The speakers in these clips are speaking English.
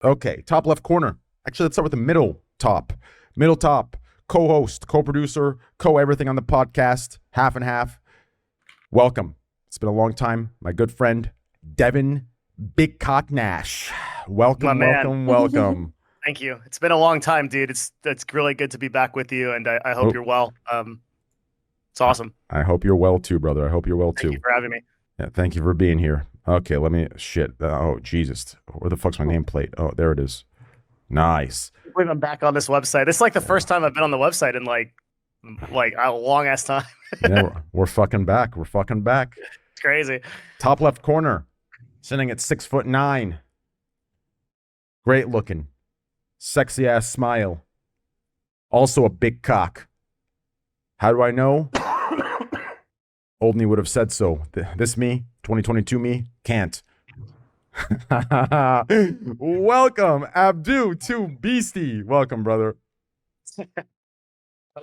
Okay, top left corner. Actually, let's start with the middle top. Middle top, co-host, co-producer, co-everything on the podcast, half and half. Welcome. It's been a long time. My good friend, Devin Big Cock Nash. Welcome, welcome. Thank you. It's been a long time, dude. It's really good to be back with you, and I hope you're well. It's awesome. I hope you're well too, brother. I hope you're well too. Thank you for having me. Yeah, thank you for being here. Okay, let me oh, Jesus. Where the fuck's my nameplate? Oh, there it is. Nice. I believe I'm back on this website. It's like the first time I've been on the website in like a long ass time. Yeah, we're fucking back. We're fucking back. It's crazy. Top left corner, sitting at 6'9". Great looking, sexy ass smile. Also a big cock. How do I know? Oldney would have said so. This me, 2022 me, can't. Welcome, Abdu to Beastie. Welcome, brother.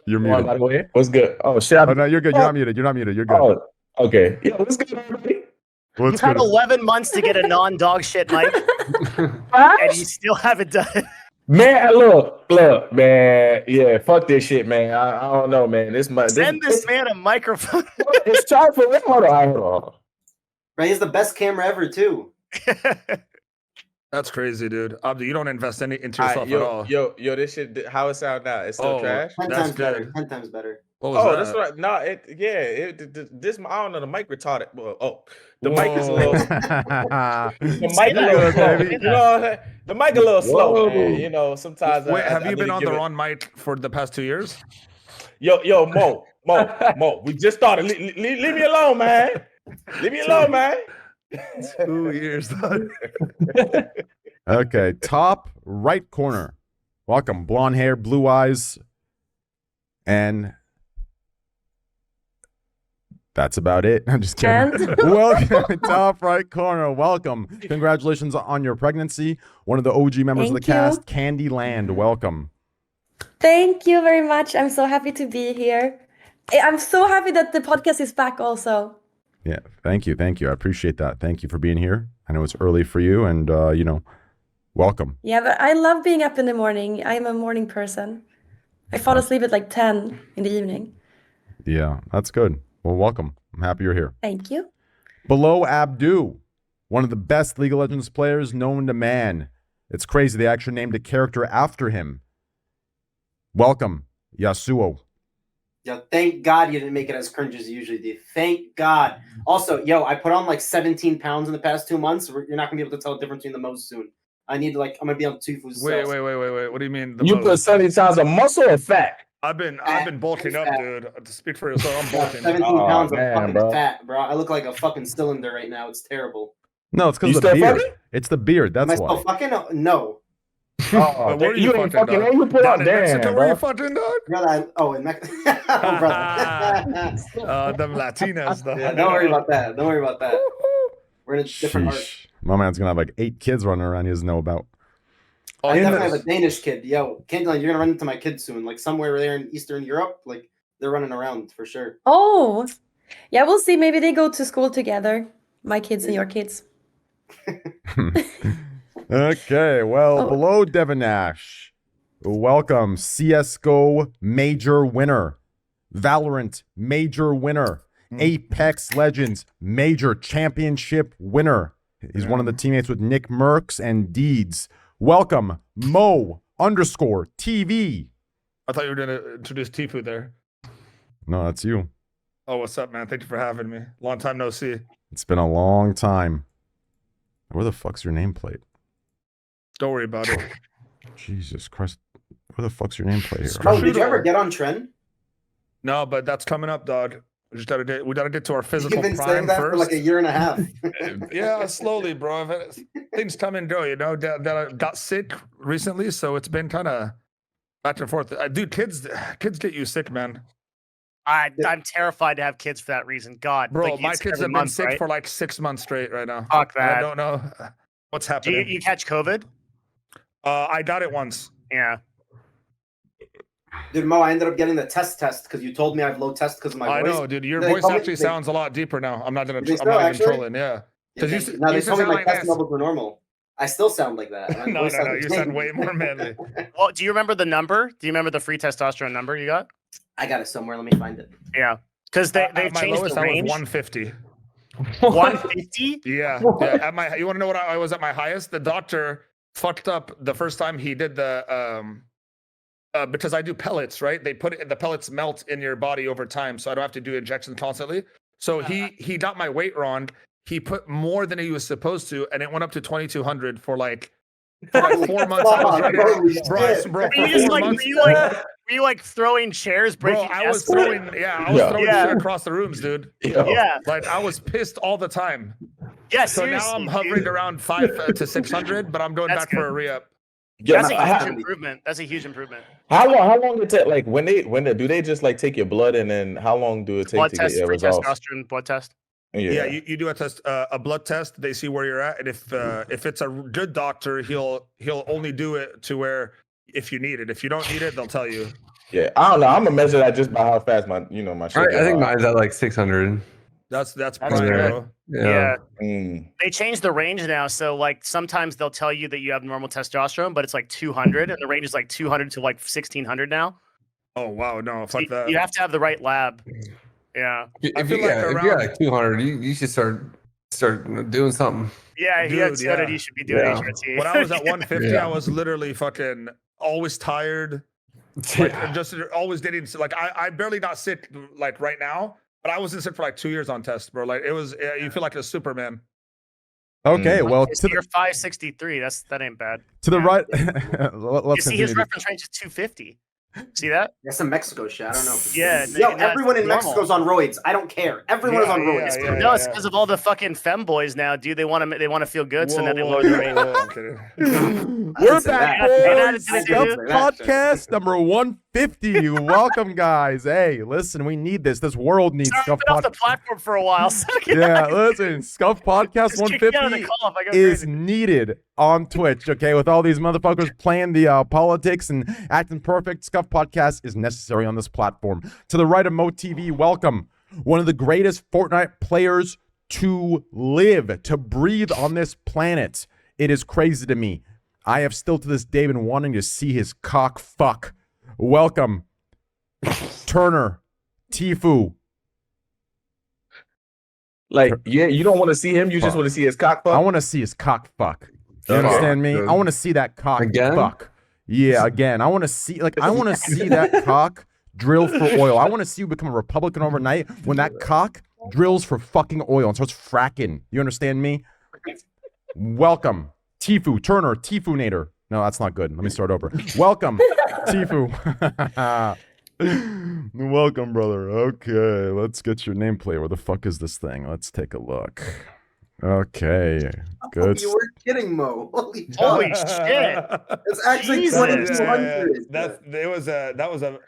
You're muted. By the way, what's good? Oh shit! Oh no, you're good. You're not muted. You're not muted. You're good. Oh, okay. Yeah, what's good, everybody? You've had 11 months to get a non-dog shit mic, and you still haven't done it. Man, look, man. Yeah, fuck this shit, man. I don't know, man. Send this man a microphone. It's time for it. Hold on. Right, he's the best camera ever too. That's crazy, dude. Abdu, you don't invest into yourself at all. Yo, this shit. How it sound now? It's still trash. 10 times better. 10 times better. That's right. No, this. I don't know. The mic retarded. Well, the mic is a little. The mic a little slow. You know, the mic a little slow, man. You know, sometimes. Wait, have you been on the wrong mic for the past 2 years? Yo, Mo. We just started. Leave me alone, man. Leave me alone, man. 2 years. Okay, top right corner. Welcome, blonde hair, blue eyes, and that's about it. I'm just kidding. Welcome, top right corner. Welcome. Congratulations on your pregnancy. One of the OG members of the cast, KANDYLAND. Welcome. Thank you very much. I'm so happy to be here. I'm so happy that the podcast is back also. Yeah, thank you. I appreciate that. Thank you for being here. I know it's early for you, and welcome. Yeah, but I love being up in the morning. I'm a morning person. I fall asleep at like 10 in the evening. Yeah, that's good. Well, welcome. I'm happy you're here. Thank you. Below Abdu, one of the best League of Legends players known to man. It's crazy. They actually named a character after him. Welcome, Yasuo. Yo, thank God you didn't make it as cringe as you usually do. Thank God. Also, I put on like 17 pounds in the past 2 months. You're not gonna be able to tell the difference between the most soon. I'm gonna be on TFUE. Wait. What do you mean? You put 70 pounds of muscle or fat? I've been bulking up, dude. To speak for yourself, I'm bulking. 17 pounds of fucking fat, bro. I look like a fucking cylinder right now. It's terrible. No, it's because of the beard. It's the beard. That's why. Am I still fucking? No. You ain't fucking. You put on damn, where you fucking, dog? Brother, in Mexico. Oh, brother. Them Latinas, though. Yeah, don't worry about that. We're in a different art. My man's gonna have like 8 kids running around he doesn't know about. I definitely have a Danish kid. Yo, KANDYLAND, you're gonna run into my kids soon. Like somewhere there in Eastern Europe, like they're running around for sure. Oh, yeah, we'll see. Maybe they go to school together. My kids and your kids. Okay, well, below Devin Nash, welcome, CSGO major winner, Valorant major winner, Apex Legends major championship winner. He's one of the teammates with Nick Merckx and Deeds. Welcome, Mo_TV. I thought you were going to introduce TFUE there. No, that's you. Oh, what's up, man? Thank you for having me. Long time no see. It's been a long time. Where the fuck's your nameplate? Don't worry about it. Jesus Christ. Where the fuck's your nameplate here? Oh, did you ever get on Trend? No, but that's coming up, dog. We gotta get to our physical You've been prime saying that first. for like a year and a half. Yeah, slowly, bro. Things come and go, I got sick recently, so it's been kind of back and forth. Dude, kids get you sick, man. I'm terrified to have kids for that reason. God, bro, like, my kids have been sick for like 6 months straight right now. Fuck that. I don't know what's happening. You catch COVID? I got it once. Yeah. Dude, Mo, I ended up getting the test because you told me I have low test because of my voice. I know, dude. Your voice actually sounds a lot deeper now. I'm not even trolling. Yeah. Now they told me my test levels were normal. I still sound like that. My No, voice no, no. hasn't You sound changed. way more manly. Well, do you remember the number? Do you remember the free testosterone number you got? I got it somewhere. Let me find it. Yeah, because they At my changed lowest, the I was range. 150. 150. Yeah, yeah. At my, you want to know what I was at my highest? The doctor fucked up the first time he did the because I do pellets, right? They the pellets melt in your body over time, so I don't have to do injections constantly. So he got my weight wrong. He put more than he was supposed to, and it went up to 2,200 for like 4 months. I was ready. Bro, Were you like throwing chairs, breaking? I was throwing, shit across the rooms, dude. Yeah, Like I was pissed all the time. yeah. So now I'm hovering around 5 to 600, but I'm going That's back for a re-up. Yeah, That's a huge improvement. That's a huge improvement. How long it take? Like when they do they just like take your blood and then how long do it take Blood to test, get your free results? testosterone blood test. Yeah, you do a test, a blood test. They see where you're at, and if it's a good doctor, he'll only do it to where if you need it. If you don't need it, they'll tell you. Yeah, I don't know. I'm gonna measure that just by how fast my my shit. I think mine's at like 600. That's prime, good. bro. Yeah. Mm. They changed the range now, so like sometimes they'll tell you that you have normal testosterone, but it's like 200, and the range is like 200 to like 1,600 now. Oh wow, no, So fuck that. you have to have the right lab. Yeah. If feel you like if you're like 200, you should start doing something. Yeah, he Dude, had said yeah. it. You should be doing Yeah. HRT. When I was at 150, Yeah. I was literally fucking always tired. Like just always didn't like I barely not sick like right now, but I wasn't sick for like 2 years on test, bro. Like it was you feel like a Superman. Okay, well, Okay, so to you're 563. That ain't bad. the right. You Let's see, his continue. reference range is 250. See that? That's some Mexico shit. I don't know. Yeah. Yo, that's everyone in normal. Mexico's on roids. I don't care. Everyone is on roids. No, it's because of all the fucking femboys now, dude. They want to feel good, so now they lower the range. I'm kidding. We're Listen, back, that- boys. that- Scuffed that- podcast number 150. Welcome, guys. Hey, listen, we need this. This world needs I've Scuffed been off the podcast. platform for a while. So Yeah, listen, Scuffed podcast Just kick me out of the 150 call if I go is crazy. needed on Twitch. Okay, with all these motherfuckers playing the politics and acting perfect, Scuffed podcast is necessary on this platform. To the right of Mo TV, welcome one of the greatest Fortnite players to live, to breathe on this planet. It is crazy to me. I have still to this day been wanting to see his cock fuck. Welcome, Turner, TFUE. Like, yeah, you don't want to see him. You just want to see his cock fuck. I want to see his cock fuck. You Okay. understand me? Good. I want to see that cock Again? fuck. Yeah, again. I want to see that cock drill for oil. I want to see you become a Republican overnight when that cock drills for fucking oil and starts fracking. You understand me? Welcome, TFUE, Turner, TFUE-nator. No, that's not good. Let me start over. Welcome, TFUE. Welcome, brother. Okay, let's get your nameplate. Where the fuck is this thing? Let's take a look. Okay, good. You were kidding, Mo. Holy Holy fuck. shit. It's actually Jesus. 2,200.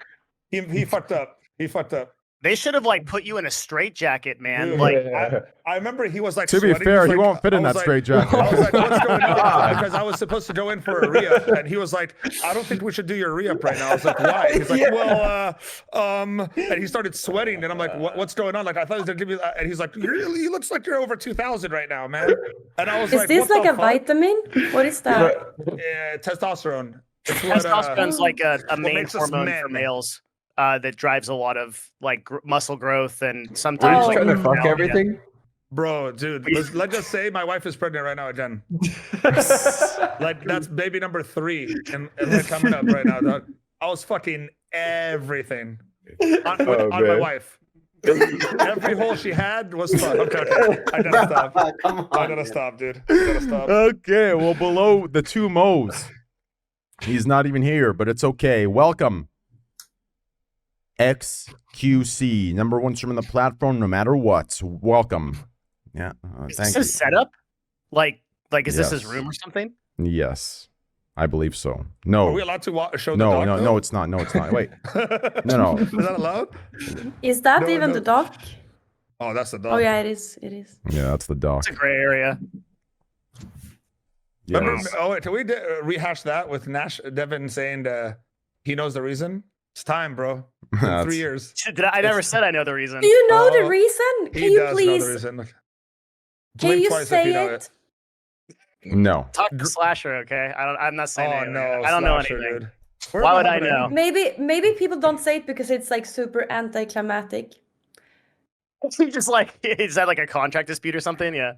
He fucked up. He fucked up. They should have like put you in a straitjacket, man. Dude, Like, I remember he was like. To be sweating. fair, He's he like- won't fit in I that was straight jacket. I was like, what's going on? Because I was supposed to go in for a re-up, and he was like, I don't think we should do your re-up right now. I was like, why? He's like, and he started sweating, and I'm like, what's going on? Like, I thought he was gonna give me that, and he's like, you looks like you're over 2,000 right now, man. And I was Is like, this what like the a fuck? vitamin? What is that? Yeah, testosterone. It's what, testosterone's like a main makes us hormone for men. males that drives a lot of like muscle growth and sometimes Oh. like Trying to fuck personality. everything. Bro, dude, let's just say my wife is pregnant right now again. Like that's baby number 3 and they're coming up right now, dog. I was fucking everything on my man. wife. Every hole she had was fun. Okay. I gotta stop. Come on. I gotta man. stop, dude. I gotta stop. Okay, well, below the two Mo's, he's not even here, but it's okay. Welcome, XQC, number one stream on the platform, no matter what. Welcome. Yeah, Is thank this you. his setup? Like is this his Yes. room or something? Yes, I believe so. Are No, we allowed to show the no, dog? no, though? no, it's not. No, it's not. Wait, no. Is that allowed? Is that No, even no. the dog? Oh, that's the dog. Oh yeah, it is. It is. Yeah, that's the doc. It's a gray area. Remember, Yes. wait, can we rehash that with Devin saying he knows the reason? It's time, bro. It's been 3 years. I never said I know the reason. Do you know the Oh, reason? Can He you does know please? the reason. Look. Can Blink you twice if say you know it? No. Talk to Slasher, okay? I'm not saying Oh anything. no, I don't know Slasher, anything. dude. Why would I know? Maybe people don't say it because it's like super anticlimactic. He just like, is that like a contract dispute or something? Yeah.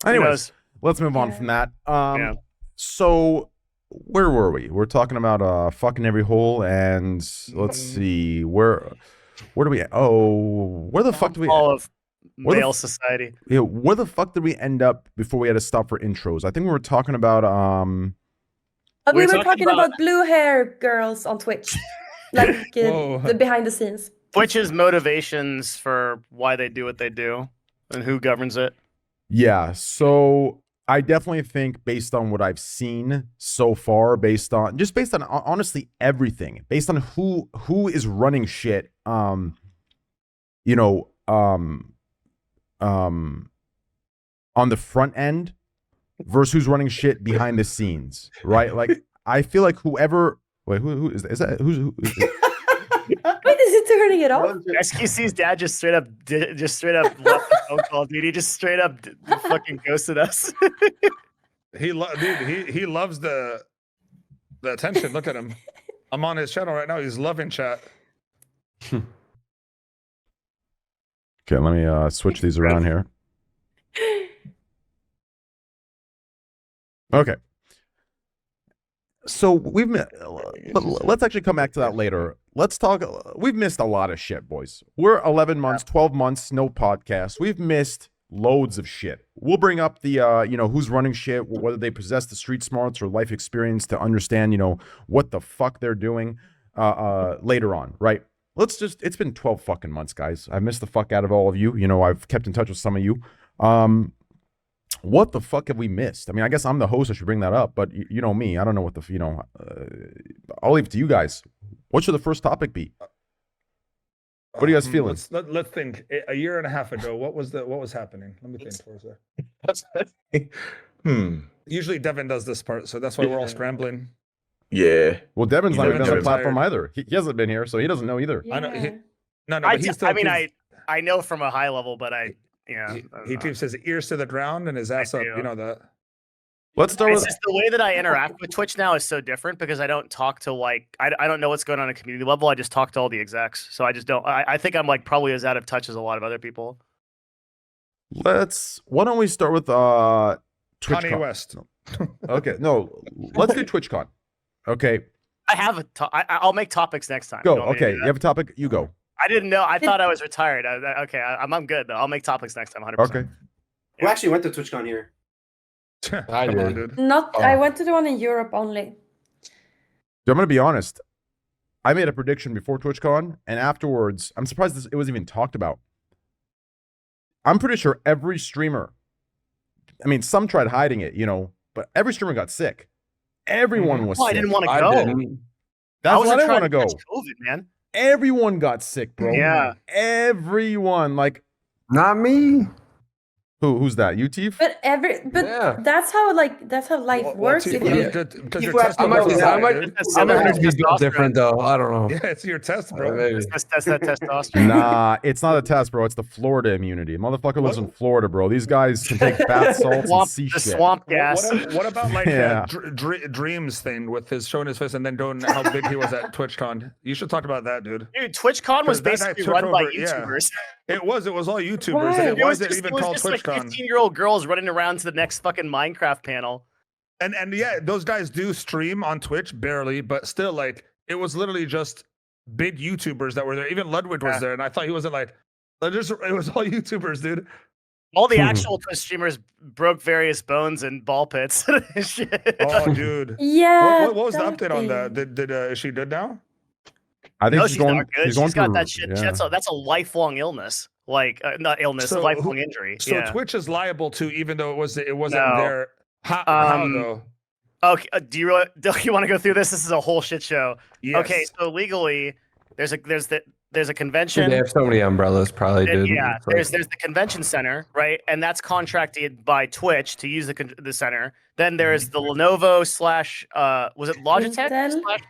Who Anyways, knows? let's move on Yeah. from that. Yeah. So where were we? We're talking about fucking every hole, and let's see where do we? Oh, where the fuck do we? All of where the male f- society. Yeah, where the fuck did we end up before we had to stop for intros? I think we were talking about But we We're were talking talking about- about blue hair girls on Twitch, like Whoa. the behind the scenes. Twitch's motivations for why they do what they do and who governs it. yeah. So I definitely think based on what I've seen so far, based on honestly everything, based on who is running shit, you know, on the front end versus who's running shit behind the scenes, right? Like I feel like whoever who is that who's Wait, is it turning it off? XQC's dad just straight up left the phone call, dude. He just straight up fucking ghosted us. He loves the attention. Look at him. I'm on his channel right now. He's loving chat. Okay, let me switch these around here. Okay. So let's actually come back to that later. Let's talk. We've missed a lot of shit, boys. We're 11 months, 12 months, no podcast. We've missed loads of shit. We'll bring up the, who's running shit, whether they possess the street smarts or life experience to understand, what the fuck they're doing later on, right? It's been 12 fucking months, guys. I've missed the fuck out of all of you. I've kept in touch with some of you. What the fuck have we missed? I mean, I guess I'm the host. I should bring that up, but you know me. I don't know what I'll leave it to you guys. What should the first topic be? What are you guys feeling? Let's think. A year and a half ago, what was happening? Let me think for a sec. Usually Devin does this part, so that's why we're all scrambling. Yeah. Well, Devin's not even on the Devin's platform tired. either. He hasn't been here, so he doesn't know either. I know. Yeah. No, but he's still. I know from a high level, but He keeps his ears to the ground and his ass up. do. You know that. Let's start It's with just the way that I interact with Twitch now is so different because I don't talk to I don't know what's going on at community level. I just talk to all the execs. So I just don't. I think I'm probably as out of touch as a lot of other people. why don't we start with Kanye TwitchCon? West. Okay, no, let's do TwitchCon. Okay, I have I'll make topics next time. go. You want me to Okay, do you that? have a topic. You go. I didn't know. I thought I was retired. I'm good though. I'll make topics next time. 100%. Okay. Who actually went to TwitchCon here? I Come on, did. dude. I went to the one in Europe only. So I'm gonna be honest. I made a prediction before TwitchCon, and afterwards, I'm surprised it was even talked about. I'm pretty sure every streamer, I mean, some tried hiding it, but every streamer got sick. Everyone was Oh, I sick. didn't want to I go. didn't. That's why I wasn't didn't want to trying go. catch COVID, man. Everyone got sick, bro. Yeah. Everyone. Like, Not me. who's that? You, Teef? But Yeah. that's how life works. Well, If T- you- because your People test have I to might be, know I that, might, dude. I might have to be built Testosterone. different though. I don't know. Yeah, it's your test, bro. Maybe. That's that testosterone. Nah, it's not a test, bro. It's the Florida immunity. Motherfucker lives in Florida, bro. These guys can take bath salts and see the shit. swamp gas. What about Yeah. Dreams thing with his showing his face and then doing how big he was at TwitchCon? You should talk about that, dude. Dude, TwitchCon was 'Cause that guy basically took run by over- yeah. YouTubers. It was all YouTubers, Right. and It why was is it just, even it was called just like TwitchCon? 15-year-old girls running around to the next fucking Minecraft panel. And yeah, those guys do stream on Twitch barely, but still, it was literally just big YouTubers that were there. Even Ludwig was Yeah. there, and I thought he wasn't it was all YouTubers, dude. All the actual Twitch streamers broke various bones and ball pits. and shit. Oh, dude. yeah. What was the that update on that? thing. Is she good now? I think No, she's she's going. not good. She's going She's got through- that shit. yeah. That's a lifelong illness. Not illness, So a lifelong injury. So yeah. Twitch is liable to, even though it wasn't No. there. How though? Okay, do you want to go through this? This is a whole shit show. Yes. Okay, so legally, there's a convention. They have so many umbrellas, probably, dude. Yeah, It's like- there's the convention center, right? And that's contracted by Twitch to use the center. Then there's the Lenovo slash was it Logitech Intel? slash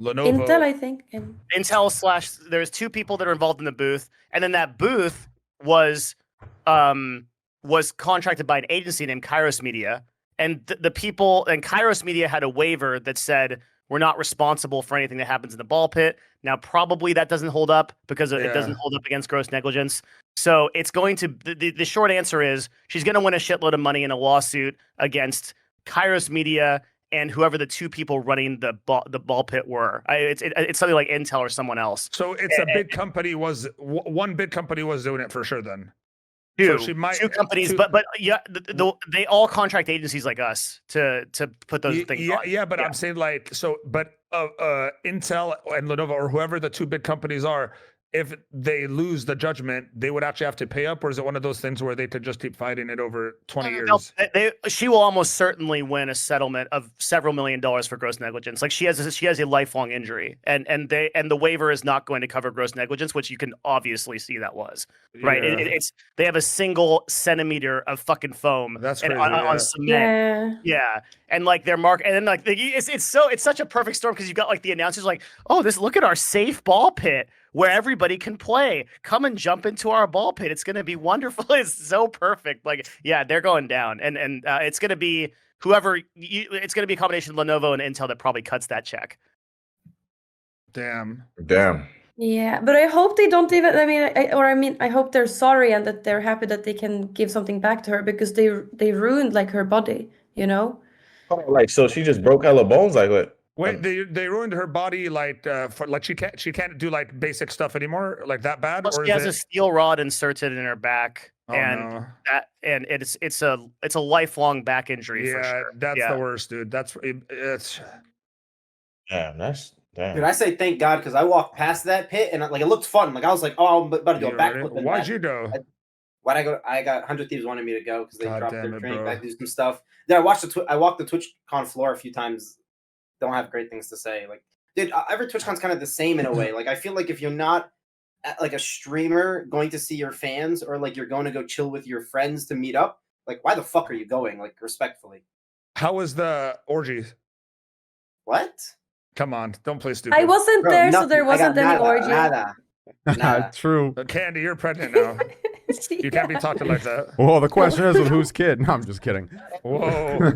Lenovo. Intel, I think. Intel slash there's two people that are involved in the booth, and then that booth was contracted by an agency named Kairos Media, And the people and Kairos Media had a waiver that said we're not responsible for anything that happens in the ball pit. Now, probably that doesn't hold up because it doesn't hold up against gross negligence. So it's going to the short answer is she's going to win a shitload of money in a lawsuit against Kairos Media and whoever the two people running the ball pit were. It's something like Intel or someone else. So it's a big company one big company was doing it for sure then. Two, So she might, two companies, but yeah, they all contract agencies like us to put those things on. Yeah, but I'm saying like but Intel and Lenovo or whoever the two big companies are, if they lose the judgment, they would actually have to pay up, or is it one of those things where they could just keep fighting it over 20 years? She will almost certainly win a settlement of several $1 million for gross negligence. Like she has a lifelong injury, and the waiver is not going to cover gross negligence, which you can obviously see that was right. Yeah. They have a single centimeter of fucking foam That's and crazy, on cement. Yeah, and like their mark, and then like it's such a perfect storm because you've got like the announcers like, oh, look at our safe ball pit where everybody can play. Come and jump into our ball pit. It's going to be wonderful. It's so perfect. Like, yeah, they're going down, and it's going to be it's going to be a combination of Lenovo and Intel that probably cuts that check. Damn. Yeah, but I hope they don't even. I hope they're sorry and that they're happy that they can give something back to her because they ruined like her body. You know. Oh, like so she just broke hella bones like what? Wait, they ruined her body like for like she can't do like basic stuff anymore, like that bad. Well, or she has a steel rod inserted in her back, no. it's a lifelong back injury. For sure. That's the worst, dude. It's Damn, that's damn. Dude, I say thank God because I walked past that pit and like it looked fun. Like I was like, oh, I'm about to do a backflip. Why'd you go? Why'd I go? I got 100 Thieves wanted me to go because they dropped their training bro. back, do some stuff. Then I walked the Twitchcon floor a few times. Don't have great things to say. Like, dude, every TwitchCon's kind of the same in a way. Like, I feel like if you're not like a streamer going to see your fans or like you're going to go chill with your friends to meet up, like, why the fuck are you going? Like, respectfully. How was the orgy? What? Come on, don't play stupid. I wasn't Bro, there, so nothing. there wasn't any orgy. Nada. True. Candy, you're pregnant now. You can't be talking like that. Well, the question is with whose kid? No, I'm just kidding. Whoa.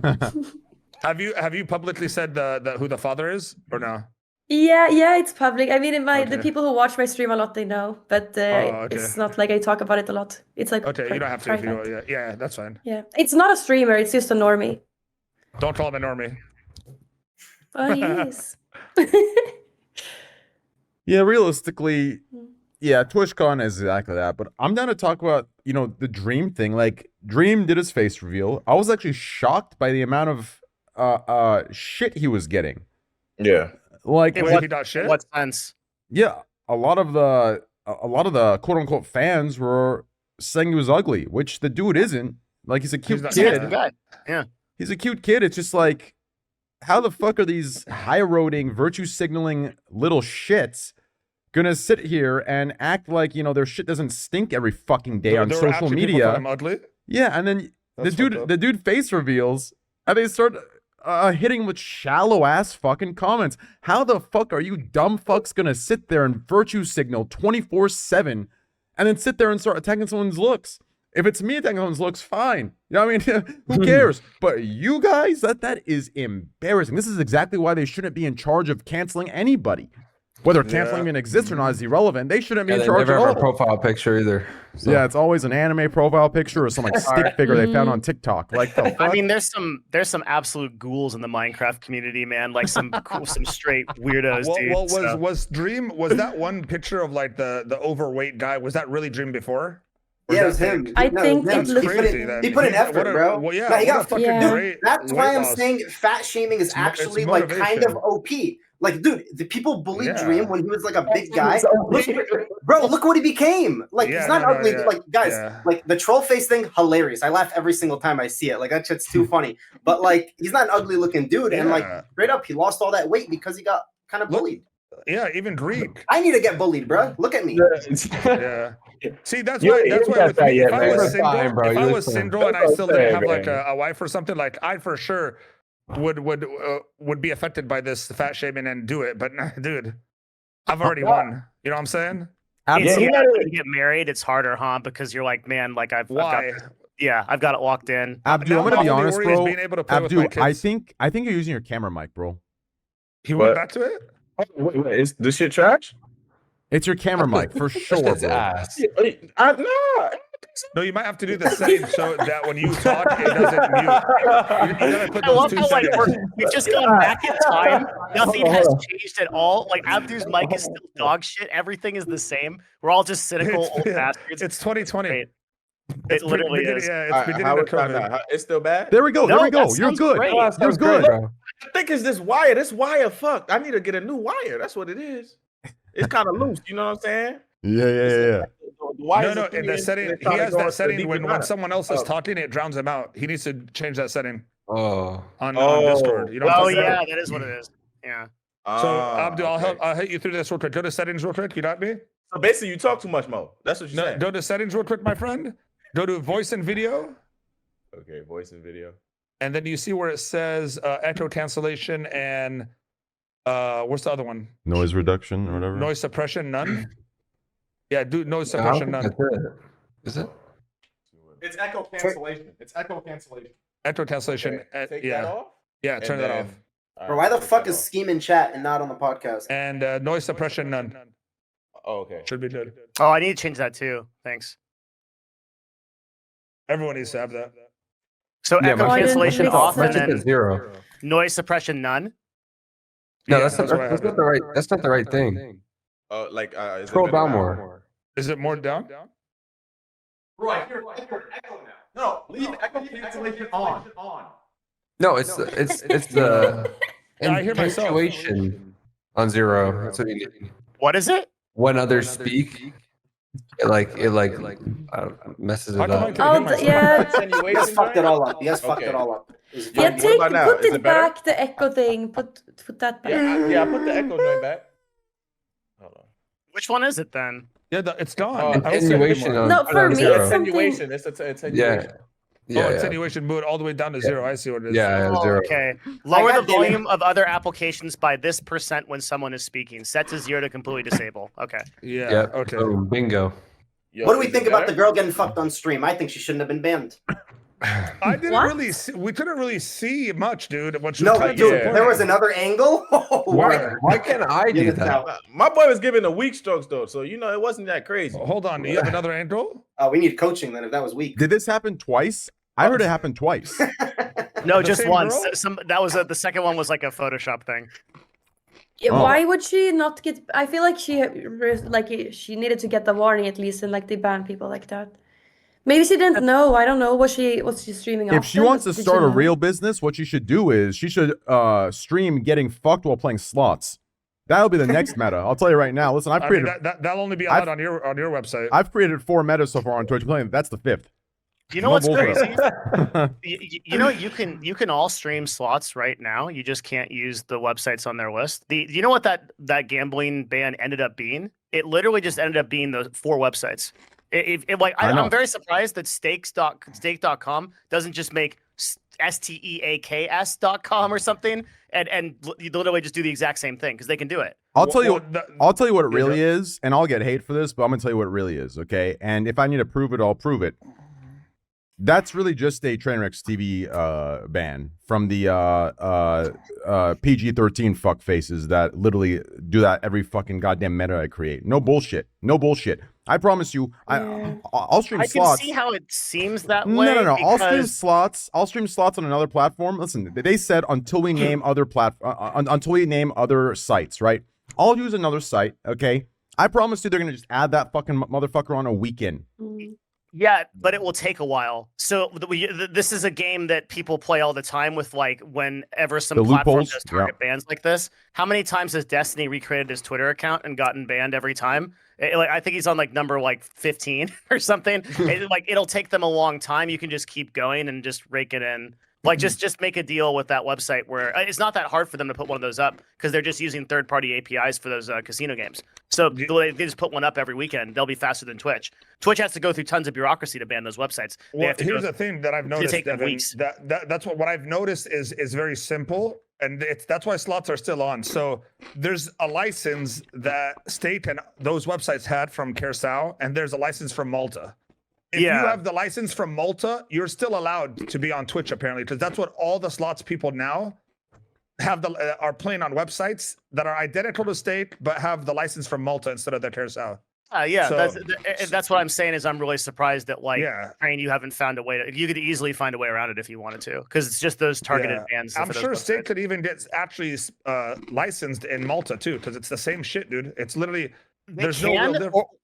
Have you publicly said who the father is or no? Yeah, it's public. I mean, the people who watch my stream a lot, they know, but it's not like I talk about it a lot. It's like okay, you don't have to. If you yeah, that's fine. Yeah, it's not a streamer. It's just a normie. Don't call him a normie. Oh, yes. Yeah, realistically, yeah, TwitchCon is exactly that. But I'm down to talk about, the Dream thing. Like, Dream did his face reveal. I was actually shocked by the amount of shit he was getting. Yeah. Like, what sense? Yeah, a lot of the quote unquote fans were saying he was ugly, which the dude isn't. Like, he's a cute kid. Yeah. He's a cute kid. It's just like, how the fuck are these high-roading, virtue signaling little shits gonna sit here and act like, their shit doesn't stink every fucking day on social media? Ugly? Yeah, and then the dude face reveals, and they start hitting with shallow ass fucking comments. How the fuck are you dumb fucks gonna sit there and virtue signal 24/7 and then sit there and start attacking someone's looks? If it's me attacking someone's looks, fine. You know what I mean? Who cares? But you guys, that is embarrassing. This is exactly why they shouldn't be in charge of canceling anybody. Whether canceling even exists or not is irrelevant. They shouldn't be in charge never at have all. a profile picture either. So. Yeah, it's always an anime profile picture or some like stick figure they found on TikTok. Like, the fuck? I mean, there's some absolute ghouls in the Minecraft community, man. Like some straight weirdos. Was Dream, was that one picture of like the overweight guy? Was that really Dream before? Yeah, it was him. I think it looks crazy. He put in effort, bro. Well, yeah, no, he got fucking great. That's why I'm saying fat shaming is actually like kind of OP. Like, dude, the people bullied Dream when he was like a big guy. Look what he became. Like, he's not ugly. Like, guys, like the troll face thing, hilarious. I laugh every single time I see it. Like, that shit's too funny. But like, he's not an ugly looking dude. And like, straight up, he lost all that weight because he got kind of bullied. Yeah, even Greek. I need to get bullied, bro. Look at me. Yeah. See, that's why. With me, if I was single and I still didn't have like a wife or something, like I for sure would be affected by this fat shaming and do it. But dude, I've already won. You know what I'm saying? When you get married, it's harder, huh? Because you're like, man, like I've got Yeah, I've got it locked in. Abdu, I'm gonna be honest, bro. Being able to play with my Abdu, I kids. think you're using your camera mic, bro. He went back to it. Oh, wait, is this shit trash? It's your camera mic for sure, That's bro. ass. No, you might have to do the setting so that when you talk, it doesn't mute. You gotta put I love those two how like settings. we've just gone back in time. Nothing has changed at all. Like Abdu's mic is still dog shit. Everything is the same. We're all just cynical old bastards. It's 2020. Great. It's It literally is. Yeah, it's All right, beginning how of is that COVID. now? It's still bad. There we go. No, There we go. that You're sounds good. great. You're good. bro. I think it's this wire. This wire fucked. I need to get a new wire. That's what it is. It's kind of loose. You know what I'm saying? Yeah. The wires No, are in the thin, setting, they're he trying to has go that into setting deeper when dive. someone else is talking, it drowns him out. He needs to change that setting Oh. on Discord. You know what Oh I'm saying? yeah, that is what it is. Yeah. So Abdul, okay. I'll hit you through this real quick. Go to settings real quick. You got me? So basically, you talk too much, Mo. That's what you're No, saying. go to settings real quick, my friend. Go to voice and video. Okay, voice and video. And then you see where it says echo cancellation and what's the other one? Noise reduction or whatever. Noise suppression, none. Yeah, do noise suppression, none. That's it. Is it? It's echo cancellation. It's echo cancellation. Echo cancellation. Okay, take yeah, that off. yeah, turn that off. Bro, why the fuck is Scheme in chat and not on the podcast? And noise suppression, none. Oh, okay. Should be good. Oh, I need to change that too. Thanks. Everyone needs to have that. So Yeah, echo my cancellation shit's off My and shit's at then 0. noise suppression none. No, Yeah, that's not what I that's have. not the right. That's not the right thing. Is Scroll it better down now? more. Is it more down? Right. Here, echo now. No, leave echo cancellation on. No, it's the Yeah, I hear myself. punctuation on 0. That's what you need. What is it? When others speak, it messes How it come I up. can hear myself? Yeah. Attenuation, He has fucked it all up. He has fucked Okay. it all up. Is it Yeah, fine? take about now? put Is it it better? back. The echo thing. Put that back. Yeah, I put the echo joint back. Hold on. Which one is it then? Yeah, it's gone. Oh, I don't see it Attenuation anymore. on No, for me, zero. it's something. Attenuation. It's attenuation. Yeah. Yeah. Oh, attenuation mode all the way down to 0. I see what it is. Yeah, Oh, 0. okay. Lower the got David. volume of other applications by this % when someone is speaking. Set to 0 to completely disable. Okay. Yeah. Yeah. Okay. Boom, bingo. Yo, What do we is think it about the better? girl getting fucked on stream? I think she shouldn't have been banned. I didn't What? really see, we couldn't really see much, dude. What she No, was but typing. dude, Yeah. there was another angle. Why can't I do Get it that? out. My boy was giving the weak strokes though, so it wasn't that crazy. Hold on. Do you have another angle? We need coaching then if that was weak. Did this happen twice? I heard it happen twice. No, The just same once. girl? That was the second one was like a Photoshop thing. Yeah, Oh. why would she not get? I feel like she needed to get the warning at least, and like they ban people like that. Maybe she didn't know. I don't know. Was she streaming? If she often? wants to Did she start a know? real business, what she should do is she should stream getting fucked while playing slots. That'll be the next meta. I'll tell you right now. Listen, I mean, that'll only be allowed on your website. I've created 4 metas so far on Twitch. Playing that's the 5th. You know No what's bullshit. crazy? You know you can all stream slots right now. You just can't use the websites on their list. You know what that gambling ban ended up being? It literally just ended up being the 4 websites. I know. I'm very surprised that stake.com doesn't just make steaks.com or something and you literally just do the exact same thing because they can do it. I'll tell you. Well, I'll tell you what it Yeah. really is, and I'll get hate for this, but I'm gonna tell you what it really is, okay? And if I need to prove it, I'll prove it. That's really just a Trainwreckstv ban from the PG-13 fuck faces that literally do that every fucking goddamn meta I create. No bullshit. No bullshit. I promise you. Yeah. I'll stream I can slots. see how it seems that way. No. I'll stream because- slots. I'll stream slots on another platform. Listen, they said until we name other until we name other sites, right? I'll use another site, okay? I promise you, they're gonna just add that fucking motherfucker on a weekend. Mm. Yeah, but it will take a while. So this is a game that people play all the time with, like, whenever some The platform loopholes, does target bans like this. How many times has Destiny recreated his Twitter account and gotten banned every time? I think he's on like number 15 or something. It'll take them a long time. You can just keep going and just rake it in. Like just make a deal with that website where it's not that hard for them to put one of those up because they're just using third-party APIs for those casino games. So they just put one up every weekend. They'll be faster than Twitch. Twitch has to go through tons of bureaucracy to ban those websites. They Well, have to here's go the thing that I've noticed, take them Devin, weeks. that's what I've noticed is very simple, and that's why slots are still on. So there's a license that State and those websites had from Curacao, and there's a license from Malta. if you have the license from Malta, you're still allowed to be on Twitch apparently, because that's what all the slots people now have are playing on websites that are identical to Stake but have the license from Malta instead of their Carousel. That's what I'm saying. Is I'm really surprised that Train, you haven't found a way to. You could easily find a way around it if you wanted to, because it's just those targeted bans. I'm sure Stake could even get actually licensed in Malta too, because it's the same shit, dude. It's literally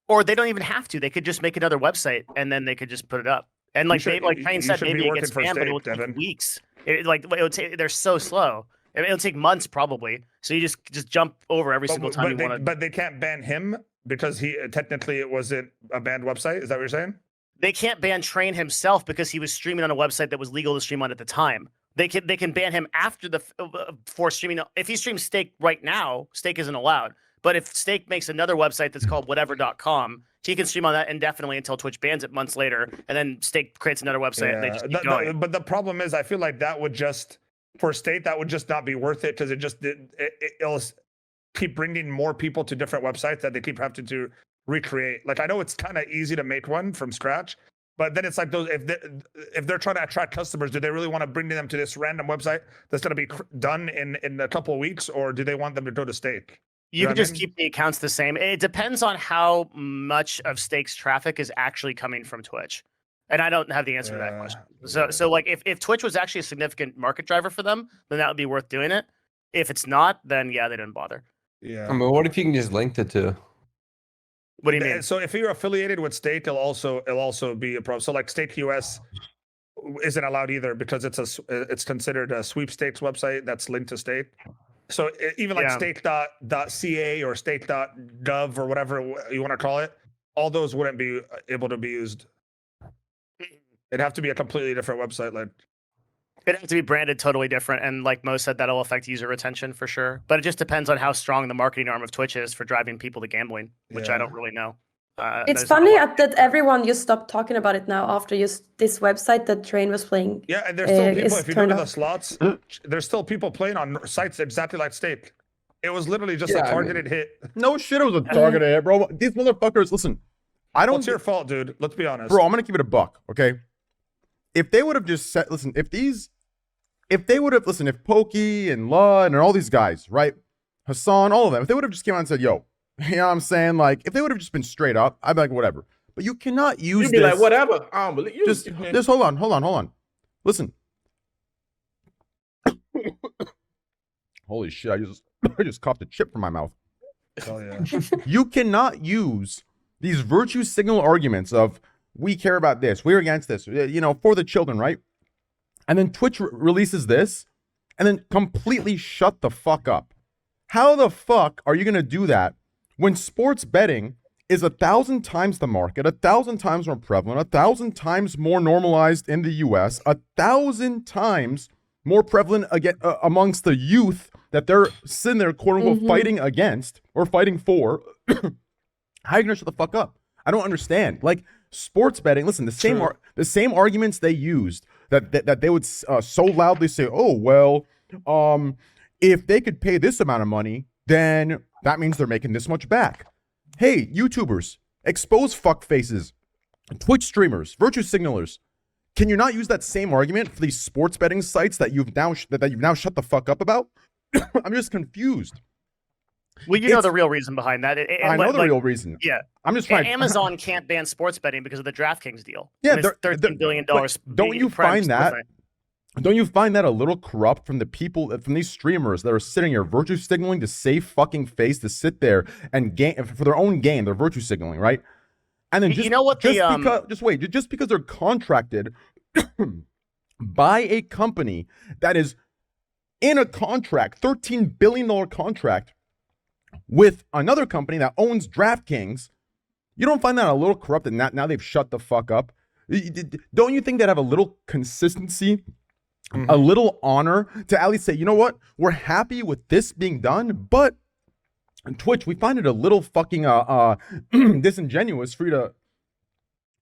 or they don't even have to. They could just make another website and then they could just put it up. And like Train said, maybe it gets banned, but it will take weeks. They're so slow. It'll take months probably. So you just jump over every single time you want to. But they can't ban him because he technically it wasn't a banned website. Is that what you're saying? They can't ban Train himself because he was streaming on a website that was legal to stream on at the time. They can ban him after for streaming. If he streams Stake right now, Stake isn't allowed. But if Stake makes another website that's called whatever.com, he can stream on that indefinitely until Twitch bans it months later, and then Stake creates another website and they just keep going. But the problem is, I feel like that would just for State that would just not be worth it, because it'll keep bringing more people to different websites that they keep having to recreate. Like I know it's kind of easy to make one from scratch, but then it's like those if they're trying to attract customers, do they really want to bring them to this random website that's going to be done in a couple of weeks, or do they want them to go to Stake? You can just keep the accounts the same. It depends on how much of Stake's traffic is actually coming from Twitch. And I don't have the answer to that question. So like if Twitch was actually a significant market driver for them, then that would be worth doing it. If it's not, then they didn't bother. Yeah. I mean, what if you can just link the two? What do you mean? So if you're affiliated with Stake, it'll also be a problem. So like Stake US isn't allowed either, because it's considered a sweepstakes website that's linked to Stake. So even like stake.ca or stake.gov or whatever you want to call it, all those wouldn't be able to be used. It'd have to be a completely different website. Like it'd have to be branded totally different. And like Mo said, that'll affect user retention for sure. But it just depends on how strong the marketing arm of Twitch is for driving people to gambling, which I don't really know. It's funny that everyone just stopped talking about it now after this website that Train was playing. Yeah, and there's still people, if you go to the slots, there's still people playing on sites exactly like Stake. It was literally just a targeted hit. No shit, it was a targeted hit, bro. These motherfuckers, listen, I don't... It's your fault, dude. Let's be honest. Bro, I'm going to keep it a buck, okay? If they would have just said, listen, if Pokey and Lud and all these guys, right? Hassan, all of them, if they would have just came out and said, yo, you know what I'm saying? Like, if they would have just been straight up, I'd be like, whatever. But you cannot use You'd be like, whatever. I don't believe you. Just hold on. Listen. Holy shit, I just coughed a chip from my mouth. Oh, yeah. You cannot use these virtue signal arguments of, we care about this, we're against this, for the children, right? And then Twitch releases this and then completely shut the fuck up. How the fuck are you going to do that when sports betting is 1,000 times the market, 1,000 times more prevalent, 1,000 times more normalized in the US, 1,000 times more prevalent amongst the youth that they're sitting there, quote unquote, fighting against or fighting for? How are you going to shut the fuck up? I don't understand. Like, sports betting, listen, the same arguments they used that they would so loudly say, oh, well, if they could pay this amount of money, then that means they're making this much back. Hey, YouTubers, expose fuck faces, Twitch streamers, virtue signalers. Can you not use that same argument for these sports betting sites that you've now shut the fuck up about? I'm just confused. Well, you know the real reason behind that. I know the real reason. Yeah. I'm just trying. Amazon can't ban sports betting because of the DraftKings deal. Yeah, $13 billion. Don't you find that? Don't you find that a little corrupt from the people, from these streamers that are sitting here virtue signaling to save fucking face, to sit there and game for their own game? They're virtue signaling, right? And then just because they're contracted by a company that is in a contract, $13 billion contract with another company that owns DraftKings, you don't find that a little corrupt and now they've shut the fuck up? Don't you think they'd have a little consistency, a little honor to at least say, you know what, we're happy with this being done, but on Twitch, we find it a little fucking disingenuous for you to...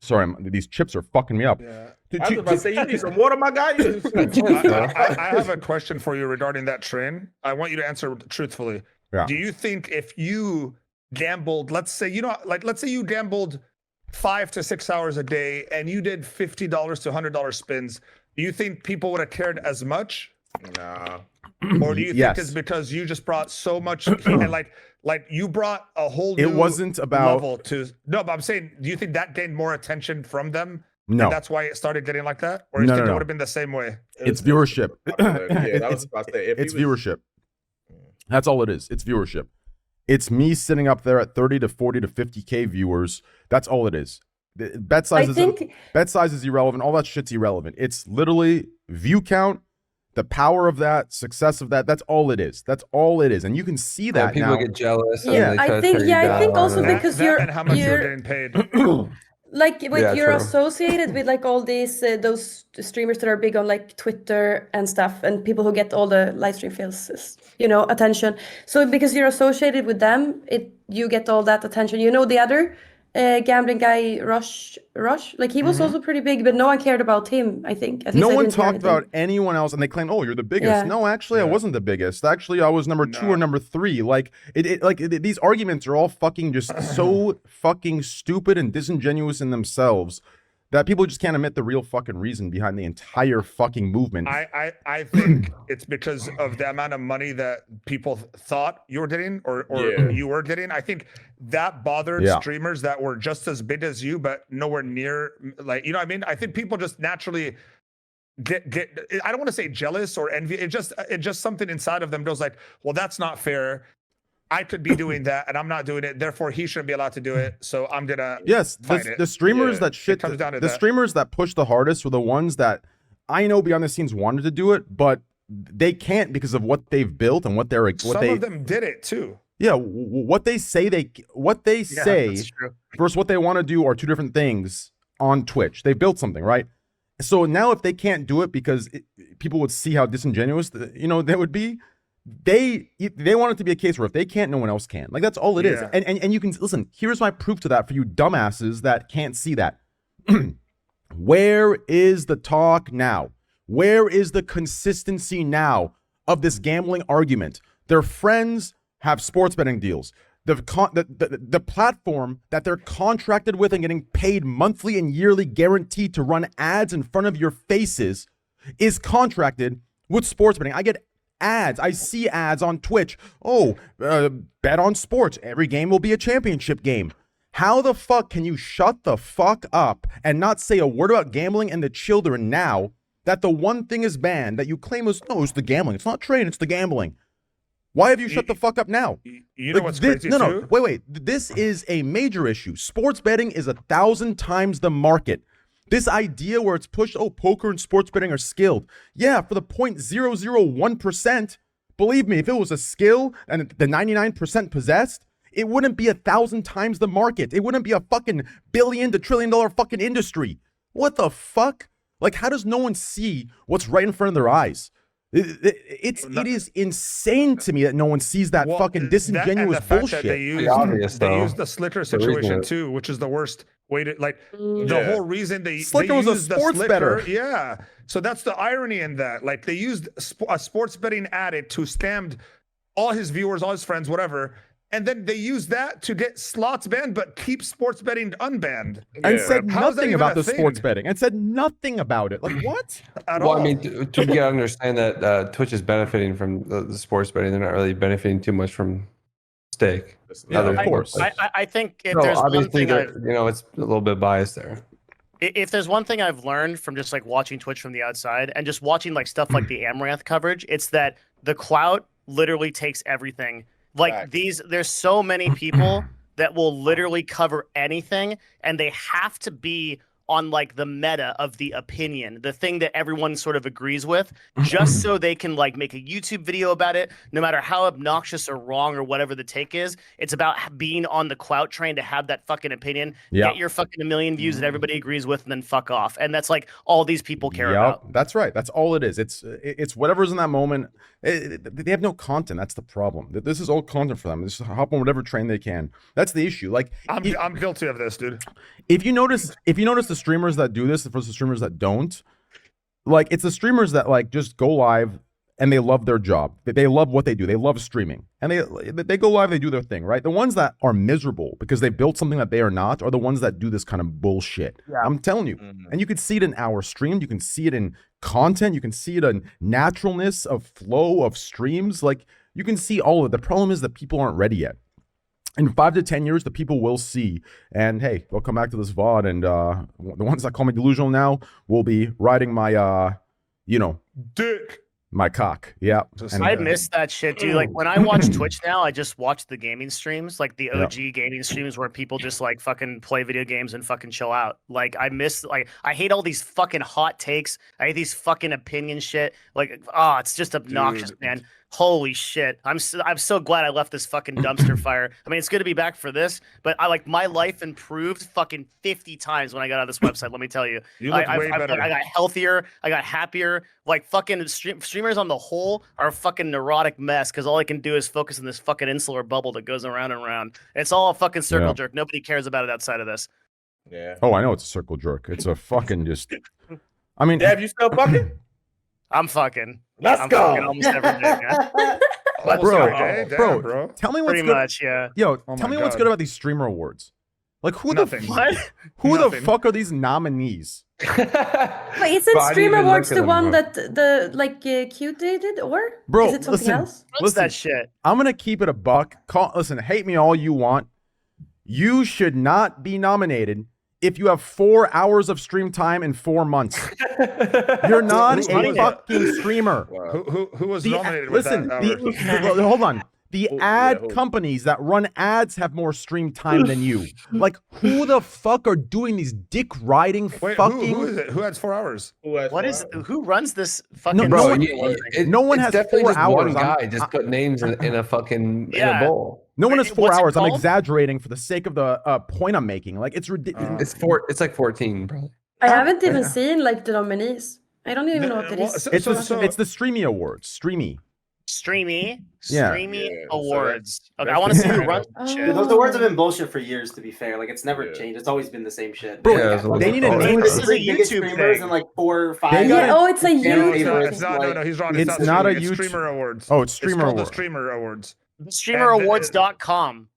Sorry, these chips are fucking me up. Yeah. I was about to say, you need some water, my guy? I have a question for you regarding that Train. I want you to answer truthfully. Yeah. Do you think if you gambled, let's say you gambled 5 to 6 hours a day and you did $50 to $100 spins, do you think people would have cared as much? Nah. Or do you think it's because you just brought so much and like you brought a whole new wasn't about level to no, but I'm saying, do you think that gained more attention from them? No. And that's why it started getting like that? Or do you think it would have been the same way? It's viewership. Yeah, that was about to say, it's viewership. That's all it is. It's viewership. It's me sitting up there at 30 to 40 to 50K viewers. That's all it is. Bet size is irrelevant. All that shit's irrelevant. It's literally view count, the power of that, success of that. That's all it is. That's all it is. And you can see that people now. get jealous. Yeah, I think also because you're and how much you're getting paid. Like you're true. associated with like all these those streamers that are big on like Twitter and stuff, and people who get all the live stream feels, attention. So because you're associated with them, you get all that attention. The other gambling guy, Rush, like he was also pretty big, but no one cared about him. I think. At least no I one didn't hear talked anything. about anyone else, and they claimed, "Oh, you're the biggest." Yeah. No, actually, I wasn't the biggest. Actually, I was number 2 or number 3. Like these arguments are all fucking just so fucking stupid and disingenuous in themselves that people just can't admit the real fucking reason behind the entire fucking movement. I think it's because of the amount of money that people thought you were getting or you were getting. I think that bothered streamers that were just as big as you, but nowhere near, like, you know what I mean? I think people just naturally get I don't want to say jealous or envy. It just something inside of them goes like, well, that's not fair. I could be doing that and I'm not doing it. Therefore, he shouldn't be allowed to do it. So I'm gonna the streamers that shit. The streamers that push the hardest were the ones that I know behind the scenes wanted to do it, but they can't because of what they've built and what they're. Some of them did it too. Yeah, what they say versus what they want to do are two different things on Twitch. They built something, right? So now if they can't do it because people would see how disingenuous they would be. They want it to be a case where if they can't, no one else can. Like that's all it is. And you can listen. Here's my proof to that for you dumbasses that can't see that. Where is the talk now? Where is the consistency now of this gambling argument? Their friends have sports betting deals. The platform that they're contracted with and getting paid monthly and yearly guaranteed to run ads in front of your faces is contracted with sports betting. I get ads. I see ads on Twitch. Bet on sports. Every game will be a championship game. How the fuck can you shut the fuck up and not say a word about gambling and the children now that the one thing is banned that you claim is, no, it's the gambling. It's not trade, it's the gambling. Why have you shut the fuck up now? You know what's crazy too? Wait. This is a major issue. Sports betting is 1,000 times the market. This idea where it's pushed, poker and sports betting are skilled. Yeah, for the 0.001%. Believe me, if it was a skill and the 99% possessed, it wouldn't be 1,000 times the market. It wouldn't be a fucking billion to $1 trillion fucking industry. What the fuck? Like, how does no one see what's right in front of their eyes? It is insane to me that no one sees that fucking disingenuous bullshit. They use the Slicker situation too, which is the worst way to the whole reason Slicker was a sports bettor. Yeah, so that's the irony in that. Like they used a sports betting addict who scammed all his viewers, all his friends, whatever. And then they use that to get slots banned, but keep sports betting unbanned. And said nothing about the sports betting. And said nothing about it. Like, what? Well, I mean, you gotta understand that Twitch is benefiting from the sports betting. They're not really benefiting too much from stake. Yeah, of course. I think if there's one thing it's a little bit biased there. If there's one thing I've learned from just like watching Twitch from the outside and just watching like stuff like the Amaranth coverage, it's that the clout literally takes everything. Like there's so many people that will literally cover anything, and they have to be on like the meta of the opinion, the thing that everyone sort of agrees with, just so they can like make a YouTube video about it, no matter how obnoxious or wrong or whatever the take is. It's about being on the clout train to have that fucking opinion, get your fucking 1 million views that everybody agrees with, and then fuck off. And that's like all these people care about. That's right. That's all it is. It's whatever's in that moment. They have no content. That's the problem. This is all content for them. Just hop on whatever train they can. That's the issue. Like I'm guilty of this, dude. If you notice the streamers that do this versus the streamers that don't, like it's the streamers that like just go live and they love their job. They love what they do. They love streaming. And they go live, they do their thing, right? The ones that are miserable because they built something that they are not are the ones that do this kind of bullshit. Yeah. I'm telling you. And you can see it in our stream. You can see it in content. You can see it in naturalness of flow of streams. Like, you can see all of it. The problem is that people aren't ready yet. In 5 to 10 years, the people will see, and hey, they'll come back to this VOD, and the ones that call me delusional now will be riding my, dick. My cock. Yeah. And I miss that shit, dude. Like when I watch Twitch now, I just watch the gaming streams, like the OG gaming streams where people just like fucking play video games and fucking chill out. Like I hate all these fucking hot takes. I hate these fucking opinion shit. Like, it's just obnoxious, man. Holy shit. I'm so glad I left this fucking dumpster fire. I mean, it's good to be back for this, but my life improved fucking 50 times when I got on this website, let me tell you. You look way better. I got healthier, I got happier. Like fucking streamers on the whole are a fucking neurotic mess because all I can do is focus on this fucking insular bubble that goes around and around. It's all a fucking circle jerk. Nobody cares about it outside of this. Yeah. Oh, I know it's a circle jerk. It's a fucking just I mean, Dave, you still fucking? I'm fucking. Let's I'm go. fucking almost every day, man. Bro, tell me what's Pretty good. much, yeah. Yo, tell me what's good about these streamer awards. Like, who Nothing. the fuck are these nominees? Wait, isn't Stream Awards the one that Q did, or bro? Is it something else? What's that shit? I'm gonna keep it a buck. Listen, hate me all you want. You should not be nominated if you have 4 hours of stream time in 4 months. You're not a fucking streamer. Wow. Who was nominated? Listen, hold on. The ad companies that run ads have more stream time than you. Like, who the fuck are doing these dick riding fucking? Who is it? Who has 4 hours? Who runs this fucking? No one has 4 hours. One guy just put names in a fucking in a bowl. No one has 4 hours. I'm exaggerating for the sake of the point I'm making. Like, it's ridiculous. It's like 14, bro. I haven't even seen like the nominees. I don't even know what it is. It's the Streamy Awards. Streamy Awards. Okay, I want to see who runs shit. Dude, those awards have been bullshit for years, to be fair. Like, it's never changed. It's always been the same shit. Bro, they need to name this. This is a YouTube thing. And like 4 or 5. It's a YouTube. No, he's wrong. It's not a YouTube. Streamer Awards. Oh, it's Streamer called Awards. The Streamer Awards. StreamerAwards.com.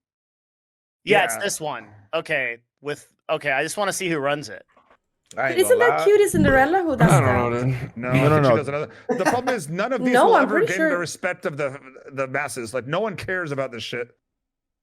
Yeah, it's this one. Okay, I just want to see who runs it. Isn't that Cutie Cinderella who does that? No. The problem is none of these will ever gain the respect of the masses. Like, no one cares about this shit.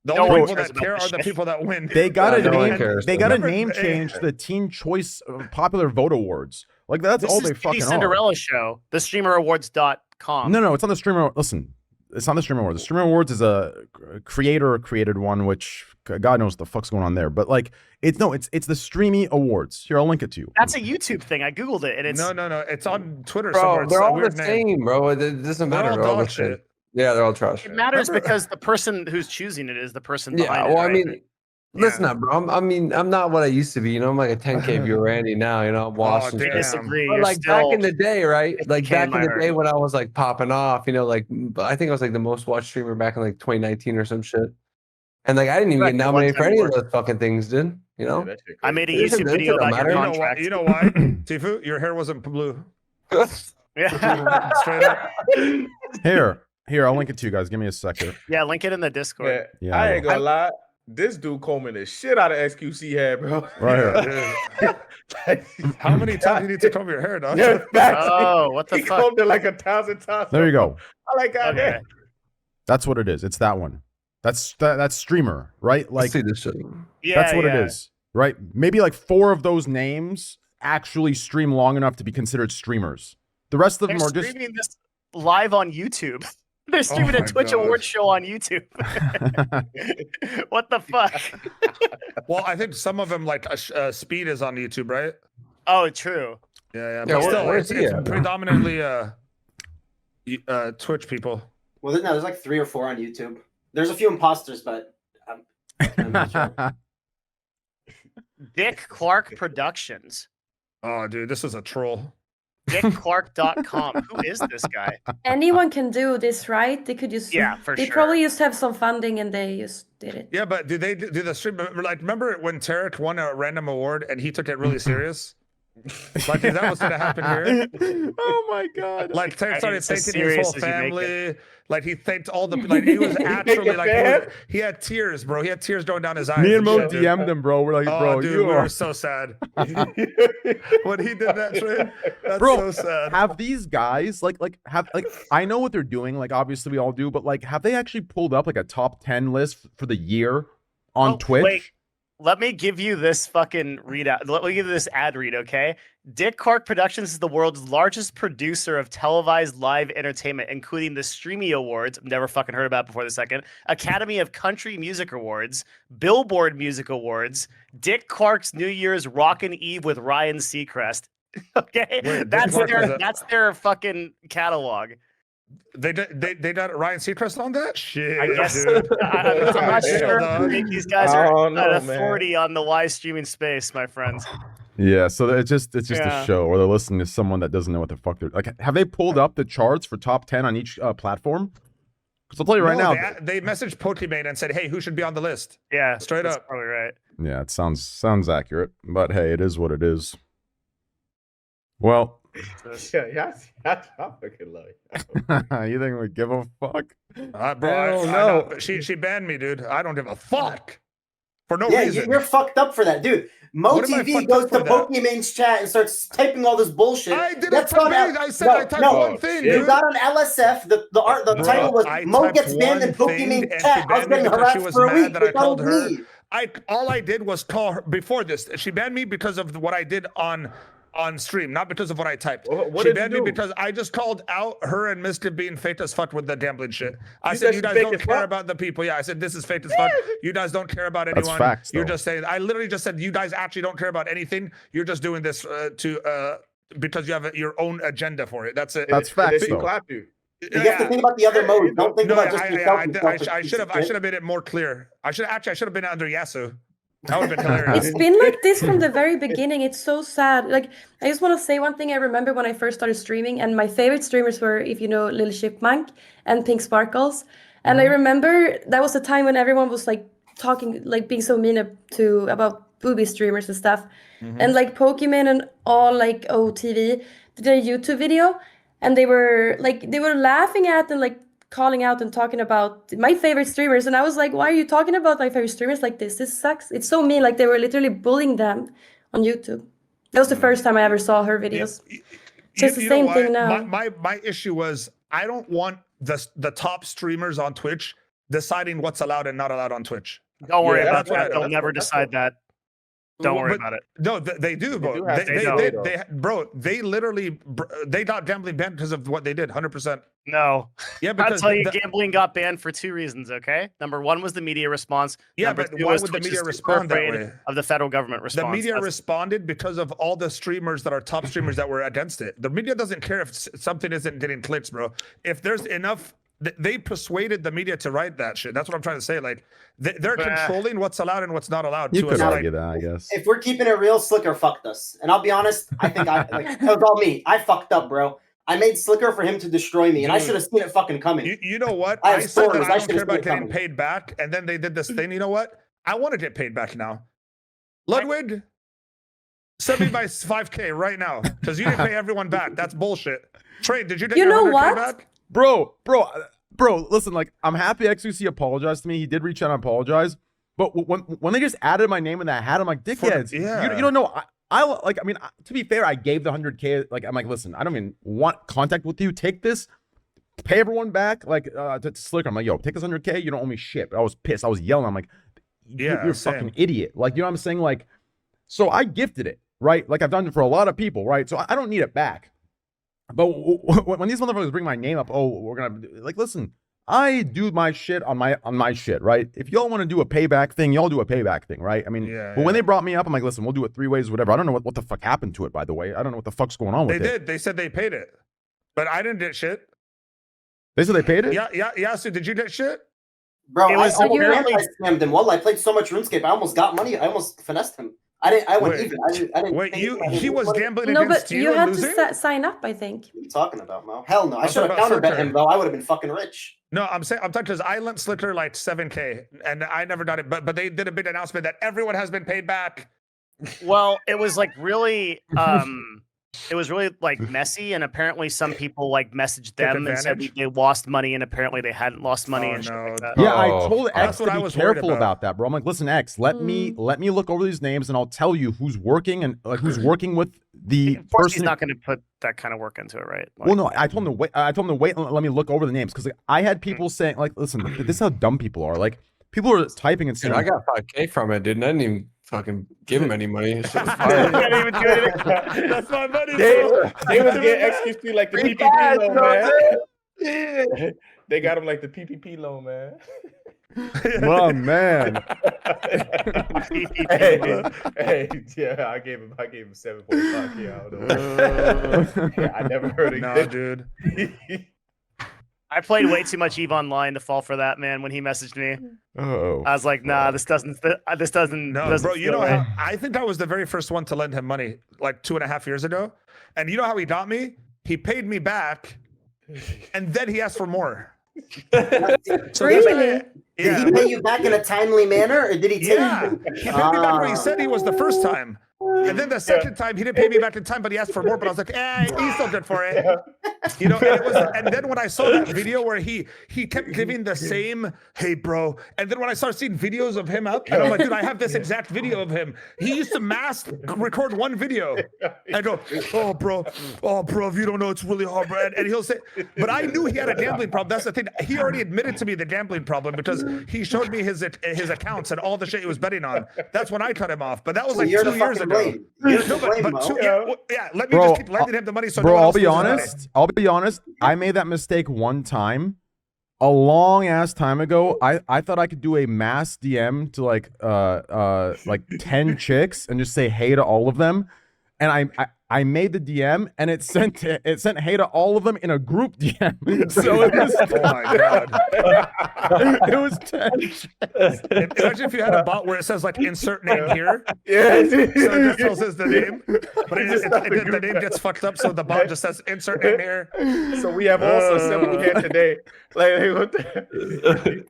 The only people that care are the people that win. They got to name change the Teen Choice Popular Vote Awards. Like, that's all they fucking are. Cinderella show. The StreamerAwards.com. No, it's on the Streamer. Listen, it's on the Streamer Awards. The Streamer Awards is a creator-created one, which God knows what the fuck's going on there. But like, it's the Streamy Awards. Here, I'll link it to you. That's a YouTube thing. I googled it, and it's no. It's on Twitter. Bro, somewhere. they're all the same, bro. It doesn't matter. They're all dog shit. Yeah, they're all trash. It matters because the person who's choosing it is the person behind it. Well, I mean, listen up, bro. I'm not what I used to be. You know, I'm like a 10K viewer Randy now. You know, I'm watching. I disagree. But like back in the day, right? Like back in the day when I was like popping off. You know, like I think I was like the most watched streamer back in like 2019 or some shit. And like I didn't even get nominated for any of those fucking things, dude. You know, I made a YouTube video about your contract. You know why? Tifu, your hair wasn't blue. Yeah. Straight up. Here, I'll link it to you guys. Give me a second. Yeah, link it in the Discord. Yeah, I ain't gonna lie. This dude combing the shit out of XQC hair, bro. Right here. How many times do you need to comb your hair, dog? What the fuck? He combed it like 1,000 times. There you go. I like that. Okay. That's what it is. It's that one. That's streamer, right? Like, see this shit. Yeah, that's what it is, right? Maybe like 4 of those names actually stream long enough to be considered streamers. The rest of them are just streaming this live on YouTube. They're streaming a Twitch Awards show on YouTube. What the fuck? Well, I think some of them, like Speed, is on YouTube, right? Oh, true. Yeah. But still, it's predominantly Twitch people. Well, no, there's like 3 or 4 on YouTube. There's a few imposters, but I'm not sure. Dick Clark Productions. Oh, dude, this is a troll. DickClark.com. Who is this guy? Anyone can do this, right? They could just They probably just have some funding and they just did it. Yeah, but do they do the stream? Like, remember when Tarek won a random award and he took it really serious? Like, is that what's gonna happen here? Oh my god! Like, Tate started thanking his serious whole as you make family. Like, he thanked all the. Like, he was actually like, he had tears, bro. He had tears going down his eyes. Me and Mo shit, dude. DM'd him, bro. We're like, Oh, bro, dude, you we are were so sad when he did that shit. That's Bro, so sad. have these guys like I know what they're doing, like obviously we all do, but like have they actually pulled up like a top 10 list for the year on Twitch? Wait, let me give you this fucking readout. Let me give you this ad read, okay? Dick Clark Productions is the world's largest producer of televised live entertainment, including the Streamy Awards, never fucking heard about before the second, Academy of Country Music Awards, Billboard Music Awards, Dick Clark's New Year's Rockin' Eve with Ryan Seacrest. Okay, Wait, that's their fucking catalog. They got Ryan Seacrest on that shit. I guess dude. I'm not sure. These guys are an authority on the live streaming space, my friends. Yeah, so it's just a show where they're listening to someone that doesn't know what the fuck they're like. Have they pulled up the charts for top 10 on each platform? Because I'll tell you right now, they messaged Pokimane and said, "Hey, who should be on the list?" Yeah, straight that's up. probably right. Yeah, it sounds accurate, but hey, it is what it is. Well, yeah, I fucking love you. You think we give a fuck? Bro, I know, but she banned me, dude. I don't give a fuck for no reason. You're fucked up for that, dude. Mo TV goes to Pokemon's chat and starts typing all this bullshit. I didn't type anything. I said I typed one thing, dude. You got on LSF. The title was Mo gets banned in Pokemon's chat. I was getting harassed for a week. They told me. All I did was call her before this. She banned me because of what I did on stream, not because of what I typed. She banned me because I just called out her and Mr. being fake as fuck with the gambling shit. I said you guys don't care about the people. Yeah, I said this is fake as fuck. You guys don't care about anyone. That's facts, You're just saying. I literally just said you guys actually don't care about anything. You're just doing this because you have your own agenda for it. That's it. That's facts. They clap you. You have to think about the other modes. Don't think about just yourself. I should have made it more clear. I should have been under Yasu. That would have been hilarious. It's been like this from the very beginning. It's so sad. Like, I just want to say one thing. I remember when I first started streaming, and my favorite streamers were, if you know, Little Chipmunk and Pink Sparkles. And I remember that was the time when everyone was like talking, like being so mean about booby streamers and stuff. And like Pokemon and all like OTV did a YouTube video, and they were laughing at and like calling out and talking about my favorite streamers, and I was like, why are you talking about my favorite streamers like this? This sucks. It's so mean. Like, they were literally bullying them on YouTube. That was the first time I ever saw her videos. So it's the same thing now. My issue was I don't want the top streamers on Twitch deciding what's allowed and not allowed on Twitch. Don't worry about that. They'll never decide that. Don't worry about it. No, they do, bro. They literally got gambling banned because of what they did. 100%. No. Yeah, because I'll tell you, gambling got banned for two reasons. Okay, number one was the media response. Yeah, number but two why was would the Twitch media is respond that afraid way? of the federal government response. The media responded because of all the streamers that are top streamers that were against it. The media doesn't care if something isn't getting clicks, bro. If there's enough. They persuaded the media to write that shit. That's what I'm trying to say. Like, they're controlling what's allowed and what's not allowed. You could argue that, I guess. If we're keeping it real, Slicker fucked us. And I'll be honest, I think it was all me. I fucked up, bro. I made Slicker for him to destroy me, and I should have seen it fucking coming. You know what? I said that I don't care about getting paid back, and then they did this thing. You know what? I want to get paid back now. Ludwig, send me my 5K right now, because you didn't pay everyone back. That's bullshit. Trey, did you get your 100K back? Bro, listen, like, I'm happy XQC apologized to me. He did reach out and apologize. But when they just added my name in that hat, I'm like, dickheads. You don't know. I mean, to be fair, I gave the 100K. Like, I'm like, listen, I don't even want contact with you. Take this, pay everyone back. Like, to Slicker, I'm like, yo, take this 100K. You don't owe me shit. But I was pissed. I was yelling. I'm like, you're a fucking idiot. Like, you know what I'm saying? Like, so I gifted it, right? Like, I've done it for a lot of people, right? So I don't need it back. But when these motherfuckers bring my name up, we're gonna like, listen, I do my shit on my shit, right? If y'all want to do a payback thing, y'all do a payback thing, right? I mean, but when they brought me up, I'm like, listen, we'll do it 3 ways, whatever. I don't know what the fuck happened to it, by the way. I don't know what the fuck's going on with it. They did. They said they paid it, but I didn't get shit. They said they paid it? Yeah. So did you get shit? Bro, I scammed him. Well, I played so much RuneScape, I almost got money. I almost finessed him. I went even. I didn't. Wait, he was gambling no, against but you had losing? to sign up, I think. What are you talking about, Mo? Hell no. I should have counterbet him, though. I would have been fucking rich. No, I'm talking because I lent Slicker like 7K, and I never got it. But they did a big announcement that everyone has been paid back. Well, it was like really it was really like messy, and apparently some people like messaged them and said they lost money, and apparently they hadn't lost money and shit like that. Yeah, I told X what to I be was worried careful about that, bro. I'm like, listen, X, let me look over these names, and I'll tell you who's working and like who's working with the Of course, person. he's not going to put that kind of work into it, right? Like, Well, no, I told him to wait. I told him to wait and let me look over the names because like, I had people saying, like, listen, this is how dumb people are. Like, people are typing and saying, I got 5K from it, didn't I? Didn't even fucking give him any money. That's my money. They was getting XQC like the PPP loan, man. They got him like the PPP loan, man. oh man. hey, yeah, I gave him 7.5K. I don't know. Yeah, I never heard of Nah, dude. I played way too much EVE Online to fall for that, man. When he messaged me, I was like, "Nah, this doesn't." No, bro. You know how I think I was the very first one to lend him money, like 2.5 years ago. And you know how he got me? He paid me back, and then he asked for more. So really? Did he pay you back in a timely manner, or did he take? Yeah, he paid me back where he said he was the first time. And then the second time, he didn't pay me back in time, but he asked for more. But I was like, he's still good for it. You know, and then when I saw that video where he kept giving the same, hey, bro. And then when I started seeing videos of him up, and I'm like, dude, I have this exact video of him. He used to record one video and go, oh, bro, if you don't know, it's really hard, bro. And he'll say, but I knew he had a gambling problem. That's the thing. He already admitted to me the gambling problem because he showed me his accounts and all the shit he was betting on. That's when I cut him off. But that was like 2 years ago. Let me just keep lending him the money. So bro, no I'll be honest. I made that mistake one time, a long ass time ago. I thought I could do a mass DM to like 10 chicks and just say hey to all of them, and I made the DM and it sent hey to all of them in a group DM. So it was oh my god, it was 10 chicks. Imagine if you had a bot where it says like insert name here. Yeah, so it just still says the name, but the name gets fucked up, so the bot just says insert name here. So we have also assembled here today. Like, what the?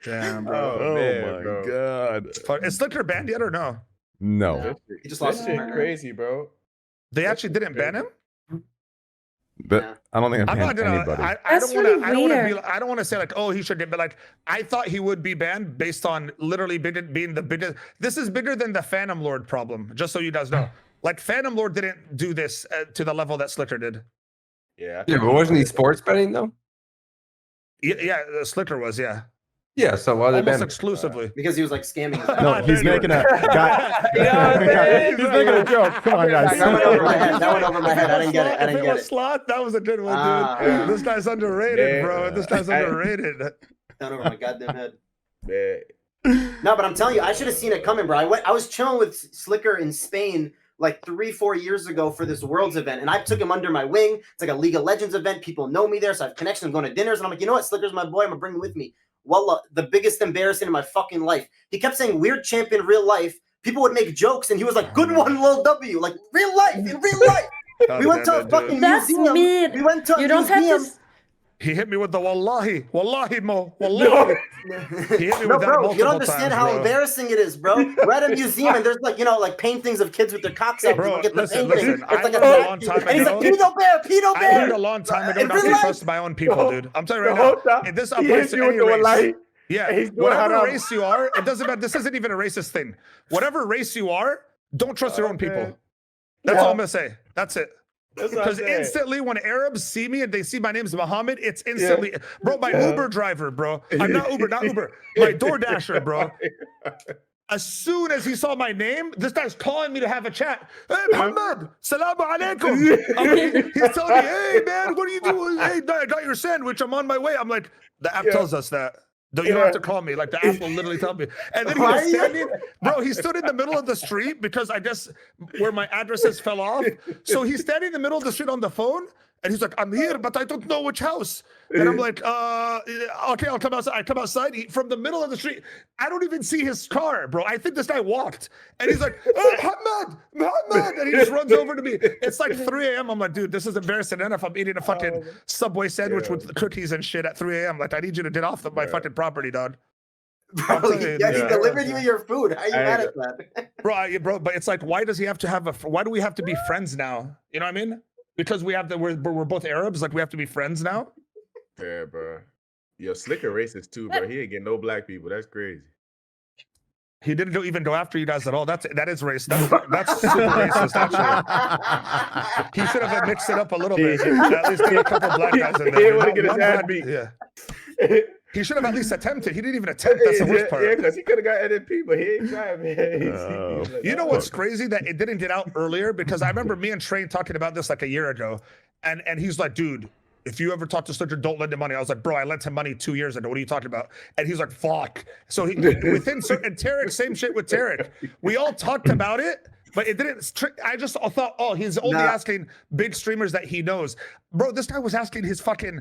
Damn, bro. Oh, man, my bro. god. Is Slicker banned yet or no? No. He just That lost shit crazy, bro. They actually didn't ban him. But I don't think I'm I'm not gonna. anybody. I don't want to say like, oh, he should, but like, I thought he would be banned based on literally being the biggest. This is bigger than the Phantom Lord problem. Just so you guys know, like Phantom Lord didn't do this to the level that Slicker did. Yeah. Yeah, but wasn't he sports betting though? Yeah, Slicker was. Yeah. Yeah, so why they Almost ban him? exclusively. because he was like scamming. No, he's making a guy. He's making a joke. Come on, guys. That went over my head. That went over my head. I didn't get it. I didn't get it. Slot, that was a good one, dude. Yeah. This guy's underrated, bro. This guy's underrated. Down over my goddamn head. Man. No, but I'm telling you, I should have seen it coming, bro. I was chilling with Slicker in Spain like 3-4 years ago for this Worlds event, and I took him under my wing. It's like a League of Legends event. People know me there, so I have connections. I'm going to dinners, and I'm like, you know what? Slicker's my boy. I'm gonna bring him with me. Wallah, the biggest embarrassment in my fucking life. He kept saying weird champ in real life. People would make jokes, and he was like, good one, Lil W. Like, real life, in real life. We went to a fucking museum. Mean. We went to a you don't museum. have to. He hit me with the wallahi mo, wallahi. He hit me No, with that bro, multiple you don't understand times, how bro. embarrassing it is, bro. We're at a museum and there's like, like paintings of kids with their cocks out. Bro, Get the listen, painting. I It's like learned a long time and he's like, ago. pedo bear. I learned a long time ago not to trust my own people, dude. I'm telling you right now. If this applies to any race. Yeah, whatever race you are, it doesn't matter. This isn't even a racist thing. Whatever race you are, don't trust your own people. That's all I'm gonna say. That's it. Because instantly when Arabs see me and they see my name's Muhammad, it's instantly, bro, my Uber driver, bro. I'm not Uber. My DoorDasher, bro. As soon as he saw my name, this guy's calling me to have a chat. Hey, Muhammad, salamu alaikum. He's telling me, hey, man, what are you doing? Hey, I got your sandwich. I'm on my way. I'm like, the app tells us that. You don't have to call me. Like, the app will literally tell me. And then he was standing, bro, he stood in the middle of the street because I guess where my addresses fell off. So he's standing in the middle of the street on the phone. And he's like, I'm here, but I don't know which house. And I'm like, okay, I'll come outside. I come outside from the middle of the street. I don't even see his car, bro. I think this guy walked. And he's like, oh, Muhammad. And he just runs over to me. It's like 3 a.m. I'm like, dude, this is embarrassing enough. I'm eating a fucking Subway sandwich with cookies and shit at 3 a.m. Like, I need you to get off my fucking property, dog. Bro, he delivered you your food. How are you mad at that? Bro, but it's like, why does he have to have why do we have to be friends now? You know what I mean? Because we have to, we're both Arabs, like we have to be friends now? Yeah, bro. Yo, Slicker racist too, bro. He ain't getting no black people. That's crazy. He didn't even go after you guys at all. That is racist. That's super racist, actually. He should have mixed it up a little bit. At least get a couple black guys in there. He didn't want to get his ass beat. Yeah. He should have at least attempted. He didn't even attempt. That's the worst part. Yeah, because he could have got NFP, but he ain't trying, man. You know what's crazy? That it didn't get out earlier, because I remember me and Train talking about this like a year ago, and he's like, dude, if you ever talk to Slicker, don't lend him money. I was like, bro, I lent him money 2 years ago. What are you talking about? And he's like, fuck. So he within certain, and Tarek, same shit with Tarek. We all talked about it, but it didn't. I just thought, oh, he's only asking big streamers that he knows. Bro, this guy was asking his fucking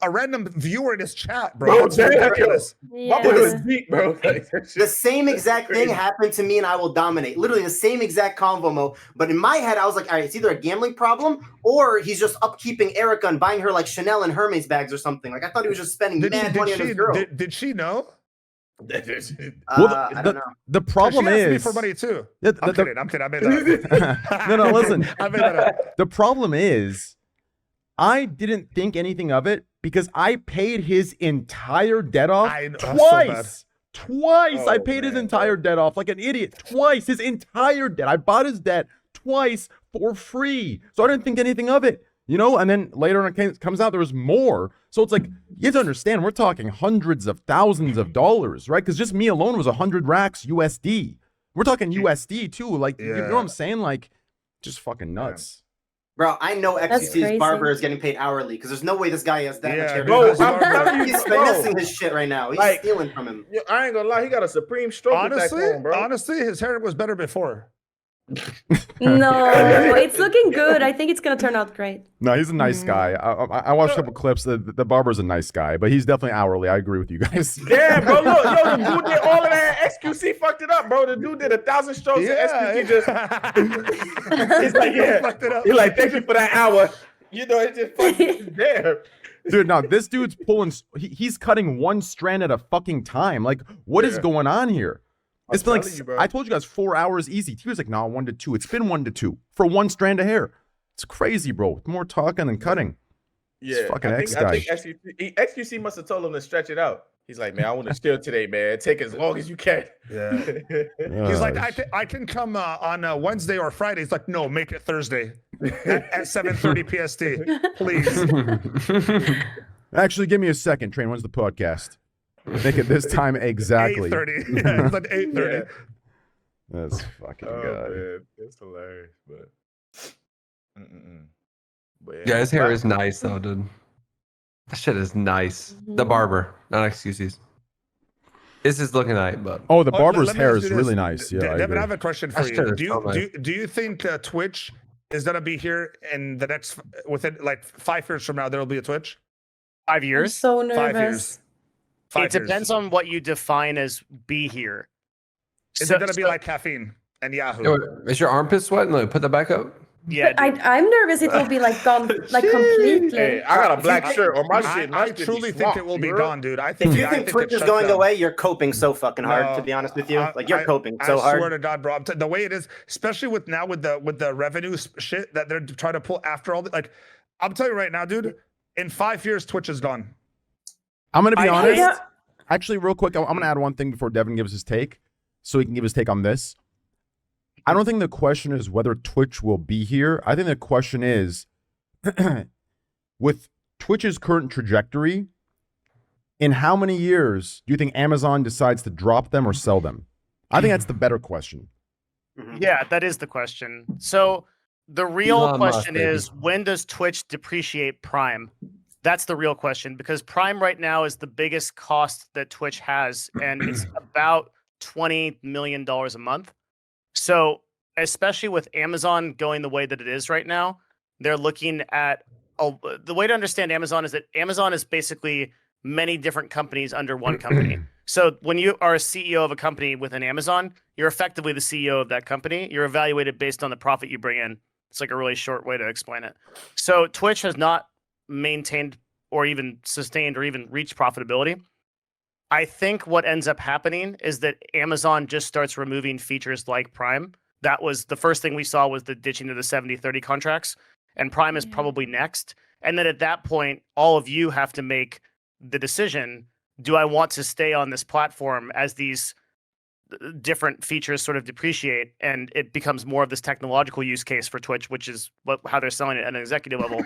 a random viewer in his chat, bro. That's ridiculous. Yeah. My boy was deep, bro. The same exact thing happened to me and I Will Dominate. Literally the same exact convo mode. But in my head, I was like, all right, it's either a gambling problem or he's just upkeeping Erica and buying her like Chanel and Hermes bags or something. Like I thought he was just spending mad money on his girl. Did she know? I don't know. The problem she asked me is for money too. I'm kidding. I made that up. No, listen. I made that up. The problem is, I didn't think anything of it because I paid his entire debt off twice. Twice I paid his entire debt off like an idiot. Twice his entire debt. I bought his debt twice for free. So I didn't think anything of it. You know, and then later on it comes out there was more. So it's like, you have to understand, we're talking hundreds of thousands of dollars, right? Because just me alone was 100 racks USD. We're talking USD too. Like, you know what I'm saying? Like, just fucking nuts. Bro, I know XQC's barber is getting paid hourly because there's no way this guy has that much hair. Bro, I'm telling you, he's finessing his shit right now. He's stealing from him. I ain't gonna lie, he got a supreme stroke with that comb, bro. Honestly, his hair was better before. No, it's looking good. I think it's gonna turn out great. No, he's a nice guy. I watched a couple clips. The barber's a nice guy, but he's definitely hourly. I agree with you guys. Yeah, bro. Look, yo, the dude did all of that. XQC fucked it up, bro. The dude did 1,000 strokes. And XQC just. He's like, fucked it up. He's like, thank you for that hour. You know, it just fucking there. Dude, no, this dude's pulling. He's cutting one strand at a fucking time. Like, what is going on here? It's been like, I told you guys 4 hours easy. He was like, no, 1 to 2. It's been 1 to 2 for one strand of hair. It's crazy, bro. More talking than cutting. Yeah, fucking I think XQC must have told him to stretch it out. He's like, man, I want to steal today, man. Take as long as you can. Yeah. He's like, I can come on Wednesday or Friday. He's like, no, make it Thursday at 7:30 PST, please. Actually, give me a second, Train. When's the podcast? Make it this time exactly. 8:30. Yeah, it's like 8:30. Yeah. That's fucking good. Man. It's hilarious, but. But yeah, his hair is nice though, dude. That shit is nice. The barber, not excuses. This is looking nice, but the barber's hair is really nice. Yeah, Devin, I have a question for you. Do you think Twitch is gonna be here in the next within like 5 years from now? There will be a Twitch. 5 years. I'm so nervous. 5 years. It depends on what you define as be here. Is it gonna be like caffeine and Yahoo? Is your armpit sweating? Like, put that back up. Yeah, I'm nervous it will be like gone, like completely. Hey, I got a black shirt on my shit. I truly think it will be gone, dude. I think if you think Twitch is going away, you're coping so fucking hard. To be honest with you, like you're coping so hard. I swear to God, bro. The way it is, especially with the revenue shit that they're trying to pull after all. Like, I'm telling you right now, dude. In 5 years, Twitch is gone. I'm gonna be honest. Actually, real quick, I'm gonna add one thing before Devin gives his take, so he can give his take on this. I don't think the question is whether Twitch will be here. I think the question is, with Twitch's current trajectory, in how many years do you think Amazon decides to drop them or sell them? I think that's the better question. Yeah, that is the question. So the real question is, when does Twitch depreciate Prime? That's the real question, because Prime right now is the biggest cost that Twitch has, and it's about $20 million a month. So, especially with Amazon going the way that it is right now, they're looking at the way to understand Amazon is that Amazon is basically many different companies under one company. So, when you are a CEO of a company within Amazon, you're effectively the CEO of that company. You're evaluated based on the profit you bring in. It's like a really short way to explain it. So, Twitch has not maintained or even sustained or even reached profitability. I think what ends up happening is that Amazon just starts removing features like Prime. That was the first thing we saw was the ditching of the 70-30 contracts, and Prime is probably next. And then at that point, all of you have to make the decision, do I want to stay on this platform as these different features sort of depreciate and it becomes more of this technological use case for Twitch, which is how they're selling it at an executive level?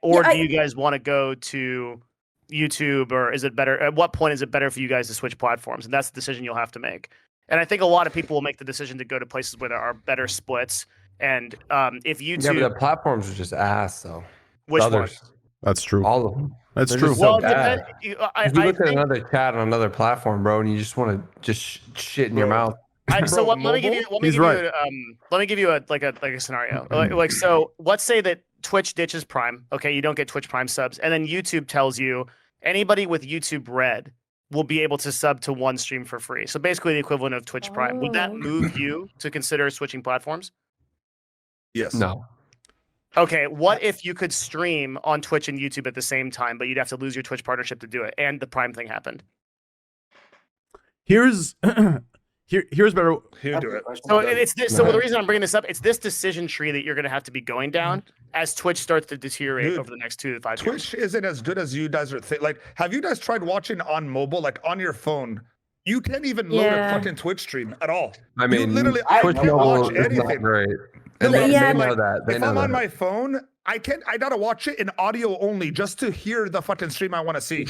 Or do you guys want to go to YouTube, or is it better? At what point is it better for you guys to switch platforms? And that's the decision you'll have to make. And I think a lot of people will make the decision to go to places where there are better splits. And if YouTube, yeah, but the platforms are just ass, though. Which ones? That's true. All of them. That's They're true. just Well, so bad. you look at another chat on another platform, bro, and you just want to just shit in your mouth. So let me give you. Let me give you a scenario. Like so, let's say that Twitch ditches Prime. Okay, you don't get Twitch Prime subs, and then YouTube tells you anybody with YouTube Red will be able to sub to one stream for free. So basically, the equivalent of Twitch Prime. Would that move you to consider switching platforms? Yes. No. Okay, what if you could stream on Twitch and YouTube at the same time, but you'd have to lose your Twitch partnership to do it, and the Prime thing happened? Here's better. He'll do it. So it's this. So the reason I'm bringing this up, it's this decision tree that you're going to have to be going down as Twitch starts to deteriorate over the next 2 to 5 years. Twitch isn't as good as you guys are like, have you guys tried watching on mobile, like on your phone? You can't even load a fucking Twitch stream at all. I mean, you literally, Twitch I can't mobile watch is anything. not great. And They Yeah, know that. They if know I'm on that. my phone, I gotta watch it in audio only just to hear the fucking stream I want to see,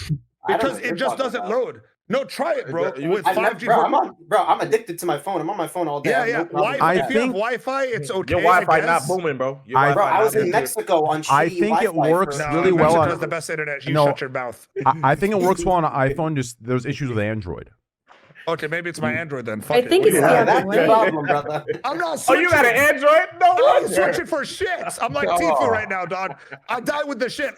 because it just doesn't load. No, try it, bro. With 5G, I'm addicted to my phone. I'm on my phone all day. Yeah. No problem. If you have Wi-Fi, it's okay. Your Wi-Fi not booming, bro. I was in Mexico on shitty I think it Wi-Fi works for- really well Mexico on is the best internet. You shut your mouth. I think it works well on an iPhone. Just there's issues with Android. Okay, maybe it's my Android then. Fuck I think it's the that's other the way. problem, brother. I'm not Oh, switching. you got an Android? No I'm wonder. switching for shits. I'm like TFUE right now, dog. I die with the shit.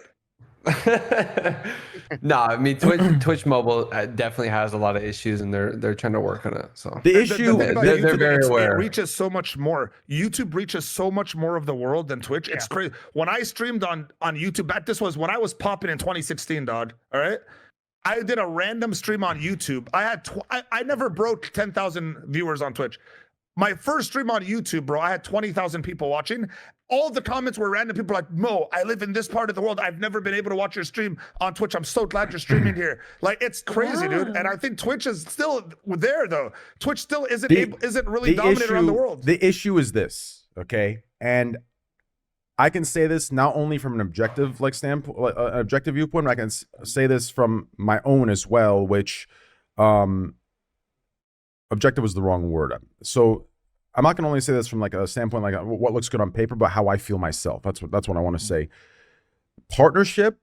No, I mean Twitch mobile definitely has a lot of issues, and they're trying to work on it. So The issue, thing about they're YouTube, very aware. It reaches so much more. YouTube reaches so much more of the world than Twitch. It's crazy. When I streamed on YouTube, this was when I was popping in 2016, dog. All right. I did a random stream on YouTube. I had I never broke 10,000 viewers on Twitch. My first stream on YouTube, bro, I had 20,000 people watching. All the comments were random. People like, Mo, I live in this part of the world. I've never been able to watch your stream on Twitch. I'm so glad you're streaming here. Like, it's crazy, dude. And I think Twitch is still there, though. Twitch still isn't really dominant around the world. The issue is this, okay? And I can say this not only from an objective standpoint, an objective viewpoint, but I can say this from my own as well, which objective was the wrong word. So I'm not going to only say this from like a standpoint like what looks good on paper, but how I feel myself. That's what I want to say. Partnership,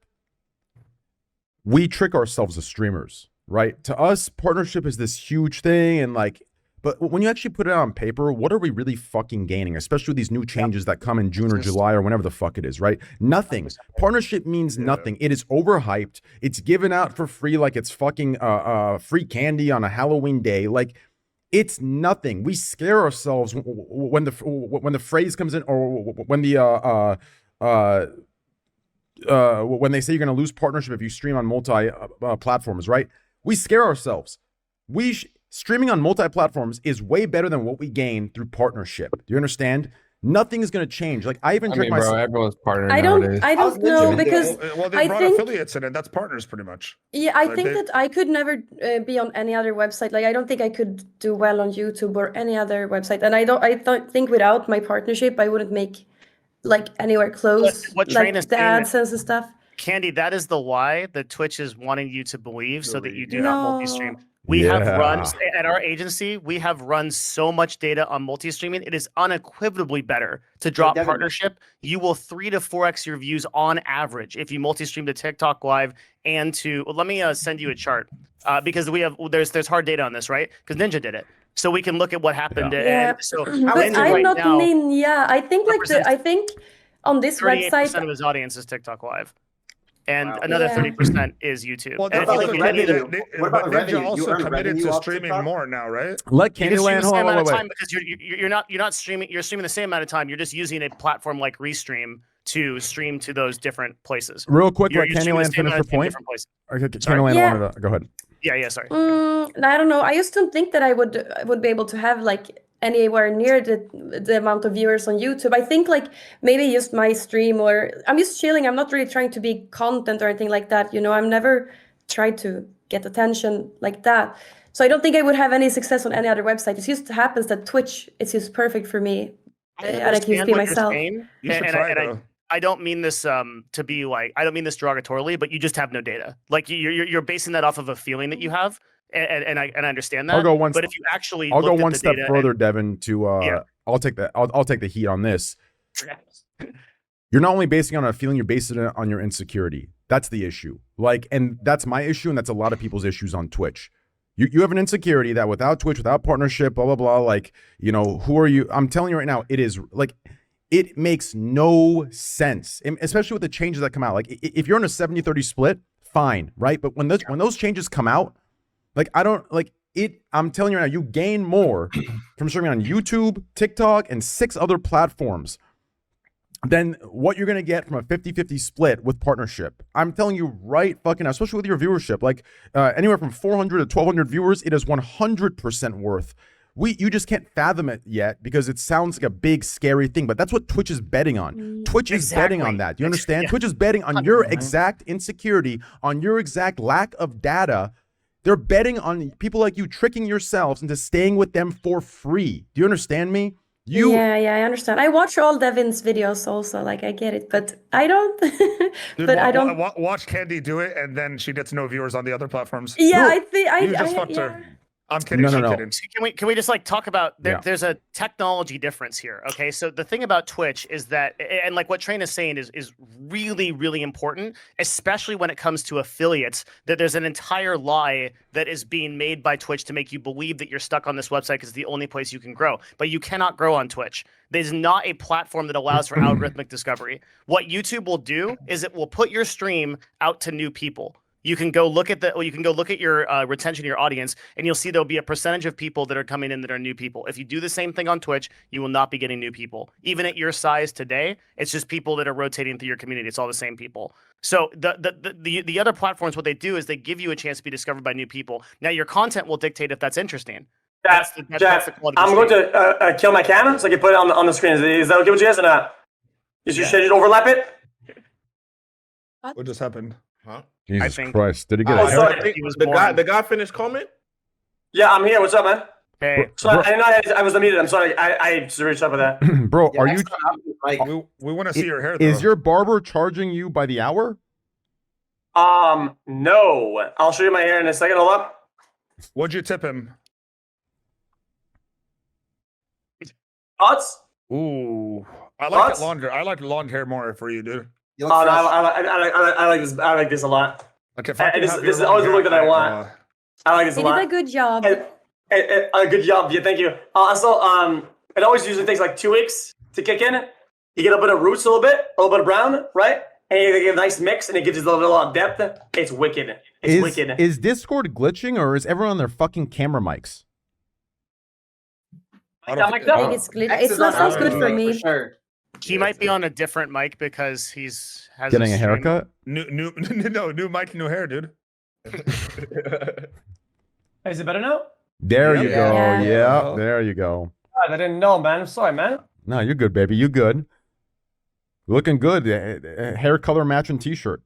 we trick ourselves as streamers, right? To us, partnership is this huge thing, and like, but when you actually put it on paper, what are we really fucking gaining? Especially with these new changes that come in June or July or whenever the fuck it is, right? Nothing. Partnership means nothing. It is overhyped. It's given out for free like it's fucking free candy on a Halloween day. Like, it's nothing. We scare ourselves when the phrase comes in, or when the when they say you're going to lose partnership if you stream on multi platforms, right? We scare ourselves. Streaming on multi-platforms is way better than what we gain through partnership. Do you understand? Nothing is going to change. Like, I even trick myself. Bro, everyone's partnering. I don't know, because they brought affiliates in it. That's partners, pretty much. Yeah, I think that I could never be on any other website. Like, I don't think I could do well on YouTube or any other website. And I think without my partnership, I wouldn't make like anywhere close. What like Train is the saying AdSense and stuff. Candy, that is the lie that Twitch is wanting you to believe, so that you do No. not multi-stream. We have run at our agency. We have run so much data on multi-streaming. It is unequivocally better to drop partnership. You will 3 to 4x your views on average if you multi-stream to TikTok Live and to. Well, let me send you a chart because there's hard data on this, right? Because Ninja did it, so we can look at what happened. Yeah. And so, But Ninja I'm right not now, Ninja. I think I think on this 38% website. of his audience is TikTok Live. And another 30% is YouTube. Well, and if you look at what about the Ninja revenue? You also earn committed revenue to off streaming TikTok? more now, right? Let you can stream KANDYLAND the same amount of wait. time because you're not streaming. You're streaming the same amount of time. You're just using a platform like Restream to stream to those different places. Real quick, You're let streaming the KANDYLAND same finish amount her of time in point. different places. Okay, KANDYLAND wanted to go ahead. Yeah, sorry. I don't know. I just don't think that I would be able to have like anywhere near the amount of viewers on YouTube. I think like maybe just my stream, or I'm just chilling. I'm not really trying to be content or anything like that. You know, I'm never tried to get attention like that. So I don't think I would have any success on any other website. It just happens that Twitch is just perfect for me. And I can just be myself. You should try, though. I don't mean this to be like, I don't mean this derogatorily, but you just have no data. Like you're basing that off of a feeling that you have, and I understand that. I'll go one. But if you actually, I'll go one step further, Devin. I'll take that. I'll take the heat on this. You're not only basing it on a feeling, you're basing it on your insecurity. That's the issue. Like, and that's my issue, and that's a lot of people's issues on Twitch. You have an insecurity that without Twitch, without partnership, blah blah blah. Like, you know, who are you? I'm telling you right now, it is like. It makes no sense, especially with the changes that come out. Like, if you're in a 70-30 split, fine, right? But when those changes come out, like, I don't like it. I'm telling you right now, you gain more from streaming on YouTube, TikTok, and 6 other platforms than what you're gonna get from a 50-50 split with partnership. I'm telling you right fucking now, especially with your viewership, like anywhere from 400 to 1,200 viewers, it is 100% worth. You just can't fathom it yet because it sounds like a big, scary thing, but that's what Twitch is betting on. Twitch is betting on that. Do you understand? Yeah. Twitch is betting on your exact insecurity, on your exact lack of data. They're betting on people like you tricking yourselves into staying with them for free. Do you understand me? Yeah, I understand. I watch all Devin's videos also, like I get it, but I don't. Dude, I don't watch Candy do it, and then she gets no viewers on the other platforms. Yeah, I think you just fucked her. I'm kidding. No. Kidding. Can we just like talk about there's a technology difference here? Okay, so the thing about Twitch is that, and like what Train is saying is really, really important, especially when it comes to affiliates. That there's an entire lie that is being made by Twitch to make you believe that you're stuck on this website because it's the only place you can grow. But you cannot grow on Twitch. There's not a platform that allows for algorithmic discovery. What YouTube will do is it will put your stream out to new people. You can go look at your retention of your audience, and you'll see there'll be a percentage of people that are coming in that are new people. If you do the same thing on Twitch, you will not be getting new people. Even at your size today, it's just people that are rotating through your community. It's all the same people. So the other platforms, what they do is they give you a chance to be discovered by new people. Now your content will dictate if that's interesting. Jeff, I'm going to kill my camera so I can put it on the screen. Is that okay with you guys or not? Should you overlap it? What just happened? Huh? Jesus Christ! Did he get? The guy finished comment? Yeah, I'm here. What's up, man? Hey, so I was unmuted. I'm sorry. I just reached up with that. Bro, are you? We want to see your hair. Is your barber charging you by the hour? No. I'll show you my hair in a second. Hold up. What'd you tip him? Thoughts? Ooh, I like it longer. I like long hair more for you, dude. Oh, no, I like this. I like this a lot. Okay, this is always the look that I want. I like this a lot. You did a good job. A good job, yeah. Thank you. Also, it always usually takes like 2 weeks to kick in. You get a bit of roots, a little bit of brown, right? And you get a nice mix, and it gives you a little bit of depth. It's wicked. It's wicked. Is Discord glitching, or is everyone on their fucking camera mics? I think it's glitching. It's not as good for me. For sure. He might be on a different mic because has getting a haircut. New mic, new hair, dude. Is it better now? There you go. Yeah, there you go. God, I didn't know, man. I'm sorry, man. No, you're good, baby. You good? Looking good. Hair color matching T-shirt.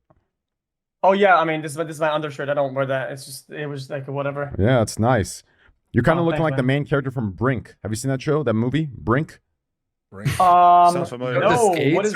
Oh yeah, I mean this is my undershirt. I don't wear that. It was like whatever. Yeah, it's nice. You're kind of looking like the main character from Brink. Have you seen that show? That movie, Brink? Sounds familiar. No, what is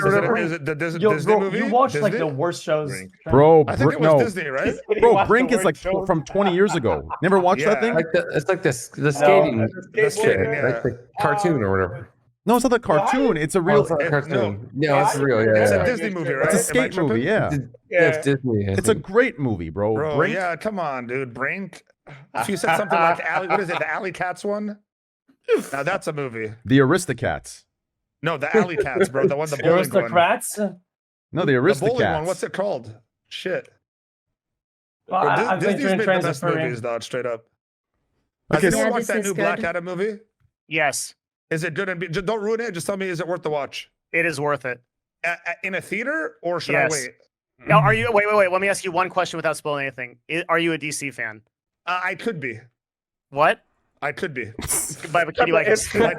it? The Disney movie? You watch like the worst shows. Bro, I think it was Disney, right? Bro, Brink is like from 20 years ago. Never watched that thing? It's like the skating, like the cartoon or whatever. No, it's not a cartoon. It's a real cartoon. No, it's real. Yeah, it's a Disney movie, right? It's a skate movie. Yeah, it's Disney. It's a great movie, bro. Brink? Yeah, come on, dude. Brink. If you said something like what is it? The Alley Cats one? Now that's a movie. The Aristocats. No, the Alley Cats, bro. The one, the bowling one. Aristocrats? No, the Aristocats. The bowling one. What's it called? Shit. Well, bro, Disney's made the best movies, dog. Straight up. Has anyone watched that new Black Adam movie? Yes. Is it good? And don't ruin it. Just tell me, is it worth the watch? It is worth it. In a theater, or should I wait? Now, are you? Wait. Let me ask you one question without spoiling anything. Are you a DC fan? I could be. What? I could be. But can you like?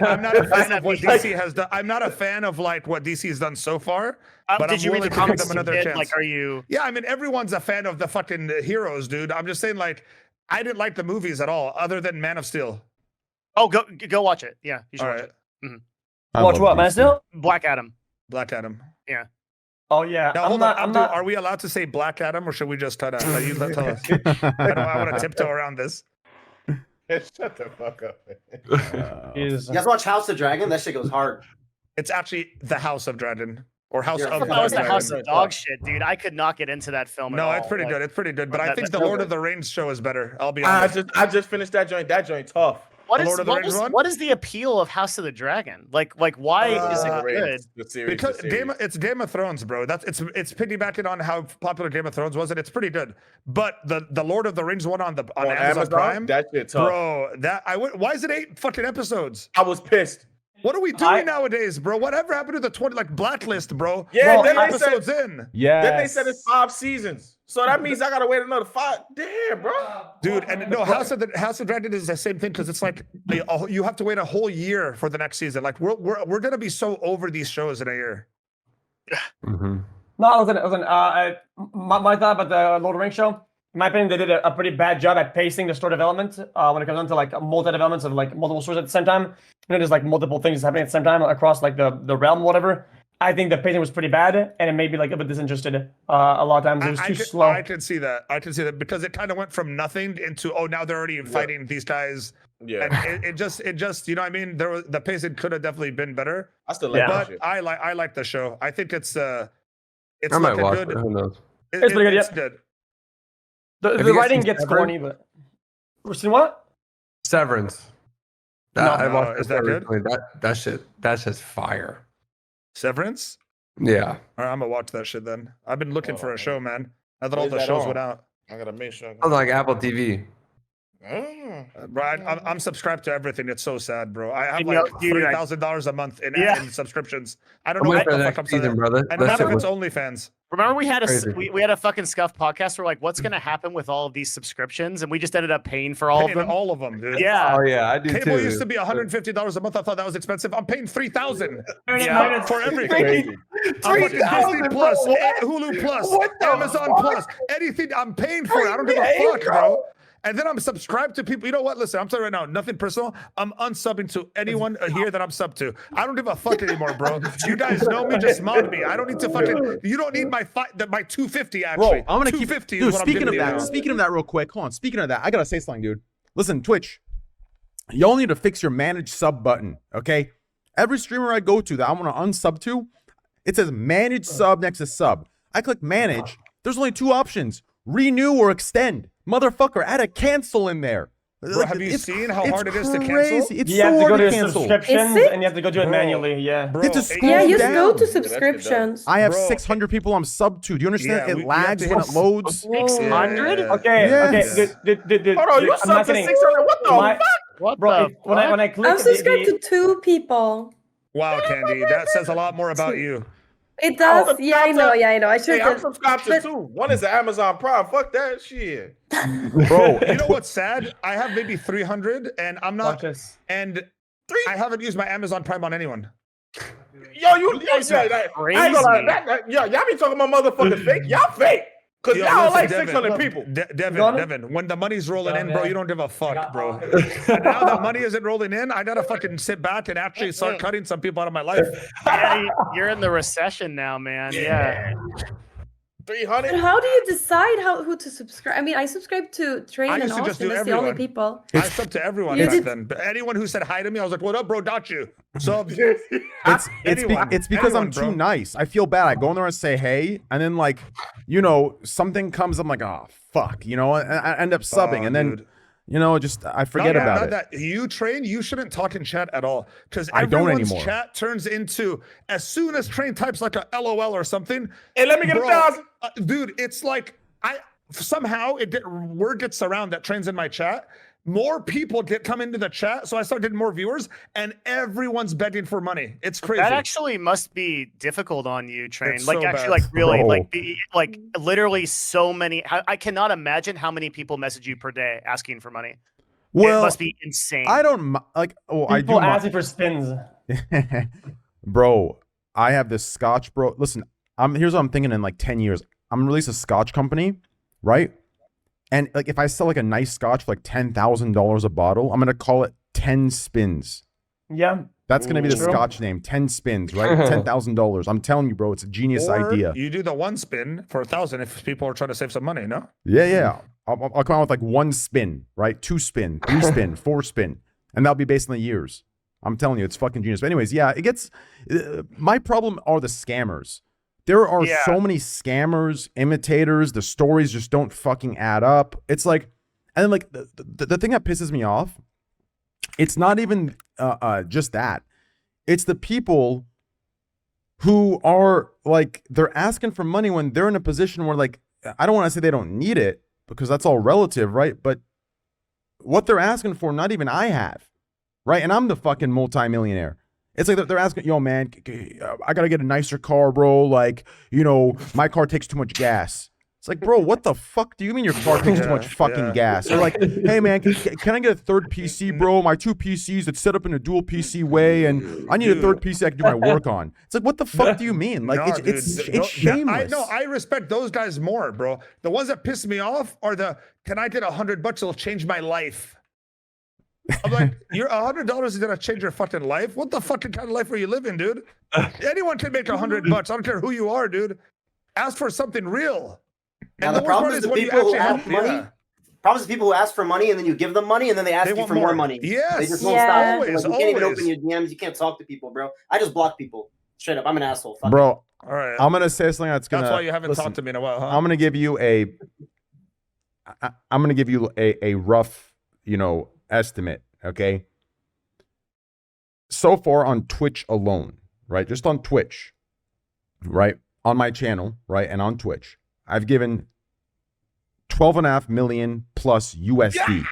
I'm not a fan of what DC has done. I'm not a fan of like what DC has done so far. But did you read the to give comments? them another chance. Like, are you? Yeah, I mean, everyone's a fan of the fucking heroes, dude. I'm just saying, like, I didn't like the movies at all, other than Man of Steel. Oh, go watch it. Yeah, you should All watch right. it. Mm-hmm. Watch what, Man of Steel? Black Adam. Black Adam. Yeah. Oh yeah. Now, hold on. Abdul, are we allowed to say Black Adam, or should we just tell us? You tell us. I want to tiptoe around this. Shut the fuck up. You guys watch House of Dragon? That shit goes hard. It's actually the House of Dragon. Or House of That was the House of Dog shit, dude. I could not get into that film. No, at it's all. pretty Like, good. It's pretty good. But I think the so Lord good. of the Rings show is better. I'll be honest. I just finished that joint. That joint tough. What Lord of the Rings one? what is the appeal of House of the Dragon? Like why is it good? Because it's Game of Thrones, bro. It's piggybacking on how popular Game of Thrones was, and it's pretty good. But the Lord of the Rings one on Amazon Prime, that shit tough, bro. Why is it 8 fucking episodes? I was pissed. What are we doing nowadays, bro? Whatever happened to the 20 like Blacklist, bro? Yeah, then episodes in. Yeah. Then they said it's 5 seasons, so that means I gotta wait another 5. Damn, bro. Dude, and no, House of Dragon is the same thing because it's like you have to wait a whole year for the next season. Like we're gonna be so over these shows in a year. No, listen. My thought about the Lord of the Rings show. In my opinion, they did a pretty bad job at pacing the story development when it comes down to like multi-developments of like multiple stories at the same time. You know, there's like multiple things happening at the same time across like the realm, whatever. I think the pacing was pretty bad, and it made me like a bit disinterested a lot of times. It was too slow. I can see that. Because it kind of went from nothing into now they're already fighting these guys. Yeah, and it just you know what I mean. The pacing could have definitely been better. I still like that but shit. I like the show. I think it's I might watch good. it. Who knows? It's pretty good. It's Yeah. good. The writing gets corny, but we're seeing what? Severance. I watched is that good? That's just fire. Severance? Yeah. All right, I'm gonna watch that shit then. I've been looking for a show, man. Now that all Where's the that shows on? went out. I gotta make sure. On like Apple TV. Bro, I'm subscribed to everything. It's so sad, bro. I have You know, like dude, $3,000 a month in subscriptions. I don't I'm know waiting what for the the fuck I'm next season, saying. brother. And That's none of it's it. OnlyFans. Remember we had Crazy. we had a fucking Scuffed podcast. We're like, what's gonna happen with all of these subscriptions? And we just ended up paying for all of them. All of them, dude. Yeah. Oh yeah, I do Cable too. used to be $150 a month. I thought that was expensive. I'm paying $3,000 Yeah. for everything. I'm fucking Disney Plus, Hulu Plus, Amazon Plus, anything. I'm paying for it. I don't give a fuck, bro. And then I'm subscribed to people. You know what? Listen, I'm telling you right now, nothing personal. I'm unsubbing to anyone here that I'm sub to. I don't give a fuck anymore, bro. You guys know me, just mod me. I don't need to fucking. You don't need my my 250 actually. Bro, I'm gonna keep 250. Dude, speaking of that, real quick. Hold on. Speaking of that, I gotta say something, dude. Listen, Twitch, y'all need to fix your manage sub button, okay? Every streamer I go to that I want to unsub to, it says manage sub next to sub. I click manage. There's only 2 options: renew or extend. Motherfucker, add a cancel in there. Bro, have you seen how hard it is to cancel? Crazy. It's You so have to hard go to to cancel. subscriptions, Is it? and you have to go do it manually. Yeah. Bro, It's a scroll Yeah, just down. go to Dude, subscriptions. I have Bro, 600 people I'm sub to. Do you understand? Yeah, It we have lags to when hit it loads. 600? Okay. Yes. Okay. Dude, Hold on, you I'm subbed not to kidding. 600? What the My- fuck? What Bro, the when I click I'm subscribed to 2 people. Wow, Candy, that says a lot more about you. It does. Oh, Yeah, I know. Yeah, I know. I should Hey, I'm have. subscribed to 2. One is the Amazon Prime. Fuck that shit. Bro, you know what's sad? I have maybe 300, and I'm Watch not. this. And I haven't used my Amazon Prime on anyone. Yo, you guys are I ain't gonna lie, y'all be talking about motherfucking fake. Y'all fake. Cause Yo, y'all listen, like Devin. 600 people. Devin, when the money's rolling in, bro, you don't give a fuck, bro. And now that money isn't rolling in, I gotta fucking sit back and actually start cutting some people out of my life. Yeah, you're in the recession now, man. Yeah. 300. But how do you decide who to subscribe? I mean, I subscribe to Train I and used to just Austin. do That's the only everyone. people. I subbed to everyone You back did- then. But anyone who said hi to me, I was like, "What up, bro? Got you." So It's because I'm too nice. I feel bad. I go in there and say hey, and then like, you know, something comes. I'm like, oh fuck, you know, I end up subbing, and then, dude. you know, just I forget about it. That you Train, you shouldn't talk in chat at all because I don't everyone's anymore. chat turns into as soon as Train types like a LOL or something. Hey, let me get bro, 1,000. Dude, it's like somehow word gets around that Train's in my chat. more people come into the chat, so I started getting more viewers, and everyone's begging for money. It's crazy. That actually must be difficult on you, Train. It's like so actually, bad. like really, Bro. like literally so many. I cannot imagine how many people message you per day asking for money. Well, it must be insane. I don't like. Oh, I do. People asking for spins. Bro, I have this scotch, bro. Listen, here's what I'm thinking in like 10 years. I'm gonna release a scotch company, right? And like if I sell like a nice scotch for like $10,000 a bottle, I'm gonna call it 10 spins. Yeah. That's gonna be the True. scotch name, 10 spins, right? $10,000. I'm telling you, bro, it's a genius Or idea. you do the one spin for 1,000 if people are trying to save some money, no? Yeah. I'll come out with like 1 spin, right? 2 spin, 3 spin, 4 spin, and that'll be based on the years. I'm telling you, it's fucking genius. But anyways, yeah, it gets. My problem are the scammers. There are so many scammers, imitators. The stories just don't fucking add up. It's like, and then like the thing that pisses me off, it's not even just that. It's the people who are like, they're asking for money when they're in a position where, like, I don't want to say they don't need it because that's all relative, right? But what they're asking for, not even I have, right? And I'm the fucking multimillionaire. It's like they're asking, yo, man, I got to get a nicer car, bro. Like, you know, my car takes too much gas. It's like, bro, what the fuck do you mean your car takes too much fucking gas? Or like, hey, man, can I get a third PC, bro? My 2 PCs, it's set up in a dual PC way, and I need a third PC I can do my work on. It's like, what the fuck do you mean? Like, it's shameless. I respect those guys more, bro. The ones that piss me off are can I get $100? It'll change my life. I'm like, your $100 is gonna change your fucking life? What the fucking kind of life are you living, dude? Anyone can make $100. I don't care who you are, dude. Ask for something real. Now the problem is the people who ask money. Problem is the people who ask for money and then you give them money and then they ask you for more money. Yes, they just won't stop. Like, you can't even open your DMs. You can't talk to people, bro. I just block people. Straight up, I'm an asshole. Fuck bro. All right. I'm gonna say something that's gonna. That's why you haven't talked to me in a while, huh? I'm gonna give you a rough, estimate. Okay. So far on Twitch alone, right? Just on Twitch, right? On my channel, right? And on Twitch, I've given 12.5 million plus USD.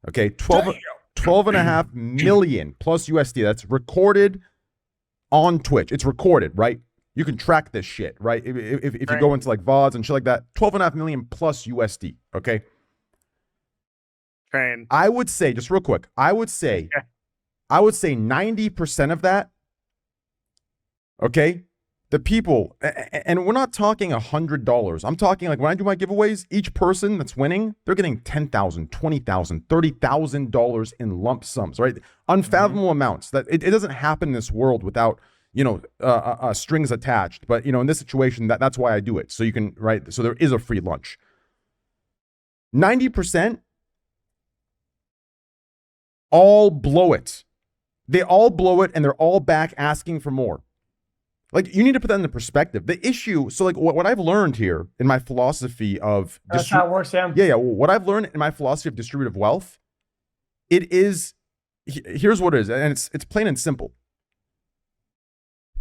Okay. 12.5 million plus USD. That's recorded on Twitch. It's recorded, right? You can track this shit, right? If you go into like VODs and shit like that, 12.5 million plus USD. Okay. Train. I would say, just real quick, I would say 90% of that, okay, the people, and we're not talking $100. I'm talking like when I do my giveaways, each person that's winning, they're getting $10,000, $20,000, $30,000 in lump sums, right? Unfathomable amounts. That it doesn't happen in this world without, strings attached. But, in this situation, that's why I do it. So you can, right? So there is a free lunch. 90%. All blow it. They all blow it and they're all back asking for more. Like, you need to put that into perspective. The issue, so like what I've learned here in my philosophy of that's how it works, yeah. Yeah. What I've learned in my philosophy of distributive wealth, here's what it is, and it's plain and simple.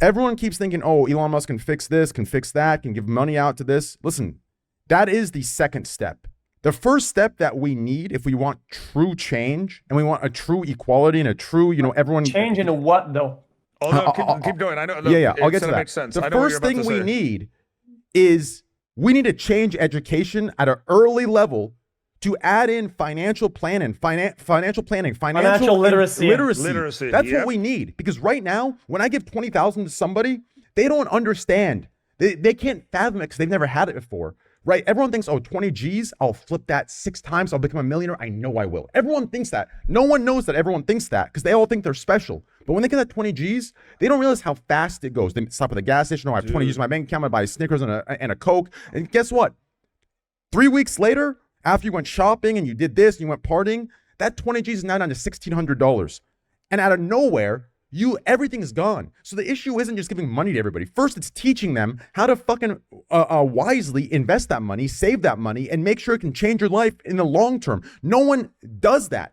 Everyone keeps thinking, oh, Elon Musk can fix this, can fix that, can give money out to this. Listen, that is the second step. The first step that we need if we want true change and we want a true equality and a true, everyone... Change into what, though? Oh, no, keep going. I know. Look, I'll get to that. Makes sense. The first thing we need is we need to change education at an early level to add in financial planning, financial literacy. That's what we need. Because right now, when I give $20,000 to somebody, they don't understand. They can't fathom it because they've never had it before. Right? Everyone thinks, 20 G's, I'll flip that 6 times, I'll become a millionaire. I know I will. Everyone thinks that. No one knows that everyone thinks that because they all think they're special. But when they get that 20 G's, they don't realize how fast it goes. They stop at the gas station. I have 20 G's in my bank account. I buy Snickers and a Coke. And guess what? 3 weeks later, after you went shopping and you did this and you went partying, that 20 G's is now down to $1,600. And out of nowhere, everything's gone. So the issue isn't just giving money to everybody. First, it's teaching them how to fucking wisely invest that money, save that money, and make sure it can change your life in the long term. No one does that.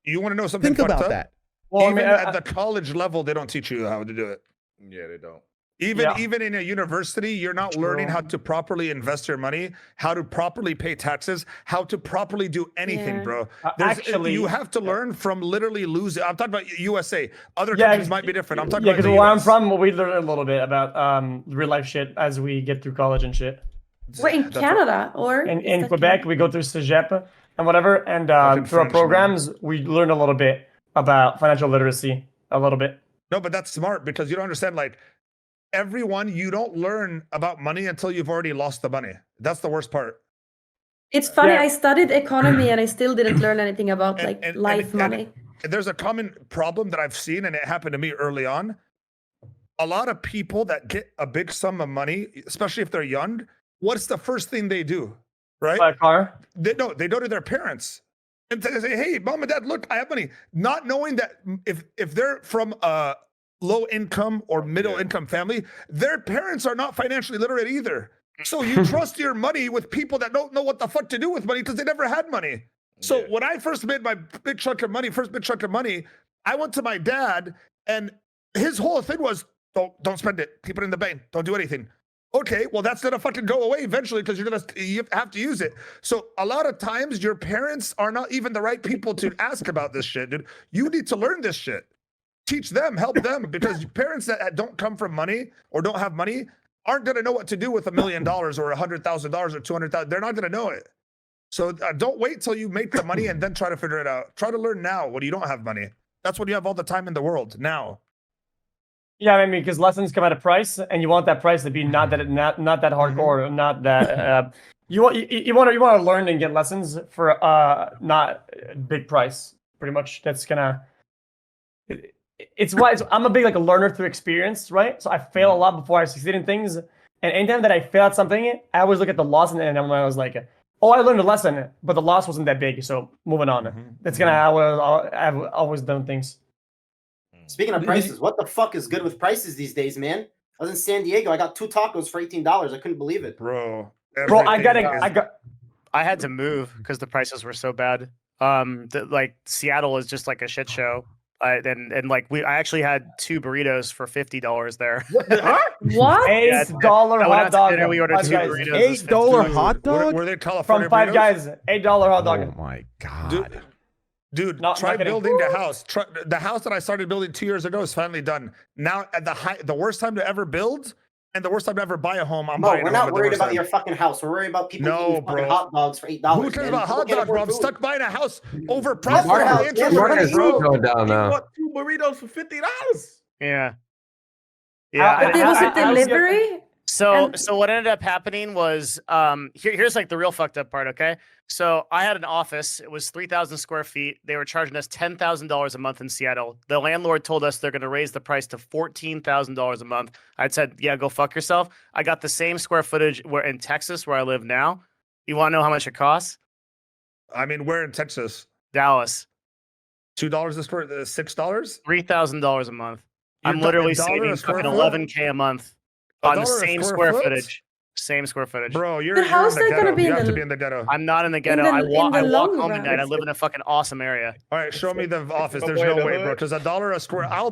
You want to know something? Think about that. Well, even at the college level, they don't teach you how to do it. Yeah, they don't. Even in a university, you're not learning how to properly invest your money, how to properly pay taxes, how to properly do anything, bro. Actually, you have to learn from literally losing. I'm talking about USA. Other countries might be different. I'm talking about because where I'm from, we learn a little bit about real life shit as we get through college and shit. We're in Canada or in Quebec, we go through Cégep and whatever, and through our programs, we learn a little bit about financial literacy. A little bit. No, but that's smart because you don't understand, like, everyone, you don't learn about money until you've already lost the money. That's the worst part. It's funny. I studied economy and I still didn't learn anything about life money. And there's a common problem that I've seen, and it happened to me early on. A lot of people that get a big sum of money, especially if they're young, what's the first thing they do? Right? Buy a car? They go to their parents and they say, "Hey, mom and dad, look, I have money." Not knowing that if they're from a low income or middle income family, their parents are not financially literate either. So you trust your money with people that don't know what the fuck to do with money because they never had money. So when I first made my first big chunk of money, I went to my dad and his whole thing was, don't spend it. Keep it in the bank. Don't do anything. Okay, well, that's gonna fucking go away eventually because you have to use it. So a lot of times your parents are not even the right people to ask about this shit, dude. You need to learn this shit. Teach them, help them, because parents that don't come from money or don't have money aren't going to know what to do with $1 million or $100,000 or 200,000. They're not going to know it. So don't wait till you make the money and then try to figure it out. Try to learn now when you don't have money. That's when you have all the time in the world, now. Yeah, I mean, because lessons come at a price, and you want that price to be not that hardcore, not that you want to learn and get lessons for not big price. Pretty much, that's gonna. It's why I'm a big a learner through experience, right? So I fail a lot before I succeed in things, and anytime that I fail at something, I always look at the loss, and then I was like, "Oh, I learned a lesson, but the loss wasn't that big." So moving on. That's I've always done things. Speaking of prices, what the fuck is good with prices these days, man? I was in San Diego. I got 2 tacos for $18. I couldn't believe it, bro. I had to move because the prices were so bad. Seattle is just like a shit show. I actually had 2 burritos for $50 there. What? $8 hot dog. We ordered 2 burritos. $8 hot dog? Were they California from Five burritos? Guys? $8 hot dog. Oh my god. Dude, try building the house. The house that I started building 2 years ago is finally done. Now, at the worst time to ever build and the worst time to ever buy a home, we're not worried about your fucking house. We're worried about people eating fucking hot dogs for $8. Who cares about hot dogs, bro? I'm stuck buying a house overpriced. Going down now. You bought 2 burritos for $50. Yeah. Was it delivery? So what ended up happening was here's the real fucked up part, okay? So I had an office. It was 3,000 square feet. They were charging us $10,000 a month in Seattle. The landlord told us they're going to raise the price to $14,000 a month. I said, yeah, go fuck yourself. I got the same square footage in Texas where I live now. You want to know how much it costs? I mean, where in Texas? Dallas. $2 a square, $6? $3,000 a month. I'm literally saving fucking $11K a month on the same square footage. Same square footage. Bro, you're how's that gonna be? You have to be in the ghetto. I'm not in the ghetto. I walk home at night. I live in a fucking awesome area. All right, show me the office. There's no way, bro. Because $1 a square, I'll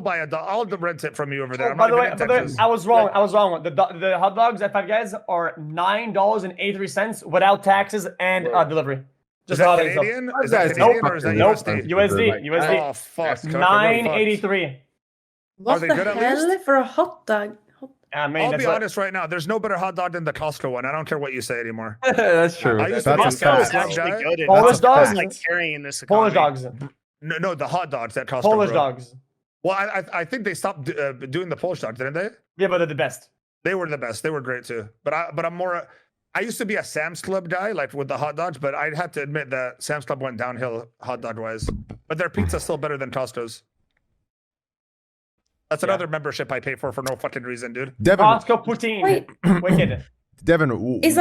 rent it from you over there. By the way, I was wrong. The hot dogs at Five Guys are $9.83 without taxes and delivery. Just is that Canadian? Is that Canadian or is that USD? USD. Oh fuck. $9.83. What the hell for a hot dog? I'll be honest right now. There's no better hot dog than the Costco one. I don't care what you say anymore. That's true. I used to actually good. Polish dogs, carrying this economy. Polish dogs. No, the hot dogs at Costco. Polish dogs. Well, I think they stopped doing the Polish dogs, didn't they? Yeah, but they're the best. They were the best. They were great too. But I'm more. I used to be a Sam's Club guy, like with the hot dogs, but I'd have to admit that Sam's Club went downhill hot dog wise. But their pizza's still better than Costco's. That's another membership I pay for no fucking reason, dude. Devin, Costco poutine. Wicked. Devin, is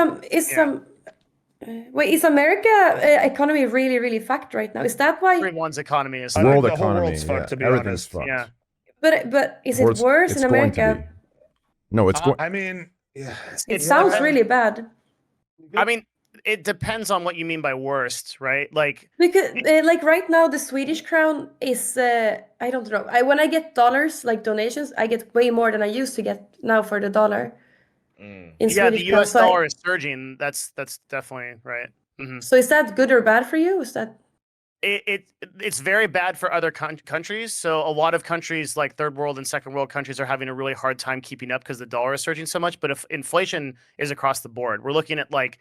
America economy really, really fucked right now? Is that why everyone's economy is world the economy? Whole world's fucked, to be everything's honest. fucked. Yeah. But is it worse in America? No, it's going. I mean, it sounds really bad. I mean, it depends on what you mean by worst, right? Like because like right now the Swedish crown is I don't know. When I get dollars like donations, I get way more than I used to get now for the dollar. In Swedish the US crown. dollar is surging. That's definitely right. Mm-hmm. So is that good or bad for you? Is that it's very bad for other countries. So a lot of countries like third world and second world countries are having a really hard time keeping up because the dollar is surging so much. But if inflation is across the board, we're looking at like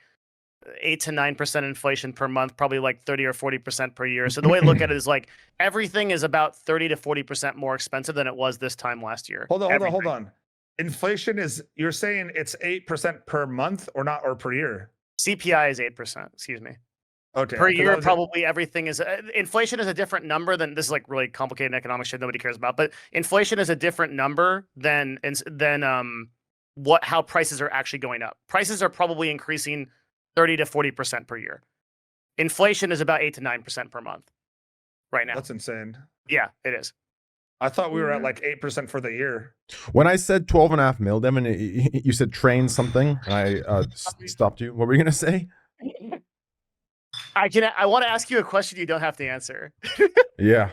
8 to 9% inflation per month, probably like 30 or 40% per year. So the way to look at it is like everything is about 30 to 40% more expensive than it was this time last year. Hold on. Inflation is, you're saying it's 8% per month or not, or per year? CPI is 8%, excuse me. Okay. Per year, probably everything is inflation is a different number than this is like really complicated economic shit nobody cares about. But inflation is a different number than how prices are actually going up. Prices are probably increasing 30 to 40% per year. Inflation is about 8 to 9% per month right now. That's insane. Yeah, it is. I thought we were at like 8% for the year. When I said 12.5 mil, Devin, you said train something. I stopped you. What were you gonna say? I want to ask you a question you don't have to answer. Yeah.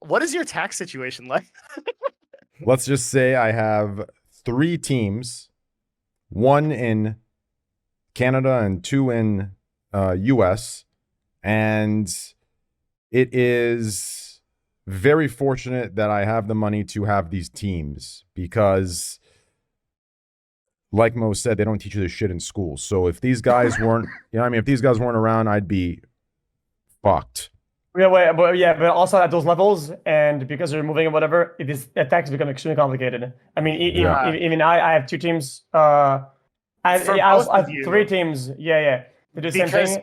What is your tax situation like? Let's just say I have 3 teams, 1 in Canada and 2 in US, and it is very fortunate that I have the money to have these teams because, like Mo said, they don't teach you this shit in school. So if these guys weren't, if these guys weren't around, I'd be fucked. But also at those levels, and because you're moving and whatever, the tax become extremely complicated. I mean, even I have 2 teams. I have 3 teams. Yeah. They do the same thing.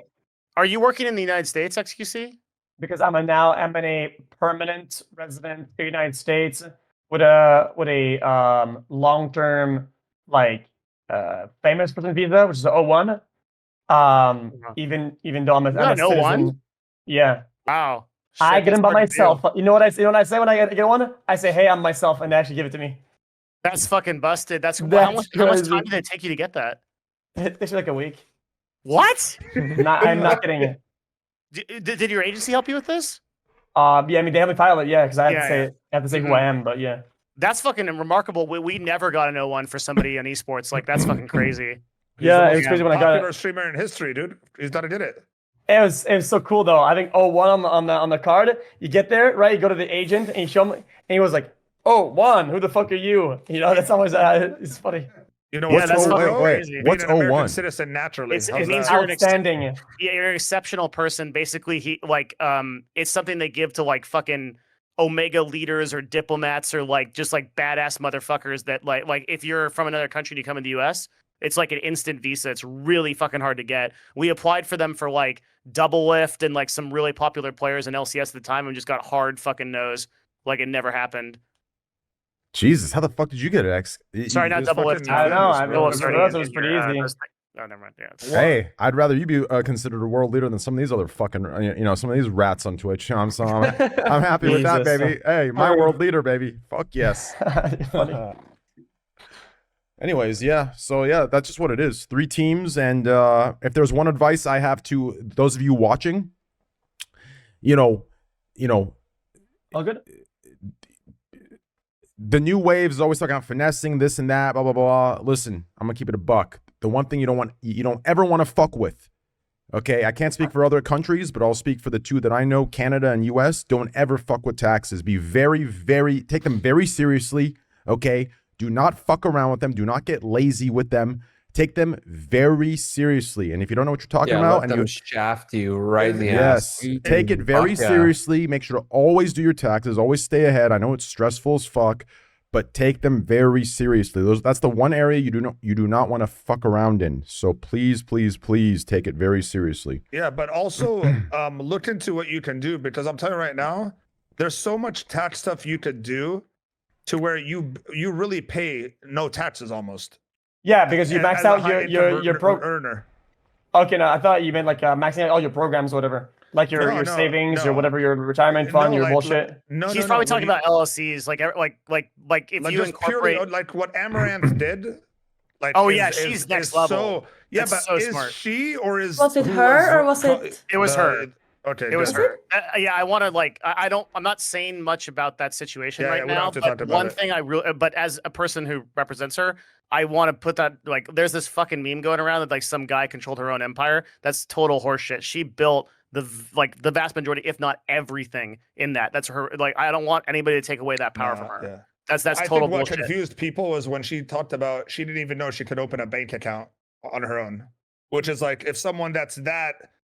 Are you working in the United States, XQC? Because I'm a permanent resident of the United States with a long-term famous person visa, which is the O1. Even though I'm a citizen. Yeah. Wow. Shit, I get them by myself. You know what I say when I get one? I say, "Hey, I'm myself," and they actually give it to me. That's fucking busted. How much time did it take you to get that? It takes like a week. What? I'm not kidding you. Did your agency help you with this? Yeah, I mean they helped me file it, because I have to say who I am, but yeah. That's fucking remarkable. We never got an O1 for somebody in esports. Like that's fucking crazy. Yeah, it's crazy when I got it. Popular streamer in history, dude. He's done it. Did it. It was so cool though. I think O1 on the card. You get there, right? You go to the agent and you show him, and he was like, "O1, who the fuck are you?" That's always it's funny. You know what's crazy. What's Being an American O1? citizen naturally. It means you're outstanding. You're an exceptional person. Basically, it's something they give to like fucking Omega leaders or diplomats or just badass motherfuckers that like if you're from another country and you come in the US, it's like an instant visa. It's really fucking hard to get. We applied for them for Double Lift and some really popular players in LCS at the time and just got hard fucking nose. It never happened. Jesus, how the fuck did you get it, X? Sorry, not Double Lift. I don't know. It was pretty easy. Oh, never mind. Yeah. Hey, I'd rather you be considered a world leader than some of these other fucking, some of these rats on Twitch. I'm happy with that, baby. Hey, my world leader, baby. Fuck yes. Anyways, yeah. So yeah, that's just what it is. 3 teams, and if there's one advice I have to those of you watching, all good. The new waves is always talking about finessing this and that, blah blah blah. Listen, I'm gonna keep it a buck. The one thing you don't ever want to fuck with. Okay, I can't speak for other countries, but I'll speak for the 2 that I know, Canada and US. Don't ever fuck with taxes. Be take them very seriously. Okay, do not fuck around with them. Do not get lazy with them. Take them very seriously. And if you don't know what you're talking about, and you shaft you right in the ass. Yes, take it very seriously. Make sure to always do your taxes. Always stay ahead. I know it's stressful as fuck, but take them very seriously. That's the one area you do not want to fuck around in. So please, please, please take it very seriously. Yeah, but also look into what you can do, because I'm telling you right now, there's so much tax stuff you could do to where you really pay no taxes almost. Yeah, because you max out your earner. Okay, no, I thought you meant maxing out all your programs, or whatever, like your savings or whatever, your retirement fund, your bullshit. He's probably talking about LLCs, like if you just incorporate purely, like what Amaranth did. Like, oh yeah, she's next level. So, yeah, That's but so is smart. she or is Was it her or was it? It was her. Okay, it was good. her. Yeah, I want to like. I'm not saying much about that situation right now. But one thing I really, but as a person who represents her, I want to put that like. There's this fucking meme going around that like some guy controlled her own empire. That's total horseshit. She built the vast majority, if not everything, in that. That's her. Like, I don't want anybody to take away that power from her. Yeah. That's I total think what bullshit. confused people was when she talked about she didn't even know she could open a bank account on her own, which is like if someone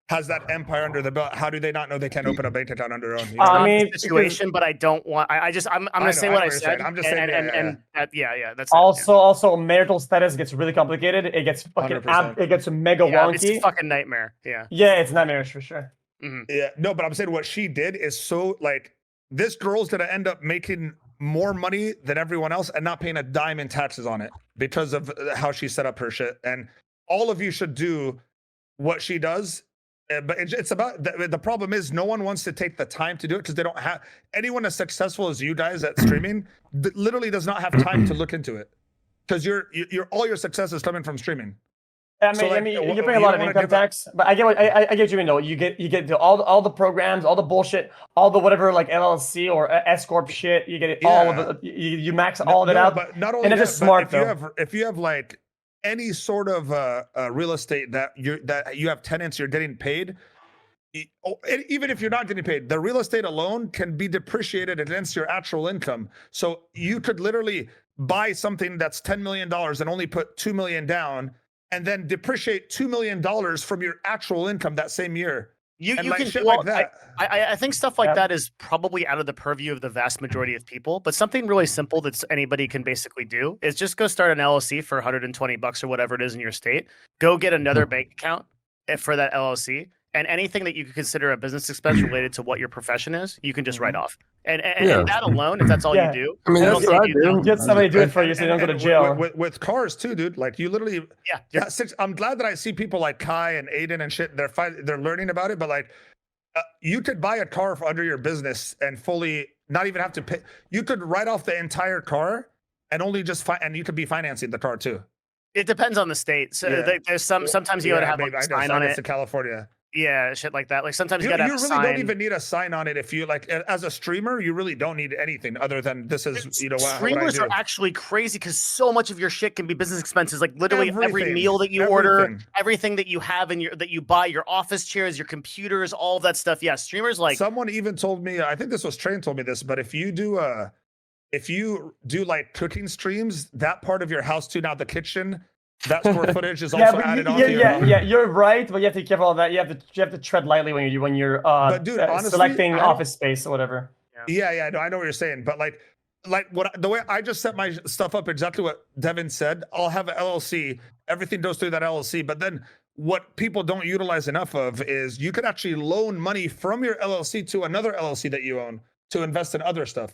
has that empire under the belt, how do they not know they can't open a bank account under their own? You know? I mean, situation, but I don't want. I'm gonna say what I said. I'm just saying. That's also marital status gets really complicated. It gets fucking it gets mega wonky. It's a fucking nightmare. Yeah. Yeah, it's nightmarish for sure. Mm-hmm. Yeah, no, but I'm saying what she did is so like this girl's gonna end up making more money than everyone else and not paying a dime in taxes on it because of how she set up her shit. And all of you should do what she does. But it's about the problem is no one wants to take the time to do it because they don't have anyone as successful as you guys at streaming literally does not have time to look into it because you're all your success is coming from streaming. I mean, you pay a lot of income tax, but I get what you mean though. You get all the programs, all the bullshit, all the whatever like LLC or S corp shit. You get it all of it. You max all of it out. But not only and it's just smart though. If you have like any sort of real estate that you have tenants, you're getting paid. Even if you're not getting paid, the real estate alone can be depreciated against your actual income. So you could literally buy something that's $10 million and only put $2 million down, and then depreciate $2 million from your actual income that same year. You like can shit well, like that. I think stuff like that is probably out of the purview of the vast majority of people. But something really simple that anybody can basically do is just go start an LLC for $120 or whatever it is in your state. Go get another bank account for that LLC, and anything that you could consider a business expense related to what your profession is, you can just write off. And that alone, if that's all you do, I mean, that's what I do. Get somebody to do it for you so you don't go to jail. With cars too, dude. Like you literally, I'm glad that I see people like Kai and Aiden and shit. They're learning about it, but like, you could buy a car under your business and fully not even have to pay. You could write off the entire car and only just and you could be financing the car too. It depends on the state. So there's sometimes you gotta have like a sign on it. To California. Yeah, shit like that. Like sometimes you really don't even need a sign on it. If you like, as a streamer, you really don't need anything other than this is streamers are actually crazy because so much of your shit can be business expenses. Like literally every meal that you order, everything that you have in that you buy, your office chairs, your computers, all of that stuff. Yeah, streamers like someone even told me. I think this was Train told me this, but if you do like cooking streams, that part of your house too, now the kitchen. That square footage is also added on. Yeah, you're right, but you have to be careful of that. You have to tread lightly when you're but dude, honestly, selecting office space or whatever. Yeah, no, I know what you're saying, but like the way I just set my stuff up, exactly what Devin said. I'll have an LLC. Everything goes through that LLC, but then what people don't utilize enough of is you could actually loan money from your LLC to another LLC that you own to invest in other stuff,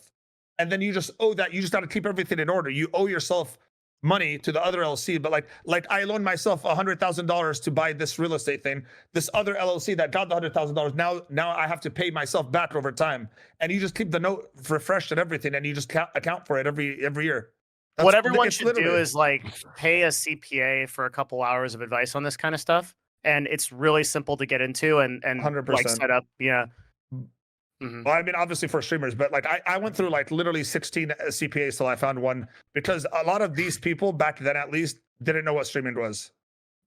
and then you just owe that. You just got to keep everything in order. You owe yourself money to the other LLC, but like I loaned myself $100,000 to buy this real estate thing. This other LLC that got the $100,000 now I have to pay myself back over time, and you just keep the note refreshed and everything, and you just account for it every year. What everyone should do is like pay a CPA for a couple hours of advice on this kind of stuff, and it's really simple to get into and 100%. Like set up. Yeah. Mm-hmm. Well, I mean, obviously for streamers, but like I went through like literally 16 CPAs till I found one, because a lot of these people back then at least didn't know what streaming was.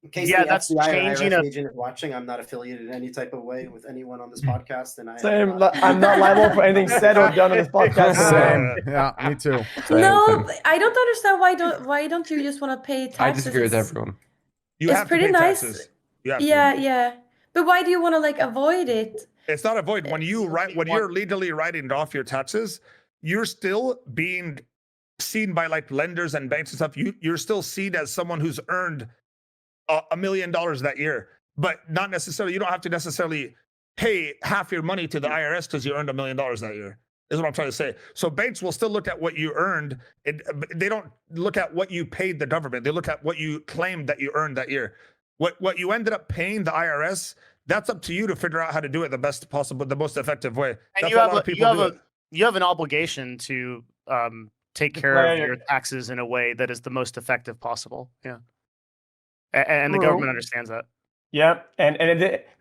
In case that's changing. Agent is watching. I'm not affiliated in any type of way with anyone on this podcast, and I'm not liable for anything said or done on this podcast. Same. Yeah, me too. No, I don't understand why don't you just want to pay taxes? I disagree with everyone. It's pretty nice. Yeah. But why do you want to like avoid it? It's not avoid. When you're legally writing off your taxes, you're still being seen by like lenders and banks and stuff. You're still seen as someone who's earned $1 million that year, but not necessarily. You don't have to necessarily pay half your money to the IRS because you earned $1 million that year. Is what I'm trying to say. So banks will still look at what you earned. They don't look at what you paid the government. They look at what you claimed that you earned that year. What you ended up paying the IRS, that's up to you to figure out how to do it the best possible, the most effective way. And that's you have an obligation to take care of your taxes in a way that is the most effective possible. Yeah, and the government understands that. Yeah, and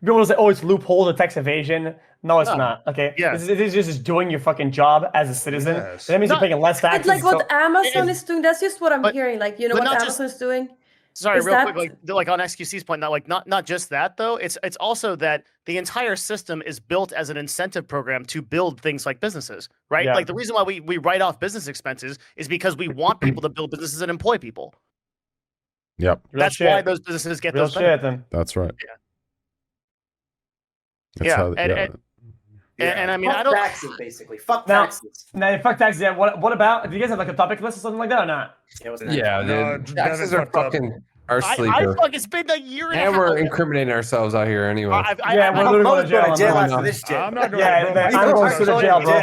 people say, "Oh, it's loophole to tax evasion." No, it's not. Okay, Yeah, this is just doing your fucking job as a citizen. Yes. That means you're paying less taxes. It's like what Amazon is doing. That's just what I'm hearing. Like, you know what Amazon is doing. Sorry, real quick, like on XQC's point, not just that though. It's also that the entire system is built as an incentive program to build things like businesses, right? Yeah. Like the reason why we write off business expenses is because we want people to build businesses and employ people. Yep. That's why those businesses get those benefits. That's right. Yeah. And I mean, I don't taxes basically. Fuck taxes. Now, fuck taxes. Yeah. What about? Do you guys have like a topic list or something like that or not? Yeah, dude. Taxes are fucking our sleeper. It's been a year and a And half. we're incriminating ourselves out here anyway. We're literally going to jail after this shit. I'm not going I'm going to jail, bro.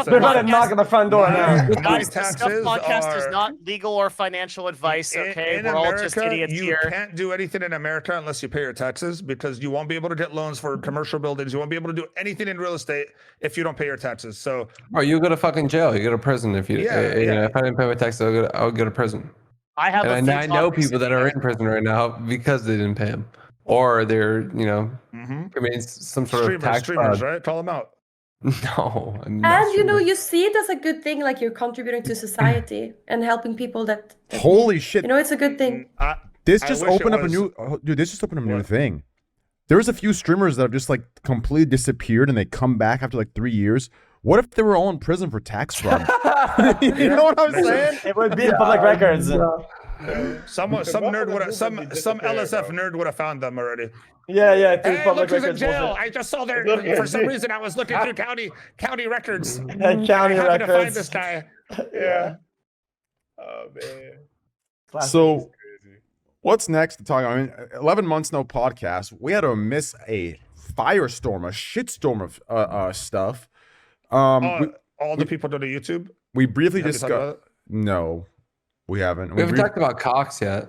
They're about to knock on the front door now. Guys, the Scuffed podcast is not legal or financial advice. Okay, we're all just idiots here. You can't do anything in America unless you pay your taxes, because you won't be able to get loans for commercial buildings. You won't be able to do anything in real estate if you don't pay your taxes. So, you go to fucking jail. You go to prison if you. If I didn't pay my taxes, I'll go to prison. I have. And I know people that are in prison right now because they didn't pay them, or they're committing some sort of tax streamers, fraud. right? Call them out. No. And you see it as a good thing, like you're contributing to society and helping people that Holy shit. it's a good thing. This just opened up a new new thing. There's a few streamers that have just like completely disappeared and they come back after like 3 years. What if they were all in prison for tax fraud? You know what I'm saying? It would be in public records. Some nerd would have some LSF nerd would have found them already. Yeah. Hey, look who's in jail. I just saw their. For some reason, I was looking through county records. County records. To find this guy. Yeah. Oh man. So, what's next to talk about? I mean, 11 months no podcast. We had to miss a firestorm, a shitstorm of stuff. All the people to the YouTube. We briefly discussed. No, we haven't. We haven't talked about Cox yet.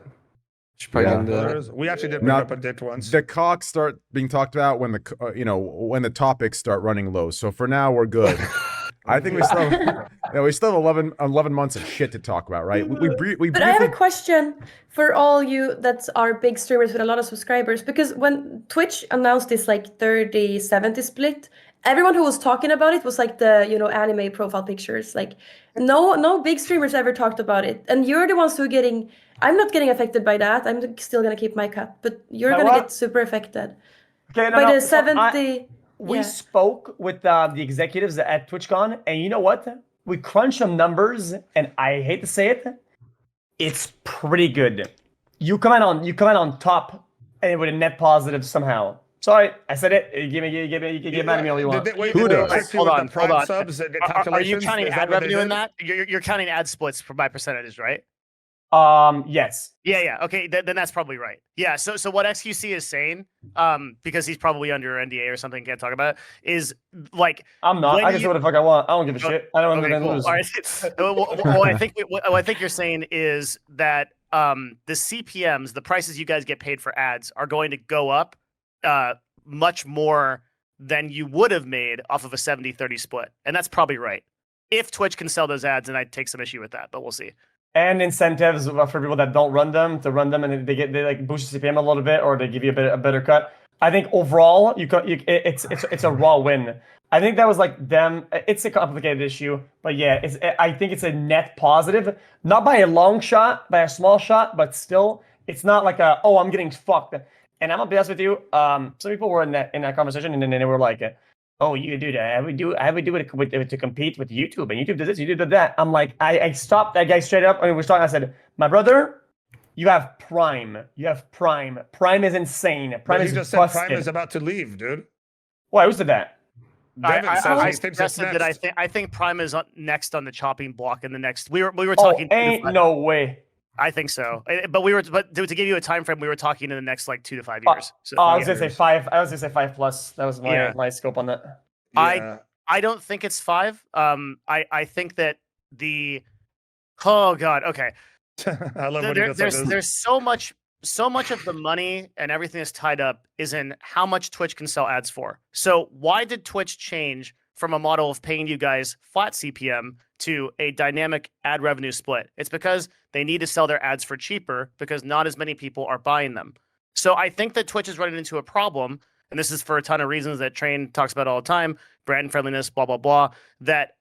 We actually did bring up a date once. The Cox start being talked about when when the topics start running low. So for now, we're good. I think we still have 11 months of shit to talk about, right? But I have a question for all you that are big streamers with a lot of subscribers, because when Twitch announced this like 30-70 split, everyone who was talking about it was like the anime profile pictures. Like no big streamers ever talked about it, and you're the ones who are getting. I'm not getting affected by that. I'm still gonna keep my cut, but you're gonna get super affected. Okay, by the 70. We spoke with the executives at Twitchcon, and you know what? We crunched some numbers, and I hate to say it, it's pretty good. You come out on top, and with a net positive somehow. Sorry, I said it. Give me mad at me all you want. Hold on. Are you counting ad revenue in that? You're counting ad splits by percentages, right? Yes. Yeah. Okay, then that's probably right. Yeah. So what XQC is saying, because he's probably under NDA or something, can't talk about it, is like I'm not. I can say what the fuck I want. I don't give a shit. I don't want to lose. All right. What I think you're saying is that the CPMs, the prices you guys get paid for ads, are going to go up much more than you would have made off of a 70-30 split, and that's probably right. If Twitch can sell those ads, and I take some issue with that, but we'll see. And incentives for people that don't run them to run them, and they like boost the CPM a little bit, or they give you a better cut. I think overall, it's a raw win. I think that was like them. It's a complicated issue, but yeah, I think it's a net positive, not by a long shot, by a small shot, but still, it's not like I'm getting fucked. And I'm gonna be honest with you. Some people were in that conversation, and then they were like, "Oh, you do that? I would do it to compete with YouTube, and YouTube does this, YouTube does that." I'm like, I stopped that guy straight up. I mean, we're talking. I said, "My brother, you have Prime. You have Prime. Prime is insane. Prime is just busted. said Prime is about to leave, dude." Why? Who said that? I suggested that I think Prime is next on the chopping block in the next. We were talking. Ain't no way. I think so, but to give you a time frame, we were talking in the next like 2 to 5 years. So, I was gonna say 5. I was gonna say 5+. That was my scope on that. Yeah. I don't think it's 5. I think that oh god, okay. I love when he does like there's so much of the money and everything that's tied up is in how much Twitch can sell ads for. So why did Twitch change from a model of paying you guys flat CPM to a dynamic ad revenue split. It's because they need to sell their ads for cheaper because not as many people are buying them. So I think that Twitch is running into a problem, and this is for a ton of reasons that Train talks about all the time, brand friendliness, blah, blah, blah, that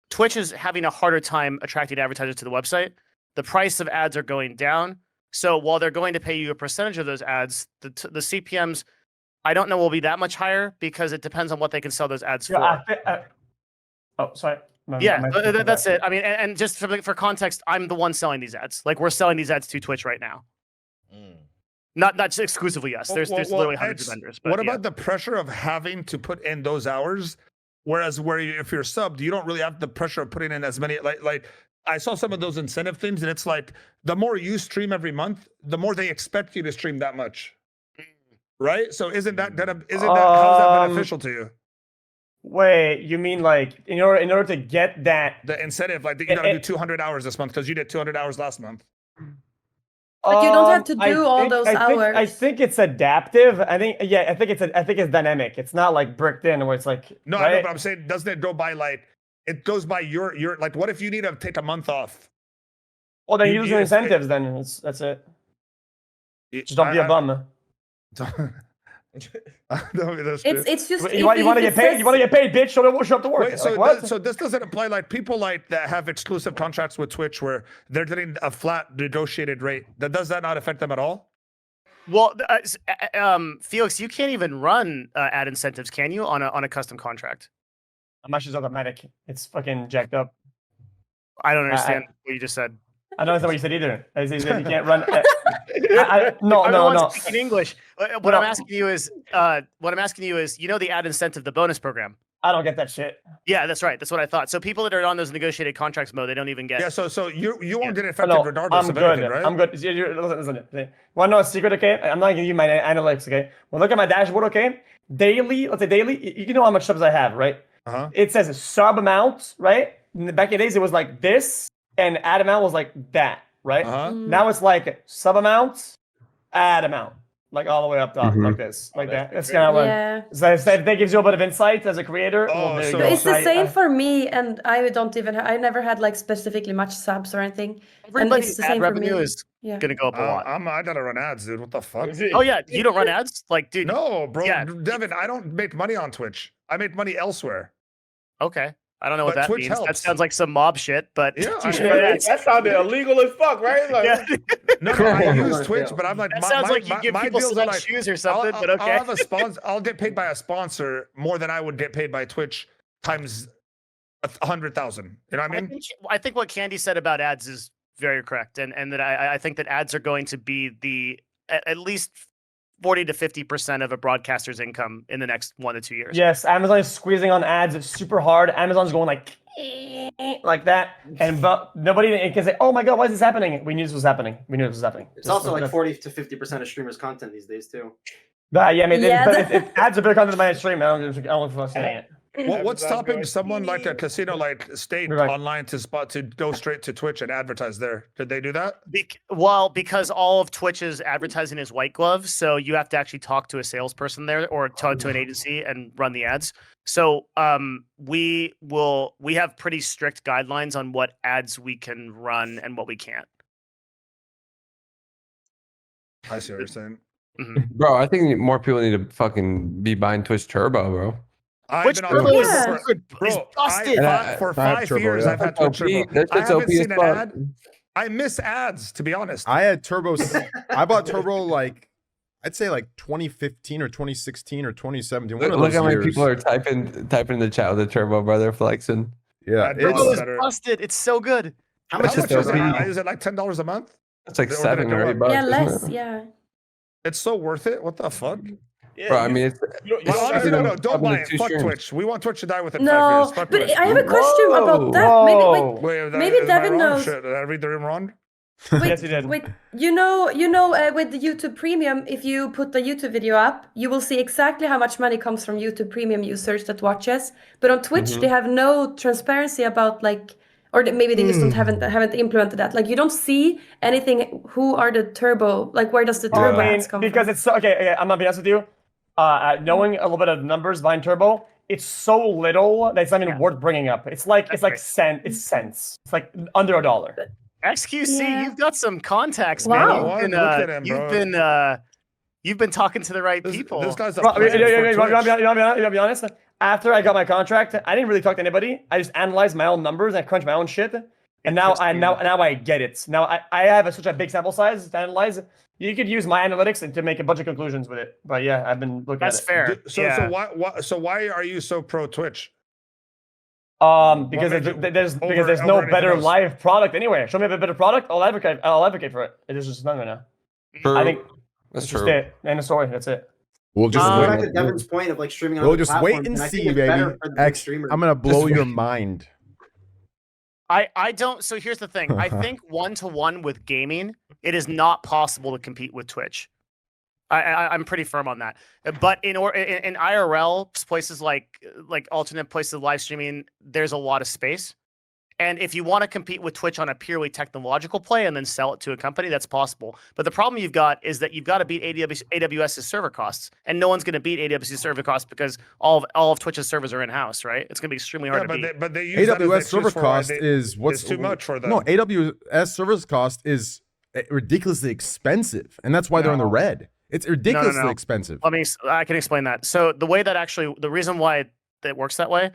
Twitch is having a harder time attracting advertisers to the website. The price of ads are going down. So while they're going to pay you a percentage of those ads, the CPMs, I don't know, will be that much higher because it depends on what they can sell those ads for. Oh, sorry. That's it. I mean, and just for context, I'm the one selling these ads. Like, we're selling these ads to Twitch right now. Not just exclusively us. There's literally hundreds of vendors. But what about the pressure of having to put in those hours? Whereas if you're subbed, you don't really have the pressure of putting in as many. Like I saw some of those incentive things, and it's like the more you stream every month, the more they expect you to stream that much. Right? So isn't that how's that beneficial to you? Wait, you mean like in order to get that the incentive, like you gotta do 200 hours this month because you did 200 hours last month. But you don't have to do all those hours. I think it's adaptive. I think it's dynamic. It's not like bricked in where it's like no, right? I know, but I'm saying doesn't it go by like it goes by your like what if you need to take a month off? Well, then you use your incentives. Then that's it. Just don't be a bum. It's just you want to get paid. You want to get paid, bitch. Show up to work. Wait, so this doesn't apply like people like that have exclusive contracts with Twitch where they're getting a flat negotiated rate. Does that not affect them at all? Well, Felix, you can't even run ad incentives, can you, on a custom contract? My shit's automatic. It's fucking jacked up. I don't understand what you just said. I don't understand what you said either. I said you can't run. No. Speaking English. What I'm asking you is, you know, the ad incentive, the bonus program. I don't get that shit. Yeah, that's right. That's what I thought. So people that are on those negotiated contracts mode, they don't even get. Yeah. So you won't get affected regardless of anything, right? I'm good. Listen. Want to know a secret? Okay, I'm not giving you my analytics. Okay, well, look at my dashboard. Okay, daily. Let's say daily. You know how much subs I have, right? It says a sub amount, right? Back in the days, it was like this. And ad amount was like that, right? Now it's like sub amount, ad amount, like all the way up top, like this, like that. That's kind of like, so that gives you a bit of insight as a creator. It's the same for me, and I don't even. I never had like specifically much subs or anything. Everybody's ad revenue is gonna go up a lot. I gotta run ads, dude. What the fuck? Oh yeah, you don't run ads, like, dude? No, bro. Yeah. Devin, I don't make money on Twitch. I make money elsewhere. Okay. I don't know what that Twitch means. helps. That sounds like some mob shit, but that sounded illegal as fuck, right? Like, no, I use Twitch, but I'm like, that sounds like you give people some shoes or something. But okay, I'll have a sponsor. I'll get paid by a sponsor more than I would get paid by Twitch times 100,000. You know what I mean? I think what Candy said about ads is very correct, and that I think that ads are going to be at least 40 to 50% of a broadcaster's income in the next 1 to 2 years. Yes, Amazon is squeezing on ads. It's super hard. Amazon's going like that, but nobody can say, "Oh my god, why is this happening?" We knew this was happening. It's also like 40 to 50% of streamers' content these days too. Yeah, I mean, if ads are better content than my stream, I don't feel like saying it. What's stopping someone like a casino like State online to go straight to Twitch and advertise there? Did they do that? Because all of Twitch's advertising is white glove, so you have to actually talk to a salesperson there or talk to an agency and run the ads. So we have pretty strict guidelines on what ads we can run and what we can't. I see what you're saying. Bro, I think more people need to fucking be buying Twitch Turbo, bro. Twitch Turbo is busted. For 5 years, I've had Twitch Turbo. I haven't seen an ad. I miss ads, to be honest. I had Turbo. I bought Turbo like, I'd say like 2015 or 2016 or 2017. Look how many people are typing in the chat with the Turbo brother flexing. Yeah, Turbo is busted. It's so good. How much is it? Is it like $10 a month? It's like $7 or $8. Yeah, less. Yeah. It's so worth it. What the fuck? Yeah, bro, I mean, it's honestly, no, don't buy it. Fuck Twitch. We want Twitch to die within 5 years. Fuck but Twitch. I have a question about that. Wait, maybe Devin knows. Did I read the room wrong? Yes, you did. Wait, you know, with the YouTube Premium, if you put the YouTube video up, you will see exactly how much money comes from YouTube Premium users that watches. But on Twitch, they have no transparency about like, or maybe they just haven't implemented that. Like, you don't see anything. Who are the turbo? Like, where does the turbo ads come because from? It's okay. I'm gonna be honest with you. Knowing a little bit of numbers behind Turbo, it's so little that it's not even worth bringing up. It's like cents. It's like under $1. XQC, you've got some contacts, Wow. man. Look at him, bro. You've been talking to the right people. This guy's a Bro, player for Twitch. you want to be honest? After I got my contract, I didn't really talk to anybody. I just analyzed my own numbers and crunched my own shit. And now I get it. Now I have such a big sample size to analyze. You could use my analytics to make a bunch of conclusions with it. But yeah, I've been looking at it. That's fair. So why are you so pro Twitch? Because there's no better live product anywhere. Show me a better product, I'll advocate for it. It is just none right now. True. I think That's just true. it. End of story. That's it. We'll just Back wait. to Devin's point of like streaming on We'll other just wait platforms, and I think see, it's baby. better for the big streamers. I'm gonna blow Just your wait. mind. I don't. So here's the thing. I think 1-to-1 with gaming, it is not possible to compete with Twitch. I'm pretty firm on that. But in IRL places like alternate places of live streaming, there's a lot of space. And if you want to compete with Twitch on a purely technological play and then sell it to a company, that's possible. But the problem you've got is that you've got to beat AWS's server costs, and no one's going to beat AWS's server costs because all of Twitch's servers are in house, right? It's going to be extremely hard to beat. But they use that as AWS an server excuse for cost why is what's too much for them. No, AWS servers cost is ridiculously expensive, and that's why they're in the red. It's ridiculously expensive. I can explain that. So the way that the reason why it works that way,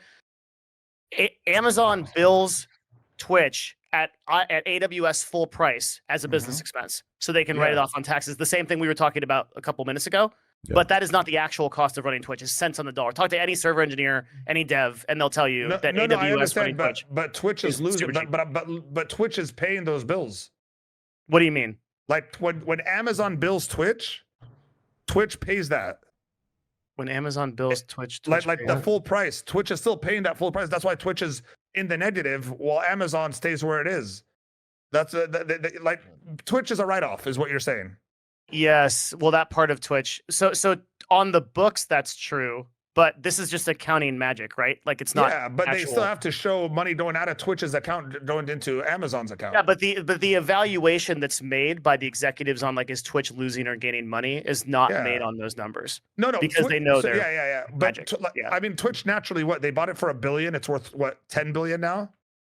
Amazon bills Twitch at AWS full price as a business expense, so they can write it off on taxes. The same thing we were talking about a couple minutes ago. Yeah. But that is not the actual cost of running Twitch. It's cents on the dollar. Talk to any server engineer, any dev, and they'll tell you that AWS running Twitch. But Twitch is losing. But Twitch is paying those bills. What do you mean? Like when Amazon bills Twitch, Twitch pays that. When Amazon bills Twitch like the full price, Twitch is still paying that full price. That's why Twitch is in the negative while Amazon stays where it is. That's like Twitch is a write-off, is what you're saying. Yes, well, that part of Twitch. So on the books, that's true. But this is just accounting magic, right? Like it's not. Yeah, but they still have to show money going out of Twitch's account, going into Amazon's account. Yeah, but the evaluation that's made by the executives on like is Twitch losing or gaining money is not made on those numbers. No, because they know they're magic. But I mean, Twitch naturally, they bought it for $1 billion. It's worth what, 10 billion now?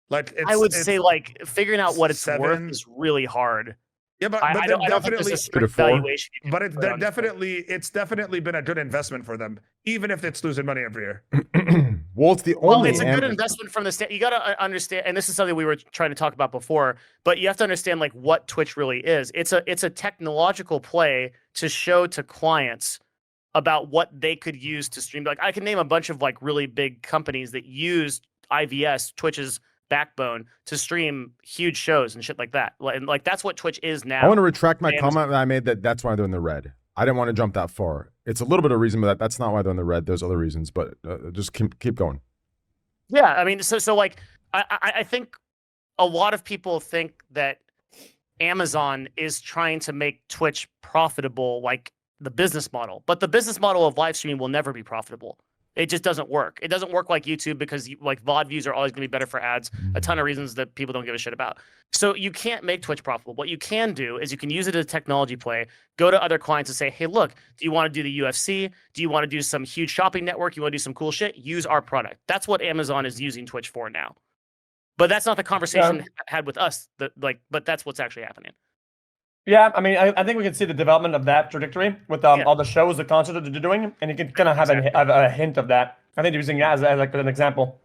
Like I would say like figuring out what it's worth is really hard. Yeah, but I don't think there's a strict valuation. But it's definitely been a good investment for them, even if it's losing money every year. Well, it's the only. It's a good investment from the state. You got to understand, and this is something we were trying to talk about before. But you have to understand like what Twitch really is. It's a technological play to show to clients about what they could use to stream. Like I can name a bunch of like really big companies that use IVS, Twitch's backbone, to stream huge shows and shit like that. And like that's what Twitch is now. I want to retract my comment that I made that's why they're in the red. I didn't want to jump that far. It's a little bit of reason, but that's not why they're in the red. There's other reasons, but just keep going. Yeah, I mean, so like I think a lot of people think that Amazon is trying to make Twitch profitable, like the business model, but the business model of live streaming will never be profitable. It just doesn't work. It doesn't work like YouTube because like VOD views are always going to be better for ads. A ton of reasons that people don't give a shit about. So you can't make Twitch profitable. What you can do is you can use it as a technology play. Go to other clients and say, hey, look, do you want to do the UFC? Do you want to do some huge shopping network? You want to do some cool shit? Use our product. That's what Amazon is using Twitch for now. But that's not the conversation had with us. But that's what's actually happening. Yeah, I mean, I think we can see the development of that trajectory with all the shows, the content that they're doing, and you can kind of have a hint of that. I think they're using it as like an example.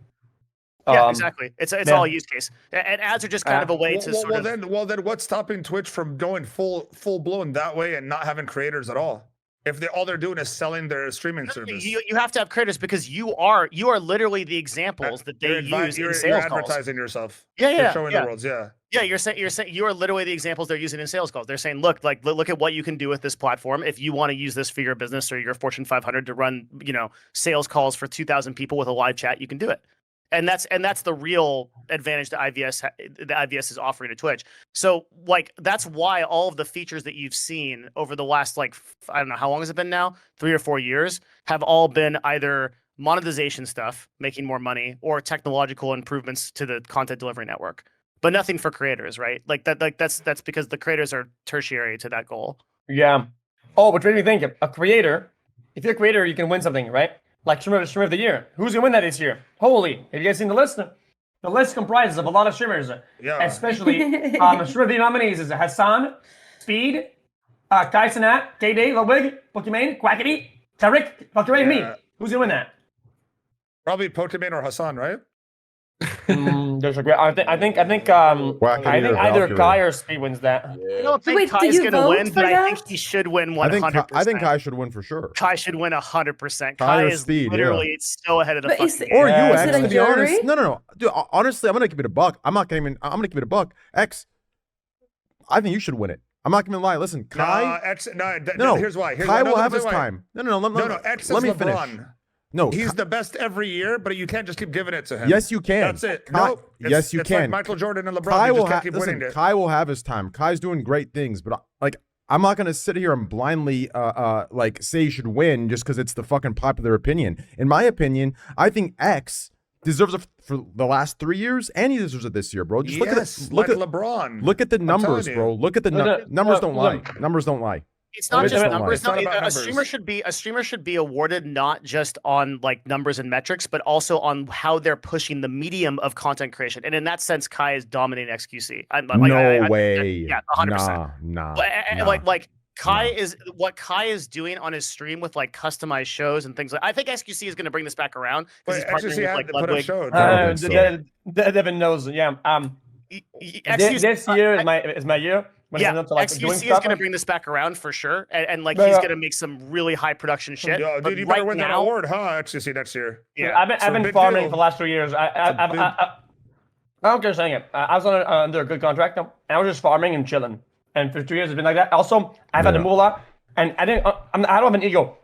Yeah, exactly. It's all use case, and ads are just kind of a way to sort of. Then what's stopping Twitch from going full blown that way and not having creators at all? If all they're doing is selling their streaming service, you have to have creators because you are literally the examples that they use in sales calls. You're advertising yourself. Yeah. You're showing the world. Yeah, you're saying you are literally the examples they're using in sales calls. They're saying, look at what you can do with this platform. If you want to use this for your business or your Fortune 500 to run, sales calls for 2,000 people with a live chat, you can do it. And that's the real advantage that IVS is offering to Twitch. So like that's why all of the features that you've seen over the last I don't know how long has it been now, 3 or 4 years, have all been either monetization stuff, making more money, or technological improvements to the content delivery network. But nothing for creators, right? That's because the creators are tertiary to that goal. Yeah. Oh, but what do you think? If you're a creator, you can win something, right? like streamer of the year. Who's gonna win that this year? Holy, have you guys seen the list? The list comprises of a lot of streamers, especially streamer of the year nominees is Hassan, Speed, Kai Cenat, Tate, Ludwig, Pokimane, Quackity, Tarek, Valkyrie, me. Who's gonna win that? Probably Pokimane or Hassan, right? There's a great. I think either Kai or Speed wins that. I don't think Kai's gonna win, but I think he should win 100%. I think Kai should win for sure. Kai should win 100%. Kai Kai or is Speed, literally so ahead of the fucking Or you, Is X, it a to be honest. jury? No. Dude, honestly, I'm gonna give it a buck. I'm gonna give it a buck. X, I think you should win it. I'm not gonna lie. Listen, Kai. No. Here's why. Kai will have his time. No. X let is me LeBron. finish. No, he's the best every year, but you can't just keep giving it to him. Yes, you can. That's it. Yes, you it's can. Like Michael Jordan and LeBron. Kai You will just can't keep winning it. Kai will have his time. Kai's doing great things, but I'm not gonna sit here and blindly say he should win just because it's the fucking popular opinion. In my opinion, I think X deserves it for the last 3 years, and he deserves it this year, bro. Just look at LeBron. Look at the numbers, bro. Look at the numbers. Don't lie. Numbers don't lie. It's not just numbers. It's not about A numbers. streamer should be awarded not just on like numbers and metrics, but also on how they're pushing the medium of content creation. And in that sense, Kai is dominating XQC. No way. Yeah, 100%. Nah. Like Kai is what Kai is doing on his stream with like customized shows and things like. I think XQC is going to bring this back around because he's partnering with like Ludwig. Devin knows. Yeah. This year is my year. XQC is going to bring this back around for sure, and like he's going to make some really high production shit. Yo, dude, you better win that award, huh? XQC next year. Yeah, I've been farming for the last 2 years. I don't care saying it. I was under a good contract, and I was just farming and chilling. And for 2 years, it's been like that. Also, I've had to move a lot, and I don't have an ego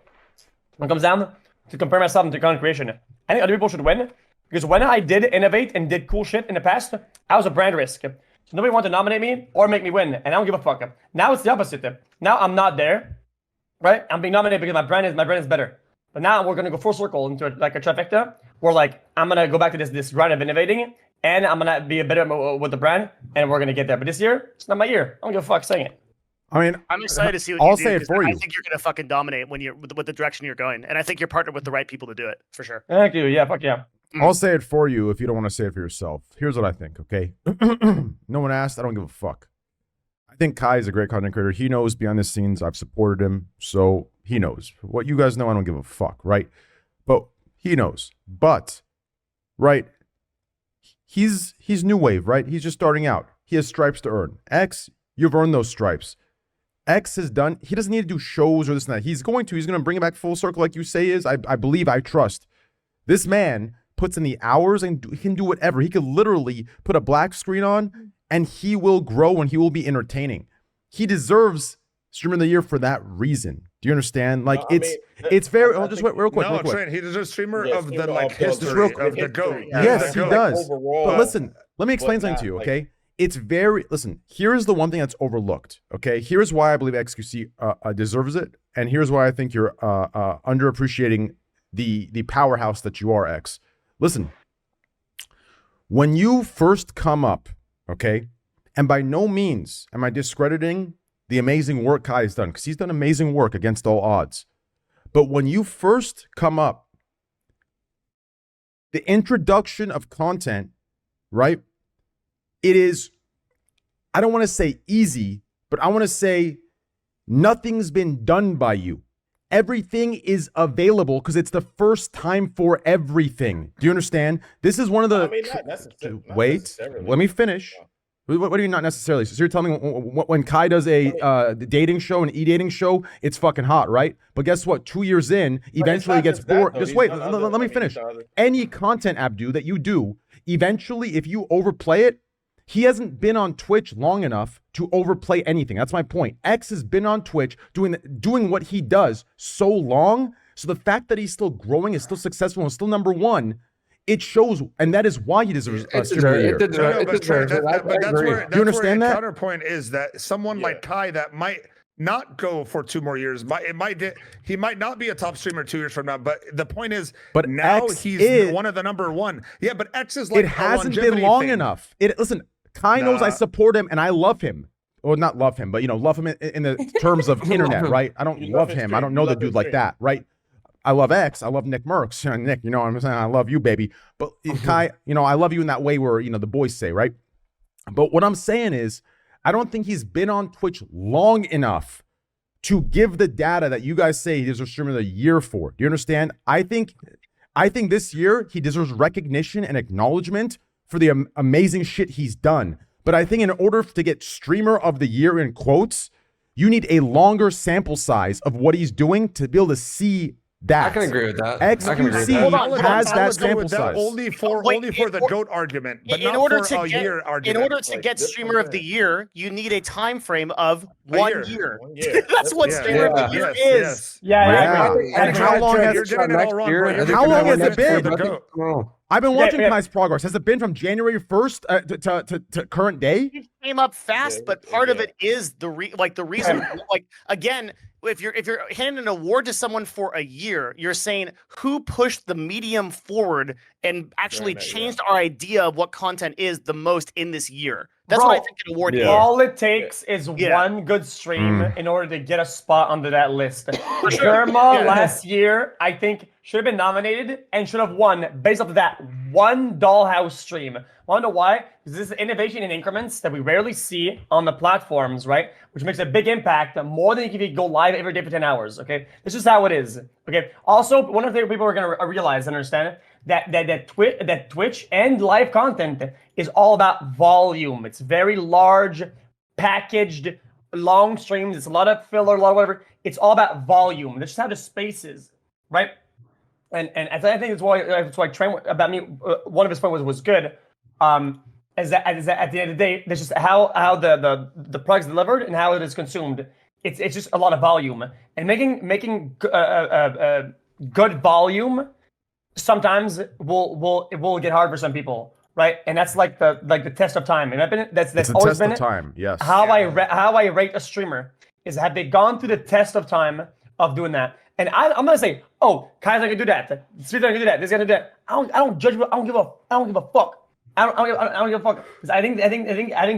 when it comes down to compare myself to content creation. I think other people should win because when I did innovate and did cool shit in the past, I was a brand risk. So nobody wanted to nominate me or make me win, and I don't give a fuck. Now it's the opposite. Now I'm not there, right? I'm being nominated because my brand is better. But now we're gonna go full circle into like a trifecta, where like I'm gonna go back to this grind of innovating, and I'm gonna be a better with the brand, and we're gonna get there. But this year, it's not my year. I don't give a fuck saying it. I mean, I'm excited to see what I'll you do. say it for you. I think you're gonna fucking dominate when you're with the direction you're going, and I think you're partnered with the right people to do it for sure. Thank you. Yeah, fuck yeah. I'll say it for you if you don't want to say it for yourself. Here's what I think, okay? No one asked. I don't give a fuck. I think Kai is a great content creator. He knows behind the scenes. I've supported him, so he knows. What you guys know, I don't give a fuck, right? But he knows. But, right, he's new wave, right? He's just starting out. He has stripes to earn. X, you've earned those stripes. X has done, he doesn't need to do shows or this and that. He's going to bring it back full circle like you say is. I believe, I trust. This man puts in the hours and he can do whatever. He could literally put a black screen on and he will grow and he will be entertaining. He deserves Streamer of the Year for that reason. Do you understand? Like it's very. Just wait, real quick. No, real quick. Trent, he deserves Streamer of the like history of the GOAT. Yes, he does. Overall, but listen, let me explain something to you, okay? It's very. Listen, here is the one thing that's overlooked. Okay, here's why I believe XQC deserves it, and here's why I think you're underappreciating the powerhouse that you are, X. Listen, when you first come up, okay, and by no means am I discrediting the amazing work Kai has done, because he's done amazing work against all odds. But when you first come up, the introduction of content, right, it is, I don't want to say easy, but I want to say nothing's been done by you. Everything is available because it's the first time for everything. Do you understand? This is one of the. Wait, let me finish. What do you not necessarily? So you're telling me when Kai does a dating show, an e-dating show, it's fucking hot, right? But guess what? 2 years in, eventually it gets bored. Just wait, let me finish. Any content Abdu that you do, eventually, if you overplay it, he hasn't been on Twitch long enough to overplay anything. That's my point. X has been on Twitch doing what he does so long. So the fact that he's still growing, is still successful, and still number one, it shows, and that is why he deserves Streamer of the Year. But that's where do you understand that? Counterpoint is that someone like Kai that might not go for 2 more years. He might not be a top streamer 2 years from now. But the point is, but now X he's one of the number one. Yeah, but X is like it hasn't been long enough. Listen, Kai knows I support him and I love him. Or not love him, but love him in the terms of internet, right? I don't love him. I don't know the dude like that, right? I love X. I love Nick Merckx. Nick, you know what I'm saying? I love you, baby. But Kai, you know, I love you in that way where, you know, the boys say, right? But what I'm saying is, I don't think he's been on Twitch long enough to give the data that you guys say he deserves streamer of the year for. Do you understand? I think this year he deserves recognition and acknowledgement for the amazing shit he's done. But I think in order to get streamer of the year in quotes, you need a longer sample size of what he's doing to be able to see that. I can agree with that. XQC has that sample size. Only for the GOAT argument, but not for a year argument. In order to get streamer of the year, you need a time frame of 1 year. That's what streamer of the year is. And how long has it been? I've been watching Kai's progress. Has it been from January 1st to current day? It came up fast, but part of it is the reason. Like again, if you're handing an award to someone for a year, you're saying who pushed the medium forward and actually changed our idea of what content is the most in this year. That's what I think an award is. All it takes is one good stream in order to get a spot under that list. Sherma last year, I think, should have been nominated and should have won based off of that one Dollhouse stream. Want to know why? Because this is innovation in increments that we rarely see on the platforms, right? Which makes a big impact, more than if you go live every day for 10 hours, okay? This is how it is, okay? Also, one of the people are going to realize and understand that Twitch and live content is all about volume. It's very large, packaged, long streams. It's a lot of filler, a lot of whatever. It's all about volume. That's just how the space is, right? And I think that's why Train about me. One of his points was good. Is that at the end of the day, that's just how the product's delivered and how it is consumed. It's just a lot of volume and making good volume. Sometimes will get hard for some people, right? And that's like the test of time. And that's always been it. Time. Yes. How I rate a streamer is have they gone through the test of time of doing that? And I'm gonna say, oh, Kai's not gonna do that. Street's not gonna do that. This gonna do that. I don't judge. I don't give a fuck. I don't give a fuck. Because I think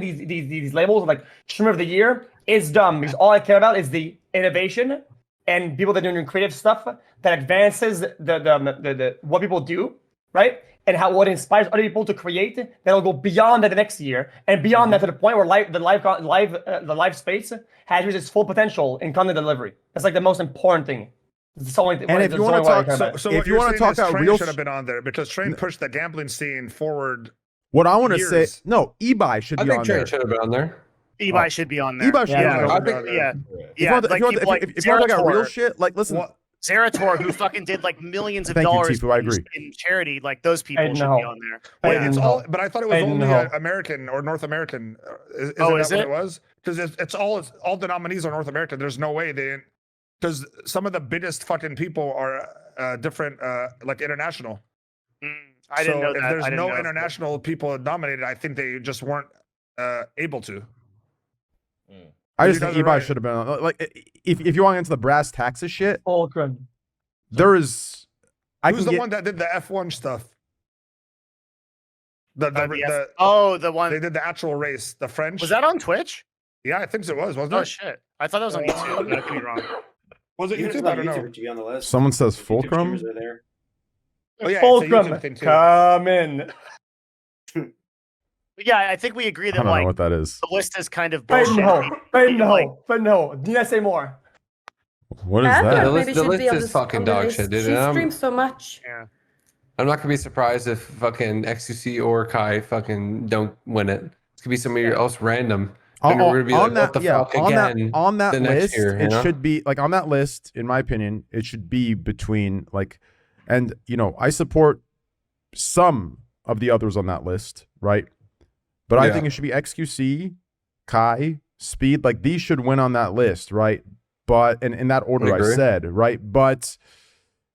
these labels of like streamer of the year is dumb. Because all I care about is the innovation and people that are doing creative stuff that advances the what people do, right? And what inspires other people to create that'll go beyond that the next year and beyond that to the point where the live space has reached its full potential in content delivery. That's like the most important thing. It's the only thing. And if you want to talk, so if you want to talk about real, should have been on there because Train pushed the gambling scene forward. What I want to say, no, Ebi should be on there. Train should have been on there. Ebi should be on there. Ebi should be on there. If you want to talk about real shit, like listen. Zerator, who fucking did like millions of dollars in charity, like those people should be on there. Wait, it's all, but I thought it was only American or North American. Is that what it was? Because it's all the nominees are North American. There's no way they didn't. Because some of the biggest fucking people are different, like international. I didn't know that. If there's no international people nominated, I think they just weren't able to. I just think Ebi should have been on. Like, if you want into the brass taxes shit, there is. Who's the one that did the F1 stuff? The one they did the actual race. The French. Was that on Twitch? Yeah, I think it was. Wasn't it? Oh shit! I thought that was on YouTube. But I could be wrong. Was it YouTube? I don't know. To be on the list. Someone says Fulcrum. Oh yeah, Fulcrum, come in. Yeah, I think we agree that I don't know what that is. The list is kind of bullshit. But no. Did I say more? What is that? The list is fucking dog shit, dude. She streams so much. Yeah. I'm not gonna be surprised if fucking XQC or Kai fucking don't win it. It's gonna be somebody else random. On that list, it should be like on that list. In my opinion, it should be between like, and you know, I support some of the others on that list, right? But I think it should be XQC, Kai, Speed. Like these should win on that list, right? But in that order I said, right? But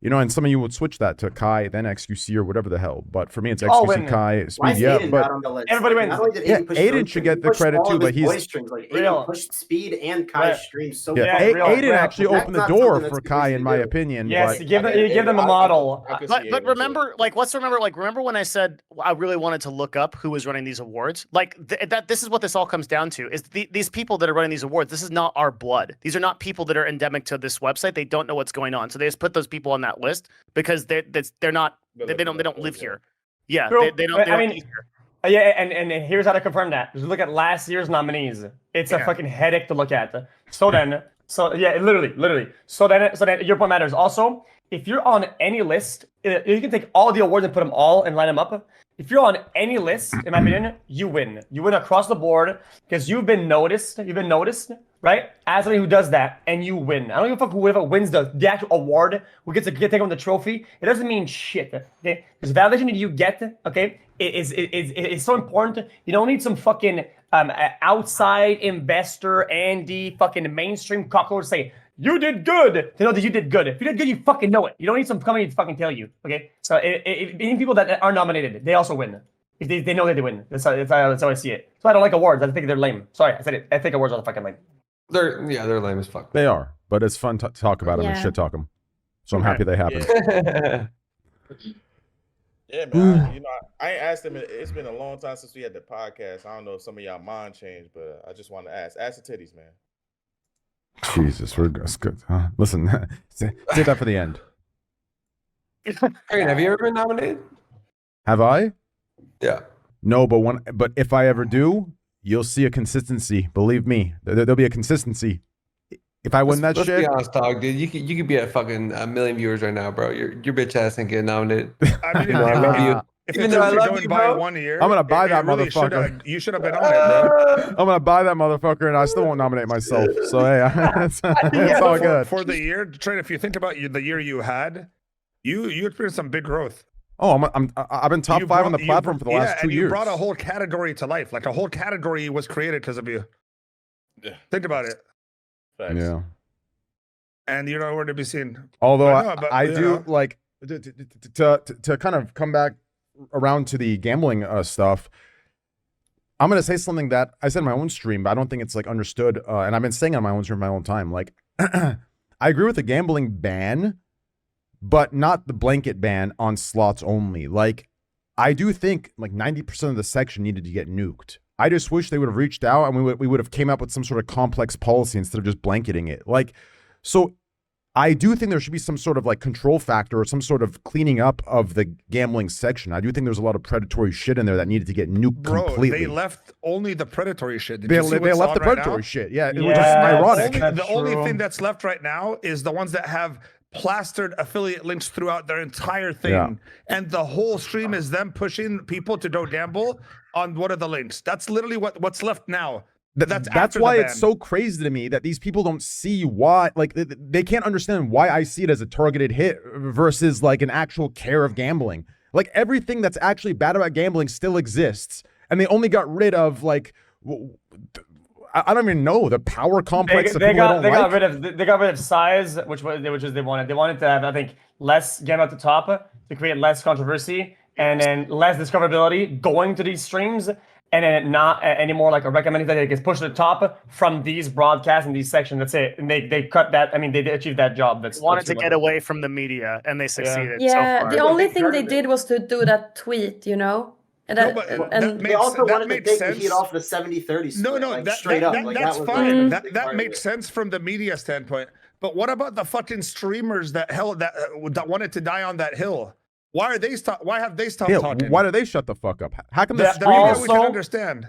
you know, and some of you would switch that to Kai, then XQC or whatever the hell. But for me, it's XQC, Kai, Speed. Yeah, but everybody wins. Aiden should get the credit too. But he's Aiden pushed Speed and Kai streams so yeah. Aiden actually opened the door for Kai, in my opinion. Yes, give them a model. But remember, remember when I said I really wanted to look up who was running these awards? Like this is what this all comes down to: is these people that are running these awards. This is not our blood. These are not people that are endemic to this website. They don't know what's going on, so they just put those people on that that list because they're not they don't live here. Yeah, True. they don't I mean, live here. Yeah, and here's how to confirm that. Just look at last year's nominees. It's a fucking headache to look at. So yeah, literally. So then your point matters. Also, if you're on any list, you can take all the awards and put them all and line them up. If you're on any list, in my opinion, you win. You win across the board because you've been noticed. You've been noticed, right? As somebody who does that, and you win. I don't give a fuck whoever wins the actual award, who gets to take home the trophy. It doesn't mean shit. Okay, this validation that you get, okay, is so important. You don't need some fucking outside investor and the fucking mainstream cockroach say you did good to know that you did good. If you did good, you fucking know it. You don't need some company to fucking tell you. Okay, so even people that are nominated, they also win. If they know that they win. That's how I see it. So I don't like awards. I think they're lame. Sorry, I said it. I think awards are fucking lame. They're lame as fuck. They are, but it's fun to talk about them and shit talk them. So I'm happy they happen. Yeah, man. I ain't asked him. It's been a long time since we had the podcast. I don't know if some of y'all mind changed, but I just want to ask. Ask the titties, man. Jesus, we're good. Listen, save that for the end. Aaron, have you ever been nominated? Have I? Yeah. No, but if I ever do, you'll see a consistency. Believe me, there'll be a consistency. If I win that shit, let's be honest, dog, dude. You could be at fucking a million viewers right now, bro. Your bitch ass ain't getting nominated. I mean, I love you. Even though I love you, bro. 1 year, I'm gonna buy that motherfucker. You should have been on it, bro. I'm gonna buy that motherfucker, and I still won't nominate myself. So hey, it's all good. For the year, Trent, if you think about the year you had, you experienced some big growth. Oh, I've been top 5 on the platform for the last 2 years. You brought a whole category to life. Like a whole category was created because of you. Yeah. Think about it. Thanks. Yeah. And you're nowhere to be seen. Although I do like to kind of come back around to the gambling stuff. I'm gonna say something that I said in my own stream, but I don't think it's like understood. And I've been saying it on my own stream my own time. Like, I agree with the gambling ban, but not the blanket ban on slots only. Like, I do think like 90% of the section needed to get nuked. I just wish they would have reached out and we would have came up with some sort of complex policy instead of just blanketing it. Like, so I do think there should be some sort of like control factor or some sort of cleaning up of the gambling section. I do think there's a lot of predatory shit in there that needed to get nuked completely. They left only the predatory shit. They left the predatory shit. Yeah, it was just ironic. The only thing that's left right now is the ones that have plastered affiliate links throughout their entire thing. Yeah. And the whole stream is them pushing people to go gamble on what are the links. That's literally what's left now. That's why it's so crazy to me that these people don't see why, like they can't understand why I see it as a targeted hit versus like an actual care of gambling. Like everything that's actually bad about gambling still exists, and they only got rid of like I don't even know the power complex. They got rid of size, which is they wanted. They wanted to have, I think, less game at the top to create less controversy and then less discoverability going to these streams. And then not anymore like a recommended that it gets pushed to the top from these broadcasts and these sections. That's it. And they cut that. I mean, they achieved that job. That's wanted to get away from the media, and they succeeded. Yeah, so far. The only thing they did was to do that tweet, you know. And they also wanted to take the heat off the 70-30 split. No, like, straight up. That's fine. That makes sense from the media standpoint. But what about the fucking streamers that wanted to die on that hill? Why have they stopped talking? Why do they shut the fuck up? How come the media we can understand?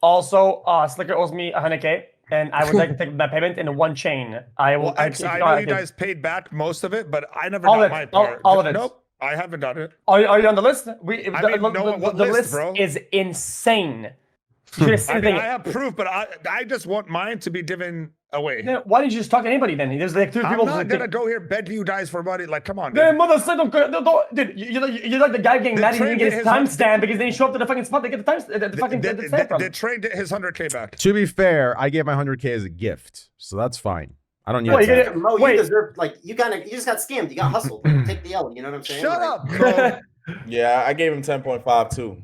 Also, Slicker owes me $100K, and I would like to take that payment in one chain. I will. I know you guys paid back most of it, but I never got my part. All of it. Nope, I haven't done it. Are you on the list? The list is insane. I have proof, but I just want mine to be given away. Then why didn't you just talk to anybody then? There's like 2 people. I'm not gonna go here beg you guys for money. Like, come on, dude. Dude, you're like the guy getting mad he didn't get his timestamp because they didn't show up to the fucking spot. They get the stamp from. They trained his 100K back. To be fair, I gave my 100K as a gift, so that's fine. I don't need it. Mo, you deserve, like, you just got scammed. You got hustled. Take the L. You know what I'm saying? Shut up, bro. Yeah, I gave him 10.5 too.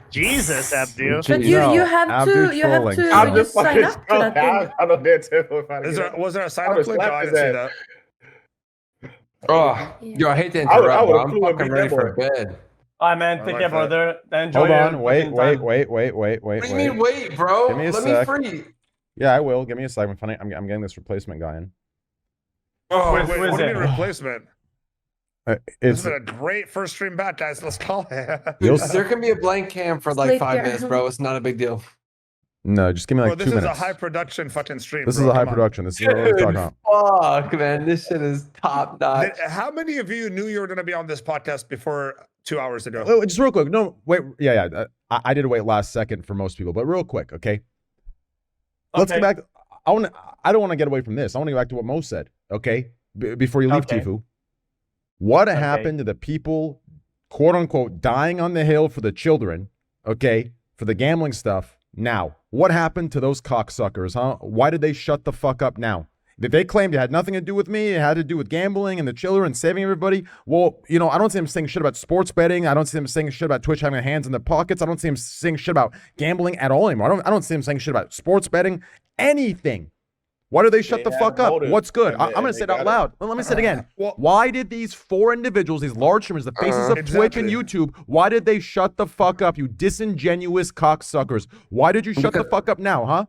Jesus, Abdu. But you have to sign up for that. I don't dare 10.5. Was there a sign up link? Oh, I didn't see that. Oh, yo, I hate to interrupt, but I'm fucking ready for bed. All right, man. Take care, brother. Hold on. Wait. What do you mean wait, bro? Give me a Let sec. me free. Yeah, I will. Give me a second. I'm getting this replacement guy in. Oh, what do you mean replacement? It's been a great first stream back, guys. Let's call it. There can be a blank cam for like 5 minutes, bro. It's not a big deal. No, just give me like 2 minutes. This is a high production fucking stream. This is a high production. This is what we're talking about. Fuck, man, this shit is top notch. How many of you knew you were going to be on this podcast before 2 hours ago? Oh, just real quick. No, wait. Yeah. I did wait last second for most people, but real quick, okay? Let's get back. I don't want to get away from this. I want to go back to what Mo said, okay? Before you leave, Tifu. What happened to the people, quote unquote, dying on the hill for the children, okay, for the gambling stuff? Now, what happened to those cocksuckers, huh? Why did they shut the fuck up now? If they claimed it had nothing to do with me, it had to do with gambling and the children saving everybody, well, you know, I don't see them saying shit about sports betting. I don't see them saying shit about Twitch having their hands in their pockets. I don't see them saying shit about gambling at all anymore. I don't see them saying shit about sports betting, anything. Why do they shut the fuck up? What's good? I'm going to say it out loud. Let me say it again. Why did these 4 individuals, these large streamers, the faces of Twitch and YouTube, why did they shut the fuck up, you disingenuous cocksuckers? Why did you shut the fuck up now, huh?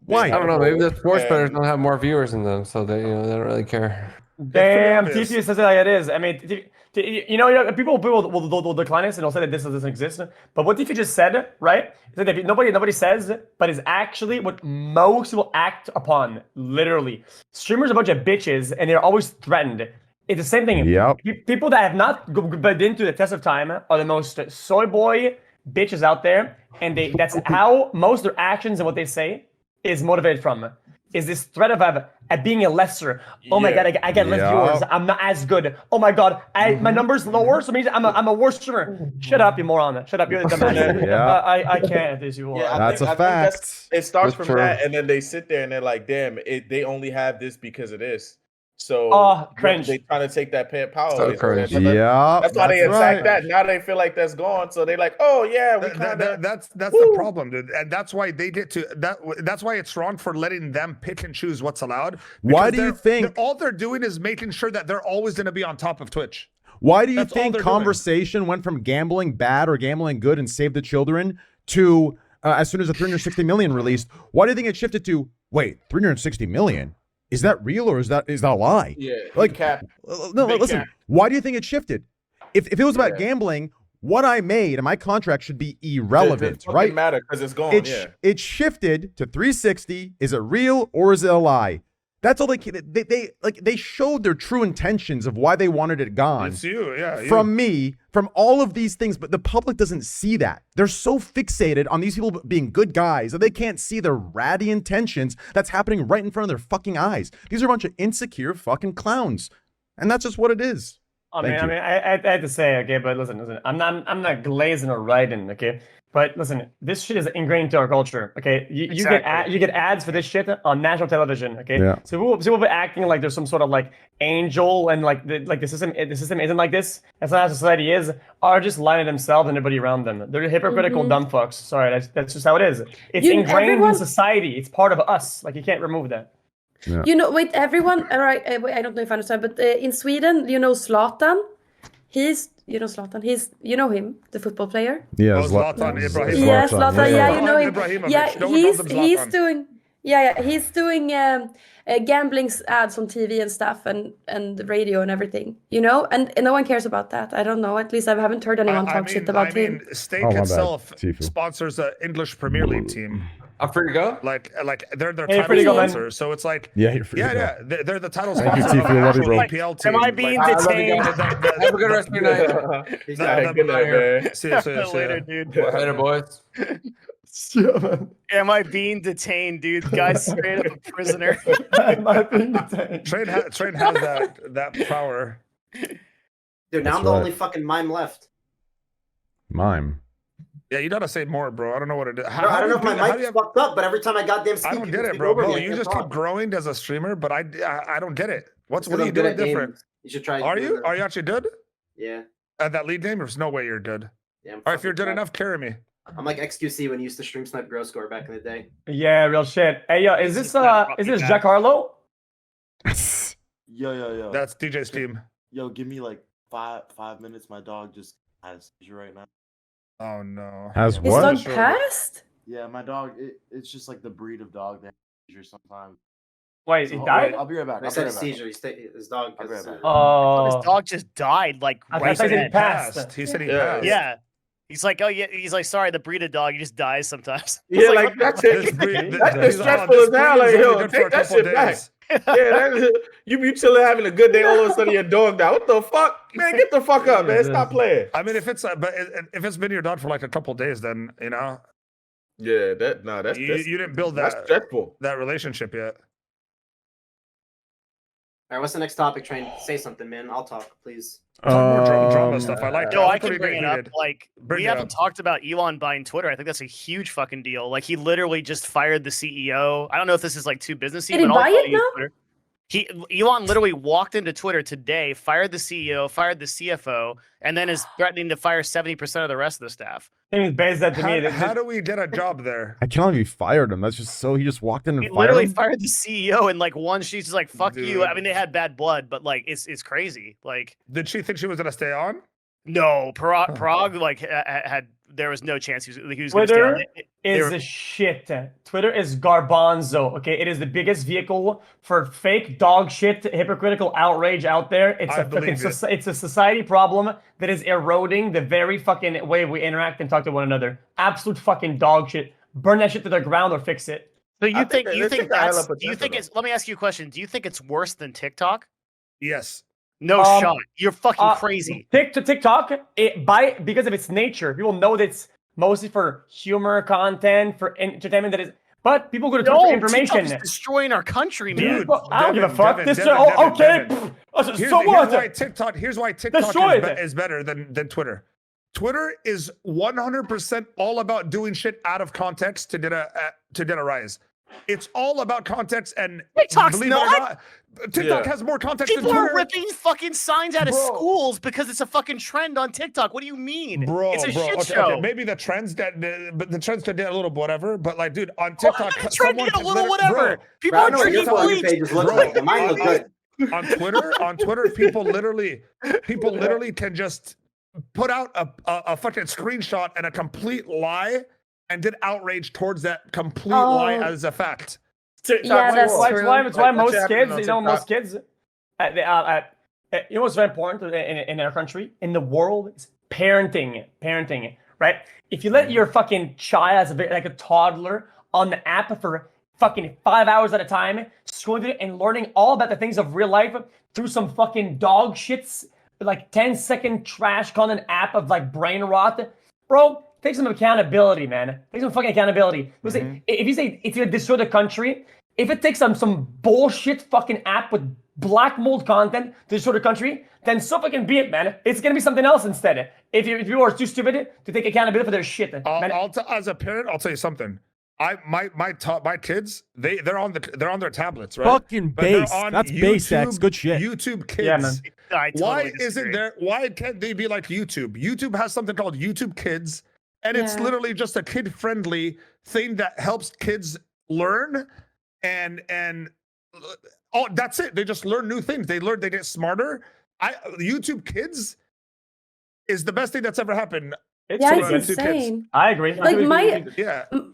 Why? I don't know. Maybe the sports bettors don't have more viewers than them, so they, they don't really care. Damn, TFUE says it like it is. I mean, people will decline this and they'll say that this doesn't exist. But what TFUE just said, right? Is that if nobody says, but is actually what most people act upon. Literally, streamers are a bunch of bitches, and they're always threatened. It's the same thing. Yep. People that have not been through the test of time are the most soy boy bitches out there, and that's how most of their actions and what they say is motivated from. Is this threat of being a lesser? Oh my god, I get less viewers. I'm not as good. Oh my god, my numbers lower, so means I'm a worse streamer. Shut up, you moron. Shut up, you're the dumbass. I can't. This you. Yeah, that's a fact. It starts from that, and then they sit there and they're like, "Damn, they only have this because of this." So cringe. They trying to take that power so away. cringe. Yeah, that's why they attack that. Now they feel like that's gone, so they like, oh yeah, we that's the problem, dude, and that's why they get to that. That's why it's wrong for letting them pick and choose what's allowed. Why do you think all they're doing is making sure that they're always going to be on top of Twitch? Why do you think conversation went from gambling bad or gambling good and save the children to as soon as the 360 million released? Why do you think it shifted to wait 360 million? Is that real or is that a lie? Yeah, like no, listen. Cap. Why do you think it shifted? If it was about gambling, what I made and my contract should be irrelevant, right? Doesn't matter because it's gone. It shifted to 360. Is it real or is it a lie? That's all they showed their true intentions of why they wanted it gone. It's you, From me, from all of these things, but the public doesn't see that. They're so fixated on these people being good guys that they can't see the ratty intentions that's happening right in front of their fucking eyes. These are a bunch of insecure fucking clowns, and that's just what it is. I had to say, okay, but listen, I'm not glazing or writing, okay. But listen, this shit is ingrained into our culture. Okay, you get ads for this shit on national television. Okay, so people be acting like there's some sort of like angel and like the system isn't like this. That's not how society is. Are just lying to themselves and everybody around them. They're hypocritical dumb fucks. Sorry, that's just how it is. It's ingrained in society. It's part of us. Like you can't remove that. Yeah. You know, wait, everyone. All right, I don't know if I understand, but in Sweden, you know Zlatan. You know Zlatan. You know him, the football player. Yeah, Zlatan Ibrahimovic. Yeah, Zlatan. Yeah, you know him. Yeah, he's doing gambling ads on TV and stuff, and radio and everything. You know, and no one cares about that. I don't know. At least I haven't heard anyone talk shit about him. State itself sponsors an English Premier League team. I'm free to go. Like they're their title sponsor, so it's like you're free to go. They're the title sponsor. Thank you, Tifu. Love you, bro. PL team. Am I being detained? Have a good rest of your night. Good night, man. See you later, dude. Later, boys. Am I being detained, dude? Guy's straight up a prisoner. Am I being detained? Train has that power. Dude, now I'm the only fucking mime left. Mime. Yeah, you gotta say more, bro. I don't know what it is. I don't know if my mic's fucked up, but every time I goddamn speak, I don't get it, bro. You just keep growing as a streamer, but I don't get it. What are you doing different? You should try. Are you actually good? Yeah. At that lead game, there's no way you're good. Yeah. Or if you're good enough, carry me. I'm like XQC when you used to stream snipe grow score back in the day. Yeah, real shit. Hey, yo, is this Jack Harlow? Yo. That's DJ's team. Yo, give me like five minutes. My dog just has seizure right now. Oh no. Has His what? dog passed? Yeah, my dog. It's just like the breed of dog that has seizure sometimes. Wait, he died? I'll be right back. I said a seizure. His dog. His dog just died like right then. He passed. He said he passed. Yeah. He's like, oh yeah. He's like, sorry, the breed of dog, he just dies sometimes. Yeah, like that's it. That's stressful as hell. Like, yo, take that shit back. Yeah, you chilling having a good day, all of a sudden your dog died. What the fuck, man? Get the fuck up, man. Stop playing. I mean, if it's been your dog for like a couple days, then you know. Yeah, that's you didn't build that stressful relationship yet. All right, what's the next topic? Train, say something, man. I'll talk, please. More drama stuff. I like. No, I can bring it up. Like, we haven't talked about Elon buying Twitter. I think that's a huge fucking deal. Like, he literally just fired the CEO. I don't know if this is like too businessy. Did he buy it now? Twitter. Elon literally walked into Twitter today, fired the CEO, fired the CFO, and then is threatening to fire 70% of the rest of the staff. How do we get a job there? I can't believe he fired him. That's just so he just walked in and He fired literally him. fired the CEO, and like she's just like, "Fuck Dude. you." I mean, they had bad blood, but like it's crazy. Like, did she think she was gonna stay on? No, Prague like had there was no chance he was going to stay on. Twitter is a shit. Twitter is garbanzo. Okay, it is the biggest vehicle for fake dog shit, hypocritical outrage out there. It's it's a society problem that is eroding the very fucking way we interact and talk to one another. Absolute fucking dog shit. Burn that shit to the ground or fix it. So you think it's? Let me ask you a question. Do you think it's worse than TikTok? Yes. No shot. You're fucking crazy. TikTok, because of its nature, people know that it's mostly for humor content, for entertainment. But people go to Twitter for information. TikTok's destroying our country, man. Dude, I don't give a fuck. Here's why TikTok is better than Twitter. Twitter is 100% all about doing shit out of context to get a rise. It's all about context, and TikTok's believe it or not, TikTok has more context People than Twitter. are ripping fucking signs out of schools because it's a fucking trend on TikTok. What do you mean? It's a shit show. Okay, maybe the trends did a little whatever, but like, dude, on TikTok, the trend did a little whatever. People are drinking bleach. On Twitter, people literally can just put out a fucking screenshot and a complete lie and did outrage towards that complete lie as a fact. Yeah, that's true. It's why most kids, you know, most kids, you know what's very important in our country, in the world, is parenting, right? If you let your fucking child, as like a toddler, on the app for fucking 5 hours at a time, scrolling through it and learning all about the things of real life through some fucking dog shits, like 10-second trash content app of like brain rot, bro. Take some accountability, man. Take some fucking accountability. If you say it's gonna destroy the country, if it takes some bullshit fucking app with black mold content to destroy the country, then so fucking be it, man. It's gonna be something else instead. If you are too stupid to take accountability for their shit, man. As a parent, I'll tell you something. My kids, they're on their tablets, right? Fucking base. That's base X. Good shit. YouTube Kids. Yeah, man. Why can't they be like YouTube? YouTube has something called YouTube Kids. And it's literally just a kid-friendly thing that helps kids learn, and that's it. They just learn new things. They get smarter. YouTube Kids is the best thing that's ever happened. It's insane. Kids. I agree. Like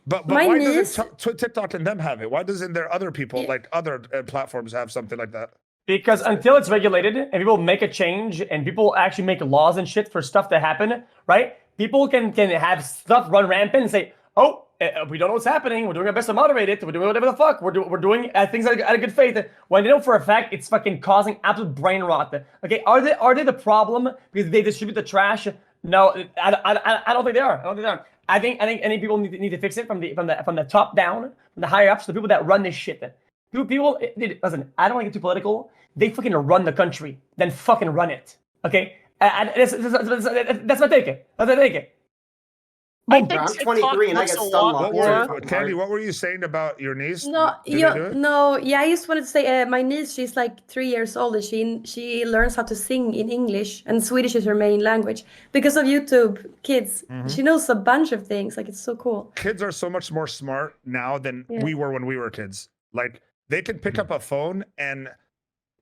but why doesn't TikTok and them have it? Why doesn't there other people like other platforms have something like that? Because until it's regulated and people make a change and people actually make laws and shit for stuff to happen, right? People can have stuff run rampant and say, "Oh, we don't know what's happening. We're doing our best to moderate it. We're doing whatever the fuck. We're doing things out of good faith." When they know for a fact it's fucking causing absolute brain rot. Okay, are they the problem because they distribute the trash? No, I don't think they are. I think people need to fix it from the top down, from the higher ups, the people that run this shit. People, listen. I don't want to get too political. They fucking run the country, then fucking run it. Okay. That's my take. I'm 23 and I get stung. Candy, what were you saying about your niece? I just wanted to say my niece, she's like 3 years old, and she learns how to sing in English, and Swedish is her main language because of YouTube Kids. She knows a bunch of things. Like, it's so cool. Kids are so much more smart now than we were when we were kids. Like, they can pick up a phone and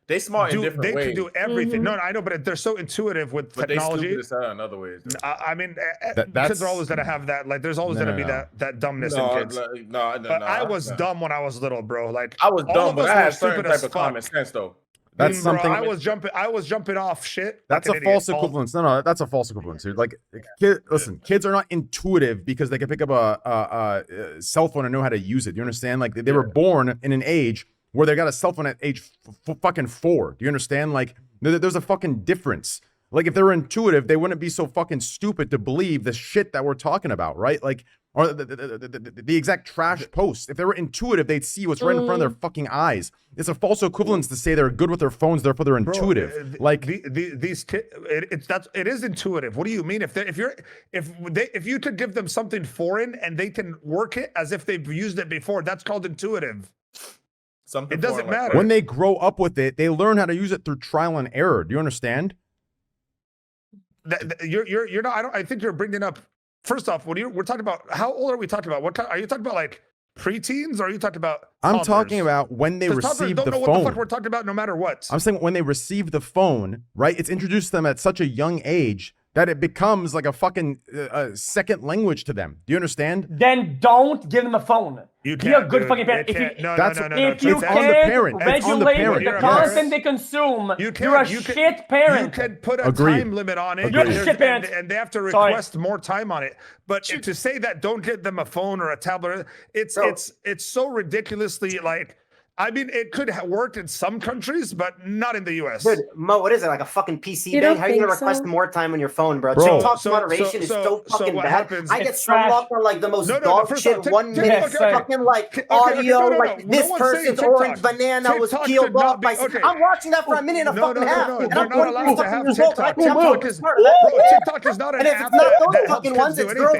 They smart in different ways. They can do everything. No, I know, but they're so intuitive with technology. They stupid in other ways. I mean, kids are always gonna have that. Like, there's always gonna be that dumbness in kids. But I was dumb when I was little, bro. Like, I was dumb, but I had certain type of common sense, though. That's something. I was jumping off shit. That's a false equivalence. No, that's a false equivalence, dude. Like, listen, kids are not intuitive because they can pick up a cell phone and know how to use it. You understand? Like, they were born in an age where they got a cell phone at age fucking 4. Do you understand? Like, there's a fucking difference. Like, if they were intuitive, they wouldn't be so fucking stupid to believe the shit that we're talking about, right? Like, or the exact trash posts. If they were intuitive, they'd see what's right in front of their fucking eyes. It's a false equivalence to say they're good with their phones, therefore they're intuitive. Like these kids, it is intuitive. What do you mean? If you could give them something foreign and they can work it as if they've used it before, that's called intuitive. It doesn't matter. When they grow up with it, they learn how to use it through trial and error. Do you understand? You're not. I think you're bringing up. First off, we're talking about, how old are we talking about? What are you talking about? Like preteens, or are you talking about? I'm talking about when they receive the phone. What the fuck we're talking about, no matter what. I'm saying when they receive the phone, right? It's introduced to them at such a young age that it becomes like a fucking second language to them. Do you understand? Then don't give them a phone. You Be a good fucking parent. If you can't regulate the content they consume, you're a shit parent. You can put a time limit on it. You're a shit parent. And they have to request more time on it. But to say that don't get them a phone or a tablet, it's so ridiculously like, I mean, it could have worked in some countries, but not in the U.S. Dude, Mo, what is it, like a fucking PC ban? How are you gonna request more time on your phone, bro? TikTok's moderation is so fucking bad. I get strung off on like the most dog shit 1 minute fucking like audio, like this person's orange banana was peeled off by. I'm watching that for a minute and a fucking half, and I'm not allowed to have TikTok. TikTok is not an app that helps kids do anything.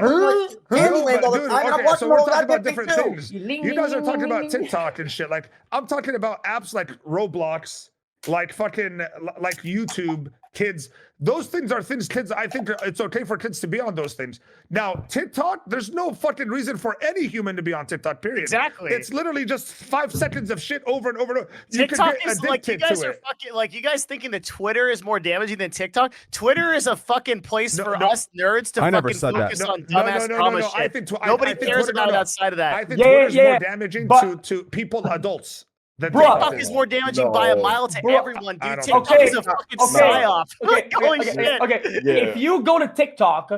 KANDYLAND all the time. I'm watching all that different things. You guys are talking about TikTok and shit. Like, I'm talking about apps like Roblox, like fucking, like YouTube Kids. Those things are things kids, I think it's okay for kids to be on those things. Now, TikTok, there's no fucking reason for any human to be on TikTok, period. Exactly. It's literally just 5 seconds of shit over and over and over. TikTok is like, you guys are fucking, like, you guys thinking that Twitter is more damaging than TikTok? Twitter is a fucking place for us nerds to fucking focus on dumbass drama shit. Nobody cares about it outside of that. I think Twitter is more damaging to people, adults. TikTok is more damaging by a mile to everyone, dude. TikTok is a fucking psyop. Holy shit. If you go to TikTok,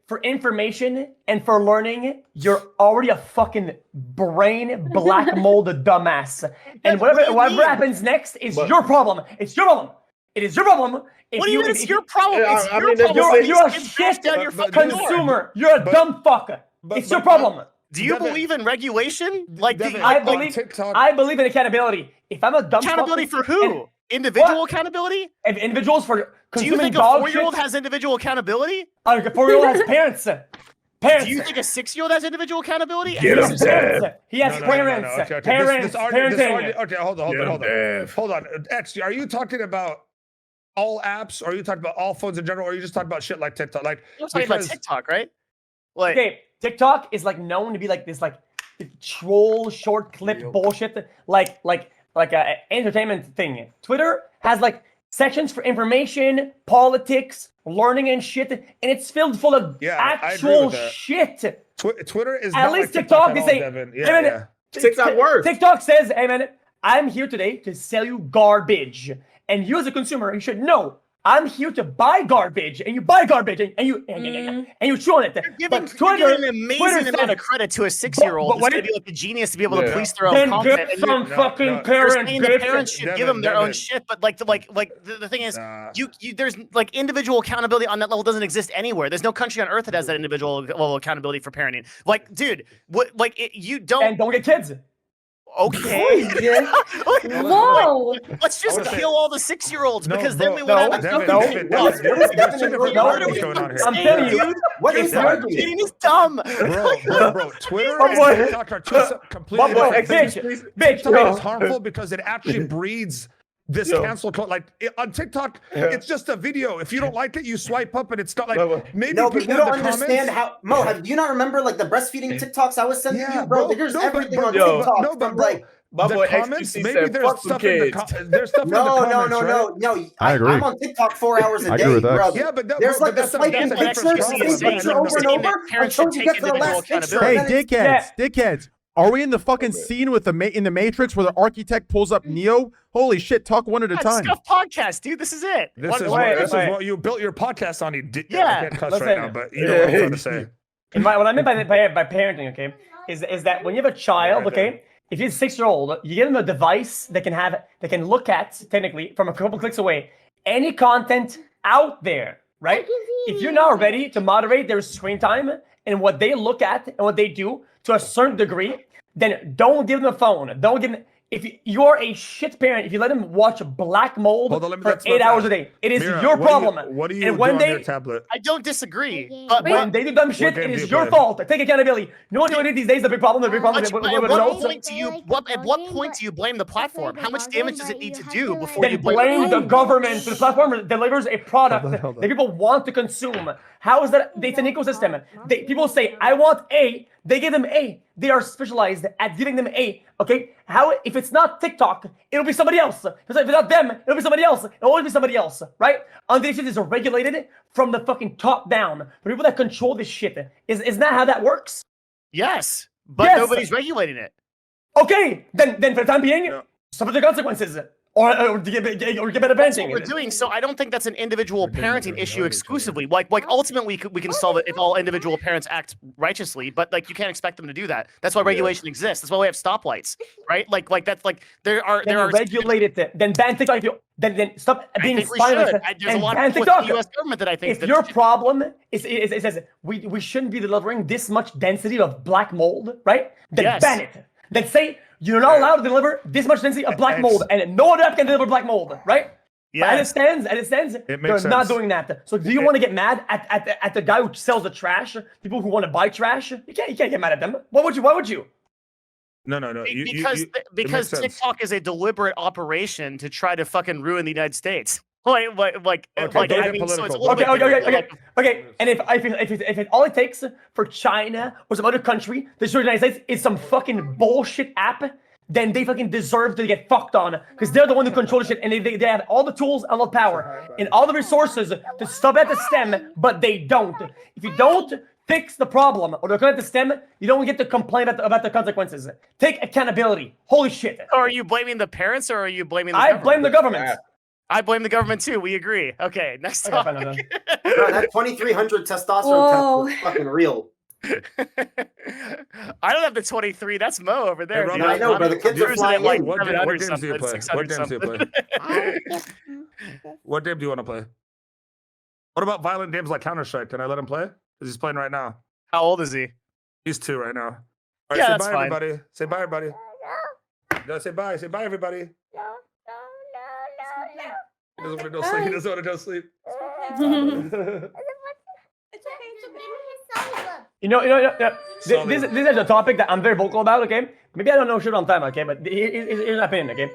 for information and for learning, you're already a fucking brain black molded dumbass. And whatever happens next is your problem. It's your problem. It is your problem. What do you mean it's your problem? It's your problem. You're a shit consumer. You're a dumb fucker. It's your problem. Do you believe in regulation? Like, I believe in accountability. If I'm a dumb accountability for who? Individual accountability? Individuals for consuming. Do you think a 4-year-old has individual accountability? A 4-year-old has parents. Do you think a 6-year-old has individual accountability? Get him, Dad. He has parents. Parents. Okay, hold on. X, are you talking about all apps, or are you talking about all phones in general, or are you just talking about shit like TikTok? Like, you're talking about TikTok, right? Like, okay, TikTok is like known to be like this like troll short clip bullshit, like a entertainment thing. Twitter has like sections for information, politics, learning and shit, and it's filled full of actual shit. Twitter is at least TikTok. They say, TikTok works. TikTok says, "Hey man, I'm here today to sell you garbage, and you as a consumer, you should know." I'm here to buy garbage, and you buy garbage, and you chew on it. You're giving an amazing amount of credit to a 6-year-old. It's gonna be like a genius to be able to police their own content. Then get some fucking parents. The parents should give them their own shit, but the thing is, there's like individual accountability on that level doesn't exist anywhere. There's no country on earth that has that individual level of accountability for parenting. Like, dude, you don't and don't get kids. Okay. Whoa. Let's just kill all the 6-year-olds because then we won't have I'm telling you, what is Eating is dumb. Bro, Twitter and TikTok are two completely different things. TikTok is harmful because it actually breeds this cancel culture. Like on TikTok, it's just a video. If you don't like it, you swipe up, and it's not like maybe no, but people you in don't the understand comments, how. Mo, do you not remember like the breastfeeding TikToks I was sending you, bro? There's everything on bro, TikTok. no, but from, bro, like My the boy comments, XQC maybe said, there's "Fuck them stuff in the kids." there's stuff in the comments, no. I agree. I'm on TikTok 4 hours a I day, agree with that. bro. Yeah, but there's like the that's swiping what pictures, XQC the is same saying. picture over and Saying that over parents until should you take get to the individual last picture. Hey, accountability. and then it's- dickheads. Are we in the fucking scene with in the Matrix where the architect pulls up Neo? Holy shit, talk one at a time. Scuffed podcast, dude. This is it. This is what you built your podcast on. You did. Yeah. I can't cuss Listen. right now, but you know what I'm trying to say. What I mean by parenting, okay, is that when you have a child, okay, if you're a 6-year-old, you give them a device that can look at, technically, from a couple clicks away, any content out there, right? If you're not ready to moderate their screen time and what they look at and what they do to a certain degree, then don't give them a phone. Don't give them. If you're a shit parent, if you let them watch Black Mold for 8 hours a day, it is Mira, your problem. What do you and do when on they, your tablet? I don't disagree. But when they do dumb shit, it is your fault. Take accountability. You know what you do these days? The big problem. At what point do you blame the platform? How much damage does it need to do before you blame the government? The platform delivers a product that people want to consume. How is that? It's an ecosystem. People say, "I want A." They give them A. They are specialized at giving them A. Okay? How? If it's not TikTok, it'll be somebody else. If it's not them, it'll be somebody else. It'll always be somebody else, right? And this shit is regulated from the fucking top down. The people that control this shit is that how that works? Yes, but nobody's regulating it. Okay, then for the time being, suffer the consequences. Or get better That's parenting. what we're doing. So I don't think that's an individual parenting issue exclusively. Like ultimately we can solve it if all individual parents act righteously, but like you can't expect them to do that. That's why regulation exists. That's why we have stoplights, right? Like that's like there are regulate it. Then ban TikTok. Then stop being spineless There's a and lot ban of with TikTok. the U.S. government that I think. If your problem is it says we shouldn't be delivering this much density of black mold, right? Then ban it. Then say you're not allowed to deliver this much density of black mold, and no other app can deliver black mold, right? Yeah. As it stands, they're not doing that. So do you want to get mad at the guy who sells the trash? People who want to buy trash? You can't get mad at them. Why would you? No. Because TikTok is a deliberate operation to try to fucking ruin the United States. I mean, so it's a little bit okay. And if all it takes for China or some other country to destroy the United States is some fucking bullshit app, then they fucking deserve to get fucked on because they're the one who control the shit and they have all the tools and all the power and all the resources to stop at the stem, but they don't. If you don't fix the problem or they're at the stem, you don't get to complain about the consequences. Take accountability. Holy shit. So are you blaming the parents or are you blaming the government? I blame the government. I blame the government too. We agree. Okay, next topic. Bro, that 2300 testosterone test is fucking real. I don't have the 23. That's Mo over there. Hey, I know, but the kids are flying like in. What games do you play? What game do you want to play? What about violent games like Counter-Strike? Can I let him play? Because he's playing right now. How old is he? He's 2 right now. All right, yeah, say that's bye, fine. everybody. Say bye, everybody. No, say bye. Say bye, everybody. He doesn't want to go sleep. He doesn't want to go sleep. This is a topic that I'm very vocal about, okay? Maybe I don't know shit on time, okay? But here's my opinion, okay?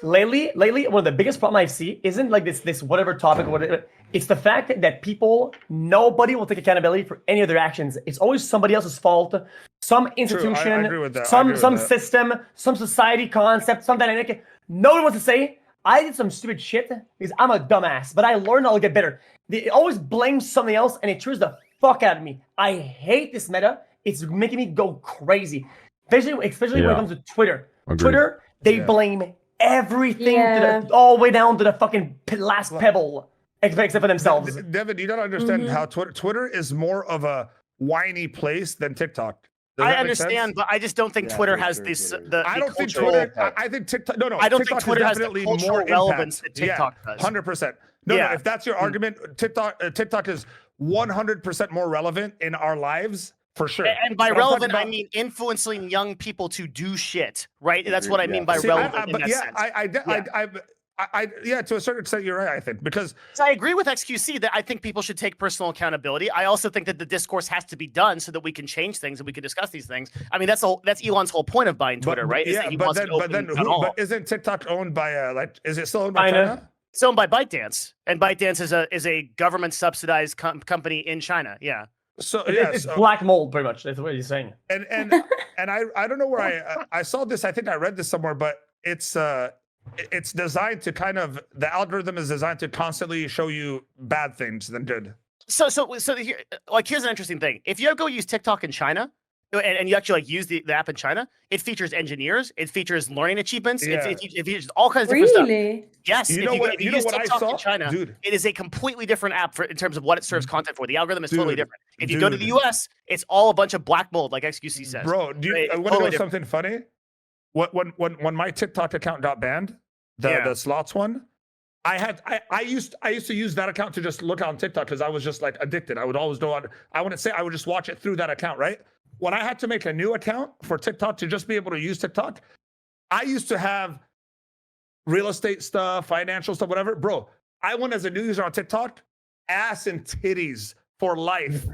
Lately, one of the biggest problems I see isn't like this whatever topic, whatever. It's the fact that nobody will take accountability for any of their actions. It's always somebody else's fault. Some institution, I agree with that. some system, some society concept, some dynamic. No one wants to say, I did some stupid shit because I'm a dumbass, but I learned I'll get better. They always blame something else and it triggers the fuck out of me. I hate this meta. It's making me go crazy. Especially when it comes to Twitter. Agreed. Twitter, they blame everything all the way down to the fucking last pebble, except for themselves. Devin, you don't understand how Twitter is more of a whiny place than TikTok. I understand, but I just don't think Twitter has this. I don't think Twitter. I think TikTok. No. I don't TikTok think Twitter has the definitely cultural more relevance impact. that TikTok does. 100%. No. If that's your argument, TikTok is 100% more relevant in our lives for sure. And by relevant, I mean influencing young people to do shit. Right? That's what I mean by relevant. In that sense. Yeah, to a certain extent, you're right. I think because I agree with XQC that I think people should take personal accountability. I also think that the discourse has to be done so that we can change things and we can discuss these things. I mean, that's Elon's whole point of buying Twitter, right? Yeah, but isn't TikTok owned by is it still owned by China? It's owned by ByteDance, and ByteDance is a government subsidized company in China. Yeah. So it's black mold, pretty much. That's what he's saying. And I don't know where I saw this. I think I read this somewhere, but it's designed to the algorithm is designed to constantly show you bad things than good. So here, here's an interesting thing. If you go use TikTok in China, and you actually use the app in China, it features engineers, it features learning achievements, it features all kinds of different stuff. Yes, if you use TikTok in China, it is a completely different app in terms of what it serves content for. The algorithm is totally different. If you go to the US, it's all a bunch of black mold, like XQC says. Bro, I want to know something funny? When my TikTok account got banned, the slots one, I used to use that account to just look on TikTok because I was just like addicted. I would always go on. I wouldn't say I would just watch it through that account, right? When I had to make a new account for TikTok to just be able to use TikTok, I used to have real estate stuff, financial stuff, whatever. Bro, I went as a new user on TikTok, ass and titties for life.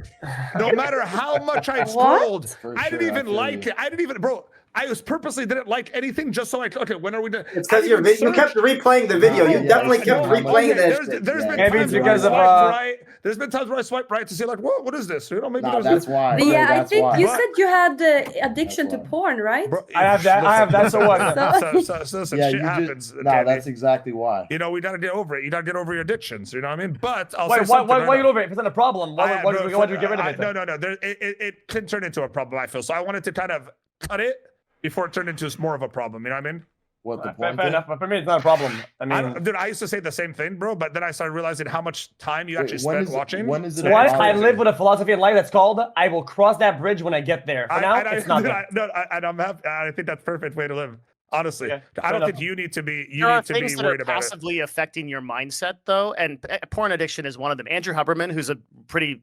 No matter how much I scrolled, I didn't even like it. I didn't even, bro. I purposely didn't like anything just so okay, when are we done? It's because you kept replaying the video. You definitely kept replaying this. There's been times where I swiped right. There's been times where I swipe right to see like, what is this? You know, maybe that's why. Yeah, I think you said you had addiction to porn, right? Bro, I have that. So what? So shit happens. No, that's exactly why. You know, we gotta get over it. You gotta get over your addictions. You know what I mean? But why get over it? If it's not a problem, why do we get rid of it? No. It can turn into a problem. I feel so. I wanted to kind of cut it before it turned into more of a problem, you know what I mean? What the point? Fair enough, but for me, it's not a problem. I mean, dude, I used to say the same thing, bro, but then I started realizing how much time you actually spend watching. When is it? I live with a philosophy in life that's called "I will cross that bridge when I get there." For now, it's not. I'm happy. I think that's a perfect way to live. Honestly, I don't think you need to be. There are things that are passively affecting your mindset, though, and porn addiction is one of them. Andrew Huberman, who's a pretty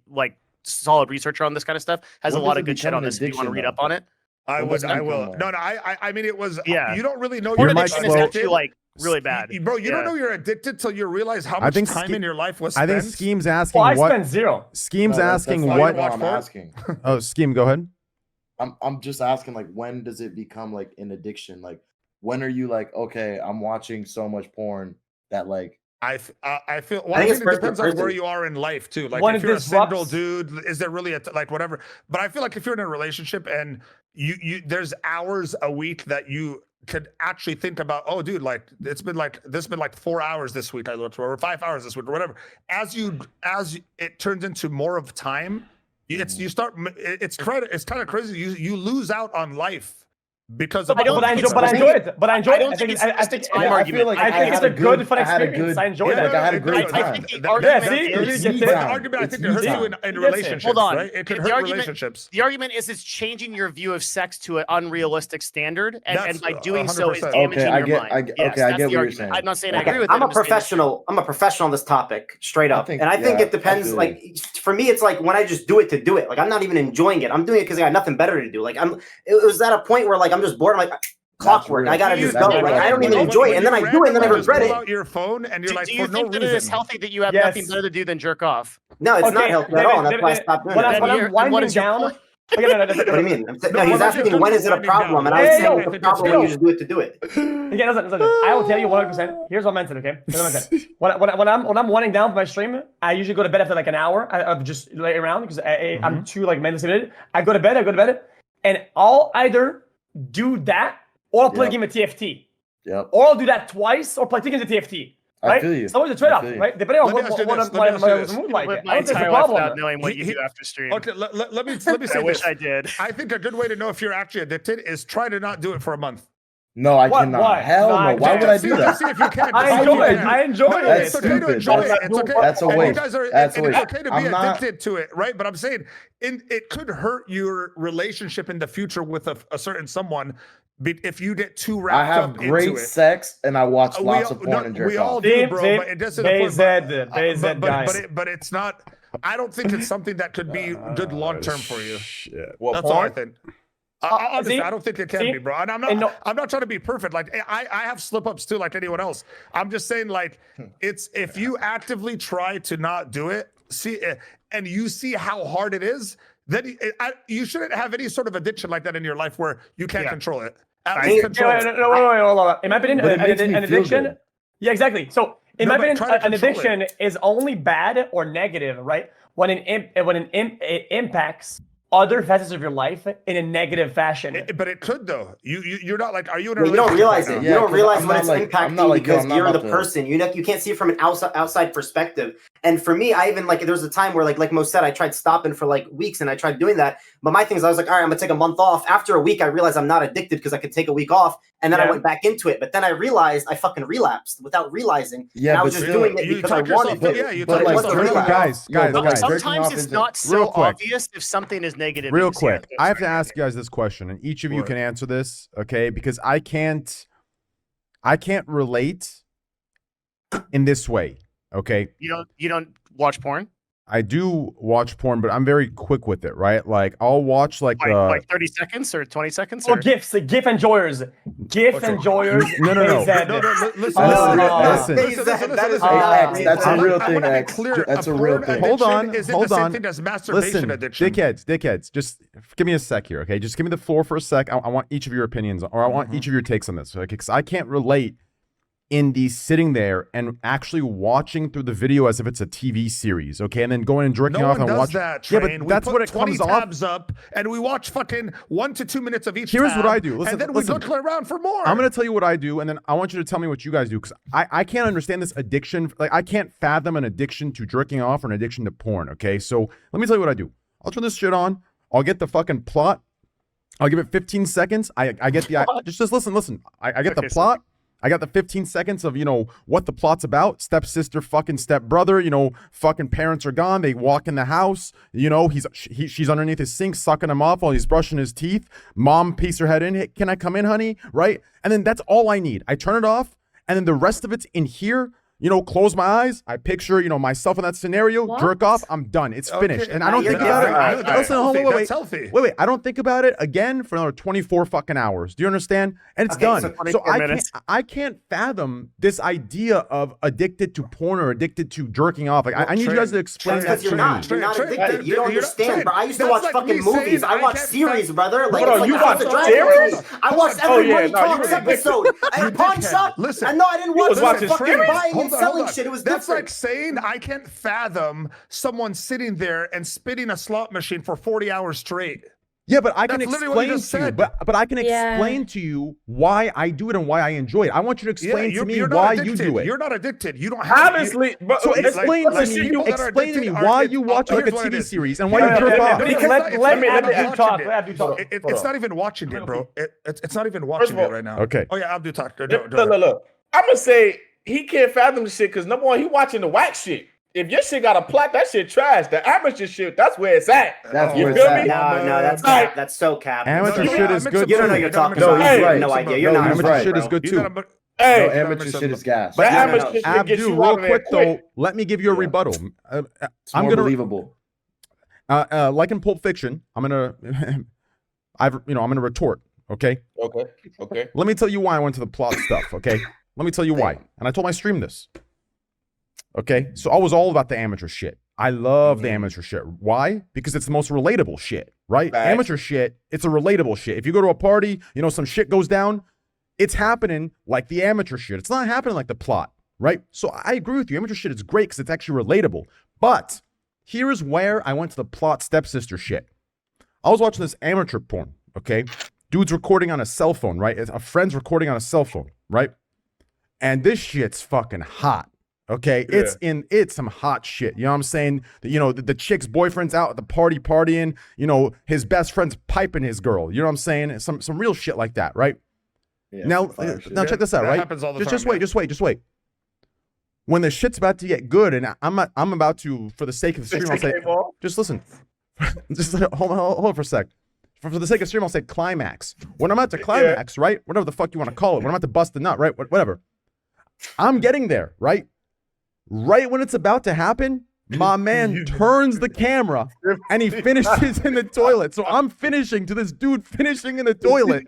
solid researcher on this kind of stuff, has a lot of good shit on this. If you want to read up on it. I will. No, I mean, it was. Yeah. You don't really know your addiction is actually really bad, bro. You don't know you're addicted till you realize how much time in your life was spent. I think Scheme's asking I what. spent zero. Scheme's asking what. I'm asking. Oh, Scheme, go ahead. I'm just asking when does it become an addiction? When are you okay, I'm watching so much porn that I feel. Well, I think it depends on where you are in life too. If you're a single dude, is there really whatever? But I feel like if you're in a relationship and there's hours a week that you could actually think about. Oh, dude, this has been 4 hours this week. I looked for, or 5 hours this week, or whatever. As it turns into more of time, it's kind of crazy. You lose out on life. Because I enjoy it. I think it's a good fun experience. I enjoy that. I had a great time. I think the argument, I think it hurts you in relationships. Hold on, right? It could hurt relationships. The argument is it's changing your view of sex to an unrealistic standard, and by doing so, it's damaging your mind. I get what you're saying. I'm not saying I agree with it. I'm a professional on this topic, straight up, and I think it depends. For me, it's when I just do it to do it. I'm not even enjoying it. I'm doing it because I got nothing better to do. It was at a point where I'm just bored. I'm clockwork. I gotta just go. I don't even enjoy it, and then I do it, and then I regret it. Out your phone, and you're do you think that it is healthy that you have nothing better to do than jerk off? No, it's not healthy at all. That's why I stopped doing it. When I'm winding down. What do you mean? No, he's asking when is it a problem, and I was saying it's a problem when you just do it to do it. Again, listen. I will tell you 100%. Here's what I meant. Okay. When I'm winding down for my stream, I usually go to bed after an hour of just lay around because I'm too mentally stimulated. I go to bed, and I'll either do that or I'll play a game of TFT. Yep. Or I'll do that twice or play 2 games of TFT. Right? I feel you. It's always a trade-off, right? Depending on what my mood like. My entire life without knowing what you do after stream. Okay, let me say this. I wish I did. I think a good way to know if you're actually addicted is try to not do it for a month. No, I cannot. Why? Hell no. Why would I do that? See if you can. I enjoy it. That's stupid. It's okay. That's a waste. It's okay to be addicted to it, right? But I'm saying it could hurt your relationship in the future with a certain someone if you get too wrapped up into it. I have great sex and I watch lots of porn and jerk off. We all do, bro. But it doesn't. But it's not. I don't think it's something that could be good long term for you. Shit. That's all I think. Honestly, I don't think it can be, bro. And I'm not trying to be perfect. Like I have slip ups too, like anyone else. I'm just saying, like, it's if you actively try to not do it, and you see how hard it is, then you shouldn't have any sort of addiction like that in your life where you can't control it. Wait, hold on. In my opinion, an addiction. Yeah, exactly. So in my opinion, an addiction is only bad or negative, right? When it impacts other facets of your life in a negative fashion. But it could though. You're not like, are you in a you don't realize it. Yeah, you don't realize when it's impacting because you're the person. You can't see it from an outside perspective. And for me, I even like there was a time where like Mo said, I tried stopping for like weeks and I tried doing that. But my thing is I was like, all right, I'm gonna take a month off. After a week, I realized I'm not addicted because I could take a week off. And then I went back into it. But then I realized I fucking relapsed without realizing. Yeah, and I was just doing it because I wanted to. Yeah, you but talk like, guys. Sometimes it's not so obvious if something is negative. Real quick, I have to ask you guys this question, and each of you can answer this, okay? Because I can't relate in this way, okay? You don't watch porn? I do watch porn, but I'm very quick with it, right? Like I'll watch like 30 seconds or 20 seconds. Or GIFs, GIF enjoyers. GIF enjoyers. No. Listen. That is that's a real thing, X. That's a real thing. Hold on. Listen, dickheads, just give me a sec here, okay? Just give me the floor for a sec. I want each of your opinions, or I want each of your takes on this, okay? Because I can't relate in the sitting there and actually watching through the video as if it's a TV series, okay, and then going and jerking off and watching. That, yeah, but that's what it comes off. Tabs up, and we watch fucking 1 to 2 minutes of each. Here's what I do. Listen, and then we look around for more. I'm gonna tell you what I do, and then I want you to tell me what you guys do, because I can't understand this addiction. Like I can't fathom an addiction to jerking off or an addiction to porn. Okay, so let me tell you what I do. I'll turn this shit on. I'll get the fucking plot. I'll give it 15 seconds. I get the just listen. I get the plot. I got the 15 seconds of, what the plot's about. Stepsister, fucking stepbrother, fucking parents are gone. They walk in the house, she's underneath his sink, sucking him off while he's brushing his teeth. Mom peeks her head in. Hey, can I come in, honey? Right? And then that's all I need. I turn it off. And then the rest of it's in here. Close my eyes. I picture, myself in that scenario, jerk off. I'm done. It's finished. And I don't think about it. Listen, wait. I don't think about it again for another 24 fucking hours. Do you understand? And it's done. So I can't fathom this idea of addicted to porn or addicted to jerking off. Like I need you guys to explain that to me. You're not addicted. You don't understand, bro. I used to watch fucking movies. I watch series, brother. Like you watch series? I watched every Money Talks episode. I Pawn Shop. I know I didn't watch fucking buying selling shit. It was That's different. like saying I can't fathom someone sitting there and spinning a slot machine for 40 hours straight. Yeah, but I can explain to you. But I can explain to you why I do it and why I enjoy it. I want you to explain to me why you do it. You're not addicted. You don't have. Honestly, so explain to me why you watch like a TV series and why you jerk off. Let Abdu talk. It's not even watching it, bro. It's not even watching it right now. Okay. Oh yeah, Abdu talk. Look. I'm gonna say he can't fathom the shit because number one, he watching the whack shit. If your shit got a plot, that shit trash. The amateur shit, that's where it's at. That's you where feel it's me? at. No, that's cap. That's so cap. Amateur shit is good. You don't know what you're talking No, about. he's You have right. no idea. You're not. Amateur shit is good too. Hey, amateur shit is gas. But amateur shit gets Abdu, you real out of quick there though, let me give you a rebuttal. It's more believable. Like in Pulp Fiction, I'm gonna retort. Okay. Okay. Let me tell you why I went to the plot stuff. Okay. Let me tell you why. And I told my stream this. Okay. So I was all about the amateur shit. I love the amateur shit. Why? Because it's the most relatable shit, right? Facts. Amateur shit, it's a relatable shit. If you go to a party, some shit goes down, it's happening like the amateur shit. It's not happening like the plot, right? So I agree with you. Amateur shit is great because it's actually relatable. But here is where I went to the plot stepsister shit. I was watching this amateur porn, okay? Dude's recording on a cell phone, right? A friend's recording on a cell phone, right? And this shit's fucking hot. Okay, yeah. It's some hot shit. You know what I'm saying? The chick's boyfriend's out at the party partying. His best friend's piping his girl. You know what I'm saying? Some real shit like that, right? Yeah, now check this out, right? Happens all the time, just wait. When the shit's about to get good, and I'm about to, for the sake of the stream, I'll say, just listen. Just hold on for a sec. For the sake of stream, I'll say climax. When I'm at the climax, right? Whatever the fuck you want to call it. When I'm at the bust the nut, right? Whatever. I'm getting there, right? Right when it's about to happen, My man turns the camera and he finishes in the toilet. So I'm finishing to this dude finishing in the toilet.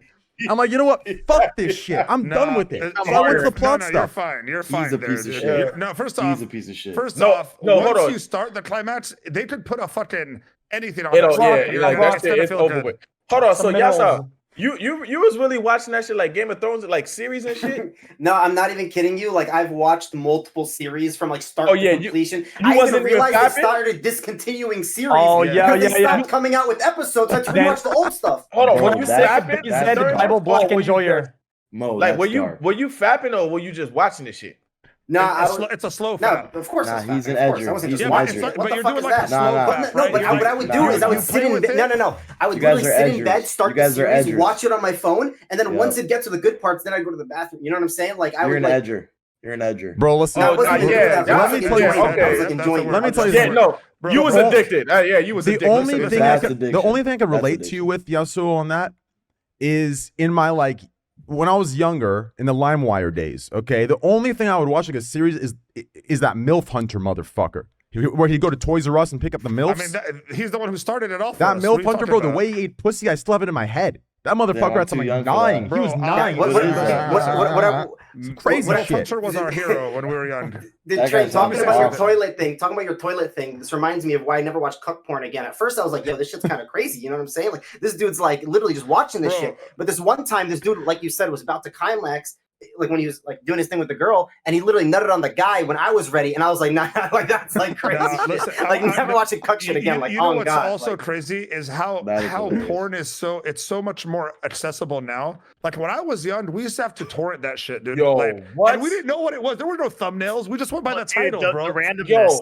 I'm like, you know what? Fuck this shit. I'm done with it. So what's the plot stuff? You're fine. You're fine. He's a there, piece of dude. shit. No, first off, He's a piece of shit. First No, off, no, hold once on. you start the climax, they could put a fucking anything on It'll, that. yeah, like that shit, it's over with. Hold on, so y'all saw you was really watching that shit like Game of Thrones, like series and shit? No, I'm not even kidding you. Like I've watched multiple series from like start to completion. I wasn't didn't realize even they started discontinuing series. Oh, yeah, because yeah, they yeah. stopped coming out with episodes. I had to watch the old stuff. Hold on, Bro, when you that's- fapping, Is that Bible Black and Joyer? Mo, like that's were you fapping or were you just watching this shit? No, it's a slow no, fap. of course. Nah, it's he's fapping, an of course. edger. I wasn't He's just an watching edger. it. But What the you're fuck doing is like that? a slow Nah, fap, No, right? but what I would do is I would you sit play in with bed. it? No. I would You guys literally are sit in bed, edgers. start You the guys are series, edgers. watch it on my phone, and then Yeah. once it gets to the good parts, then I go to the bathroom. You know what I'm saying? Like I You're would an like. edger. You're an edger. Bro, listen. No, I wasn't into that. I let was me tell you enjoying it. something. I was like enjoying it. Let me tell you Yeah, something. no, Bro, you was bro. addicted. Yeah, you was The addicted. only Listen, thing That's I could, the addiction. only thing I could That's relate to you with Yasuo on that is in my like when I was younger in the LimeWire days. Okay, the only thing I would watch like a series is that MILF Hunter motherfucker. Where he'd go to Toys R Us and pick up the MILFs. I mean, he's the one who started it all. That for us. What MILF are you Hunter, talking bro, the about? way he ate pussy, I still have it in my head. That motherfucker I'm had too something young for nine. that. He was Bro, nine. What Crazy MILF shit. Hunter was our hero when we were young. That Trey, guy's talking awesome. about your toilet thing, this reminds me of why I never watched cuck porn again. At first, I was like, yo, this shit's kind of crazy. You know what I'm saying? Like, this dude's like literally just watching this shit. But this one time, this dude, like you said, was about to climax, like when he was like doing his thing with the girl, and he literally nutted on the guy when I was ready, and I was like, nah, like that's like crazy. Nah, listen, like never watching cuck shit again. Like, you know oh what's god. also like, crazy is how That is hilarious. porn is so much more accessible now. Like when I was young, we used to have to torrent that shit, dude. Yo, like, what? And we didn't know what it was. There were no thumbnails. We just went by the title, the bro. randomness.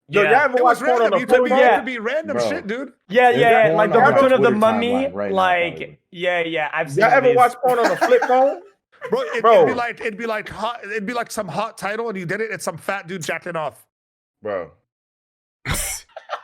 Yo, y'all ever It watch was porn on random. the flip It phone? could be random Bro. shit, dude. Yeah, There's porn like the on my return of the Twitter mummy. timeline right now, Like, probably. yeah, I've seen Y'all ever these. watch porn on the flip phone? Bro, Bro. it'd be like hot. It'd be like some hot title, and you did it. It's some fat dude jacking off. Bro.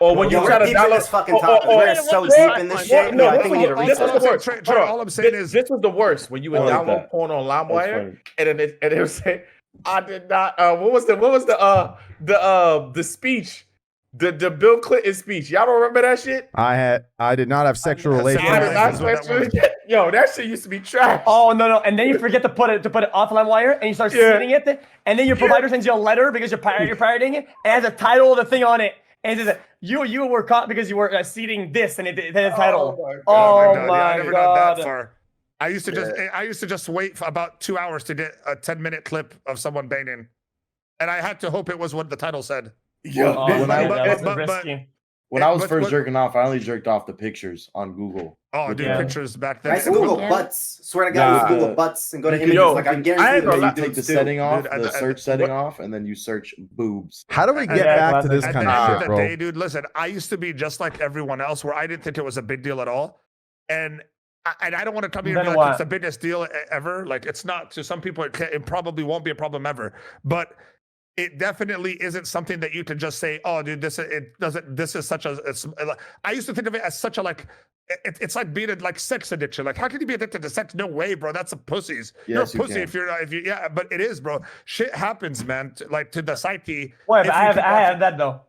Or when you Yo, try to we're deep in download this fucking topic. We're so deep in this shit. No, I think we need to this was reset. the worst. Trey, Hold on. all I'm saying is this was the worst when you would I like download that. porn on That's LimeWire funny. and it would say, "I did not." What was the speech? The Bill Clinton speech. Y'all don't remember that shit? I did not have sexual relations. I did not That's what that sexually- Yo, that shit used to be trash. Oh no! And then you forget to put it off LimeWire, and you start seeding it, and then your provider sends you a letter because you're pirating it, and has a title of the thing on it, and it says you were caught because you were seeding this, and it has a title. Oh yeah, I my never god! got that far. I used to just wait for about 2 hours to get a 10-minute clip of someone banging, and I had to hope it was what the title said. Yo, Oh, when that's I risky. when I was but- first but- jerking off, I only jerked off the pictures on Google. Oh, dude, Yeah. pictures back then. I used to Google butts. Swear to God, I used to Google butts and go to images. Yo, like I I ain't guarantee gonna you, lie. You take the dudes do. setting off, Dude, the search setting off, and then you search boobs. How do we get Yeah, back to this At kind the of end shit, of the bro? day, dude, listen, I used to be just like everyone else where I didn't think it was a big deal at all. And I don't want to come here and be Then like, what? it's the biggest deal ever. Like, it's not. To some people, it probably won't be a problem ever. But it definitely isn't something that you can just say, oh, dude, this is such a, I used to think of it as such a, like, it's like being a like sex addiction. Like, how can you be addicted to sex? No way, bro. That's a pussies. Yes, You're you a pussy can. if you, yeah, but it is, bro. Shit happens, man. Like to the psyche. Wait, if but you I keep have watching- that though.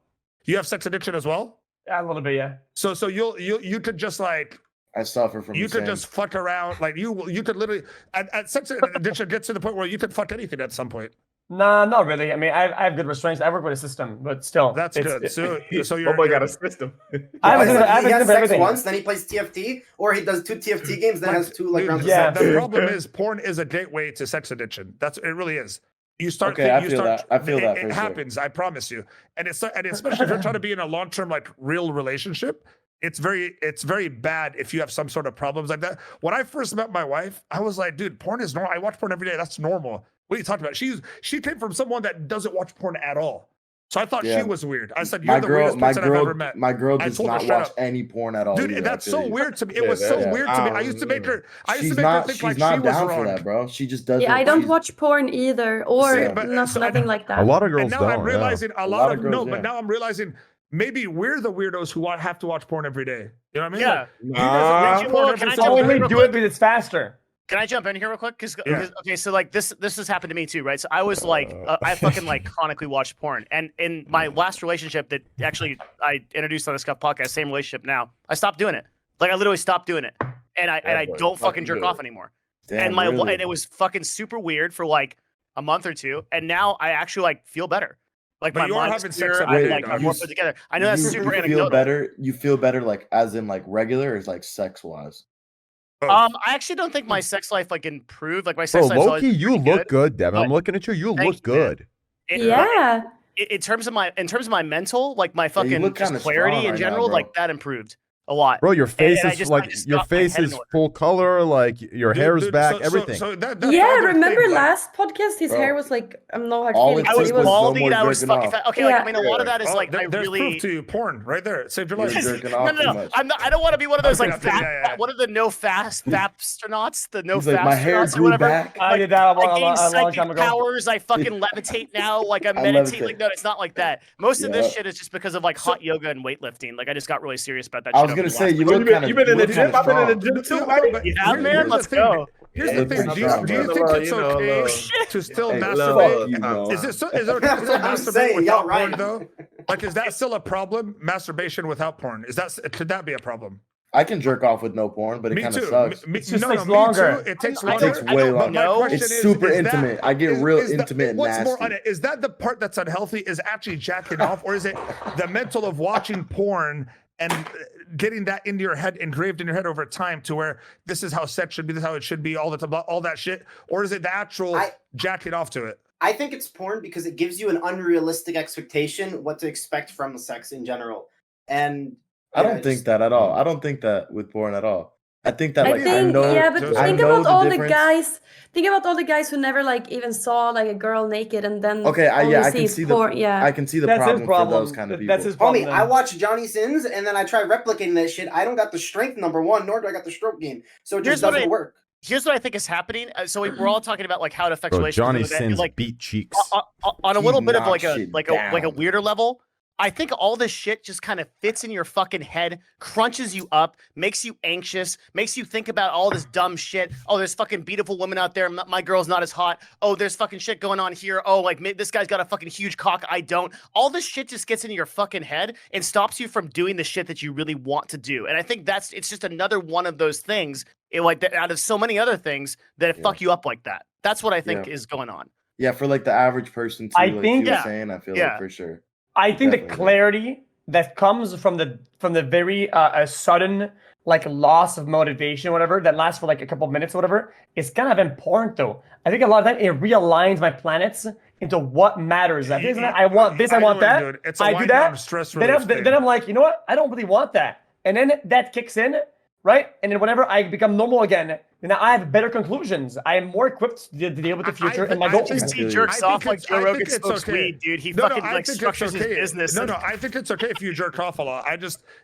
You have sex addiction as well? Yeah, a little bit, yeah. So you could just like, I suffer from. you the could same. just fuck around. Like you could literally, at sex addiction gets to the point where you could fuck anything at some point. Nah, not really. I mean, I have good restraints. I work with a system, but still, That's good. So My you're, boy got a system. I have a He system has for sex everything. once, then he plays TFT, or he does 2 TFT games, then has 2 like dude, rounds of yeah. sex. the problem is porn is a gateway to sex addiction. It really is. You start. Okay, I you feel start, that. I feel that It for sure. happens. I promise you. And especially if you're trying to be in a long-term, like real relationship, it's very bad if you have some sort of problems like that. When I first met my wife, I was like, dude, porn is normal. I watch porn every day. That's normal. What are you talking about? She came from someone that doesn't watch porn at all. So I thought Yeah. she was weird. I said, you're the weirdest person I've ever met. My girl I does told her not straight watch up. any porn at all. Dude, either, that's I so feel you. weird to me. It was so weird to me. I used to make her. I used She's to make her not. think She's like not she was down wrong. for that, bro. She just doesn't. Yeah, I don't she's- watch porn either, or Yeah, but- nothing like that. A lot of girls And now don't. I'm realizing a lot lot of of girls, no, yeah. but now I'm realizing maybe we're the weirdos who have to watch porn every day. You know what I mean? Yeah. Like, he doesn't watch porn Well, every can I single I jump day. only do it because it's faster. Can I jump in here real quick? Because okay, so like this has happened to me too, right? So I was like, I fucking like chronically watched porn, and in my last relationship that actually I introduced on the Scuffed podcast, same relationship now, I stopped doing it. Like I literally stopped doing it, and I don't fucking jerk off anymore. Damn, And it was fucking super weird for like a month or two, and now I actually like feel better. Like But my you are mind's having clear, sex every I'm day, like dog. I'm more put together. I know that's super You anecdotal. feel better. You feel better, like as in like regular, or is like sex wise. I actually don't think my sex life like improved. Like my Bro, sex life. Loki, you look good, Devin. I'm looking at you. You look good. Yeah. In terms of my mental, like my fucking look just kinda clarity strong in right now, general, bro. like that improved a lot. Bro, your face I is just like your got my face head is in order. full color, like your hair's back, everything. That's Yeah, the other remember thing, like- last podcast? His Bro, hair was like, I'm not hard all feeling. it I took was It was no balding. more I was jerking fucking off. fat. Okay, Yeah. like I mean, a lot of that is like I there's really. proof to you, porn right there. It saved your life. You're jerking off No, too much. I don't want to be one of those Okay, like okay, fat. yeah. What are the no fast astronauts? The no He's fast like, my hair astronauts or grew whatever. back. I did that I gained a long psychic time ago. powers. I fucking levitate now. Like I meditate. levitate. Like no, it's not like that. Most of this Yeah. shit is just because of like hot yoga and weightlifting. Like I just got really serious about that. I shit was over gonna the say last, you like, look kind of. You been in the gym? I've been in the gym too, buddy. Yeah, man, let's go. Here's the thing. Do you think it's okay to still Hey, masturbate? fuck you, bro. Is it okay to still I'm masturbate saying, without y'all right. porn though? Like, is that still a problem? Masturbation without porn? Could that be a problem? I can jerk off with no porn, but it Me kind of too. sucks. It just takes me longer. too. It takes It longer. takes way But my longer. question It's is, super is that- intimate. I get real is that- intimate and what's more nasty. on it? Is that the part that's unhealthy? Is actually jacking off, or is it the mental of watching porn and getting that into your head, engraved in your head over time, to where this is how sex should be, this is how it should be, all that shit, or is it the actual jacking off to it? I think it's porn because it gives you an unrealistic expectation what to expect from the sex in general. And I don't think that at all. I don't think that with porn at all. I think that like I know. yeah, but I think know about all the difference. guys. Think about all the guys who never like even saw like a girl naked and then Okay, all yeah, you I can is see porn. the. Yeah, I can see the That's his problem, problem. for those kind of people. That's his problem. Homie, I watch Johnny Sins and then I try replicating that shit. I don't got the strength, number one, nor do I got the stroke game. So it just doesn't work. Here's what I think is happening. So we're all talking about like how it affects Bro, relationships. Johnny and that, Sins like beat cheeks. on a little bit of like knocks a shit like a weirder level. I think all this shit just kind of fits in your fucking head, crunches you up, makes you anxious, makes you think about all this dumb shit. Oh, there's fucking beautiful women out there. My girl's not as hot. Oh, there's fucking shit going on here. Oh, like this guy's got a fucking huge cock. I don't. All this shit just gets into your fucking head and stops you from doing the shit that you really want to do. And I think it's just another one of those things, out of so many other things that fuck you up like that. That's what I think is going on. Yeah, for like the average person too. I like think- you were saying, I feel like for sure. I think the Definitely. clarity that comes from the very sudden like loss of motivation, whatever, that lasts for like a couple of minutes, or whatever, is kind of important though. I think a lot of time it realigns my planets into what matters. I want this, I want that. Dude. It's a I do wind that. down stress Then relief thing. I'm like, you know what? I don't really want that. And then that kicks in, right? And then whenever I become normal again, then I have better conclusions. I am more equipped to deal with the future and my goals. He jerks off like Joe Rogan smokes weed, dude. He fucking like structures his business. No, I think it's okay if you jerk off a lot.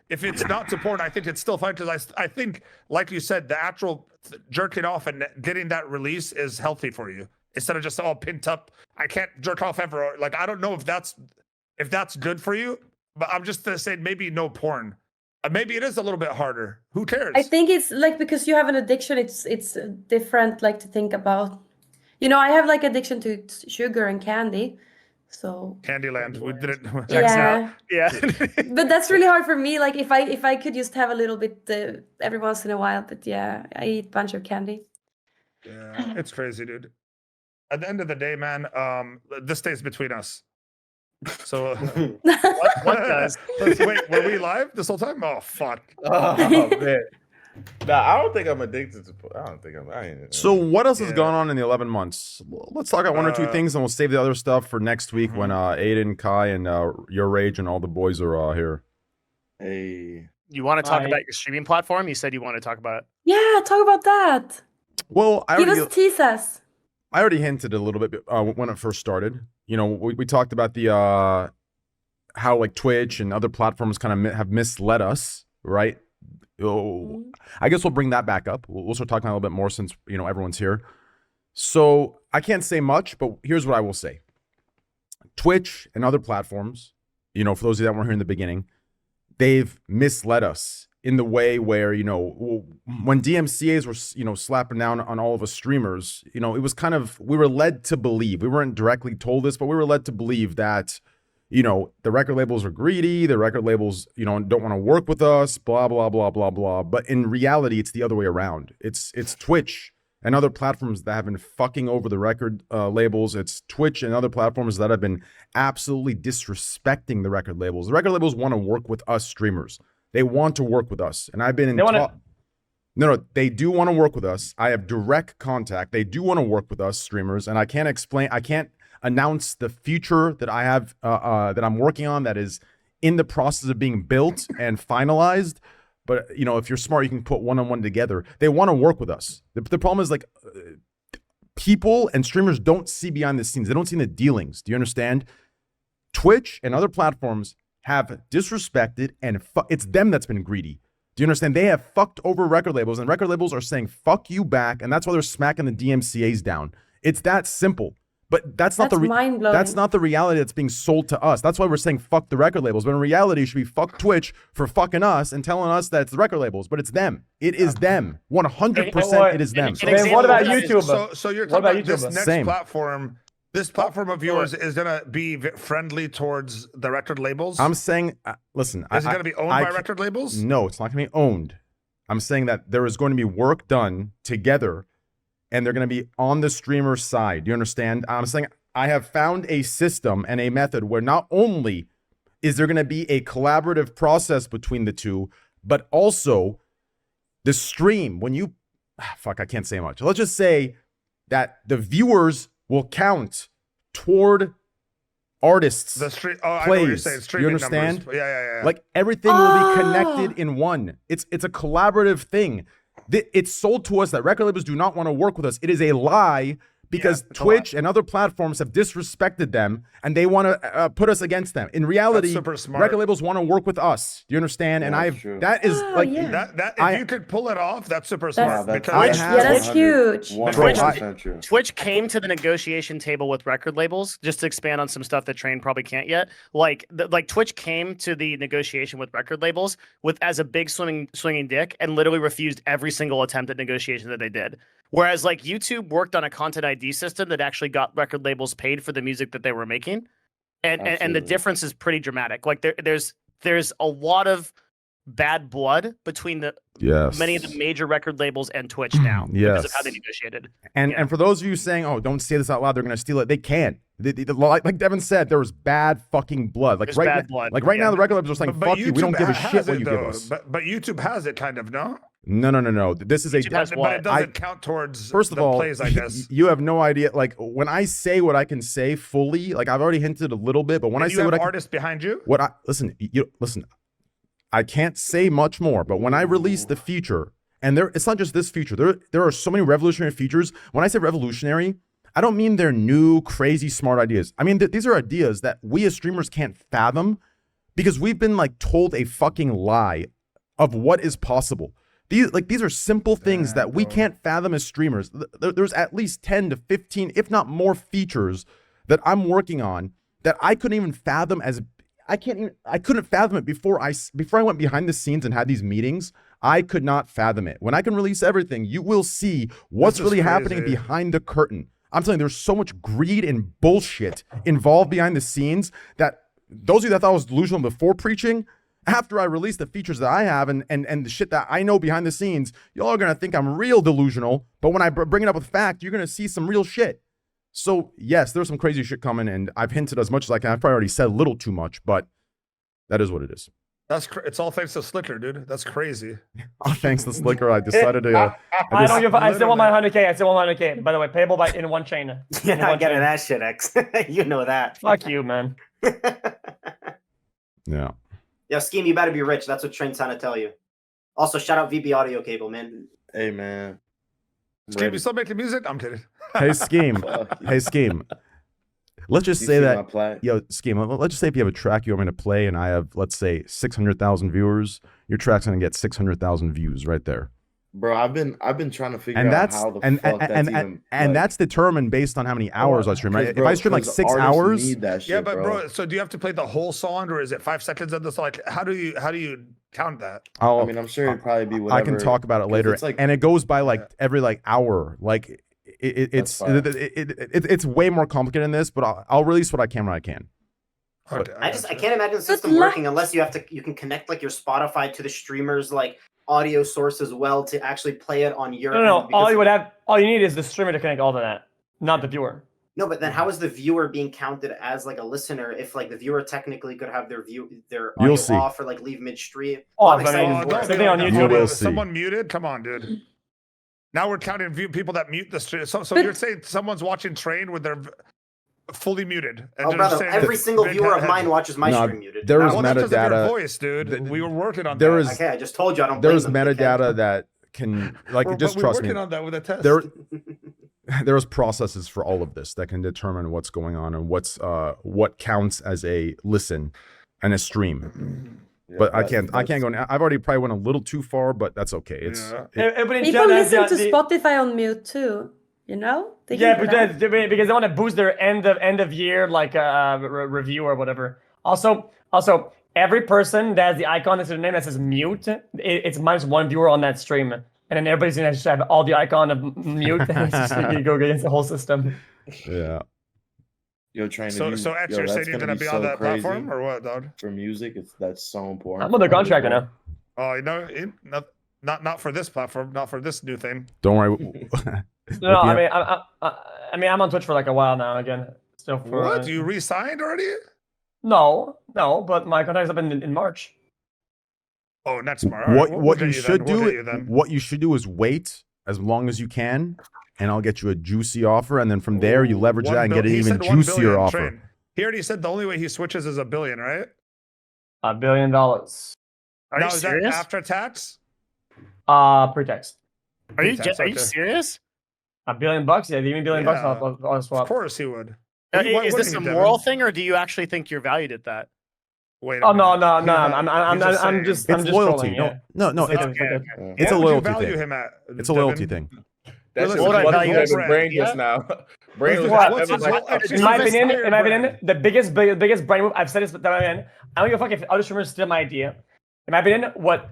If it's not to porn, I think it's still fine, because I think, like you said, the actual jerking off and getting that release is healthy for you, instead of just all pent up. I can't jerk off ever. Like, I don't know if that's good for you, but I'm just saying maybe no porn. Maybe it is a little bit harder. Who cares? I think it's like because you have an addiction, it's different like to think about. You know, I have like addiction to sugar and candy, so KANDYLAND. We didn't. yeah. Yeah. But that's really hard for me. Like if I could just have a little bit every once in a while, but yeah, I eat a bunch of candy. Yeah, it's crazy, dude. At the end of the day, man, this stays between us. So What does? Wait, were we live this whole time? Oh fuck. Oh man. Nah, I don't think I'm addicted to. I don't think I ain't. So what else has gone on in the 11 months? Let's talk about one or two things, and we'll save the other stuff for next week when Aiden, Kai, and Your Rage and all the boys are here. Hey. You want to talk about your streaming platform? You said you want to talk about it. Yeah, talk about that. Well, Give us teasers. I already hinted a little bit when it first started. You know, we talked about the how like Twitch and other platforms kind of have misled us, right? Oh, I guess we'll bring that back up. We'll start talking a little bit more since, you know, everyone's here. So I can't say much, but here's what I will say. Twitch and other platforms, you know, for those of you that weren't here in the beginning, they've misled us in the way where, you know, when DMCAs were, you know, slapping down on all of us streamers, you know, it was kind of, we were led to believe, we weren't directly told this, but we were led to believe that, you know, the record labels are greedy, the record labels, you know, don't want to work with us, blah, blah, blah, blah, blah. But in reality, it's the other way around. It's Twitch and other platforms that have been fucking over the record labels. It's Twitch and other platforms that have been absolutely disrespecting the record labels. The record labels want to work with us streamers. They want to work with us. And I've been in No, they do want to work with us. I have direct contact. They do want to work with us streamers. And I can't announce the future that I have, that I'm working on, that is in the process of being built and finalized. But, you know, if you're smart, you can put one-on-one together. They want to work with us. The problem is, like, people and streamers don't see behind the scenes. They don't see the dealings. Do you understand? Twitch and other platforms have disrespected, and it's them that's been greedy. Do you understand? They have fucked over record labels, and record labels are saying, fuck you back, and that's why they're smacking the DMCAs down. It's that simple. But that's not mind-blowing. That's not the reality that's being sold to us. That's why we're saying fuck the record labels. But in reality, it should be fuck Twitch for fucking us and telling us that it's the record labels. But it's them. It is them. 100% it is them. What about YouTube? So you're talking about this next platform. This platform of yours is going to be friendly towards the record labels? I'm saying, listen. Is it going to be owned by record labels? No, it's not going to be owned. I'm saying that there is going to be work done together, and they're going to be on the streamer side. Do you understand? I'm saying I have found a system and a method where not only is there going to be a collaborative process between the two, but also the stream, when you, fuck, I can't say much. Let's just say that the viewers will count toward artists' plays. I know what you're saying. You understand? Numbers. Yeah. Like, everything will be connected in one. It's a collaborative thing. It's sold to us that record labels do not want to work with us. It is a lie, because Twitch and other platforms have disrespected them, and they want to put us against them. In reality, record labels want to work with us. Do you know what I mean? That is like if you could pull it off, that's super smart. That's huge. 100% true. Twitch came to the negotiation table with record labels, just to expand on some stuff that Train probably can't yet. Like Twitch came to the negotiation with record labels as a big swinging dick, and literally refused every single attempt at negotiation that they did. Whereas, like, YouTube worked on a content ID system that actually got record labels paid for the music that they were making, and the difference is pretty dramatic. Like, there's a lot of bad blood between many of the major record labels and Twitch now because of how they negotiated. And for those of you saying, "Oh, don't say this out loud," they're going to steal it. They can't. Like Devin said, there was bad fucking blood. Like, right now, the record labels are saying, "Fuck you. We don't give a shit what you give us." But YouTube has it, kind of, no? No. This is but it doesn't count towards first of all, plays, I guess. You have no idea. Like, when I say what I can say fully, like, I've already hinted a little bit, but when I say what I artists behind you, listen. I can't say much more, but when I release the feature, and it's not just this feature. There are so many revolutionary features. When I say revolutionary, I don't mean they're new, crazy, smart ideas. I mean these are ideas that we as streamers can't fathom, because we've been, like, told a fucking lie of what is possible. These are simple things that we can't fathom as streamers. There's at least 10 to 15, if not more, features that I'm working on that I couldn't even fathom I couldn't fathom it before I went behind the scenes and had these meetings. I could not fathom it. When I can release everything, you will see what's really happening behind the curtain. I'm telling you, there's so much greed and bullshit involved behind the scenes that those of you that thought I was delusional before preaching, after I release the features that I have and the shit that I know behind the scenes, y'all are going to think I'm real delusional. But when I bring it up with fact, you're going to see some real shit. So, yes, there's some crazy shit coming, and I've hinted as much as I can. I've probably already said a little too much, but that is what it is. It's all thanks to Slicker, dude. That's crazy. Oh, thanks to Slicker, I decided to... I still want my 100K. I still want 100K. By the way, payable in one chain. You're not getting that shit, X. You know that. Fuck you, man. Yeah. Yo, Scheme, you better be rich. That's what Trent's trying to tell you. Also, shout out VB Audio Cable, man. Hey, man. Scheme, you still making music? I'm kidding. Hey, Scheme. Let's just say that, Scheme, let's just say if you have a track you want me to play and I have, let's say, 600,000 viewers, your track's going to get 600,000 views right there. Bro, I've been trying to figure And out that's how the and fuck that's and, even and like, that's determined based on how many hours I stream. Right? If bro, I stream like 'cause 6 artists hours, need that shit, yeah, but bro, so do you have to play the whole song, or is it 5 seconds of the song? Like, how do you count that? I mean, I'm sure it'd probably be whatever. I can talk about it later. Like, and it goes by like every like hour. Like it's way more complicated than this. But I'll release what I can when I can. Okay, I can't imagine the system working unless you can connect like your Spotify to the streamer's like audio source as well to actually play it on your. No. All you need is the streamer to connect all to that, not the viewer. No, but then how is the viewer being counted as like a listener if like the viewer technically could have their audio off or like leave midstream? Oh, I'm excited for it. On YouTube, is someone muted? Come on, dude. Now we're counting people that mute the stream. So you're saying someone's watching Train with their fully muted? And brother, every single viewer of mine watches my stream muted. There is metadata. Voice, dude. We were working on that. Okay, I just told you I don't. There's metadata that can just trust me. We're working on that with a test. There's processes for all of this that can determine what's going on and what counts as a listen and a stream. Yeah, but I can't go now. I've already probably went a little too far, but that's okay. People listen to Spotify on mute too. You know? Because they want to boost their end of year like review or whatever. Also, every person that has the icon next to their name that says mute, it's minus one viewer on that stream. And then everybody's gonna just have all the icon of mute, and it's just gonna go against the whole system. Yeah. You're trying to. So X, you're saying you're gonna be on that platform or what, dog? For music, that's so important. I'm under contract now. Oh, not for this platform, not for this new thing. Don't worry. No, I mean, I'm on Twitch for like a while now. Again, still for. What? You re-signed already? No, but my contract's up in March. Oh, not smart. What you should do is wait as long as you can, and I'll get you a juicy offer, and then from there you leverage that and get an even juicier offer. He already said the only way he switches is $1 billion, right? $1 billion. Are you serious? Is that after tax? Pre-tax. Are you serious? $1 billion? Yeah, give me $1 billion. I'll swap. Of course he would. Is this a moral thing, or do you actually think you're valued at that? Wait. Oh no! I'm just loyalty. Trolling, No. It's a loyalty thing. It's a loyalty thing. That's what I value Brain just now. Brain was in my opinion, the biggest brain move. I've said this, but I don't give a fuck if other streamers steal my idea. In my opinion, what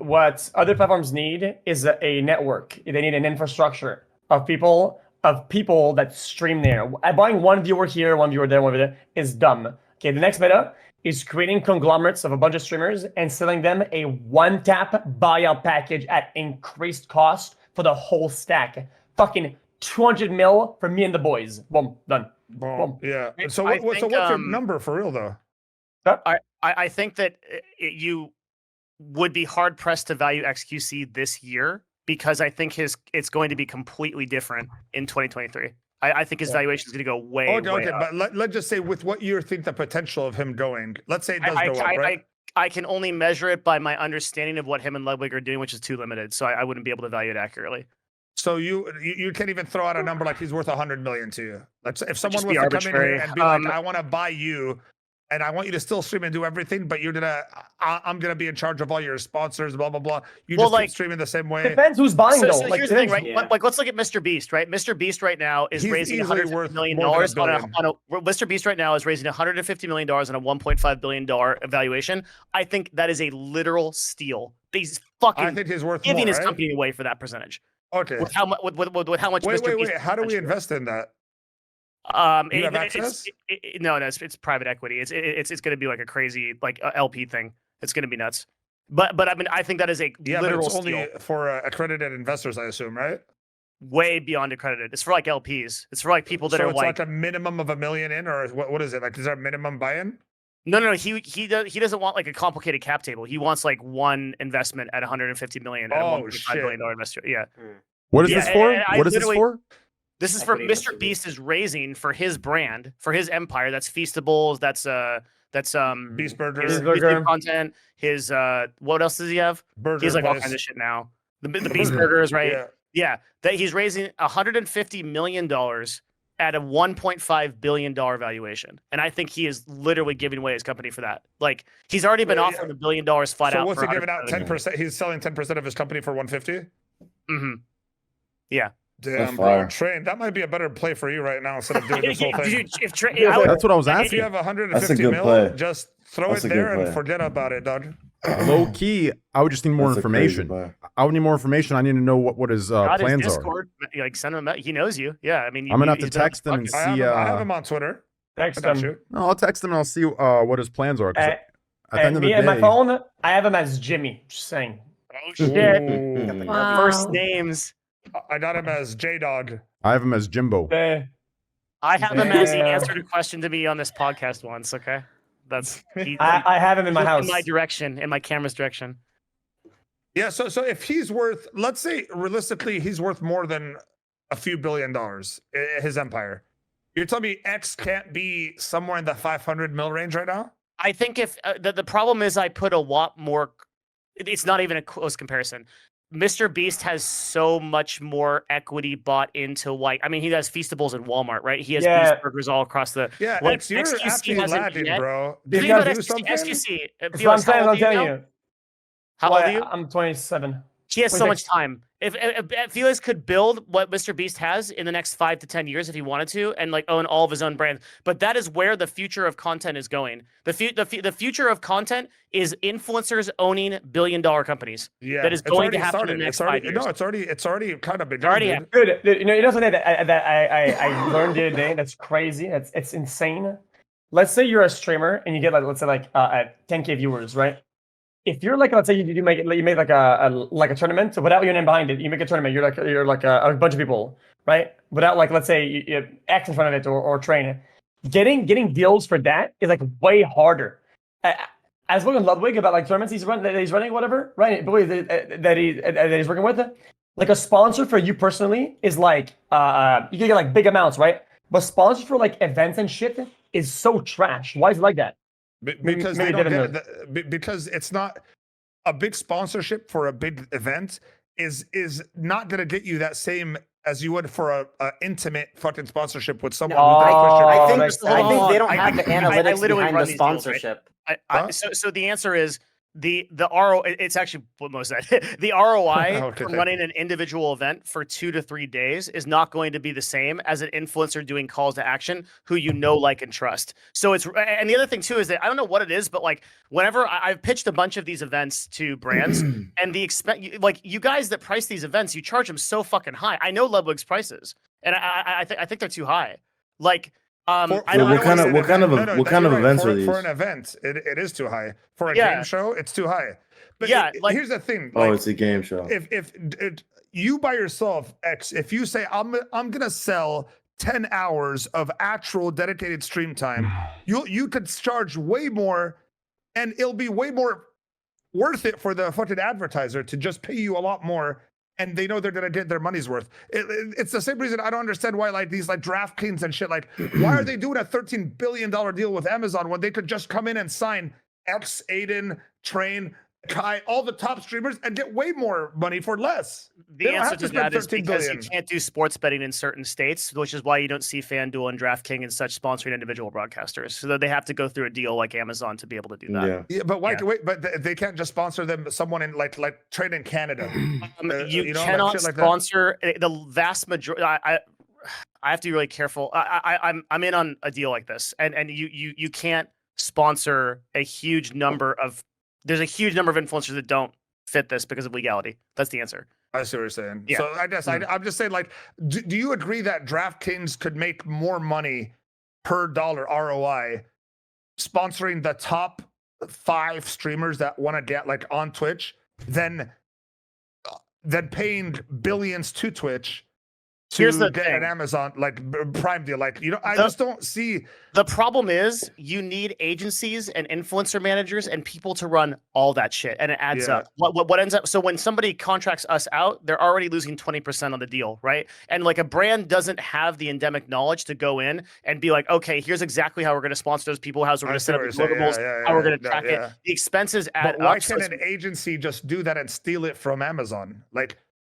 other platforms need is a network. They need an infrastructure of people that stream there. Buying one viewer here, one viewer there, one viewer there is dumb. Okay, the next meta is creating conglomerates of a bunch of streamers and selling them a one-tap buyout package at increased cost for the whole stack. Fucking 200 mil for me and the boys. Boom, done. Boom. Yeah. So what's your number for real though? I think that you would be hard pressed to value XQC this year because I think it's going to be completely different in 2023. I think his valuation is going to go way Okay, up. But let's just say with what you think the potential of him going. Let's say it does go up, right? I can only measure it by my understanding of what him and Ludwig are doing, which is too limited. So I wouldn't be able to value it accurately. So you can't even throw out a number like he's worth 100 million to you. If someone was to come in here and be like, I want to buy you, and I want you to still stream and do everything, but I'm gonna be in charge of all your sponsors, blah blah blah. You just keep streaming the same way. Depends who's buying though. So here's the thing, right? Yeah. Like let's look at Mr. Beast, right? Mr. Beast right now is raising $150 million Mr. Beast right now is raising $150 million on a $1.5 billion evaluation. I think that is a literal steal. He's fucking I think he's worth giving more, his right? company away for that percentage. Okay. With how much? With how much? Wait. How do we invest in that? You have access? No, it's private equity. It's going to be like a crazy LP thing. It's going to be nuts. But I mean, I think that is a literal but it's only steal. for accredited investors, I assume, right? Way beyond accredited. It's for like LPs. It's for like people that so are it's like a minimum of $1 million in, or what is it? Like, is there a minimum buy-in? No. He doesn't want like a complicated cap table. He wants like one investment at $150 million at a $1.5 billion investor. Yeah. What is this for? What is this for? This is for Mr. Beast is raising for his brand, for his empire. That's Feastables. That's Beast Burger. His content. His what else does he have? Burger he has like all place. kinds of shit now. The Beast Burgers, right? Yeah. That he's raising $150 million at a $1.5 billion valuation, and I think he is literally giving away his company for that. Like he's already been offered $1 billion flat out. So what's he giving out? 10%. He's selling 10% of his company for $150. Mm-hmm. Yeah. Damn, bro, Train. That might be a better play for you right now instead of doing this whole thing. That's what I was asking. If you have 150 That's a good mil, play. just throw That's it a good there and play. forget about it, dog. Low key, I would just need more That's a crazy information. play. I would need more information. I need to know what his plans are. Discord, like send him. He knows you. Yeah, I mean, I'm gonna have to he's been on text him and the see. I have him on Twitter. Text I got him. you. No, I'll text him and I'll see what his plans are. 'Cause at the end And of the me and my day, phone, I have him as Jimmy. Just saying. Oh shit! Ooh. Wow. First names. I got him as J Dog. I have him as Jimbo. I have him as he Yeah. answered a question to me on this podcast once. Okay, that's I have him in my house. in my direction, in my camera's direction. Yeah, so if he's worth, let's say realistically, he's worth more than a few $1 billion, his empire. You're telling me X can't be somewhere in the 500 mil range right now? I think if the problem is I put a lot more. It's not even a close comparison. Mr. Beast has so much more equity bought into, like, I mean, he has Feastables in Walmart, right? He has Beast Burgers all across the. Yeah, like, X, you're actually hasn't lagging, yet. bro. The Did thing you about do XQC, something? XQC, That's Felix, what I'm saying. how I'm old are you telling now? you. How old are you? I'm 27. He has so much 26. time. If Felix could build what Mr. Beast has in the next 5 to 10 years, if he wanted to, and like own all of his own brands, but that is where the future of content is going. The future of content is influencers owning $1 billion companies. Yeah, that is it's going already to happen started. in the next It's already 5 years. no, it's already kind of begun. Already dude. happened. Dude, you know something that I learned the other day. That's crazy. It's insane. Let's say you're a streamer and you get let's say 10K viewers, right? If you're let's say you make like a tournament without your name behind it, you make a tournament. You're like a bunch of people, right? Without let's say you have X in front of it or Train. Getting deals for that is way harder. I was looking at Ludwig about tournaments he's running whatever, right? But that he's working with. Like a sponsor for you personally is you can get big amounts, right? But sponsors for events and shit is so trash. Why is it like that? Because they don't get it, because it's not a big sponsorship for a big event is not going to get you that same as you would for a intimate fucking sponsorship with someone. I think they don't have the analytics behind the sponsorship. So the answer is the ROI. It's actually what most said. The ROI from running an individual event for 2 to 3 days is not going to be the same as an influencer doing calls to action who you know, like, and trust. So it's, and the other thing too is that I don't know what it is, but whenever I've pitched a bunch of these events to brands, and you guys that price these events, you charge them so fucking high. I know Ludwig's prices, and I think they're too high. What kind of events are these? For an event, it is too high. For a game show, it's too high. But here's the thing. It's a game show. If you by yourself, X, if you say I'm gonna sell 10 hours of actual dedicated stream time, you could charge way more, and it'll be way more worth it for the fucking advertiser to just pay you a lot more. And they know they're gonna get their money's worth. It's the same reason I don't understand why these DraftKings and shit, why are they doing a $13 billion deal with Amazon when they could just come in and sign X, Aiden, Train, Kai, all the top streamers and get way more money for less? The answer to that is because you can't do sports betting in certain states, which is why you don't see FanDuel and DraftKings and such sponsoring individual broadcasters. So they have to go through a deal like Amazon to be able to do that. Yeah, but why? Wait, but they can't just sponsor them. Someone in like Trade in Canada. You cannot sponsor the vast majority. I have to be really careful. I'm in on a deal like this, and you can't sponsor a huge number of. There's a huge number of influencers that don't fit this because of legality. That's the answer. I see what you're saying. Yeah. So I guess I'm just saying, do you agree that DraftKings could make more money per dollar ROI sponsoring the top 5 streamers that want to get on Twitch than paying billions to Twitch to get an Amazon Prime deal? I just don't see. The problem is you need agencies and influencer managers and people to run all that shit, and it adds up. What ends up? So when somebody contracts us out, they're already losing 20% on the deal, right? And a brand doesn't have the endemic knowledge to go in and be like, okay, here's exactly how we're going to sponsor those people, how we're going to set up deliverables, how we're going to track it. The expenses add up. But why can't an agency just do that and steal it from Amazon?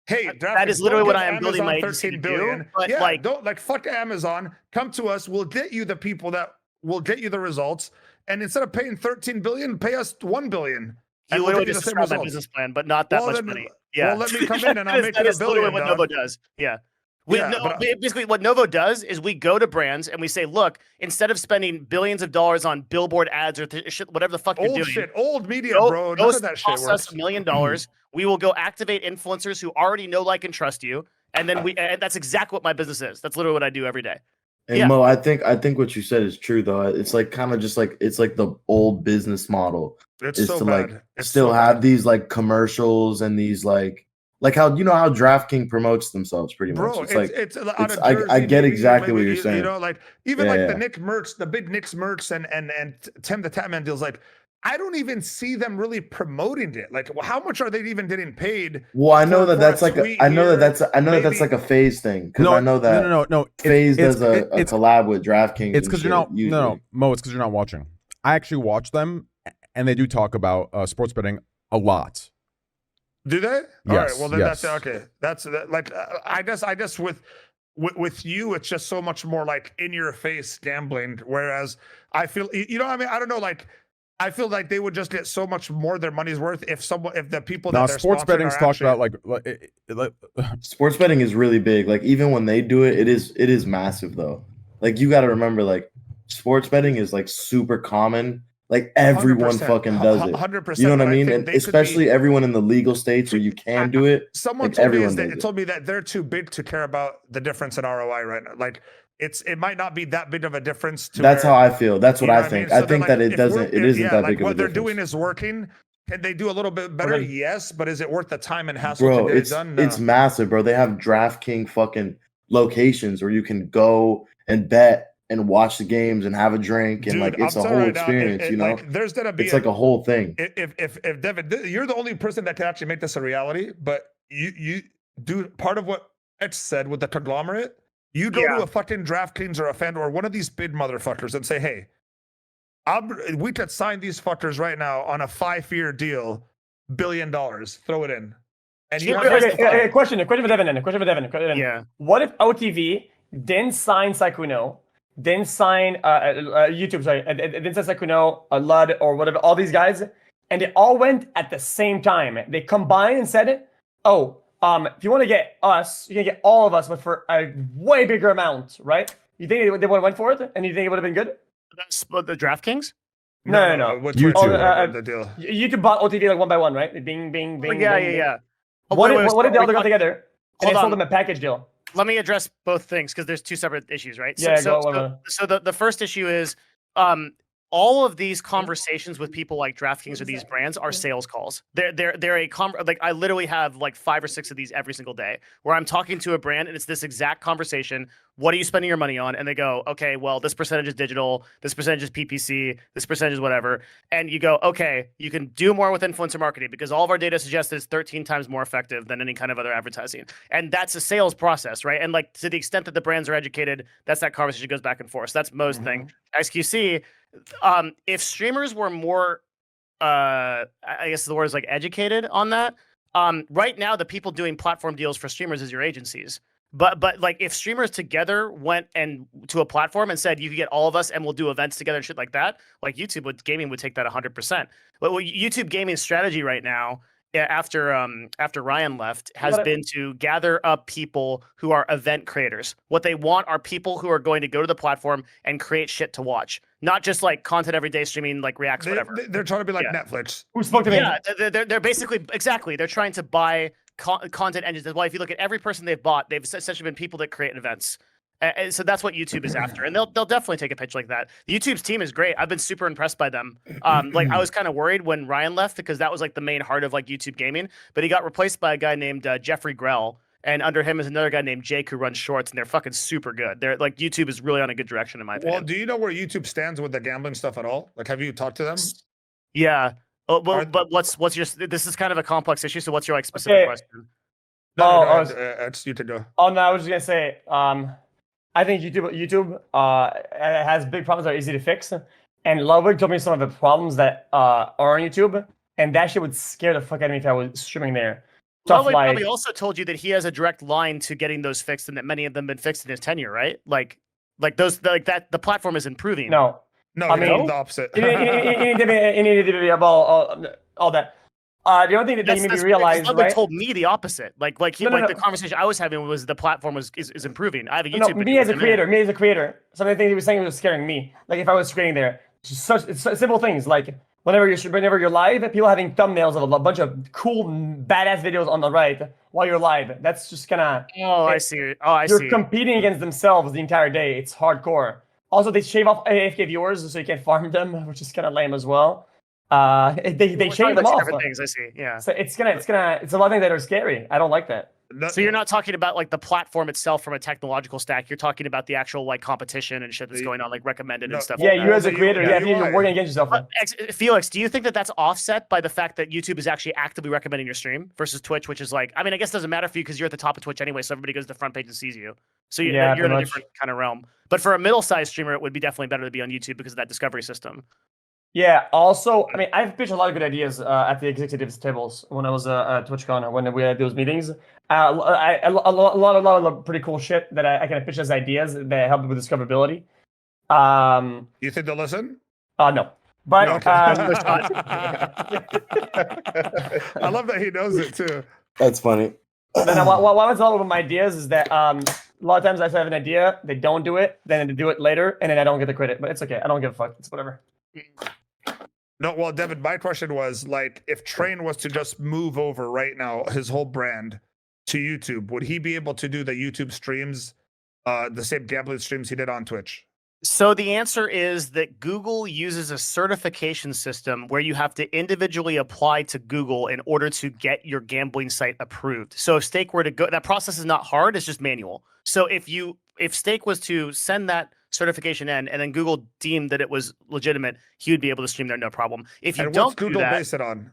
Hey, that is literally what I am building my agency to do. But don't fuck Amazon. Come to us. We'll get you the people that will get you the results. And instead of paying $13 billion, pay us $1 billion. You literally just described my business plan, but not that much money. Yeah. Well, let me come in and I'll make that it is $1 literally billion. what dog. Novo does. Yeah. Yeah, Basically, what Novo does is we go to brands and we say, look, instead of spending billions of dollars on billboard ads or shit, whatever the fuck you're Old doing, shit, old media, go, bro. go None of that shit cost us works. $1 million. We will go activate influencers who already know, like, and trust you, and then and that's exactly what my business is. That's literally what I do every day. And Yeah. Mo, I think what you said is true though. It's like kind of just like it's like the old business model It's is so to bad. like It's still so have bad. these like commercials and these like how how DraftKings promotes themselves pretty much. Bro, It's like it's out of I Jersey, get maybe, exactly what maybe, you're saying. You know, like even Yeah, like yeah. the Nick Mertz, the big Knicks Mertz and Tim the Tatman deals. Like, I don't even see them really promoting it. Like, how much are they even getting paid? Well, I know for that's a like tweet I know here? that's like a phase thing because I know that No. Phase does a collab with DraftKings. It's because you're not Mo. It's because you're not watching. I actually watch them, and they do talk about sports betting a lot. Do they? Yes. All right. Well, then yes. that's okay. That's like I guess with you, it's just so much more like in your face gambling. Whereas I feel, you know, what I mean, I don't know, like I feel like they would just get so much more their money's worth if the people that they're sports betting's talked about like sports betting is really big. Like even when they do it, it is massive though. Like you got to remember, like sports betting is like super common. Like everyone 100%, fucking does it. 100%. You know what I but mean? think And they could especially be- everyone in the legal states where you can do it. Someone like, told me everyone does it. told me that they're too big to care about the difference in ROI right now. Like it might not be that big of a difference. That's how I feel. That's what you know I think. mean? I So think they're that like, it doesn't. It isn't that big of a what they're difference. doing is working. Can they do a little bit better? Okay. Yes, but is it worth the time and hassle Bro, to get it's it done? No. it's massive, bro. They have DraftKings fucking locations where you can go and bet and watch the games and have a drink and Dude, like it's I'm a telling whole you right now, experience. You know, like, there's gonna be it's like a whole thing. If Devin, you're the only person that can actually make this a reality, but you do part of what Etch said with the conglomerate. You go to a fucking DraftKings or a FanDuel or one of these big motherfuckers and say, hey, we could sign these fuckers right now on a 5-year deal, $1 billion. Throw it in. And you have okay, question for Devin. Yeah. What if OTV didn't sign Sakuno, didn't sign YouTube, sorry, didn't sign Sakuno, Lud, or whatever, all these guys, and they all went at the same time? They combined and said, oh, if you want to get us, you can get all of us, but for a way bigger amount, right? You think they would have went for it, and you think it would have been good? That's the DraftKings? No. With YouTube. The deal. YouTube bought OTV like one by one, right? Bing, bing, bing. Yeah. bing. Oh, What wait, if they all got together and Hold they sold on. them a package deal? Let me address both things because there's two separate issues, right? Yeah, So the first issue is all of these conversations with people like DraftKings or these brands are sales calls. They're like I literally have like 5 or 6 of these every single day where I'm talking to a brand and it's this exact conversation. What are you spending your money on? And they go, okay, well, this percentage is digital, this percentage is PPC, this percentage is whatever. And you go, okay, you can do more with influencer marketing because all of our data suggests it's 13 times more effective than any kind of other advertising. And that's a sales process, right? And like to the extent that the brands are educated, that's that conversation goes back and forth. So that's Mo's thing. XQC, if streamers were more, I guess the word is like educated on that. Right now, the people doing platform deals for streamers is your agencies. But like if streamers together went and to a platform and said you could get all of us and we'll do events together and shit like that, like gaming would take that 100%. But what YouTube gaming strategy right now, after Ryan left, has been to gather up people who are event creators. What they want are people who are going to go to the platform and create shit to watch, not just like content every day streaming, like reacts, whatever. They're trying to be like Netflix. Who spoke to me? Yeah, they're basically exactly. They're trying to buy content engines. Well, if you look at every person they've bought, they've essentially been people that create events. And so that's what YouTube is after, and they'll definitely take a pitch like that. YouTube's team is great. I've been super impressed by them. Like I was kind of worried when Ryan left because that was like the main heart of like YouTube gaming, but he got replaced by a guy named Jeffrey Grell, and under him is another guy named Jake who runs shorts, and they're fucking super good. They're like YouTube is really on a good direction in my opinion. Well, do you know where YouTube stands with the gambling stuff at all? Like, have you talked to them? Yeah. Oh, well, but what's your? This is kind of a complex issue. So what's your like specific question? No, it's you to go. Oh no, I was just gonna say, I think YouTube has big problems that are easy to fix. And Ludwig told me some of the problems that are on YouTube, and that shit would scare the fuck out of me if I was streaming there. Ludwig probably also told you that he has a direct line to getting those fixed, and that many of them have been fixed in his tenure, right? Like those, like that. The platform is improving. No, I mean the opposite. in all that. The only thing that made me realize, somebody right? told me the opposite. The conversation I was having was the platform is improving. I have a YouTube video. Me as a creator, some of the things he was saying was scaring me. Like if I was screening there, it's simple things like whenever you're live, people having thumbnails of a bunch of cool badass videos on the right while you're live. That's just gonna. I see. You're competing against themselves the entire day. It's hardcore. Also, they shave off AFK viewers so you can't farm them, which is kind of lame as well. They shave them off. Different things, I see. Yeah. So it's a lot of things that are scary. I don't like that. So you're not talking about like the platform itself from a technological stack. You're talking about the actual like competition and shit that's going on, like recommended and stuff. Yeah, you as a creator, you're working against yourself. Felix, do you think that that's offset by the fact that YouTube is actually actively recommending your stream versus Twitch, which is like, I mean, I guess it doesn't matter for you because you're at the top of Twitch anyway, so everybody goes to the front page and sees you. So you're in a different kind of realm. But for a middle-sized streamer, it would be definitely better to be on YouTube because of that discovery system. Yeah. Also, I mean, I've pitched a lot of good ideas at the executives tables when I was at Twitchcon when we had those meetings. A lot of pretty cool shit that I kind of pitch as ideas that help with discoverability. You think they'll listen? No. But okay. I love that he knows it too. That's funny. Then what I was all of my ideas is that a lot of times I have an idea, they don't do it, then they do it later, and then I don't get the credit. But it's okay. I don't give a fuck. It's whatever. No, well, Devin, my question was like, if Train was to just move over right now, his whole brand to YouTube, would he be able to do the YouTube streams, the same gambling streams he did on Twitch? So the answer is that Google uses a certification system where you have to individually apply to Google in order to get your gambling site approved. So if Stake were to go, that process is not hard, it's just manual. So if Stake was to send that certification in and then Google deemed that it was legitimate, he would be able to stream there no problem. If you don't Google do that, base it on?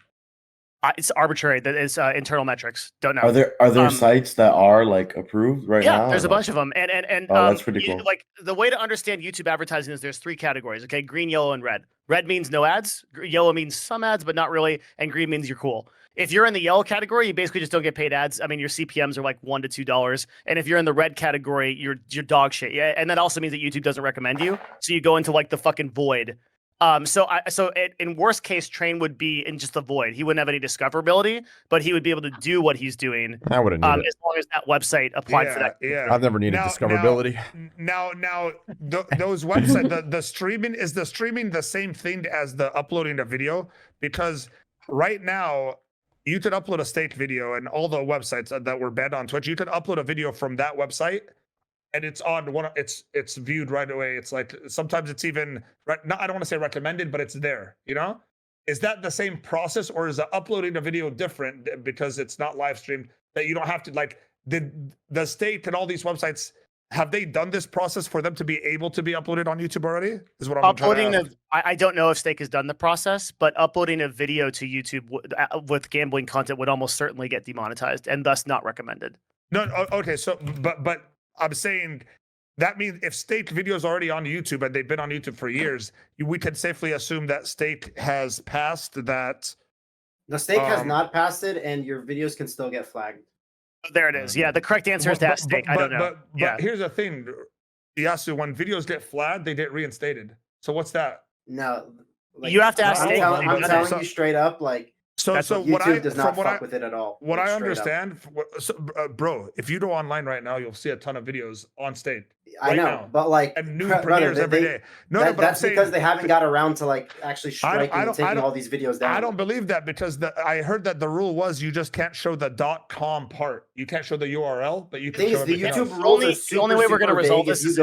It's arbitrary. That is internal metrics. Don't know. Are there sites that are like approved right now? Yeah, there's a bunch of them, and that's pretty cool. Like the way to understand YouTube advertising is there's 3 categories. Okay, green, yellow, and red. Red means no ads. Yellow means some ads, but not really. And green means you're cool. If you're in the yellow category, you basically just don't get paid ads. I mean, your CPMs are like $1 to $2. And if you're in the red category, you're dog shit. Yeah, and that also means that YouTube doesn't recommend you. So you go into like the fucking void. In worst case, Train would be in just the void. He wouldn't have any discoverability, but he would be able to do what he's doing. I wouldn't need it. As long as that website applied for that. Yeah. I've never needed discoverability. Those websites, the streaming, is the streaming the same thing as the uploading a video? Because right now, you could upload a Stake video, and all the websites that were banned on Twitch, you could upload a video from that website, and it's on one. It's viewed right away. It's like sometimes it's even I don't want to say recommended, but it's there. You know, is that the same process, or is uploading a video different because it's not live streamed? That you don't have to like the Stake and all these websites. Have they done this process for them to be able to be uploaded on YouTube already? Is what I'm uploading. I don't know if Stake has done the process, but uploading a video to YouTube with gambling content would almost certainly get demonetized and thus not recommended. No, okay. So, but I'm saying that means if Stake videos are already on YouTube and they've been on YouTube for years, we can safely assume that Stake has passed that. The Stake has not passed it, and your videos can still get flagged. There it is. Yeah, the correct answer is that Stake. I don't know. But here's the thing, Yasu, when videos get flagged, they get reinstated. So what's that? No, like, you have to ask Stake. I'm telling you straight up, like. So YouTube does not fuck with it at all. What I understand, bro, if you go online right now, you'll see a ton of videos on Stake. I know, but like and new premieres every day. But that's because they haven't got around to like actually striking and taking all these videos down. I don't believe that because I heard that the rule was you just can't show the .com part. You can't show the URL, but you can show the YouTube else. rules are super, the only way we're going to resolve this is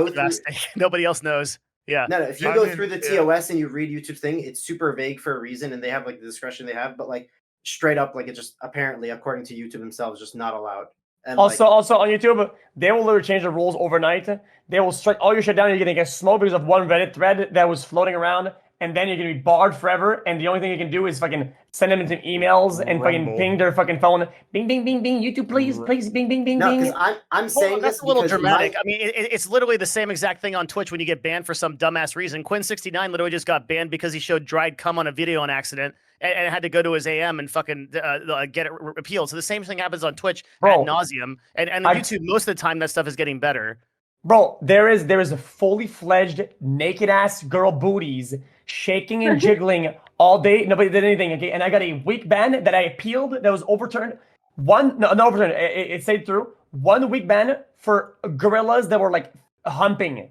nobody else knows. Yeah. No, if you go through the TOS and you read YouTube's thing, it's super vague for a reason, and they have like the discretion they have, but like straight up, like it just apparently, according to YouTube themselves, just not allowed. And also on YouTube, they will literally change the rules overnight. They will strike all your shit down. You're gonna get smoked because of one Reddit thread that was floating around, and then you're gonna be barred forever. And the only thing you can do is fucking send them into emails and fucking ping their fucking phone. Bing, bing, bing, bing. YouTube, please, bing, bing, bing, bing. No, I'm saying that's a little dramatic. I mean, it's literally the same exact thing on Twitch when you get banned for some dumbass reason. Quinn69 literally just got banned because he showed dried cum on a video on accident. And had to go to his AM and fucking get it repealed. So the same thing happens on Twitch ad nauseum. And YouTube, most of the time, that stuff is getting better. Bro, there is a fully fledged naked ass girl booties shaking and jiggling all day. Nobody did anything. Okay, and I got a week ban that I appealed that was overturned. Not overturned. It stayed through. 1 week ban for gorillas that were like humping.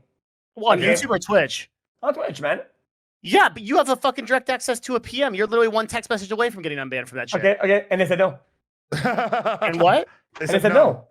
Well, on YouTube or Twitch? On Twitch, man. Yeah, but you have a fucking direct access to a PM. You're literally one text message away from getting unbanned from that shit. Okay, and they said no. And what? They said no.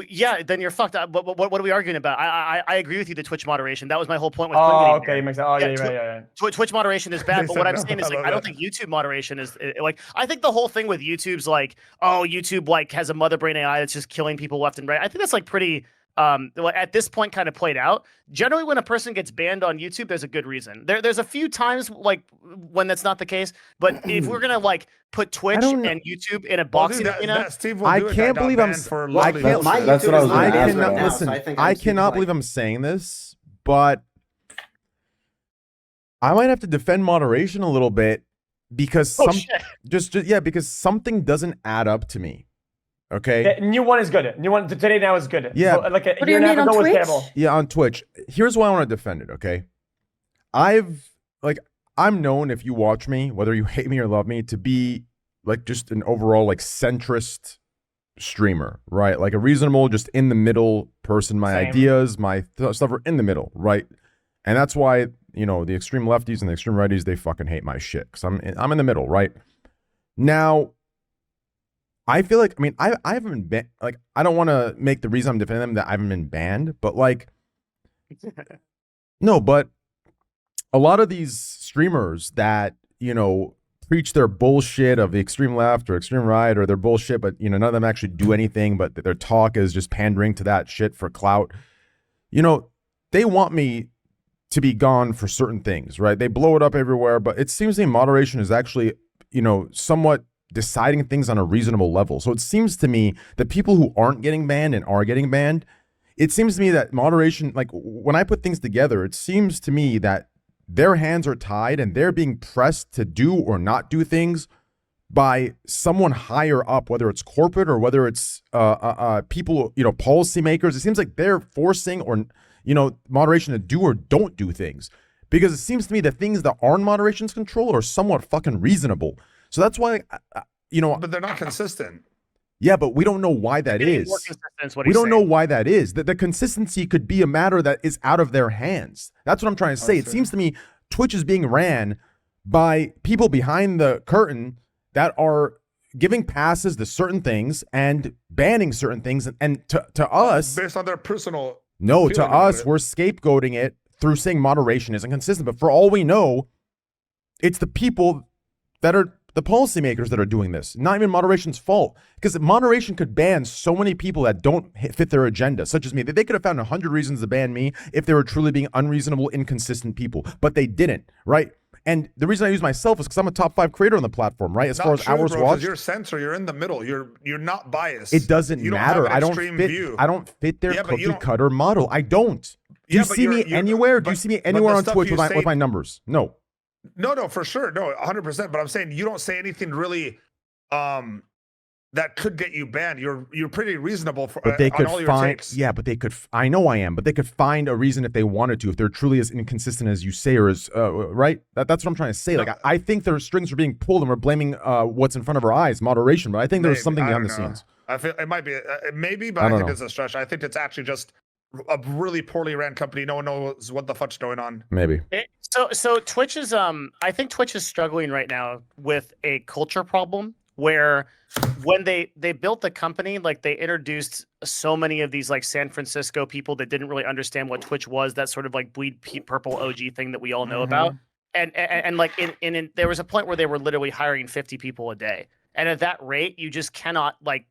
Yeah, then you're fucked up. What are we arguing about? I agree with you. The Twitch moderation. That was my whole point with. Okay, makes sense. Oh yeah, right. Twitch moderation is bad, but what I'm saying is like I don't think YouTube moderation is like I think the whole thing with YouTube's like YouTube like has a mother brain AI that's just killing people left and right. I think that's like pretty at this point kind of played out. Generally, when a person gets banned on YouTube, there's a good reason. There's a few times like when that's not the case, but if we're gonna like put Twitch and YouTube in a boxing arena, I can't believe I'm. That's what I was. I cannot listen. I cannot believe I'm saying this, but I might have to defend moderation a little bit because because something doesn't add up to me. Okay. The new one is good. New one today now is good. Yeah. So, like a year and a half ago was terrible. Yeah, on Twitch. Here's why I want to defend it. Okay. I'm known, if you watch me, whether you hate me or love me, to be like just an overall like centrist streamer, right? Like a reasonable, just in the middle person. My ideas, my stuff are in the middle, right? And that's why, you know, the extreme lefties and the extreme righties, they fucking hate my shit because I'm in the middle, right? Now, I feel like, I mean, I haven't been like, I don't want to make the reason I'm defending them that I haven't been banned, but like, no, but a lot of these streamers that, you know, preach their bullshit of the extreme left or extreme right or their bullshit, but, you know, none of them actually do anything, but their talk is just pandering to that shit for clout. You know, they want me to be gone for certain things, right? They blow it up everywhere, but it seems to me moderation is actually, you know, somewhat deciding things on a reasonable level. So it seems to me that people who aren't getting banned and are getting banned, it seems to me that moderation, like when I put things together, it seems to me that their hands are tied and they're being pressed to do or not do things by someone higher up, whether it's corporate or whether it's people, you know, policymakers. It seems like they're forcing or, you know, moderation to do or don't do things, because it seems to me that things that are in moderation's control are somewhat fucking reasonable. So that's why, you know, but they're not consistent. Yeah, but we don't know why that is. We don't know why that is. The consistency could be a matter that is out of their hands. That's what I'm trying to say. It seems to me Twitch is being ran by people behind the curtain that are giving passes to certain things and banning certain things. And to us, based on their personal. No, to us, we're scapegoating it through saying moderation isn't consistent. But for all we know, it's the people that are the policymakers that are doing this, not even moderation's fault, because moderation could ban so many people that don't fit their agenda, such as me. They could have found 100 reasons to ban me if they were truly being unreasonable, inconsistent people, but they didn't, right? And the reason I use myself is because I'm a top 5 creator on the platform, right? As far as hours watched, you're censor, you're in the middle, you're not biased. It doesn't matter. I don't fit their cookie cutter model. I don't. Do you see me anywhere? Do you see me anywhere on Twitch with my numbers? No. No, for sure. No, 100%. But I'm saying you don't say anything really that could get you banned. You're pretty reasonable for but they could on all your find takes. Yeah, but they could I know I am, but they could find a reason if they wanted to, if they're truly as inconsistent as you say or as right? That's what I'm trying to say. No. Like I think their strings are being pulled and we're blaming what's in front of our eyes, moderation, but I think there's something behind the scenes. I feel it might be maybe, but I think it's a stretch. I think it's actually just a really poorly ran company. No one knows what the fuck's going on. Maybe. So Twitch is I think Twitch is struggling right now with a culture problem where when they built the company, like they introduced so many of these like San Francisco people that didn't really understand what Twitch was, that sort of like bleed purple OG thing that we all know about. And like in there was a point where they were literally hiring 50 people a day. And at that rate, you just cannot like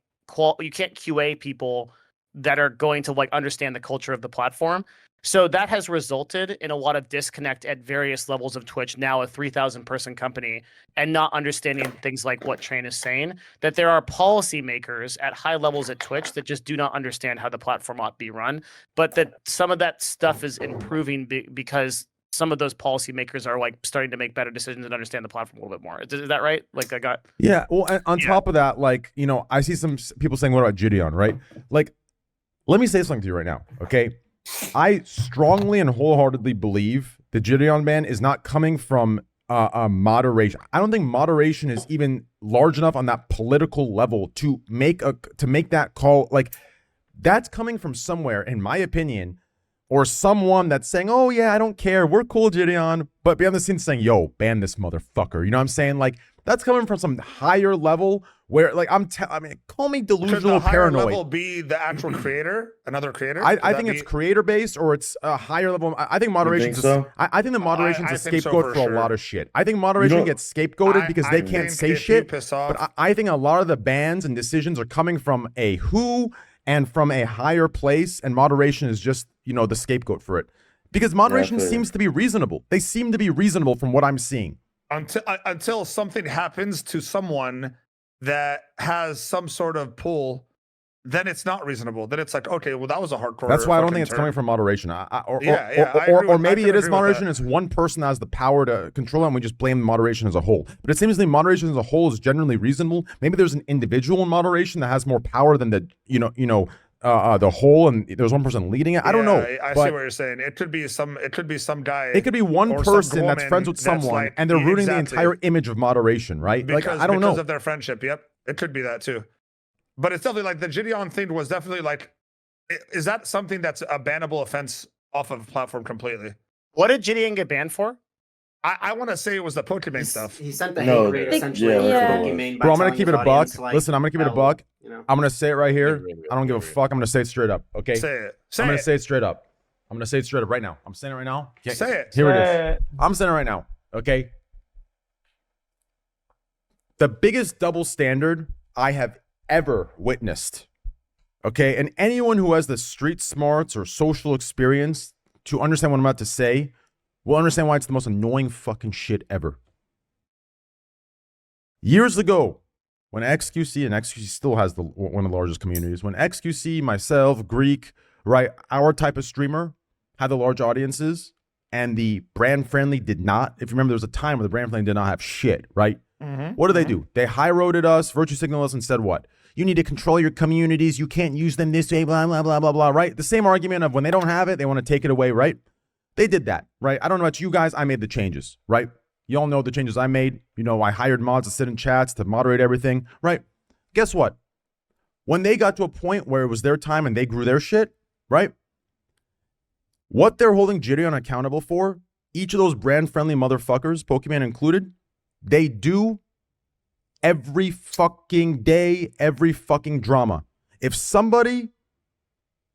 you can't QA people that are going to like understand the culture of the platform. So that has resulted in a lot of disconnect at various levels of Twitch, now a 3,000 person company, and not understanding things like what Train is saying, that there are policymakers at high levels at Twitch that just do not understand how the platform ought to be run, but that some of that stuff is improving because some of those policymakers are like starting to make better decisions and understand the platform a little bit more. Is that right? Like I got. Yeah. Well, on top of that, like, you know, I see some people saying, what about Gideon, right? Like, let me say something to you right now, okay? I strongly and wholeheartedly believe the Gideon ban is not coming from moderation. I don't think moderation is even large enough on that political level to make that call. Like, that's coming from somewhere, in my opinion, or someone that's saying, "Oh yeah, I don't care, we're cool, Gideon," but behind the scenes saying, "Yo, ban this motherfucker." You know what I'm saying? Like, that's coming from some higher level where, like, I mean, call me delusional, Could the higher paranoid. level be the actual creator, another creator? I think it's creator based, or it's a higher level. I think moderation. So? I think the moderation's a think so scapegoat for a lot of shit. I think moderation gets scapegoated because they can't say shit. But I think a lot of the bans and decisions are coming from a WHO and from a higher place, and moderation is just, you know, the scapegoat for it. Because moderation seems to be reasonable. They seem to be reasonable from what I'm seeing. Until something happens to someone that has some sort of pull, then it's not reasonable. Then it's like, okay, well, that was a hardcore. That's why I don't think it's coming from moderation. Or maybe it is moderation. It's one person that has the power to control it, and we just blame moderation as a whole. But it seems to me moderation as a whole is generally reasonable. Maybe there's an individual in moderation that has more power than the the whole, and there's one person leading it. I don't know. I see what you're saying. It could be some guy. It could be one person that's friends with someone, and they're ruining the entire image of moderation, right? Like, I don't know. Because of their friendship. Yep, it could be that too. But it's definitely like the Gideon thing was definitely like, is that something that's a bannable offense off of a platform completely? What did Gideon get banned for? I want to say it was the Pokemon stuff. He sent the hate rate essentially. Pokemon. Bro, I'm gonna keep it a buck. Listen, I'm gonna keep it a buck. I'm gonna say it right here. I don't give a fuck. I'm gonna say it straight up. Okay. Say it. I'm gonna say it straight up. I'm gonna say it straight up right now. I'm saying it right now. Say it. Here it is. I'm saying it right now. Okay. The biggest double standard I have ever witnessed. Okay, and anyone who has the street smarts or social experience to understand what I'm about to say will understand why it's the most annoying fucking shit ever. Years ago, when XQC, and XQC still has one of the largest communities, when XQC, myself, Greek, right, our type of streamer had the large audiences, and the brand friendly did not. If you remember, there was a time where the brand friendly did not have shit, right? What did they do? They high-roaded us, virtue signaled us, and said what? You need to control your communities. You can't use them this way, blah, blah, blah, blah, blah, right? The same argument of when they don't have it, they want to take it away, right? They did that, right? I don't know about you guys. I made the changes, right? You all know the changes I made. You know, I hired mods to sit in chats, to moderate everything, right? Guess what? When they got to a point where it was their time and they grew their shit, right? What they're holding Gideon accountable for, each of those brand-friendly motherfuckers, Pokemon included, they do every fucking day, every fucking drama. If somebody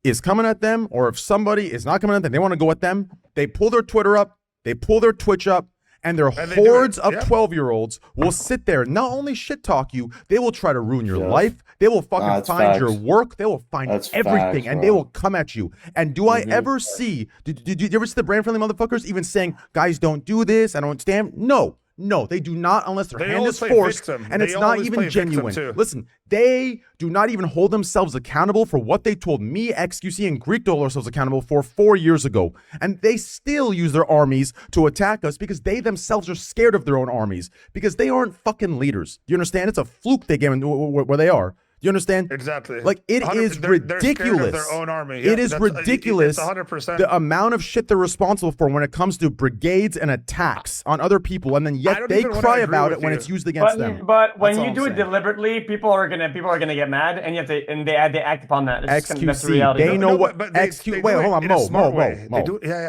is coming at them, or if somebody is not coming at them, they want to go at them, they pull their Twitter up, they pull their Twitch up, and their hordes of 12-year-olds will sit there, not only shit talk you, they will try to ruin your life. They will fucking find your work. They will find everything, and they will come at you. And do I ever see, did you ever see the brand-friendly motherfuckers even saying, guys, don't do this, I don't stand? No, they do not, unless their hand is forced, and it's not even genuine. Listen, they do not even hold themselves accountable for what they told me, XQC, and Greek to hold ourselves accountable for 4 years ago. And they still use their armies to attack us because they themselves are scared of their own armies, because they aren't fucking leaders. Do you understand? It's a fluke they gave them where they are. Do you understand? Exactly. Like, it is ridiculous. Their own army. It is ridiculous. It's 100%. The amount of shit they're responsible for when it comes to brigades and attacks on other people, and then yet they cry about it when it's used against them. But when you do it deliberately, people are gonna get mad, and yet they act upon that. XQC, they know what XQC. Wait, hold on, Mo.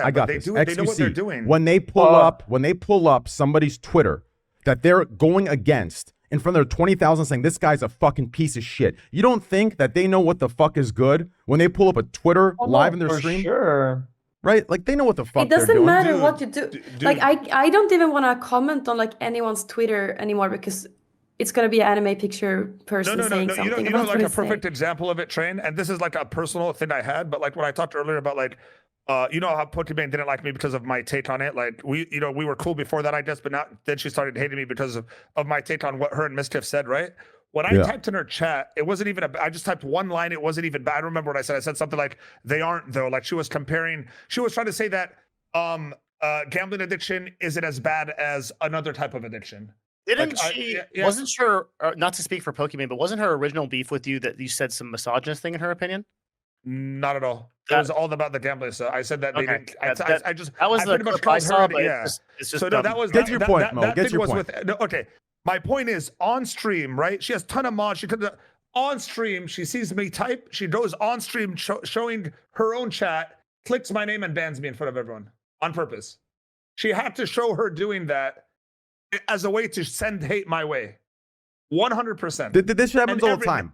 I got this. They know what they're doing. When they pull up somebody's Twitter that they're going against, in front of their 20,000 saying this guy's a fucking piece of shit. You don't think that they know what the fuck is good when they pull up a Twitter live in their stream? Sure. Right? Like, they know what the fuck they're doing. It doesn't matter what you do. Like, I don't even want to comment on like anyone's Twitter anymore, because it's going to be an anime picture person saying something. You know like a perfect example of it, Train, and this is like a personal thing I had, but like when I talked earlier about like, you know how Pokemon didn't like me because of my take on it. Like we were cool before that, I guess, but then she started hating me because of my take on what her and Mischief said, right? When I typed in her chat, it wasn't even I just typed one line. It wasn't even bad. I don't remember what I said. I said something like, they aren't though. Like she was trying to say that gambling addiction isn't as bad as another type of addiction. Wasn't her, not to speak for Pokemon, but wasn't her original beef with you that you said some misogynist thing in her opinion? Not at all. It was all about the gambling. So I said that they didn't. I just that was I the pretty much clip I called saw, her. but Yeah. it's just So no, that was Get to your point, Mo. That Get to thing your was point. with. No, okay, my point is on stream, right? She has ton of mods. She could on stream. She sees me type. She goes on stream showing her own chat, clicks my name and bans me in front of everyone on purpose. She had to show her doing that as a way to send hate my way. 100%. This happens all the time.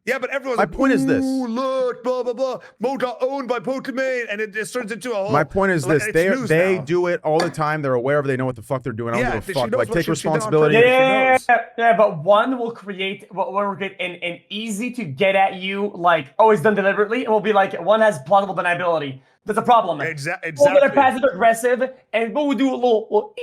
Yeah, but everyone's My like, point is this. "Ooh, look, blah blah blah. Mo got owned by Pokemon," and it just turns into a whole. My point is like, this: it's they news they now. do it all the time. They're aware of. They know what the fuck they're doing. I don't Yeah, give she a fuck. knows Like what take she did on responsibility. purpose. Yeah, but one will create an easy to get at you, like, oh, it's done deliberately. It will be like one has plausible deniability. That's a problem. Exactly. People that are passive aggressive and people will do a little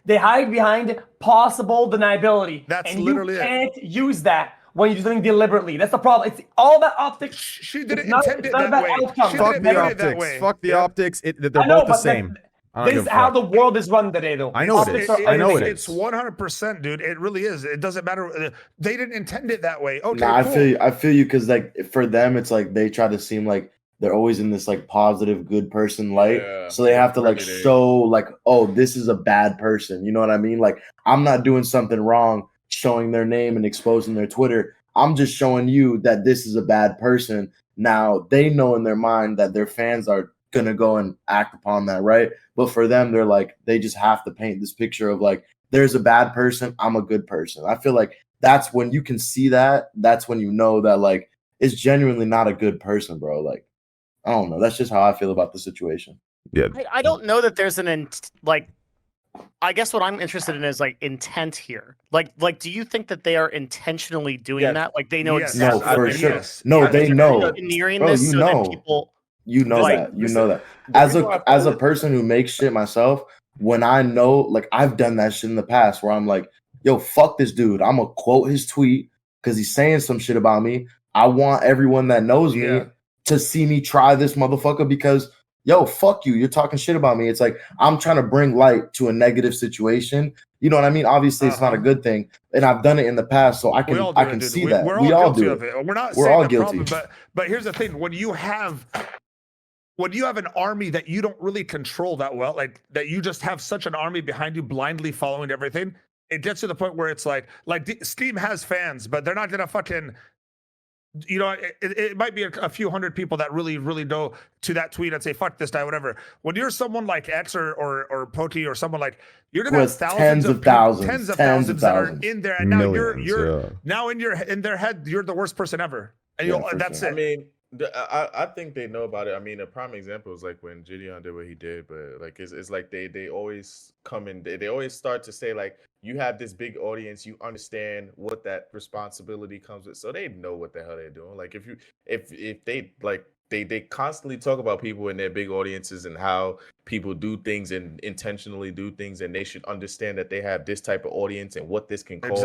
they hide behind possible deniability. That's and literally you it. can't use that when you're doing deliberately. That's the problem. It's all that optics. She didn't not, intend it's it not that about way. outcome. She Fuck didn't the intend it that optics. way. Fuck the Yeah. optics. They're I know, both the but same. I don't This give is a how fuck. the world is run today, though. I know it Optics is. are I know it everything. is. It's 100%, dude. It really is. It doesn't matter. They didn't intend it that way. Okay, Nah, cool. I feel you because like for them, it's like they try to seem like they're always in this like positive, good person light. Yeah, So they have to like really. show like, oh, this is a bad person. You know what I mean? Like I'm not doing something wrong, showing their name and exposing their Twitter. I'm just showing you that this is a bad person. Now they know in their mind that their fans are gonna go and act upon that, right? But for them, they're like, they just have to paint this picture of like, there's a bad person, I'm a good person. I feel like that's when you can see that. That's when you know that like it's genuinely not a good person, bro. Like, I don't know. That's just how I feel about the situation. Yeah. I don't know that there's an I guess what I'm interested in is like intent here. Like, do you think that they are intentionally doing that? Like they know Yes. exactly. No, for what sure. Yes. No, I they think know. engineering Bro, this you so know. that people. You know Like, that. You know that. As a person who makes shit myself, when I know, like I've done that shit in the past where I'm like, yo, fuck this dude. I'm gonna quote his tweet because he's saying some shit about me. I want everyone that knows me to see me try this motherfucker because, yo, fuck you. You're talking shit about me. It's like I'm trying to bring light to a negative situation. You know what I mean? Obviously, it's not a good thing, and I've done it in the past, so I can see that. We're We all all guilty do of it. We're not We're saying all the guilty. problem, but here's the thing: when you have an army that you don't really control that well, like that you just have such an army behind you blindly following everything, it gets to the point where it's like Steam has fans, but they're not gonna fucking, you know, it might be a few hundred people that really go to that tweet and say fuck this guy, whatever. When you're someone like X or Pokey or someone like, you're gonna have tens of thousands that are in there, and now Millions, you're now in their head, you're the worst person ever, and that's it. I mean, I think they know about it. I mean, a prime example is like when Gideon did what he did, but like it's like they always come in, they always start to say like, you have this big audience, you understand what that responsibility comes with, so they know what the hell they're doing. Like if they like they constantly talk about people in their big audiences and how people do things and intentionally do things, and they should understand that they have this type of audience and what this can cause.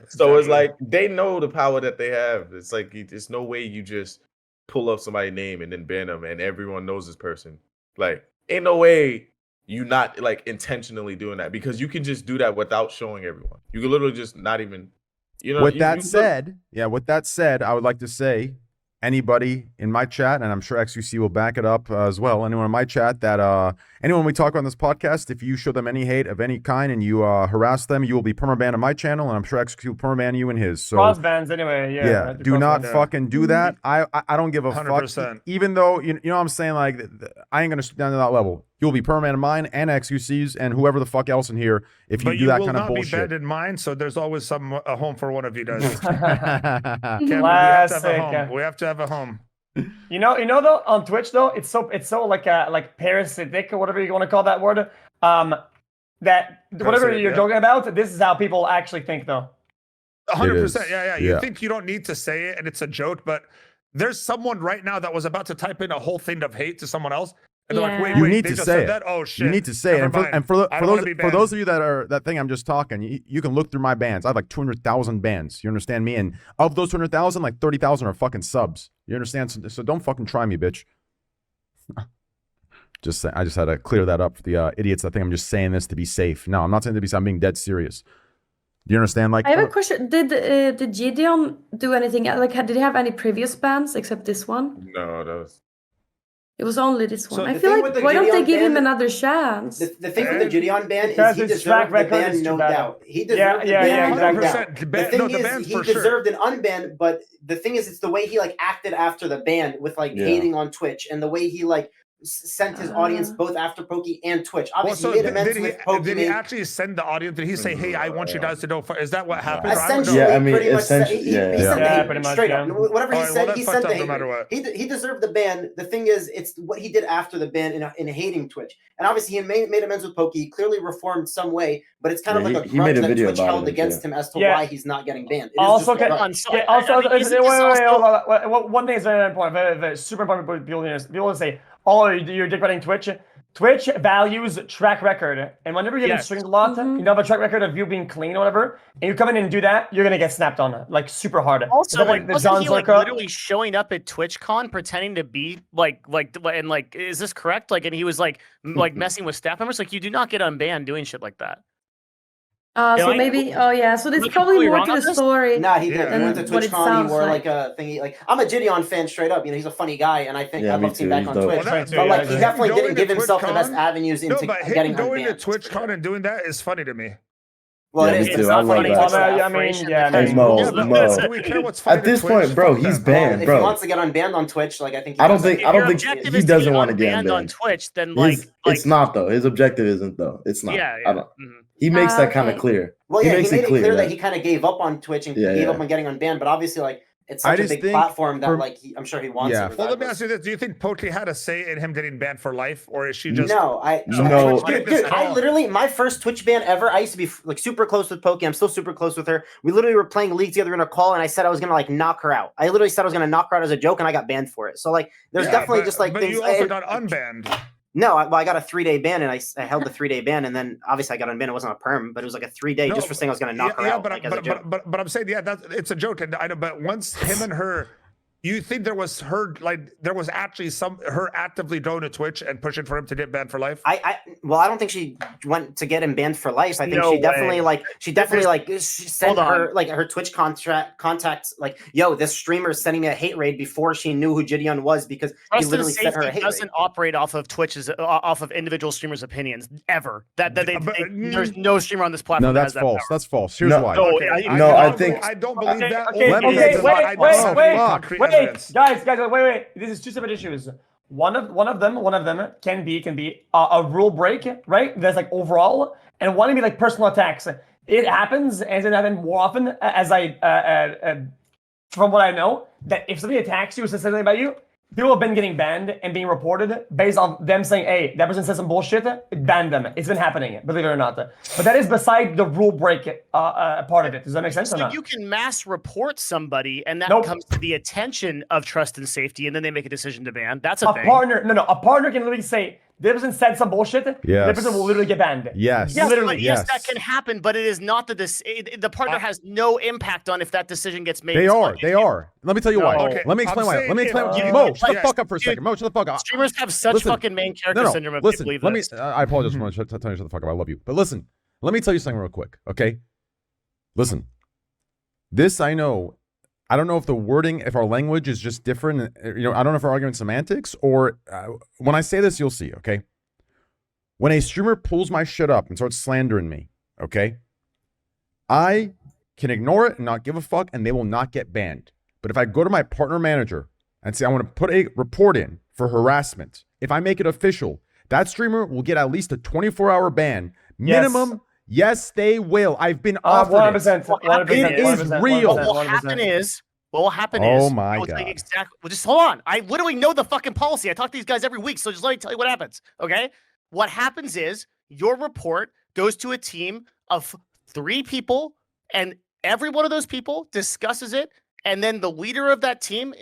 So it's like they know the power that they have. It's like there's no way you just pull up somebody's name and then ban them and everyone knows this person. Like, ain't no way you not like intentionally doing that, because you can just do that without showing everyone. You can literally just not even, you know. With that said, I would like to say, anybody in my chat, and I'm sure XQC will back it up as well, anyone in my chat that anyone we talk on this podcast, if you show them any hate of any kind and you harass them, you will be permabanned on my channel, and I'm sure XQC will permaban you in his. So cross bans anyway. Yeah. Do not fucking do that. I don't give a 100%. fuck. Even though you know what I'm saying, like I ain't gonna stoop down to that level. You'll be permanent in mine and XQC's and whoever the fuck else in here if you do that kind of bullshit. But you will not be banned in mine, so there's always a home for one of you guys. Classic. We have to have a home. You know though, on Twitch though, it's so like parasitic or whatever you want to call that word. That whatever you're joking about, this is how people actually think though. 100%. Yeah. You think you don't need to say it and it's a joke, but there's someone right now that was about to type in a whole thing of hate to someone else. And they're like, wait, you need they to just say said it. that? Oh shit. You need to say it. And for those of you that think I'm just talking, you can look through my bans. I have like 200,000 bans. You understand me? And of those 200,000, like 30,000 are fucking subs. You understand? So don't fucking try me, bitch. Just say, I just had to clear that up for the idiots that think I'm just saying this to be safe. No, I'm not saying to be safe. I'm being dead serious. Do you understand? Like, I have a question. Did Gideon do anything? Like, did he have any previous bans except this one? No, that was. It was only this one. So I the feel thing like with the why don't they Gideon give him ban- another chance? The thing with the Gideon ban Because is he his track deserved the record ban, is too no bad. doubt. He deserved the yeah, ban, no 100%. doubt. The thing is, bans he for sure. deserved an unban, but the thing is, it's the way he like acted after the ban with like hating on Twitch and the way he like sent his audience both after Pokey and Twitch. Obviously, he made amends with Pokey. Did he actually send the audience? Did he say, "Hey, I want you guys to know"? Is that what happened? Essentially, Yeah, I mean, pretty much essentially, he sent the hate pretty much, straight yeah. up. Whatever he Alright, said, well, he that's sent the fucked up hate. no matter what. He deserved the ban. The thing is, it's what he did after the ban in hating Twitch. And obviously, he made amends with Pokey. He clearly reformed some way, but it's kind of like a he made grudge a that video Twitch about held it, against him as to Yeah. why he's not getting banned. It is Also, just a okay, grudge. one thing is very important, very super important for people to say, "Oh, you're dick riding Twitch." Twitch values track record, and whenever you've been streamed a lot, you have a track record of you being clean or whatever, and you come in and do that, you're gonna get snapped on like super hard. Also, like, the wasn't John he like Zorka- literally showing up at TwitchCon pretending to be like, and like, is this correct? Like, and he was like messing with staff members. Like, you do not get unbanned doing shit like that. So maybe, so there's completely probably more wrong to on the this? story. Nah, he did. He went to what it TwitchCon. sounds He wore like. like a thingy. Like I'm a Gideon fan, straight up. You know, he's a funny guy, and I think Yeah, I'd me love to see him too. back He's on dope. Twitch. Well, that- But like, he him definitely going didn't to give himself the best TwitchCon- avenues into No, but getting him going to unbanned. TwitchCon and doing that is funny to me. Well, Yeah, it me is. too. It's I not love funny. that. It's I mean, yeah, Hey, Mo, Yeah, but Mo. do we care what's funny At this to Twitch? point, bro, Fuck he's that. banned, If he bro. wants to get unbanned on Twitch, like I think I don't think If your he objective is doesn't to want to get get unbanned on unbanned. Twitch, then like, It's not though. His objective isn't though. It's not. yeah, I don't. He makes that kind of okay. clear. Well, he yeah, makes he made it clear that that he kind of gave up on Twitch and Yeah, gave yeah. up on getting unbanned. But obviously, like it's I such a just big think platform that for- like I'm sure he wants Yeah. it. Well, let me regardless. ask you this: do you think Pokey had a say in him getting banned for life, or is she just No, No. dude, I literally my first Twitch ban ever. I used to be like super close with Pokey. I'm still super close with her. We literally were playing League together in a call, and I said I was gonna like knock her out. I literally said I was gonna knock her out as a joke, and I got banned for it. So like, there's Yeah, definitely but- just like but things. you also and- got unbanned. No, I got a 3-day ban, and I held the 3-day ban, and then obviously I got unbanned. It wasn't a perm, but it was like a 3-day just for saying I was gonna knock her out. But, like, as a joke. but I'm saying, yeah, it's a joke. And I know, but once him and her, you think there was actually her actively going to Twitch and pushing for him to get banned for life? I don't think she went to get him banned for life. I think No she definitely way. she sent her Twitch contacts like, yo, this streamer is sending me a hate raid before she knew who Gideon was because he Trust and literally sent her a Safety hate doesn't raid. operate off of Twitch's off of individual streamers' opinions ever. There's no streamer on this platform. No, that that's has that false. power. That's false. Here's No. why. I think I don't believe that. Okay, Let me- okay, Let me- wait, guys, wait. This is two separate issues. One of them can be a rule break, right? That's like overall, and one can be like personal attacks. It happens, and it happens more often, as from what I know, that if somebody attacks you or says something about you, people have been getting banned and being reported based on them saying, hey, that person said some bullshit, ban them. It's been happening, believe it or not. But that is beside the rule break part of it. Does that make sense or So not? you can mass report somebody, and that Nope. comes to the attention of Trust and Safety, and then they make a decision to ban. That's a A thing. partner can literally say, this person said some bullshit, that Yes. person will literally get banned. Yes. Yes, Literally. but yes, Yes. that can happen, but it is not the partner has no impact on if that decision gets made. They It's are. not- They are. Let me tell you why. Okay, Let me explain I'm why. saying Let me if- explain. uh, Mo, shut the yes, fuck up for a dude, second. Mo, shut the fuck up. Streamers have such Listen. fucking main character syndrome if Listen, they believe let this. me. I apologize for telling you shut the fuck up. I love you, but listen. Let me tell you something real quick, okay? Listen. This I know. I don't know if the wording, if our language is just different. I don't know if we're arguing semantics or when I say this, you'll see, okay? When a streamer pulls my shit up and starts slandering me, okay? I can ignore it and not give a fuck, and they will not get banned. But if I go to my partner manager and say I want to put a report in for harassment, if I make it official, that streamer will get at least a 24-hour ban. Minimum, yes, they will. I've been offered 100%. It is real. What will happen is, Oh my I will tell you God. exactly. Well, just hold on. I literally know the fucking policy. I talk to these guys every week, so just let me tell you what happens. Okay, what happens is your report goes to a team of 3 people, and every one of those people discusses it, and then the leader of that team,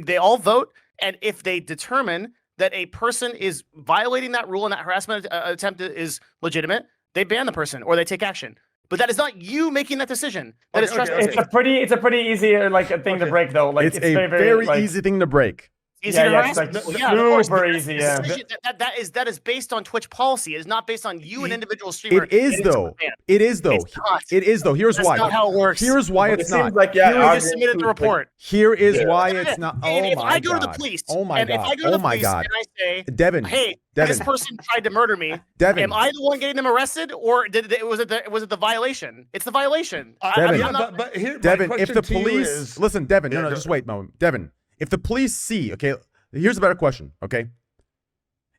they all vote, and if they determine that a person is violating that rule and that harassment attempt is legitimate, they ban the person or they take action. But that is not you making that decision. That is trust. It's a pretty easy thing to break though. Like it's a very, easy thing to break. Easy to harass? like, Yeah, of course. super easy. Yeah. That is based on Twitch policy. It is not based on you, an individual streamer. It is though. It is though. It is though. Here's That's why. not how it works. Here's why it's not. Seems like You just submitted the report. Here is why it's not. Oh And if my I go god. to the police, Oh my and if god. I go to Oh the my police god. and I say, Devin. hey, Devin. this person tried to murder me, Devin. am I the one getting them arrested, or was it the violation? It's the violation. Devin. But here, Devin, my if the question to you police is- listen, Devin, no, just wait, no, Devin. If the police see, okay, here's a better question, okay?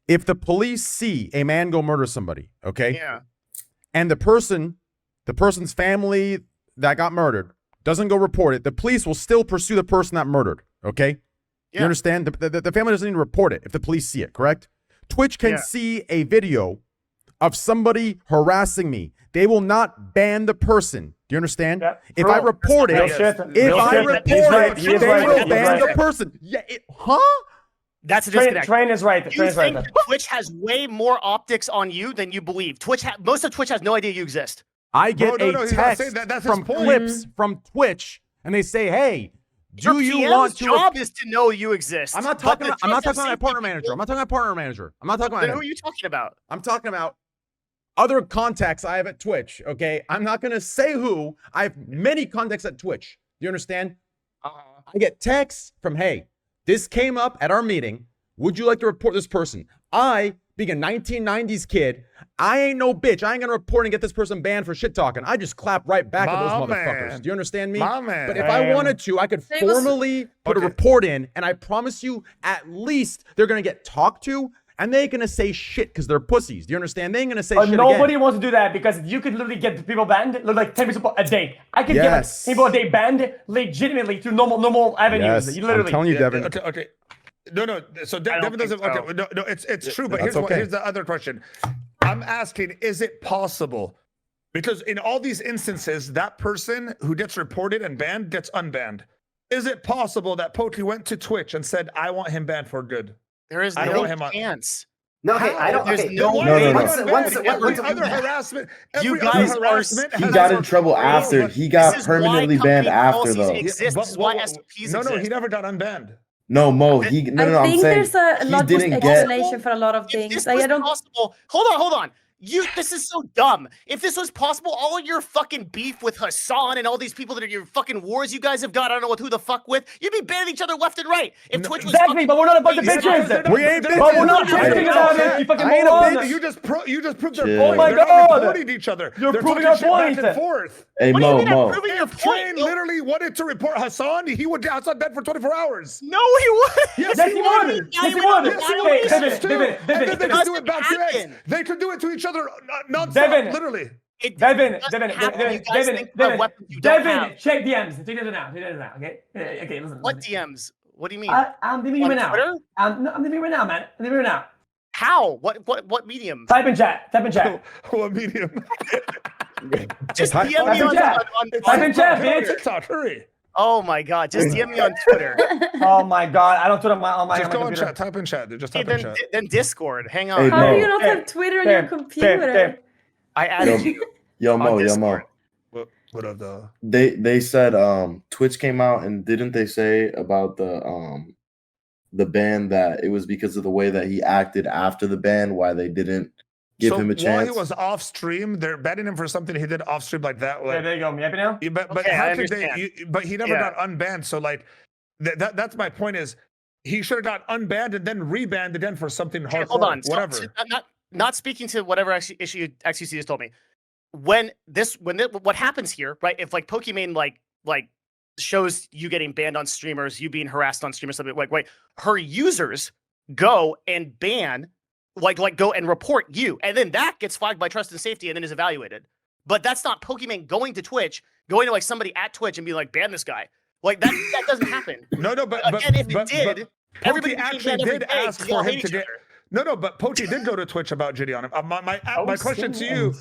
If the police see a man go murder somebody, okay, Yeah. and the person's family that got murdered doesn't go report it, the police will still pursue the person that murdered, okay? Yeah. You understand? The family doesn't need to report it if the police see it, correct? Twitch can see a video of somebody harassing me. They will not ban the person. Do you understand? Yeah. If I report it, they will ban the person. Yeah, That's a Train, disconnect. Train is right. You Train is right. think Twitch has way more optics on you than you believe. Most of Twitch has no idea you exist. I get he's not a saying text that. That's his from point. clips from Twitch, and they say, "Hey, do you PM's want to?" job is to know you exist. I'm not talking. I'm not talking about my partner manager. I'm not talking about partner manager. I'm not talking about Then him. who are you talking about? I'm talking about other contacts I have at Twitch. Okay, I'm not gonna say who. I have many contacts at Twitch. Do you understand? I get texts from, "Hey, this came up at our meeting. Would you like to report this person?" I, being a 1990s kid, I ain't no bitch. I ain't gonna report and get this person banned for shit talking. I just clap right back at those motherfuckers. Do you understand me? But if I wanted to, I could formally put a report in, and I promise you, at least they're gonna get talked to, and they ain't gonna say shit because they're pussies. Do you understand? They ain't gonna say shit Nobody again. wants to do that because you could literally get people banned, like 10 people a day. I could get like, people a day banned legitimately through normal avenues. Yes, Literally. I'm telling you, Devin. Okay. No. So Devin doesn't. so. Okay. No. It's true. But That's here's the other question. I'm asking: is it possible? Because in all these instances, that person who gets reported and banned gets unbanned. Is it possible that Pokey went to Twitch and said, "I want him banned for good"? There is I no want him on. chance. No, hey, I don't. There's Okay, no Why way. is he unbanned? Every once- other harassment. You Every guys other are- harassment He has got a- in trouble after. He got This is why permanently company banned after policies though. exist. This is why SOPs No, exist. he never got unbanned. No, Mo. I'm I think saying there's a he logical didn't get. explanation for a lot of If things. this Like, was I don't. possible, hold on. This is so dumb. If this was possible, all your fucking beef with Hassan and all these people that are your fucking wars you guys have got, I don't know who the fuck with, you'd be banning each other left and right. If Twitch was Exactly, but we're not a bunch of bitches. We ain't But we're not bitches. bitching about it. You fucking I ain't a moron. bitch. You just proved their Chill. point. Oh my They're not God. reporting each other. You're They're proving talking our shit back point. and forth. Hey, What do you Mo, mean I'm Mo. proving your Train point? literally wanted to report Hassan. He would get Hassan banned for 24 hours. No, he wouldn't. Yes, he would. Yes, he would. Yes, Hey, too. Devin, And then they could do doesn't it back to X. happen. They could do it to each other nonstop, Devin. literally. Devin, check DMs. Check this now. Okay. Okay. Listen. What listen. DMs? What do you mean? I'm DMing you On right now. Twitter? I'm DMing you right now, man. I'm DMing you right now. How? What medium? Type in chat. What medium? Just Type- DM me type in chat. Type in chat, Get on bitch. TikTok, hurry. Oh my god! Just DM me on Twitter. Oh my god, I don't Twitter on my Just go on computer. chat. Type in chat. Dude. Just Hey, type in then, chat. then Discord. Hang Hey, on. How Mo. do you not have Twitter on your computer? I added you. Yo, Mo. on Yo, Mo. Discord. What up, though? They said Twitch came out and didn't they say about the ban that it was because of the way that he acted after the ban, why they didn't give him a While chance? he was off stream, they're banning him for something he did off stream like that. Yeah, Like, there you go. Me happy now? but Okay, how I could they? understand. But he never Yeah. got unbanned. So like, that's my point. Is he should have got unbanned and then rebanned again for something Okay, hardcore, hold on. whatever. So, not speaking to whatever issue XQC just told me. What happens here, right? If like Pokimane like shows you getting banned on streamers, you being harassed on streamers, something like her users go and ban, go and report you, and then that gets flagged by Trust and Safety and then is evaluated. But that's not Pokimane going to Twitch, going to like somebody at Twitch and be like, ban this guy. Like that doesn't happen. No, but Again, if it did, everybody Pokey actually actually every did day ask 'cause they all for him hate to each get. other. No, but Pochi did go to Twitch about Jitty on him. My question to you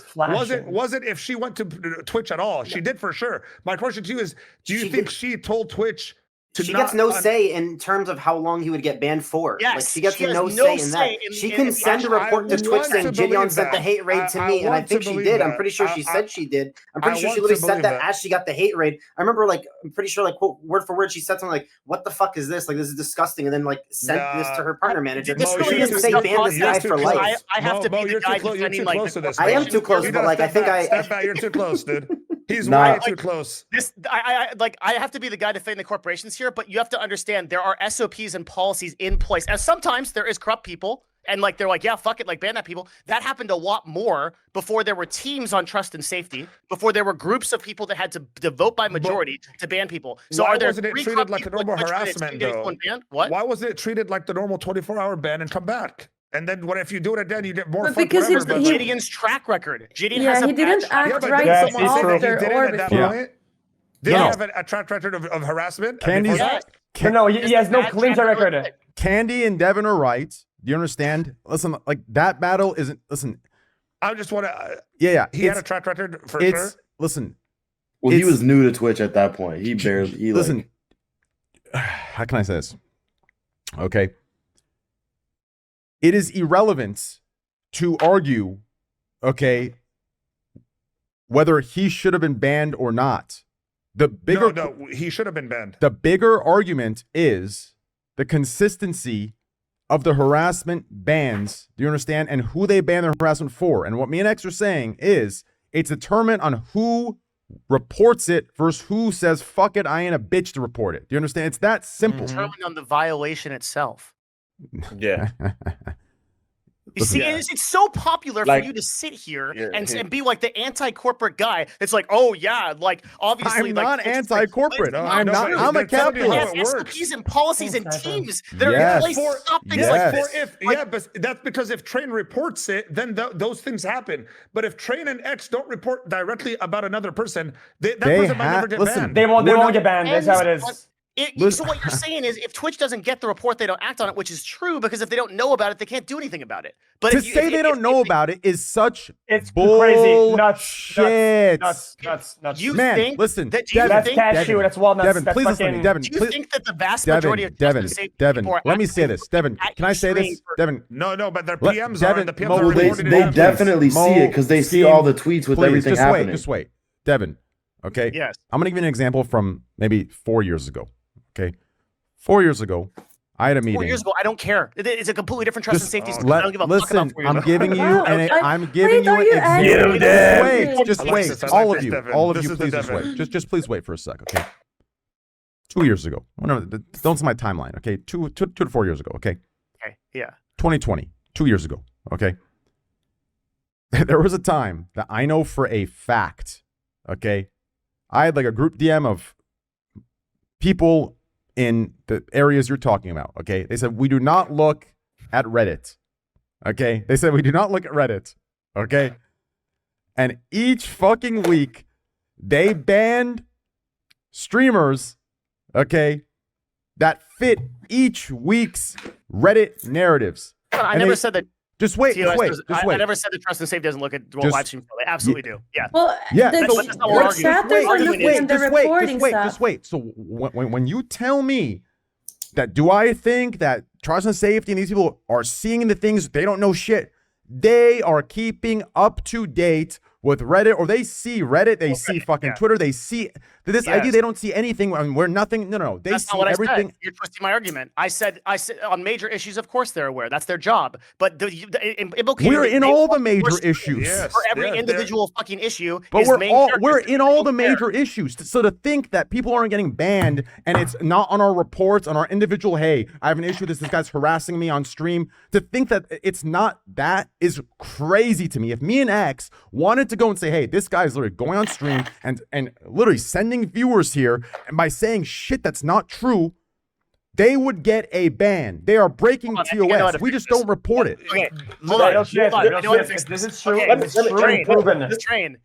wasn't if she went to Twitch at all. She did for sure. My question to you is, do you think she told Twitch She gets no say in terms of how long he would get banned for. Yes, like she gets she has no no say in say that. in- She in can the send a actual- report to I Twitch want saying to believe Gideon sent the that. hate raid to I me, and I want think to she believe did. I'm that. pretty sure she said she did. I'm pretty I sure she want to literally said believe that that. as she got the hate raid. I remember, like, I'm pretty sure, like, quote, word for word, she said something like, "What the fuck is this? Like, this is disgusting," and then like sent this to her partner manager. This Mo, really She you're didn't is say a ban this guy too for close. life. I have to Mo, be the you're guy too close. You're defending, too like, close the to this. I am corporation too close, You but gotta like, I step think back. I. Step back. You're too close, dude. He's Nah. way too close. I have to be the guy defending the corporations here, but you have to understand there are SOPs and policies in place, and sometimes there is corrupt people, and like they're like, yeah, fuck it, like ban that people. That happened a lot more before there were teams on trust and safety, before there were groups of people that had to vote by majority to ban people. So why are there wasn't it three treated corrupt like a people at normal Twitch when it's harassment, getting though? someone banned? What? Why wasn't it treated like the normal 24-hour ban and come back? And then what if you do it again? You get more But fun because forever. here's But he- Gideon's track record. Gideon Yeah, has a he didn't bad track act record. right did someone say that he after did or it at that before. point? Did No. he have a track record of harassment? Candy's- before that? No, he has no Bad clean track track record. record. Candy and Devin are right. Do you understand? Listen, like that battle isn't. Listen, I just want to. yeah. He had a track record for sure. Listen. Well, he It's- was new to Twitch at that point. He barely. He listen. Like, How can I say this? Okay. It is irrelevant to argue, okay, whether he should have been banned or not. The bigger No, he should have been banned. The bigger argument is the consistency of the harassment bans. Do you understand? And who they ban the harassment for. And what me and X are saying is it's determined on who reports it versus who says, fuck it, I ain't a bitch to report it. Do you understand? It's that simple. Determined on the violation itself. Yeah. You see, it's so popular Like- for you to sit here Yeah, and be like the anti-corporate guy. It's like, oh yeah, like obviously, I'm like, not it's like- anti-corporate. it's I'm not. true. I'm a They're telling you how capitalist. it Yes, works. SOPs and policies and teams that are Yes. in place to stop things Yes. like For this. if but that's because if Train reports it, then those things happen. But if Train and X don't report directly about another person, that They person might never get listen, banned. They won't We're not- get banned. That's how it is. So what you're saying is, if Twitch doesn't get the report, they don't act on it, which is true because if they don't know about it, they can't do anything about it. But To if you, say if, they don't know about it is such It's bullshit. crazy. Nuts. You Man, think listen, that, do you Devin, That's think, cashew. That's walnuts. Devin, That's please listen to me. fucking- Devin, do you please, think that the vast majority of Devin, trust and safety Devin, people are let me say actually this. Devin, at can I say trained this? for- Devin, No, but their Let- PMs Devin, are the PMs Mo, are well, they reported they in. definitely see it because they see all the tweets with please, everything just happening. Just wait. Devin, okay? Yes. I'm going to give you an example from maybe 4 years ago, okay? 4 years ago, I had a meeting. 4 years ago, I don't care. It's a completely different trust and safety system. I Let, don't give a fuck listen, about 4 years I'm ago. giving you Wow, an I- I'm giving wait, are you you an angry? example. You Just did. wait, just I like wait. this, I All like of this, you, Devin. all of This you, is the please just Devin. wait. Just please wait for a sec, okay? 2 years ago. Don't see my timeline, okay? Two to 4 years ago, okay? Okay, yeah. 2020, 2 years ago, okay? There was a time that I know for a fact, okay? I had like a group DM of people in the areas you're talking about, okay? They said, we do not look at Reddit, okay? They said, we do not look at Reddit, okay? And each fucking week, they banned streamers, okay, that fit each week's Reddit narratives. I And never they- said that. Just wait, just wait, just I wait. never said that trust and safety doesn't look at Just- live streams. They absolutely do. Yeah. Well, Yeah, the, so- that's not what we're like arguing. chatters Wait, are just looking wait, and they're just wait, reporting just wait, stuff. just wait. So when you tell me that, do I think that trust and safety and these people are seeing the things they don't know shit? They are keeping up to date with Reddit, or they see Reddit, they see fucking Twitter, they see this idea. They don't see anything. I mean, we're nothing. No. They That's see not what everything. I said. You're twisting my argument. I said on major issues, of course they're aware. That's their job. But implicating We're that in they all the want major more issues. Yes, for every yeah, individual fucking issue. But is we're main all characters. we're in all the Don't care. major issues. So to think that people aren't getting banned and it's not on our reports, on our individual, hey, I have an issue with this guy's harassing me on stream. To think that it's not that is crazy to me. If me and X wanted to go and say, hey, this guy's literally going on stream and literally sending viewers here, and by saying shit that's not true, they would get a ban. They are breaking Hold on, I think I know how TOS. to We fix just this. don't report it. Okay, hold on. Real shit, Hold on. real You know what? shit. Fix This this. is true. Okay, This is true and proven. Train.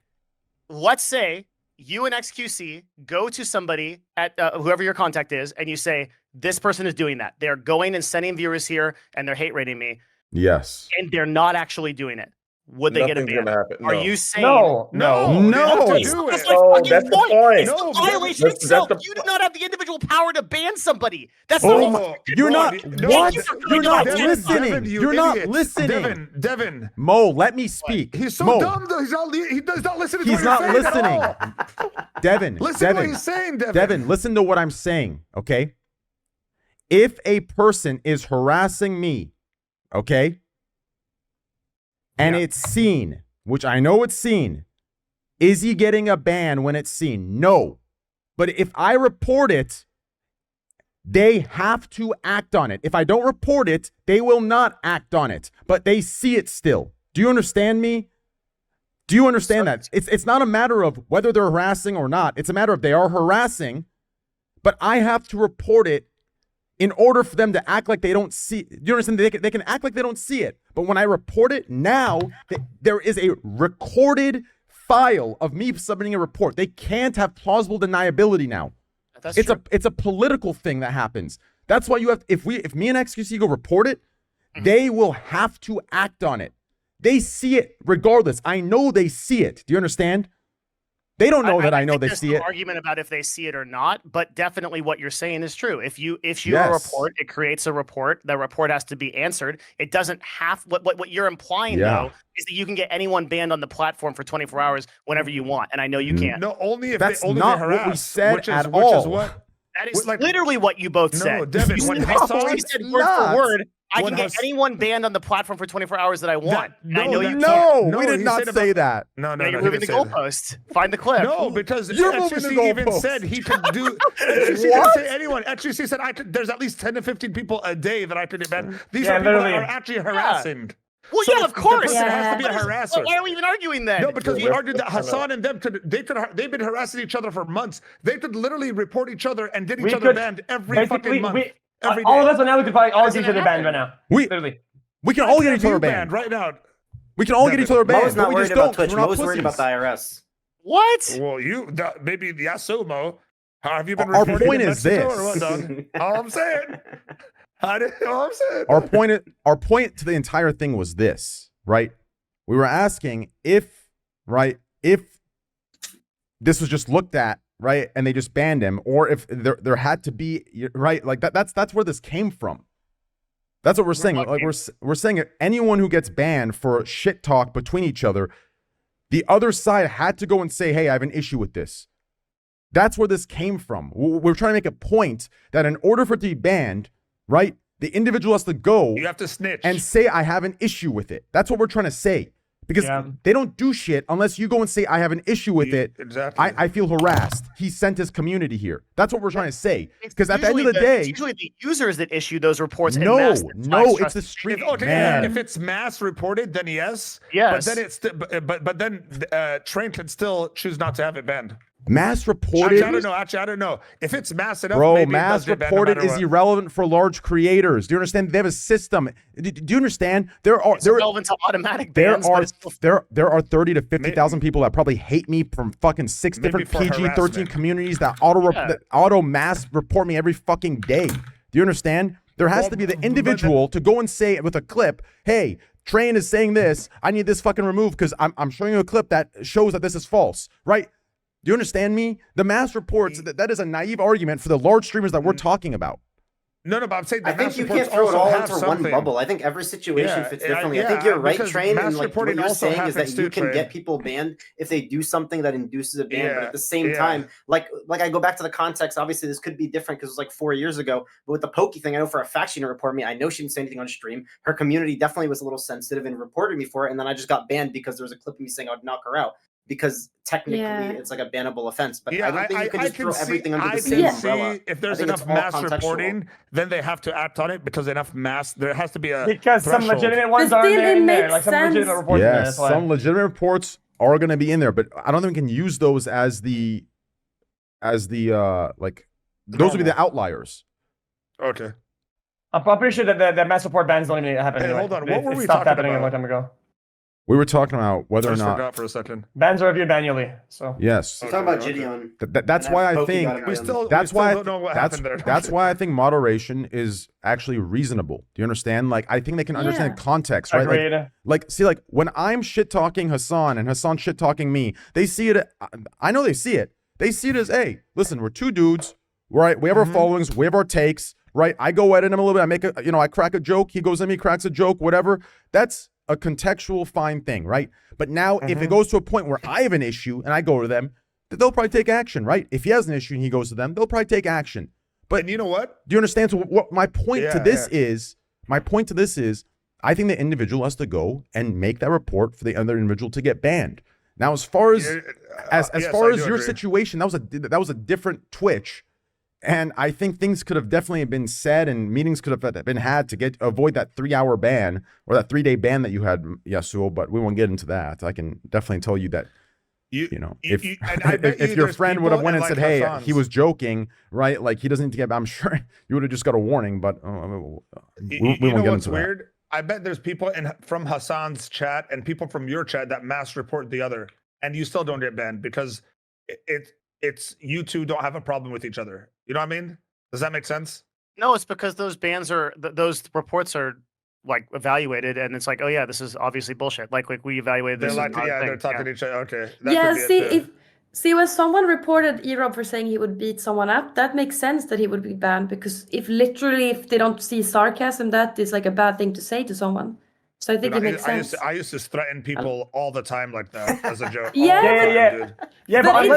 Let's say you and XQC go to somebody at whoever your contact is, and you say, this person is doing that. They're going and sending viewers here, and they're hate rating me, Yes. and they're not actually doing it. would they get a Nothing's ban? gonna happen. Are No. you saying No. That's my No, fucking that's the point. point. It's a violation That's itself. the- You do not have the individual power to ban somebody. That's Oh not my, you're not what? You're not listening. You're not listening. Devin. Mo, let me speak. He's so Mo, dumb though. He's not listening to he's what not you're saying listening. at all. Devin, Listen to what he's saying, Devin. Devin, listen to what I'm saying, okay? If a person is harassing me, okay, and it's seen, which I know it's seen, is he getting a ban when it's seen? No. But if I report it, they have to act on it. If I don't report it, they will not act on it, but they see it still. Do you understand me? Do you understand that? It's not a matter of whether they're harassing or not. It's a matter of they are harassing, but I have to report it in order for them to act like they don't see. Do you understand? They can act like they don't see it. But when I report it now, there is a recorded file of me submitting a report. They can't have plausible deniability now. It's a political thing that happens. That's why you have, if me and XQC go report it, they will have to act on it. They see it regardless. I know they see it. Do you understand? They don't know that I know they see it. Argument about if they see it or not, but definitely what you're saying is true. If you Yes. report, it creates a report. The report has to be answered. It doesn't have what you're implying though is that you can get anyone banned on the platform for 24 hours whenever you want, and I know you can't. No, only if that's only not if they what we harass, said which is, at which all. Is what, That is like, literally what you both said. No, Devin, You when said Hassan word for word, I can get anyone banned on the platform for 24 hours that I want. I know you No, can't. we did not say that. No, You're moving the goalpost. Find the clip. No, because You're moving the XQC even goalpost. said he could do. XQC didn't say anyone. XQC said there's at least 10 to 15 people a day that I could ban. These are people that are actually harassing. Well, So yeah, of course. The person has to be a harasser. Why are we even arguing then? No, because we argued that Hassan and them they've been harassing each other for months. They could literally report each other and get each other banned every fucking month. Every day. All of us on now we could probably all get each other banned right now. We can all get each other banned right now. We can all get each other banned. Mo's not but we worried just about don't. Twitch. We're not Mo's worried about pussies. the IRS. What? Well, maybe yes, so Mo. How have you been? Our reporting point in is Mexico this. Or what, dog? All I'm saying. All I'm saying. Our point to the entire thing was this, right? We were asking if this was just looked at, right, and they just banned him, or if there had to be, right, like that's where this came from. That's what we're saying. Like we're saying anyone who gets banned for shit talk between each other, the other side had to go and say, hey, I have an issue with this. That's where this came from. We're trying to make a point that in order for it to be banned, right, the individual has to go. You have to snitch and say I have an issue with it. That's what we're trying to say. Because they don't do shit unless you go and say I have an issue with it. Exactly. I feel harassed. He sent his community here. That's what we're trying to say. Because at the end of the day, it's usually the users that issue those reports. No, it's the street. If it's mass reported, then yes. Yes. But then but then Train can still choose not to have it banned. Mass reported. Actually, I don't know. If it's mass enough, bro, maybe mass reported is irrelevant for large creators. Do you understand? They have a system. Do you understand? It's relevant to automatic bans. There are 30 to 50,000 people that probably hate me from fucking 6 different PG-13 communities that auto mass report me every fucking day. Do you understand? There has to be the individual to go and say with a clip, hey, Train is saying this. I need this fucking removed because I'm showing you a clip that shows that this is false, right? Do you understand me? The mass reports, that is a naive argument for the large streamers that we're talking about. No, but I'm saying I think you can't throw it all into one bubble. I think every situation fits differently. I think you're right, Train, and like what you're saying is that you can get people banned if they do something that induces a ban. But at the same time, like I go back to the context. Obviously, this could be different because it was like 4 years ago. But with the Pokey thing, I know for a fact she didn't report me. I know she didn't say anything on stream. Her community definitely was a little sensitive and reported me for it. And then I just got banned because there was a clip of me saying I'd knock her out. Because technically it's like a bannable offense, but I don't think you can just throw everything under the same umbrella. If there's enough mass reporting, then they have to act on it because enough mass. There has to be a because some legitimate ones are in there, like some legitimate reports. Yeah, some legitimate reports are going to be in there, but I don't think we can use those as the like those would be the outliers. Okay. I'm pretty sure that the mass report bans don't even happen. Hey, hold on. What were we stopped talking happening about? a long time ago. We were talking about whether I or just not. forgot for a second. Bans are reviewed manually. So Yes. We're talking about Gideon. That's why I think We still that's why don't know what that's happened there. that's why I think moderation is actually reasonable. Do you understand? Like I think they can understand context, right? agreed. Like see, like when I'm shit talking Hassan and Hassan shit talking me, they see it. I know they see it. They see it as, hey, listen, we're two dudes, right? We have our followings, we have our takes, right? I go at him a little bit. I make a, I crack a joke. He goes at me, cracks a joke, whatever. That's a contextual fine thing, right? But now if it goes to a point where I have an issue and I go to them, they'll probably take action, right? If he has an issue and he goes to them, they'll probably take action. But and you know what? Do you understand? So what my point to this is, I think the individual has to go and make that report for the other individual to get banned. Now, as far as your situation, that was a different Twitch. And I think things could have definitely been said and meetings could have been had to avoid that 3-hour ban or that 3-day ban that you had, Yasuo, but we won't get into that. I can definitely tell you that, if your friend would have went and said, hey, he was joking, right? Like he doesn't need to get, I'm sure you would have just got a warning, but we won't get into weird? that. I bet there's people from Hassan's chat and people from your chat that mass report the other, and you still don't get banned because it's you two don't have a problem with each other. You know what I mean? Does that make sense? No, it's because those bans are those reports are like evaluated, and it's like, oh yeah, this is obviously bullshit. Like we evaluated this. They're talking to each other. Okay. See, when someone reported Erob for saying he would beat someone up, that makes sense that he would be banned because if they don't see sarcasm, that is like a bad thing to say to someone. So I think it makes sense. I used to threaten people all the time like that as a joke. Yeah, but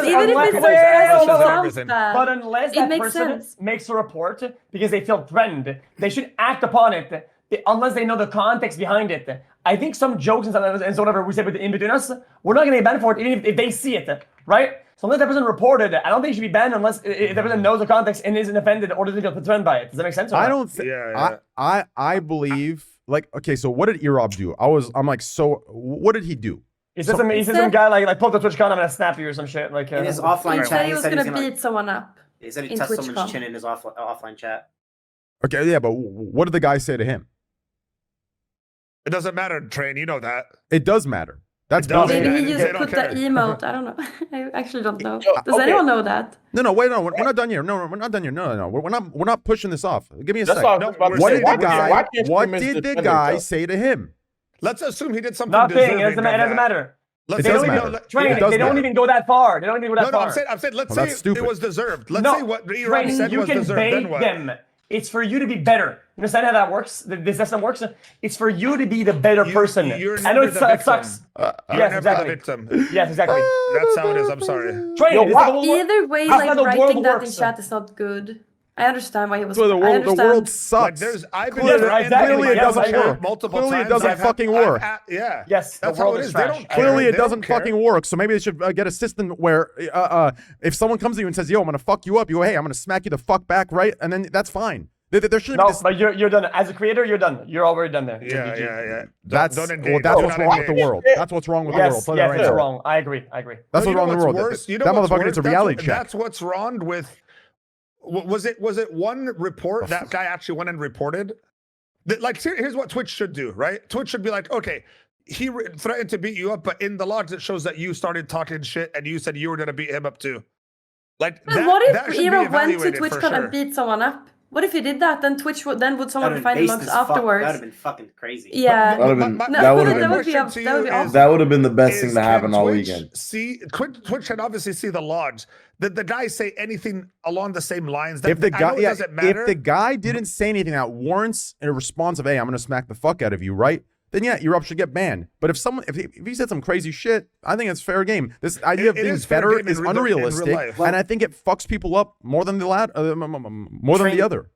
unless that person makes a report because they feel threatened, they should act upon it unless they know the context behind it. I think some jokes and so whatever we said in between us, we're not going to get banned for it even if they see it, right? So unless that person reported it, I don't think it should be banned unless that person knows the context and isn't offended or doesn't feel threatened by it. Does that make sense? I don't think. I believe. Like, okay, so what did Erob do? I'm like, so what did he do? He said some guy like pull up the Twitchcon, I'm gonna snap you or some shit. Like in his offline chat, he was gonna beat someone up. He said he touched someone's chin in his offline chat. Okay, yeah, but what did the guy say to him? It doesn't matter, Train. You know that. It does matter. That's maybe he just put the emote. I don't know. I actually don't know. Does anyone know that? No, wait, no, we're not done here. No, we're not done here. No, we're not pushing this off. Give me a second. What did the guy say to him? Let's assume he did something. Nothing. It doesn't matter. It does matter. They don't even go that far. They don't even go that far. I'm saying, let's say it was deserved. Let's say what Erob said was deserved. Then what? Them. It's for you to be better. You understand how that works? This system works. It's for you to be the better person. I know it sucks. Yes, exactly. Yes, exactly. That's how it is. I'm sorry. Either way, like writing that in chat is not good. I understand why he was. So the world sucks. Clearly it doesn't work. Clearly it doesn't fucking work. Yeah. Yes, that's how it is. Clearly it doesn't fucking work. So maybe they should get a system where if someone comes to you and says, "Yo, I'm gonna fuck you up," you go, "Hey, I'm gonna smack you the fuck back," right? And then that's fine. There should be this. But you're done as a creator. You're done. You're already done there. Yeah. That's what's wrong with the world. That's what's wrong with the world. Yes, that's wrong. I agree. That's what's wrong with the world. That motherfucker needs a reality check. That's what's wrong with. Was it one report that guy actually went and reported? Like, here's what Twitch should do, right? Twitch should be like, okay, he threatened to beat you up, but in the logs it shows that you started talking shit and you said you were gonna beat him up too. Like, what if Erob went to TwitchCon and beat someone up? What if he did that? Then Twitch would someone find him afterwards? That would have been fucking crazy. Yeah, that would have been the best thing to happen all weekend. See, Twitch can obviously see the logs. Did the guy say anything along the same lines? If the guy didn't say anything that warrants a response of, "Hey, I'm gonna smack the fuck out of you," right? Then yeah, Erob should get banned. But if he said some crazy shit, I think it's fair game. This idea of being better is unrealistic, and I think it fucks people up more than the other.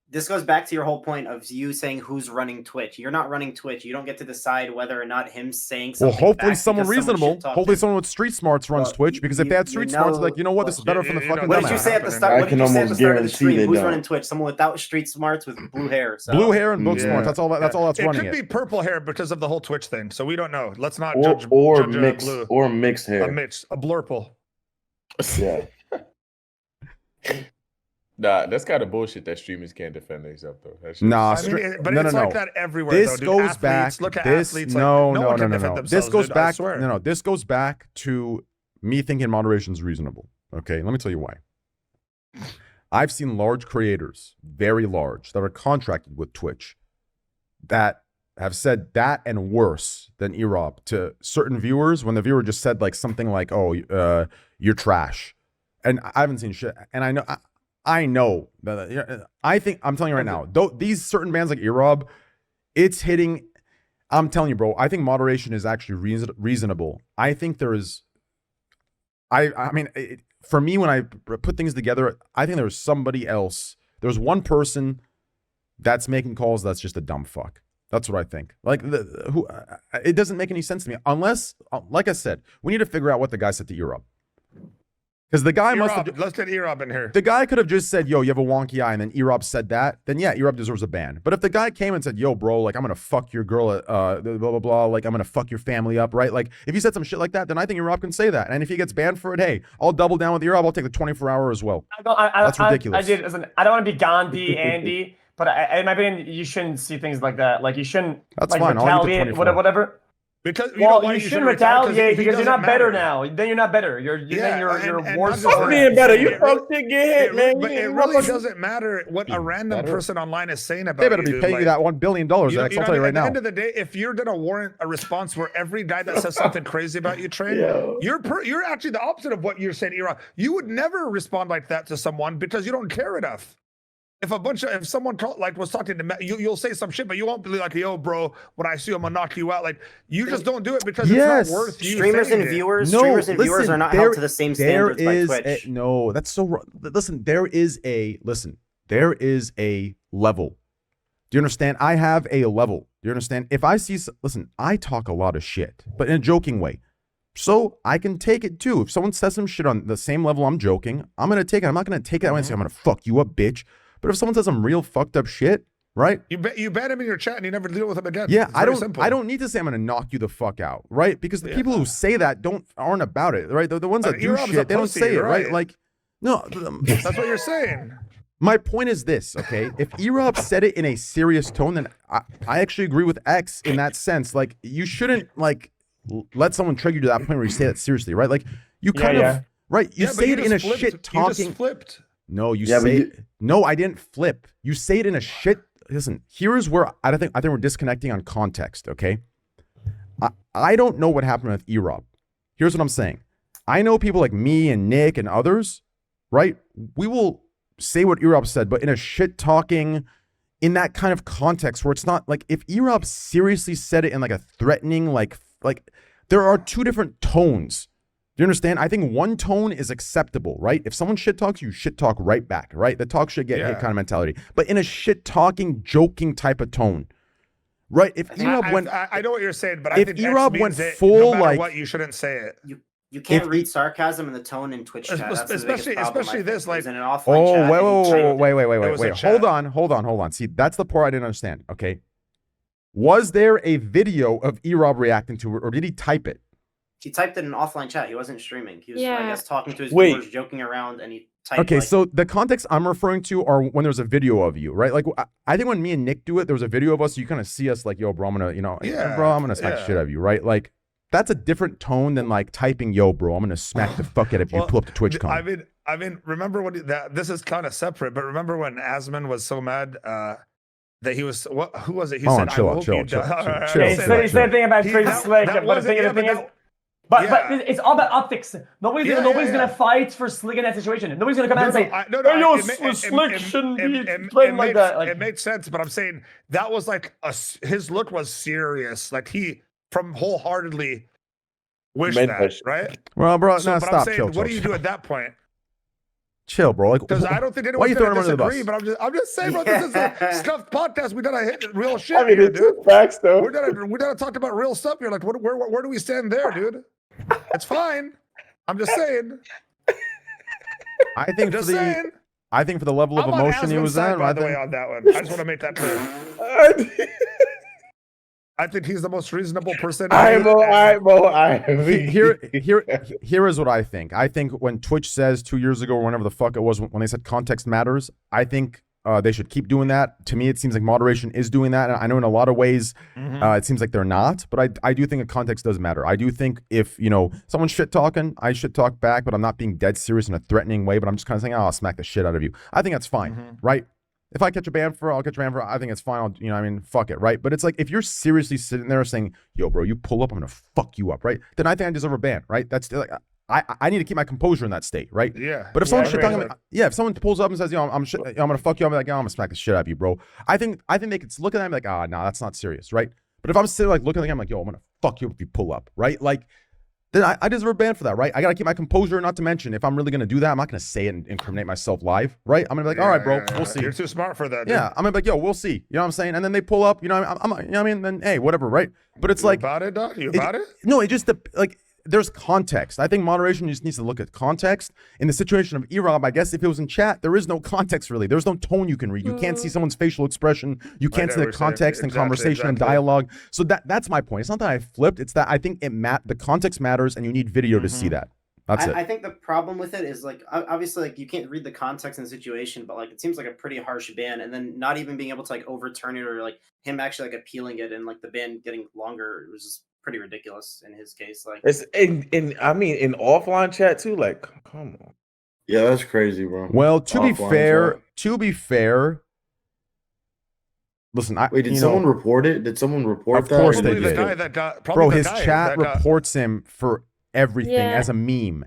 This goes back to your whole point of you saying who's running Twitch. You're not running Twitch. You don't get to decide whether or not him saying something. Well, hopefully someone reasonable. Hopefully someone with street smarts runs Twitch, because if they had street smarts, like, you know what, this is better from the fucking. What did you say at the start? What did you say at the start of the stream? Who's running Twitch? Someone without street smarts with blue hair. So. Blue hair and book smarts. That's all that's running it. It could be purple hair because of the whole Twitch thing. So we don't know. Let's not judge. Or mixed hair. A blurple. Yeah. Nah, that's kind of bullshit that streamers can't defend themselves though. Nah, but no, it's no, like no. that everywhere. This though, dude. goes back. Look at This athletes. no, like, no, one no, can no, defend no. This themselves, goes dude, I back. swear. No. This goes back to me thinking moderation is reasonable. Okay, let me tell you why. I've seen large creators, very large, that are contracted with Twitch, that have said that and worse than Erob to certain viewers when the viewer just said like something like, "Oh, you're trash," and I haven't seen shit. And I know that I think I'm telling you right now, though these certain bands like Erob, it's hitting. I'm telling you, bro. I think moderation is actually reasonable. I think there is. I mean, for me, when I put things together, I think there's somebody else. There's one person that's making calls that's just a dumb fuck. That's what I think. Like, it doesn't make any sense to me. Unless, like I said, we need to figure out what the guy said to Erob. Because the guy must have... Let's get Erob in here. The guy could have just said, yo, you have a wonky eye, and then Erob said that. Then, yeah, Erob deserves a ban. But if the guy came and said, yo, bro, like, I'm going to fuck your girl, blah, blah, blah, like, I'm going to fuck your family up, right? Like, if he said some shit like that, then I think Erob can say that. And if he gets banned for it, hey, I'll double down with Erob. I'll take the 24-hour as well. That's ridiculous. I don't want to be Gandhi, Andy, but in my opinion, you shouldn't see things like that. Like, you shouldn't retaliate, whatever. Because you shouldn't retaliate because you're not better now. Then you're not better. You're worse. Fuck being better. You fuck shit, get hit, man. But it really doesn't matter what a random person online is saying about you. They better be paying you that $1 billion, X. I'll tell you right now. At the end of the day, if you're gonna warrant a response where every guy that says something crazy about you, Train, you're actually the opposite of what you're saying, Iran. You would never respond like that to someone because you don't care enough. If someone was talking to me, you'll say some shit, but you won't be like, yo, bro, when I see you, I'm gonna knock you out. Like, you just don't do it because it's not worth you. Streamers and viewers are not held to the same standards by Twitch. No, that's so wrong. Listen, there is a level. Do you understand? I have a level. Do you understand? If I see, listen, I talk a lot of shit, but in a joking way. So I can take it too. If someone says some shit on the same level I'm joking, I'm gonna take it. I'm not gonna take it that way and say, I'm gonna fuck you up, bitch. But if someone says some real fucked up shit, right? You ban him in your chat and you never deal with him again. Yeah, I don't need to say I'm gonna knock you the fuck out, right? Because the people who say that aren't about it, right? The ones that do shit, they don't say it, right? Like, no, that's what you're saying. My point is this, okay? If Erob said it in a serious tone, then I actually agree with X in that sense. Like, you shouldn't like let someone trigger you to that point where you say that seriously, right? Like, you kind of right. You say it in a shit talking. You just flipped. No, no, I didn't flip. You say it in a shit. Listen, here's where I think we're disconnecting on context, okay? I don't know what happened with Erob. Here's what I'm saying. I know people like me and Nick and others, right? We will say what Erob said, but in a shit talking, in that kind of context where it's not like if Erob seriously said it in like a threatening, like there are two different tones. Do you understand? I think one tone is acceptable, right? If someone shit talks, you shit talk right back, right? The talk shit get hit kind of mentality. But in a shit talking, joking type of tone, right? If Erob went, I know what you're saying, but I think Erob went no full matter what, you shouldn't say it. You can't read sarcasm in the tone in Twitch chat. That's especially this, like, in an offline chat. Wait. Hold on. See, that's the part I didn't understand. Okay, was there a video of Erob reacting to it, or did he type it? He typed it in offline chat. He wasn't streaming. He was, I guess, talking to his viewers, joking around, and he typed. Okay, so the context I'm referring to are when there's a video of you, right? Like, I think when me and Nick do it, there was a video of us. You kind of see us like, yo, bro, I'm gonna, bro, I'm gonna smack the shit out of you, right? Like, that's a different tone than like typing, yo, bro, I'm gonna smack the fuck out of you. Pull up to Twitchcon. I mean, remember when this is kind of separate, but remember when Asman was so mad that he was who was it? He said, chill. He said a thing about Crazy Slick, but the thing is. But it's all about optics. Nobody's gonna fight for Slick in that situation. Nobody's gonna come out and say, Slick shouldn't be playing like that. Like, it made sense, but I'm saying that was like his look was serious. Like he from wholeheartedly wished that, right? Well, bro, stop. Chill. What do you do at that point? Chill, bro. Like, because I don't think anyone's gonna disagree, but I'm just saying, bro, this is a Scuffed podcast. We gotta hit real shit. I mean, it's facts, though. We gotta talk about real stuff here. Like, where do we stand there, dude? It's fine. I'm just saying. I think for the level of emotion he was at, by the way, on that one, I just want to make that clear. I think he's the most reasonable person. All right, Mo. Here is what I think. I think when Twitch says 2 years ago or whenever the fuck it was when they said context matters, I think they should keep doing that. To me, it seems like moderation is doing that. And I know in a lot of ways, it seems like they're not. But I do think a context does matter. I do think if, someone's shit talking, I shit talk back, but I'm not being dead serious in a threatening way. But I'm just kind of saying, oh, I'll smack the shit out of you. I think that's fine, right? If I catch a ban for it, I'll catch a ban for it. I think it's fine. Fuck it, right? But it's like, if you're seriously sitting there saying, yo, bro, you pull up, I'm going to fuck you up, right? Then I think I deserve a ban, right? That's like, I need to keep my composure in that state, right? Yeah. But if someone's shit talking, if someone pulls up and says, I'm going to fuck you up, I'm like, I'm going to smack the shit out of you, bro. I think they could look at that and be like, nah, that's not serious, right? But if I'm still like looking at them, I'm like, yo, I'm going to fuck you up if you pull up, right? Like, then I deserve a ban for that, right? I got to keep my composure, not to mention, if I'm really going to do that, I'm not going to say it and incriminate myself live, right? I'm going to be like, all right, bro, we'll see. You're too smart for that. Yeah, I'm going to be like, yo, we'll see. You know what I'm saying? And then they pull up, then, hey, whatever, right? But it's like... about it, dog? You about it? No, it just, there's context. I think moderation just needs to look at context. In the situation of Erob, I guess if it was in chat, there is no context really. There's no tone you can read. You can't see someone's facial expression. You can't see the context and conversation and dialogue. So that's my point. It's not that I flipped. It's that I think the context matters, and you need video to see that. That's it. I think the problem with it is obviously you can't read the context and the situation, but it seems like a pretty harsh ban, and then not even being able to overturn it or him actually appealing it and the ban getting longer. It was just pretty ridiculous in his case. It's in offline chat too. Come on. Yeah, that's crazy, bro. Well, to be fair, listen. Did someone report it? Did someone report that? Of course they the did. guy that got, bro, his chat reports him for everything as a meme.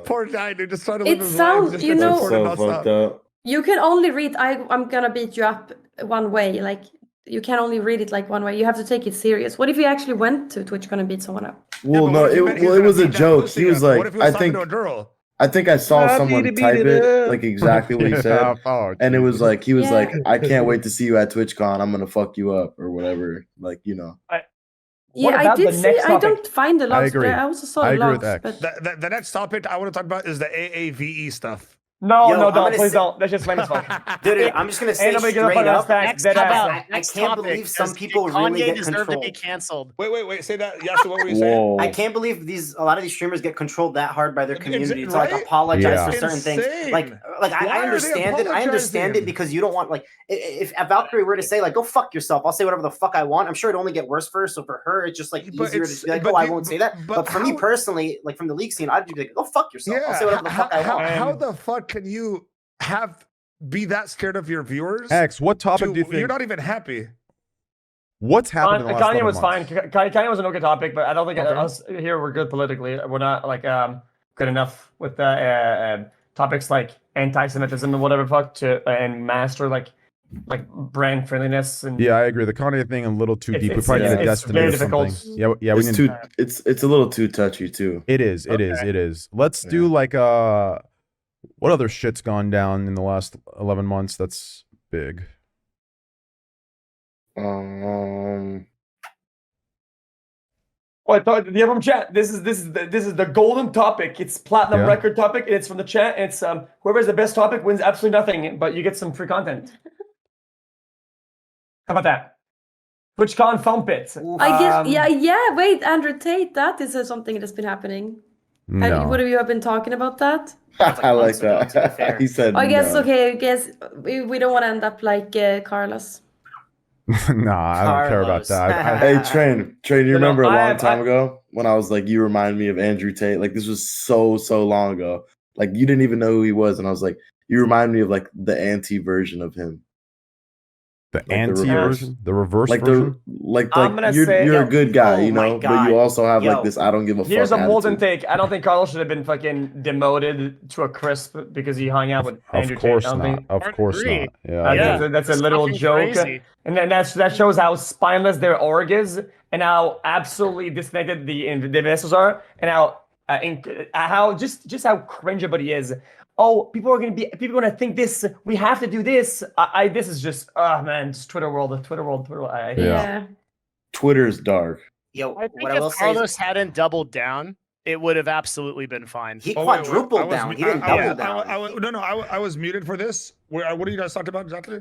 Poor guy, dude. Just trying to live his sounds, life. So fucked up. You can only read. I'm gonna beat you up one way. You can only read it one way. You have to take it serious. What if you actually went to Twitchcon and beat someone up? Well, no, it was a joke. He was like, I think I saw someone type it exactly what he said, and it was he was like, I can't wait to see you at TwitchCon. I'm gonna fuck you up or whatever. I did see. I don't find the logs. I agree. I also saw the logs. But the next topic I want to talk about is the AAVE stuff. No, don't. Please don't. That's just lame as fuck. Dude, I'm just going to say straight up, I can't believe some people really get controlled. To be canceled. Wait. Say that. Yes, what were you saying? I can't believe a lot of these streamers get controlled that hard by their community to apologize for certain things. I understand it. I understand it because you don't want if Valkyrie were to say go fuck yourself, I'll say whatever the fuck I want. I'm sure it'd only get worse first. So for her, it's just easier to be I won't say that. But for me personally, from the league scene, I'd be like, go fuck yourself. I'll say whatever the fuck I want. How the fuck can you be that scared of your viewers? X, what topic do you think? You're not even happy. What's happened in the last Kanye was months? fine. Kanye was an okay topic, but I don't think us here we're good politically. We're not good enough with topics like anti-Semitism and whatever fuck and master brand friendliness and I agree. The Kanye thing a little too deep. We probably need a Destiny or something. Yeah, we need. It's a little too touchy too. It is. Let's do what other shit's gone down in the last 11 months that's big? Oh, I thought the other from chat. This is the golden topic. It's platinum record topic. It's from the chat. It's whoever has the best topic wins absolutely nothing, but you get some free content. How about that? TwitchCon foam pit. I guess wait, Andrew Tate, that is something that's been happening. No. What have you been talking about that? I like that. He said I guess we don't want to end up like Carlos. Nah, I don't care about that. Hey, Train, you remember a long time ago when I was like, you remind me of Andrew Tate? This was so long ago. You didn't even know who he was, and I was like, you remind me of the anti version of him. The anti version, the reverse version. You're a good guy, but you also have this. I don't give a fuck. Here's a molten take. I don't think Carlos should have been fucking demoted to a crisp because he hung out with Andrew Tate. Of course not. Yeah, that's a literal joke, crazy. And then that shows how spineless their org is, and how absolutely disconnected the investors are, and how just how cringe everybody is. Oh, people are gonna think this. We have to do this. This is just, just Twitter world. Yeah. Twitter is dark. Yo, I think if Carlos hadn't doubled down, it would have absolutely been fine. He quadrupled down. He didn't double down. I was muted for this. What are you guys talking about exactly?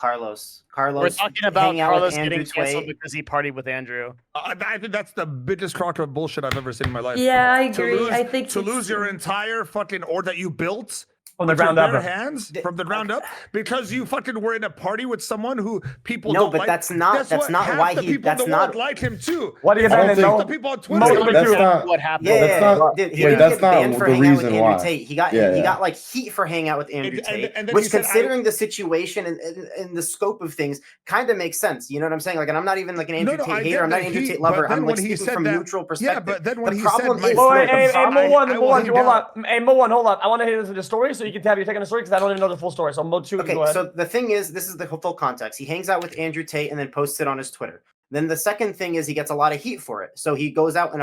Carlos. We're talking about hanging out with Carlos Andrew getting canceled Tate. because he partied with Andrew. I think that's the biggest crock of bullshit I've ever seen in my life. Yeah, I agree. I think to lose your entire fucking org that you built from the with your ground up. bare hands from the ground up because you fucking were in a party with someone who people No, don't but like. that's not Guess that's what? not Half why the he people in that's the not world like him too. What do you All mean? the people on Twitter. That's not what happened. Yeah, That's not- dude, he wait, didn't that's get not banned for the hanging out with reason Andrew why. Tate. He got Yeah. he got like heat for hanging out with Andrew Tate, and then which he said, considering the situation and the scope of things, kind of makes sense. You know what I'm saying? Like, and I'm not even like an Andrew I Tate get hater. I'm not that an Andrew he- Tate but lover. then I'm when like he speaking said from that- neutral perspective. Yeah, but then when the he problem said, is, Oh, look, hey, I will hang hold down. on. Hey, Mo1, hold on. I want to hear the story so you can tell your take on the story because I don't even know the full story. So Mo2, okay, go ahead. so the thing is, this is the full context. He hangs out with Andrew Tate and then posts it on his Twitter. Then the second thing is he gets a lot of heat for it. So he goes out and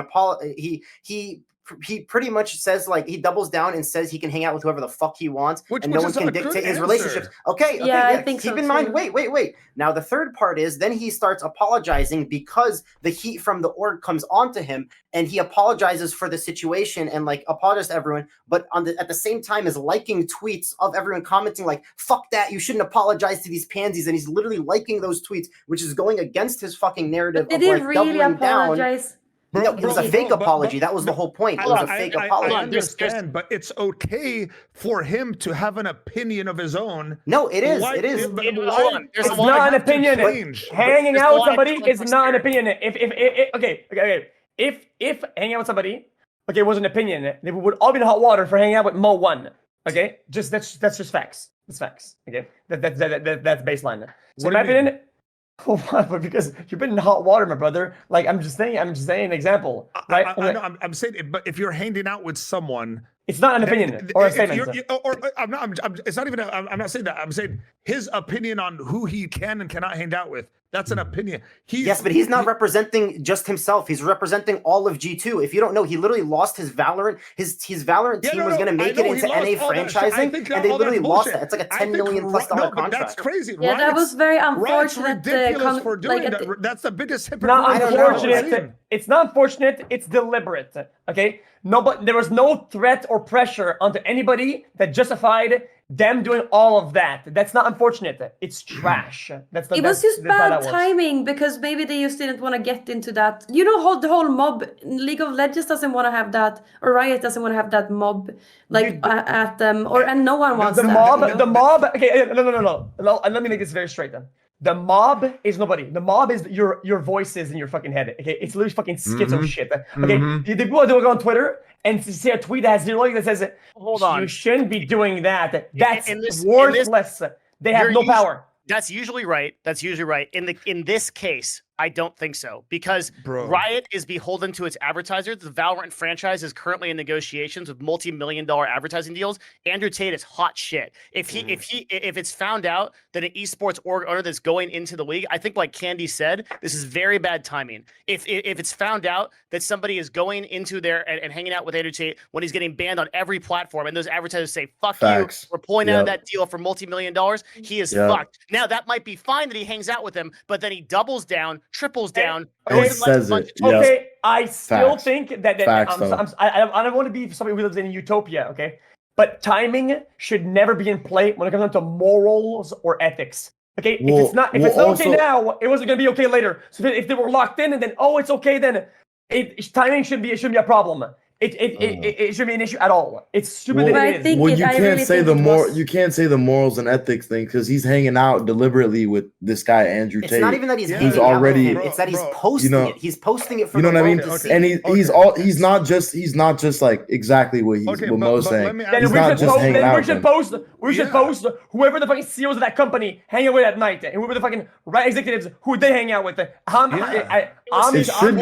he pretty much says, like, he doubles down and says he can hang out with whoever the fuck he wants, and no one can dictate his relationships. Okay, Yeah, I think keep so in mind. too. Wait. Now the third part is then he starts apologizing because the heat from the org comes onto him, and he apologizes for the situation and like apologizes to everyone, but at the same time is liking tweets of everyone commenting like "fuck that, you shouldn't apologize to these pansies," and he's literally liking those tweets, which is going against his fucking narrative Did of he like really doubling down. apologize? No, it was a fake apology. That was the whole point. It was a fake apology. I understand, but it's okay for him to have an opinion of his own. No, it is. Why- It is. but Hold why- on. There's It's a lot not an of opinion. change. Hanging There's out a with lot of somebody different is not an conspiracy. opinion. Okay. If hanging out with somebody, okay, was an opinion, then we would all be in hot water for hanging out with Mo1. Okay, that's just facts. That's facts. Okay, that's baseline. So What in my do you mean? opinion, hold on, but because you've been in hot water, my brother. Like I'm just saying an example, right? I know, I'm saying it, but if you're hanging out with someone, It's not an opinion or a statement. I'm not. It's not even. I'm not saying that. I'm saying his opinion on who he can and cannot hang out with. That's an opinion. Yes, but he's not representing just himself. He's representing all of G2. If you don't know, he literally lost his Valorant. His Valorant team was going to make it into NA franchising, and they literally lost that. It's like a $10 million plus contract. That's crazy. Yeah, that was very Riot's unfortunate. ridiculous for doing like, that. That's the biggest hypocrite. Not I don't know. unfortunate. It's not unfortunate. It's deliberate. Okay. No, but there was no threat or pressure onto anybody that justified them doing all of that. That's not unfortunate. It's trash. That's it was just bad timing because maybe they just didn't want to get into that. You know, the whole mob. League of Legends doesn't want to have that, or Riot doesn't want to have that mob like at them, and no one wants the that. mob. You know? The mob. Okay, no. Let me make this very straight then. The mob is nobody. The mob is your voices in your fucking head. Okay, it's literally fucking schizo shit. Okay, the people do go on Twitter and see a tweet that has zero that says, Hold on. you shouldn't be doing that. That's In this- worthless. They have no power. That's usually right. In this case, I don't think so because Bro. Riot is beholden to its advertisers. The Valorant franchise is currently in negotiations with multi-million-dollar advertising deals. Andrew Tate is hot shit. If it's found out that an esports org owner that's going into the league, I think like Candy said, this is very bad timing. If it's found out that somebody is going into there and hanging out with Andrew Tate when he's getting banned on every platform, and those advertisers say "fuck Facts. you," we're pulling out of that deal for multi-million-dollars, he is fucked. Now that might be fine that he hangs out with him, but then he doubles down, triples down. And goes and lets says a bunch it. of- Yep. Okay, I still Facts. think that Facts, I don't want to be somebody who lives in a utopia, okay? But timing should never be in play when it comes down to morals or ethics. Okay, if it's not okay now, it wasn't gonna be okay later. So if they were locked in and then it's okay, then timing shouldn't be a problem. It shouldn't be an issue at all. It's stupid Well, that I it is. think Well, it- you I can't really say think the it was- you can't say the morals and ethics thing because he's hanging out deliberately with this guy Andrew It's Tate. not even that he's who's hanging already, out with him. It's that he's bro, posting you know- it. He's posting it for you know the what I mean? world to see. And he's not just like exactly what Mo's but saying. let me ask Then He's we not should just post. hanging Then out we with should them. post. We should post whoever the fucking CEOs of that company hang out with at night, and whoever the fucking right executives who they hang out with. It should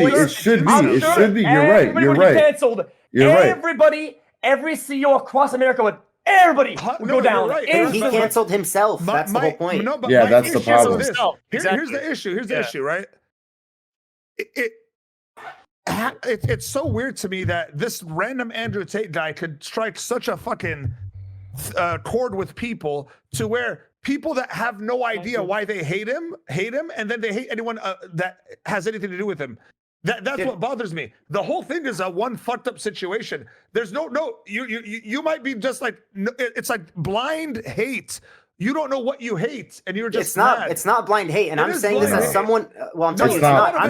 be. You're right. Everybody You're would right. get canceled. You're right. Everybody, every CEO across America would. Everybody would go down. right. And he instantly. canceled himself. That's the whole point. No, but Yeah, my that's the issue is problem. this. Here's the issue. Here's the issue, right? It's so weird to me that this random Andrew Tate guy could strike such a fucking chord with people to where people that have no idea why they hate him, and then they hate anyone that has anything to do with him. That's what bothers me. The whole thing is a one fucked up situation. There's no you might be just like it's like blind hate You don't know what you hate, and you're just it's not blind hate, and I'm saying this as someone. Well, I'm telling you, I don't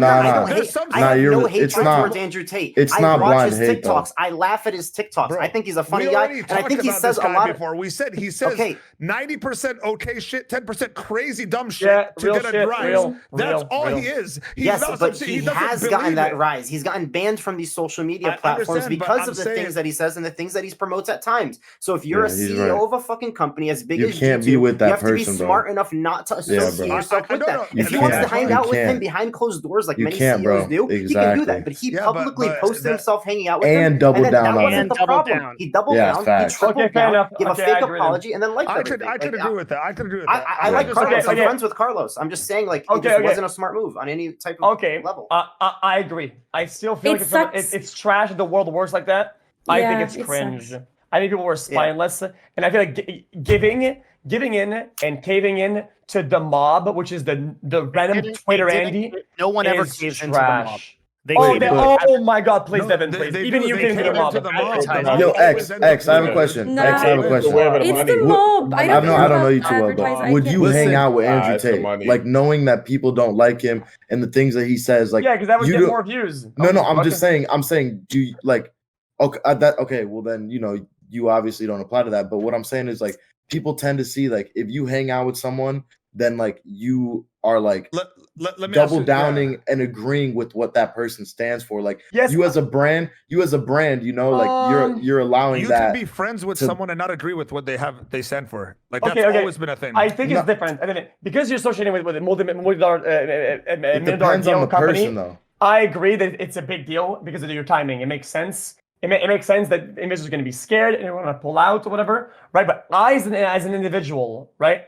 hate. I have no hatred towards Andrew Tate. I watch his TikToks. I laugh at his TikToks. I think he's a funny guy, and I think he says a lot. Before he says 90% okay shit, 10% crazy dumb shit to get a rise. That's all he is. Yes, but he has gotten that rise. He's gotten banned from these social media platforms because of the things that he says and the things that he promotes at times. So if you're a CEO of a fucking company as big as YouTube, with that you have to be person, smart enough not to associate yourself with that. If he wants to hang out with him behind closed doors like many CEOs do, he can do that. But he publicly posted himself hanging out with him and doubled down on it. That wasn't the problem. He doubled down, he tripled down, give a fake apology, and then liked everything. I could agree with that. I could agree with that. I like Carlos. I'm friends with Carlos. I'm just saying, like, it just wasn't a smart move on any type of level. I agree. I still feel like it's trash that the world works like that. I think it's cringe. I think people were spineless, and I feel like giving in and caving in to the mob, which is the random Twitter Andy. No one ever caves into the mob. Oh my God! Please, Devin, please. Even you came to the mob. Yo, X, I have a question. No, X, I have a question. It's the mob. I don't know you too well, but would you hang out with Andrew Tate, like knowing that people don't like him and the things that he says, like because that would get more views. No, I'm just saying. I'm saying, do you like? Okay, well then you obviously don't apply to that. But what I'm saying is like people tend to see like if you hang out with someone, then like you are like double downing and agreeing with what that person stands for. Like you as a brand, like you're allowing you that. You can be friends with someone and not agree with what they stand for. Like that's always been a thing. I think it's different. I mean, because you're associating with a multi-dollar deal company. Person, though. I agree that it's a big deal because of your timing. It makes sense. It makes sense that investors are going to be scared and they're going to pull out or whatever, right? But I, as an individual, right,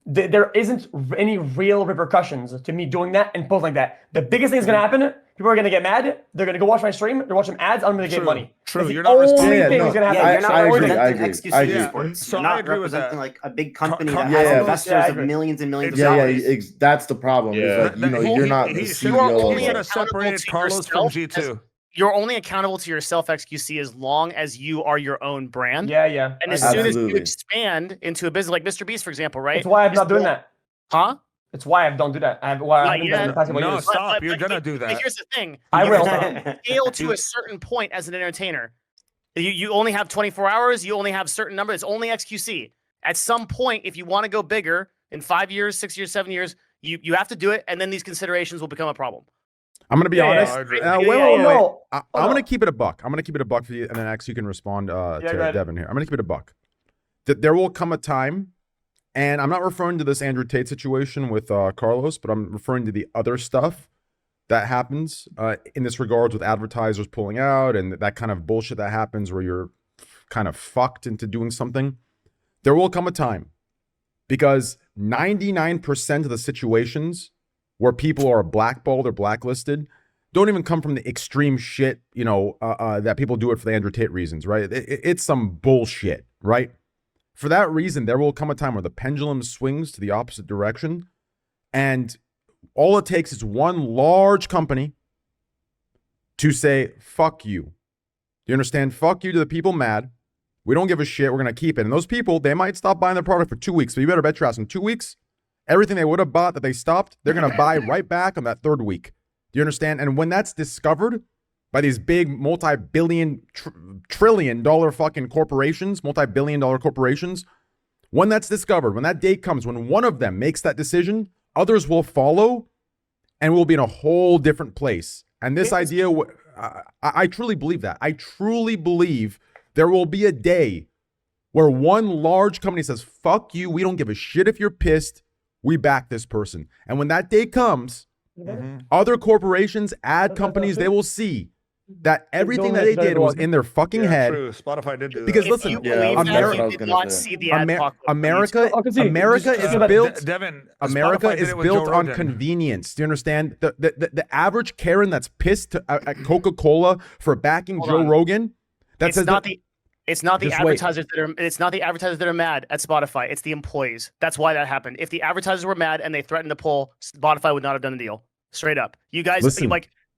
there isn't any real repercussions to me doing that and posting like that. The biggest thing that's going to happen, people are going to get mad. They're going to go watch my stream. They're watching ads. I'm going to get money. True. You're not responsible. You're not representing XQC Sports. So you're not representing like a big company that has investors of millions and millions of dollars. That's the problem. Is that, you're not the CEO. You're separated Carlos from G2. You're only accountable to yourself, XQC, as long as you are your own brand. Yeah. And as soon as you expand into a business like Mr. Beast, for example, right? That's why I'm not doing that. Huh? It's why I don't do that. No, stop. You're going to do that. But here's the thing. I will. Scale to a certain point as an entertainer. You only have 24 hours. You only have certain numbers. It's only XQC. At some point, if you want to go bigger in 5 years, 6 years, 7 years, you have to do it. And then these considerations will become a problem. I'm gonna be honest. Wait. I'm gonna keep it a buck. I'm gonna keep it a buck for you, and then X, you can respond to Devin here. I'm gonna keep it a buck. There will come a time, and I'm not referring to this Andrew Tate situation with Carlos, but I'm referring to the other stuff that happens in this regards with advertisers pulling out and that kind of bullshit that happens where you're kind of fucked into doing something. There will come a time, because 99% of the situations where people are blackballed or blacklisted don't even come from the extreme shit, that people do it for the Andrew Tate reasons, right? It's some bullshit, right? For that reason, there will come a time where the pendulum swings to the opposite direction, and all it takes is one large company to say, fuck you. You understand? Fuck you to the people mad. We don't give a shit. We're going to keep it. And those people, they might stop buying their product for 2 weeks, but you better bet your ass in 2 weeks, everything they would have bought that they stopped, they're going to buy right back on that third week. Do you understand? And when that's discovered by these big multi-billion, trillion-dollar fucking corporations, multi-billion-dollar corporations, when that's discovered, when that day comes, when one of them makes that decision, others will follow, and we'll be in a whole different place. And this idea, I truly believe that. I truly believe there will be a day where one large company says, fuck you, we don't give a shit if you're pissed, we back this person. And when that day comes, other corporations, ad companies, they will see that everything that they did was in their fucking head. True. Spotify did do that. Because listen, America is built on convenience. Do you understand? The average Karen that's pissed at Coca-Cola for backing Joe Rogan, it's not the advertisers that are mad at Spotify. It's the employees. That's why that happened. If the advertisers were mad and they threatened to pull, Spotify would not have done the deal. Straight up. You guys,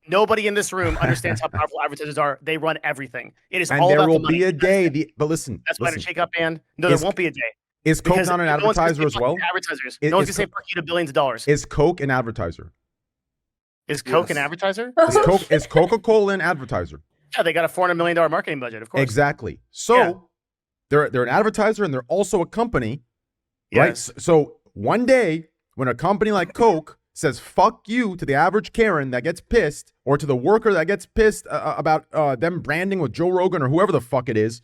nobody in this room understands how powerful advertisers are. They run everything. It is all about the money. There will be a day. But listen. That's why the shake up band. No, there won't be a day. Is Coke not an advertiser as well? Advertisers. No one's gonna say fuck you to billions of dollars. Is Coke an advertiser? Is Coke an advertiser? Is Coca-Cola an advertiser? Yeah, they got a $400 million marketing budget, of course. Exactly. So they're an advertiser and they're also a company, right? So one day when a company like Coke says fuck you to the average Karen that gets pissed, or to the worker that gets pissed about them branding with Joe Rogan or whoever the fuck it is,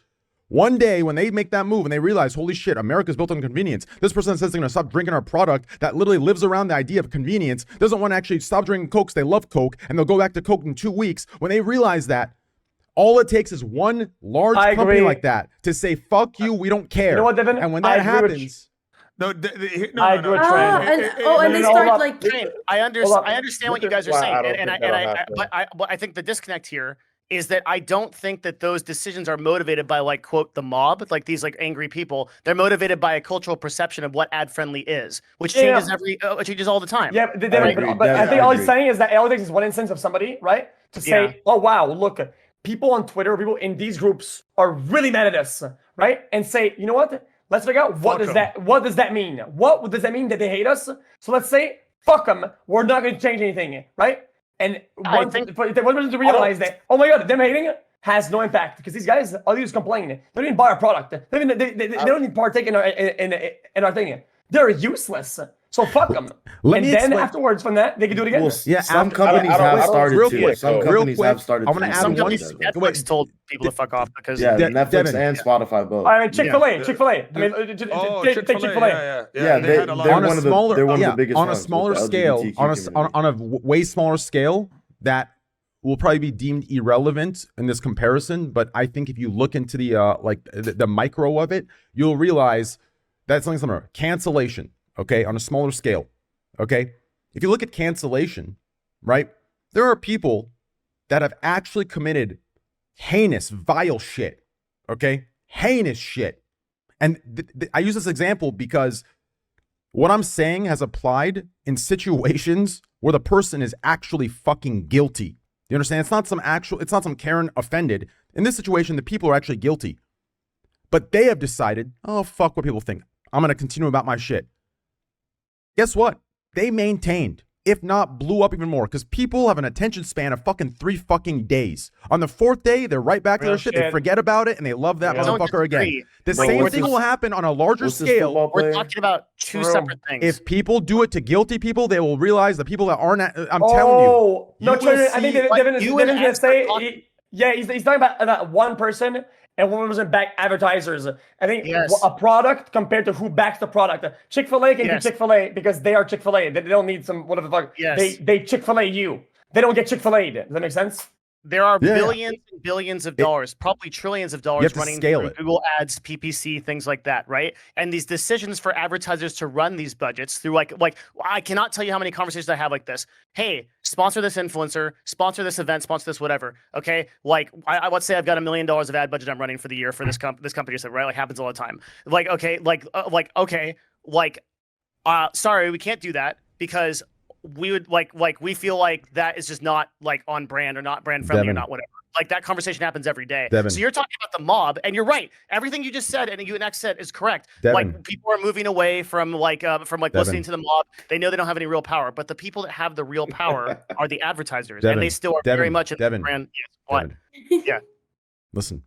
one day when they make that move and they realize, holy shit, America's built on convenience. This person says they're going to stop drinking our product that literally lives around the idea of convenience, doesn't want to actually stop drinking Coke, they love Coke, and they'll go back to Coke in 2 weeks. When they realize that, all it takes is one large company like that to say, fuck you, we don't care. You know what, Devin? And when that happens... I agree with Train. And they start like... I understand what you guys are saying. But I think the disconnect here is that I don't think that those decisions are motivated by, like, quote, the mob, like these like angry people. They're motivated by a cultural perception of what ad friendly is, which changes changes all the time. Yeah, but I think all he's saying is that all it takes is one instance of somebody, right, to say, oh wow, look, people on Twitter, people in these groups are really mad at us, right, and say, you know what? Let's figure out what does that mean? What does that mean that they hate us? So let's say, fuck them. We're not going to change anything, right? And one person to realize that, oh my god, them hating it has no impact because these guys, all they do is complain. They don't even buy our product. They don't even partake in our thing. They're useless. So fuck them. Then afterwards from that, they can do it again. Well, yeah, some companies have started to. Some companies have started. I want to add some companies. Netflix told people to fuck off because Netflix and Spotify both. I mean, Chick-fil-A. I mean, take Chick-fil-A. Yeah, they're one of the biggest. On a smaller scale, on a way smaller scale, that will probably be deemed irrelevant in this comparison. But I think if you look into the micro of it, you'll realize that's something similar. Cancellation. Okay, on a smaller scale, okay? If you look at cancellation, right, there are people that have actually committed heinous, vile shit, okay? Heinous shit. And I use this example because what I'm saying has applied in situations where the person is actually fucking guilty. You understand? It's not some Karen offended. In this situation, the people are actually guilty. But they have decided, oh, fuck what people think. I'm going to continue about my shit. Guess what? They maintained, if not blew up even more, because people have an attention span of fucking 3 fucking days. On the 4th day, they're right back to their shit. They forget about it and they love that motherfucker again. The same thing will happen on a larger scale. We're talking about two separate things. If people do it to guilty people, they will realize the people that aren't. I'm telling you. No, I think Devin's going to say, he's talking about one person. And one was back advertisers. I think a product compared to who backs the product. Chick-fil-A can do Chick-fil-A because they are Chick-fil-A. They don't need some whatever the fuck. They Chick-fil-A you. They don't get Chick-fil-A. Does that make sense? There are billions and billions of dollars, probably trillions of dollars running through Google Ads, PPC, things like that, right? And these decisions for advertisers to run these budgets through like I cannot tell you how many conversations I have like this. Hey, sponsor this influencer, sponsor this event, sponsor this whatever. Okay, like let's say I've got $1 million of ad budget I'm running for the year for this company, so right, like happens all the time. Like okay, sorry, we can't do that because we would we feel like that is just not like on brand or not brand friendly or not whatever. Like that conversation happens every day. So you're talking about the mob, and you're right. Everything you just said and you and X said is correct. Like people are moving away from listening to the mob. They know they don't have any real power, but the people that have the real power are the advertisers, and they still are very much in the brand. Yes, what? Yeah. Listen.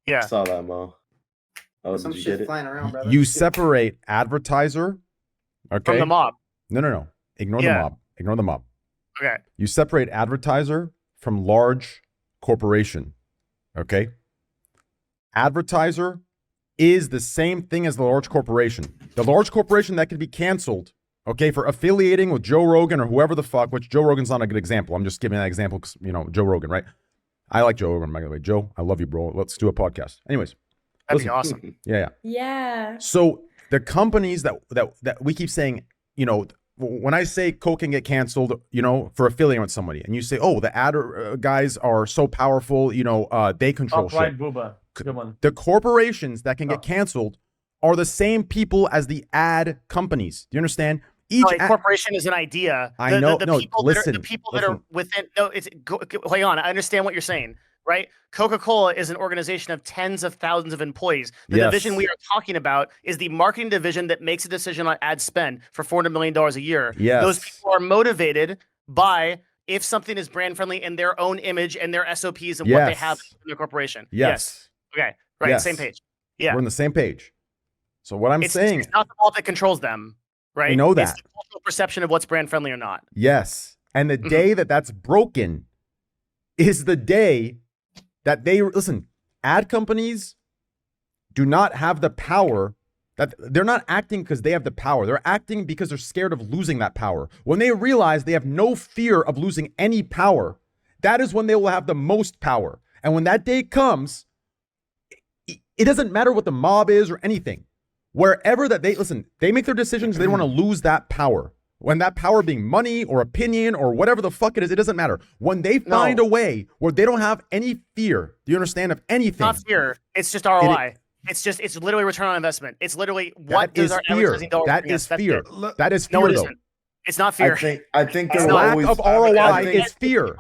Yeah. I saw that, Mo. Oh, some shit flying around, brother. You separate advertiser, from the mob. No. Ignore the mob. Ignore the mob. Okay. You separate advertiser from large corporation. Okay. Advertiser is the same thing as the large corporation. The large corporation that can be canceled, okay, for affiliating with Joe Rogan or whoever the fuck, which Joe Rogan's not a good example. I'm just giving that example because, Joe Rogan, right? I like Joe Rogan, by the way. Joe, I love you, bro. Let's do a podcast. Anyways. That'd be awesome. Yeah. So the companies that we keep saying, when I say Coke can get canceled, for affiliating with somebody, and you say, oh, the ad guys are so powerful, they control shit. Booba. Good one. The corporations that can get canceled are the same people as the ad companies. Do you understand? Each corporation is an idea. I know. The people that are within. No, hang on. I understand what you're saying. right? Coca-Cola is an organization of tens of thousands of employees. The division we are talking about is the marketing division that makes a decision on ad spend for $400 million a year. Yes. Those people are motivated by if something is brand friendly in their own image and their SOPs and what they have in their corporation. Yes. Okay. Right. Yes. Same page. Yeah. We're on the same page. So what I'm saying, it's not the law that controls them, right? I know that. It's the cultural perception of what's brand friendly or not. Yes. And the day that that's broken is the day that they listen. Ad companies do not have the power. That they're not acting because they have the power. They're acting because they're scared of losing that power. When they realize they have no fear of losing any power, that is when they will have the most power. And when that day comes, it doesn't matter what the mob is or anything. Wherever that they make their decisions, they want to lose that power. When that power being money or opinion or whatever the fuck it is, it doesn't matter. When they find a way where they don't have any fear, do you understand, of anything? Not fear. It's just ROI. It's literally return on investment. It's literally what does our advertising dollar That is fear. That is fear. No, it though. isn't. It's not fear. I think the lack of ROI is fear.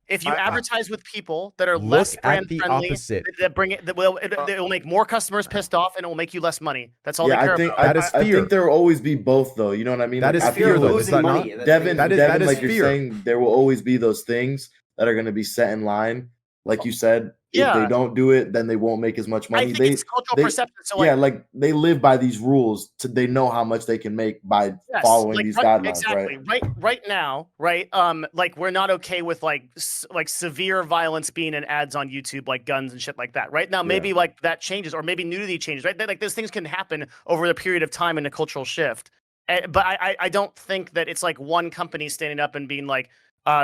If you advertise with people that are less brand friendly, that bring it, it will make more customers pissed off, and it will make you less money. That's all they care about. That is fear. I think there will always be both, though. You know what I mean? That is fear, though. Is that not? Devin, that is like fear. you're saying, there will always be those things that are going to be set in line. Like you said, if they don't do it, then they won't make as much money. I think it's cultural perception. So like they live by these rules. They know how much they can make by following these guidelines. Exactly. Right now, right? Like we're not okay with like severe violence being in ads on YouTube, like guns and shit like that. Right now, maybe like that changes, or maybe nudity changes. Right? Like those things can happen over the period of time in a cultural shift. But I don't think that it's like one company standing up and being like,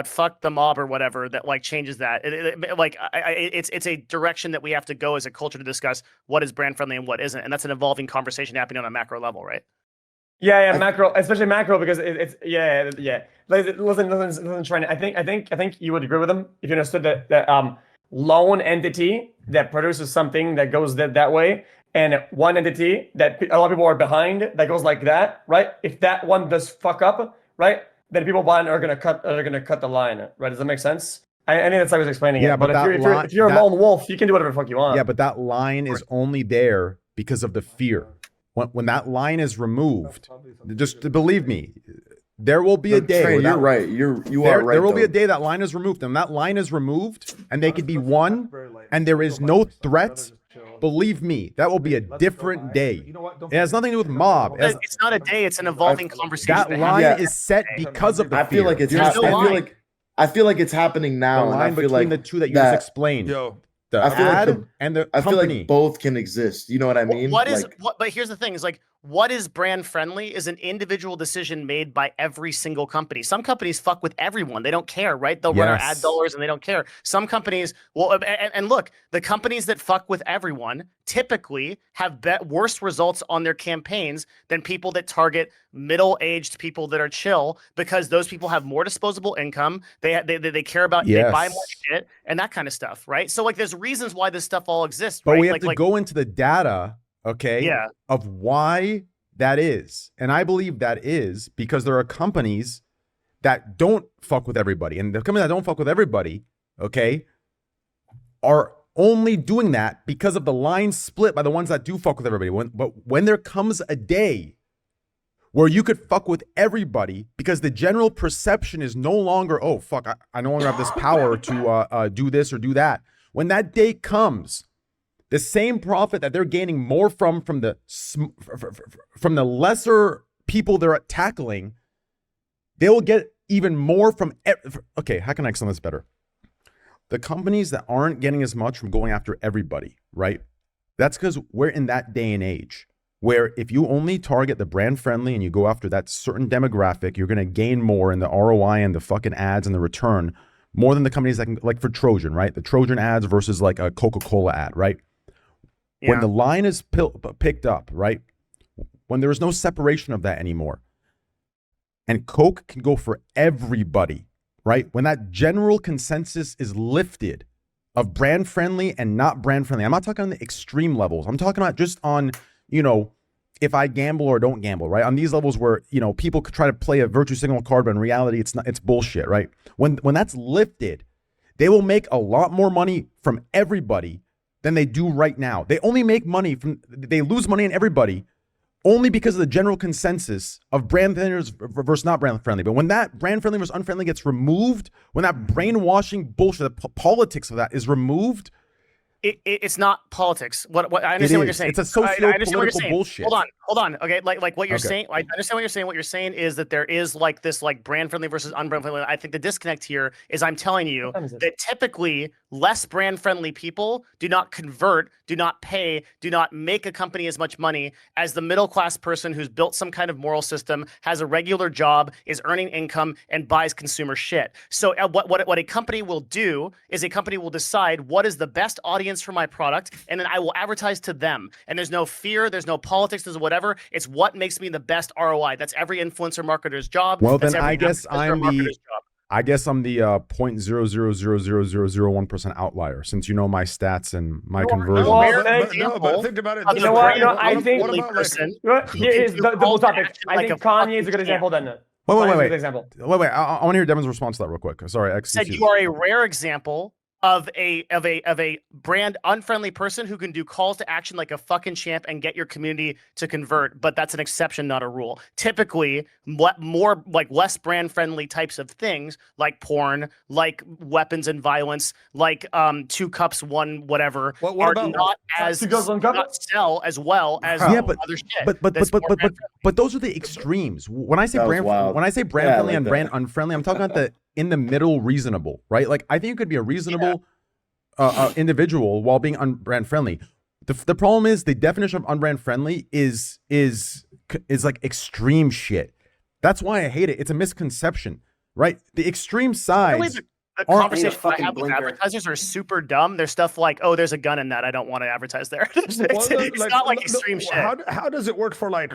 fuck the mob or whatever, that like changes that. It's a direction that we have to go as a culture to discuss what is brand friendly and what isn't, and that's an evolving conversation happening on a macro level, right? Yeah, macro, especially macro, because it's Listen, Trent. I think you would agree with him if you understood that lone entity that produces something that goes that way, and one entity that a lot of people are behind that goes like that, right? If that one does fuck up, right? Then people behind are gonna cut the line, right? Does that make sense? I think that's how I was explaining it. But if you're a lone wolf, you can do whatever the fuck you want. Yeah, but that line is only there because of the fear. When that line is removed, just believe me, there will be a day. Train, you're right. You are right. There will be a day that line is removed, and that line is removed, and they could be one, and there is no threat. Believe me, that will be a different day. It has nothing to do with mob. It's not a day. It's an evolving conversation. That line is set because of the fear. I feel like it's I feel like it's happening now. The line and I feel between like the two that you just explained. The ad and the company. I feel like both can exist. You know what I mean? But here's the thing: is like, what is brand friendly is an individual decision made by every single company. Some companies fuck with everyone; they don't care, right? They'll run our ad dollars and they don't care. Some companies, and look, the companies that fuck with everyone typically have worse results on their campaigns than people that target middle-aged people that are chill, because those people have more disposable income. They care about they buy more shit and that kind of stuff, right? So like, there's reasons why this stuff all exists. But right? we have to go into the data, of why that is, and I believe that is because there are companies that don't fuck with everybody, and the companies that don't fuck with everybody, are only doing that because of the line split by the ones that do fuck with everybody. But when there comes a day where you could fuck with everybody because the general perception is no longer, oh, fuck, I no longer have this power to do this or do that. When that day comes, the same profit that they're gaining more from the lesser people they're tackling, they'll get even more from. Okay, how can I explain this better? The companies that aren't getting as much from going after everybody, right? That's because we're in that day and age where if you only target the brand friendly and you go after that certain demographic, you're going to gain more in the ROI and the fucking ads and the return more than the companies that can, like for Trojan, right? The Trojan ads versus like a Coca-Cola ad, right? Yeah. When the line is picked up, right? When there is no separation of that anymore, and Coke can go for everybody, right? When that general consensus is lifted of brand friendly and not brand friendly, I'm not talking on the extreme levels. I'm talking about just on, if I gamble or don't gamble, right? On these levels where, people could try to play a virtue signal card, but in reality, it's bullshit, right? When that's lifted, they will make a lot more money from everybody than they do right now. They only make money they lose money on everybody only because of the general consensus of brand friendly versus not brand friendly. But when that brand friendly versus unfriendly gets removed, when that brainwashing bullshit, the politics of that is removed, it's not politics. What I understand what you're saying. It's a socio-political bullshit. Hold on. Okay, like what you're saying. I understand what you're saying. What you're saying is that there is like this like brand friendly versus unbrand friendly. I think the disconnect here is I'm telling you that typically less brand friendly people do not convert, do not pay, do not make a company as much money as the middle class person who's built some kind of moral system, has a regular job, is earning income, and buys consumer shit. So what a company will do is a company will decide what is the best audience for my product, and then I will advertise to them. And there's no fear, there's no politics, there's whatever. It's what makes me the best ROI. That's every influencer marketer's job. Well, then I guess I'm the 0.000001% outlier, since you know my stats and my conversion. But think about it. You know what? I think here's the whole topic. I think Kanye is a good example. Then wait. I want to hear Devin's response to that real quick. Sorry, XQC. Said you are a rare example of a brand unfriendly person who can do calls to action like a fucking champ and get your community to convert, but that's an exception, not a rule. Typically, more like less brand friendly types of things like porn, like weapons and violence, like 2 cups, 1 whatever, are not as not sell as well as other shit. But those are the extremes. When I say brand friendly and brand unfriendly, I'm talking about the in the middle reasonable, right? Like I think you could be a reasonable individual while being unbrand friendly. The problem is the definition of unbrand friendly is like extreme shit. That's why I hate it. It's a misconception, right? The extreme sides. Really the conversation I have with advertisers are super dumb. There's stuff like, oh, there's a gun in that. I don't want to advertise there. It's not like extreme shit. How does it work for like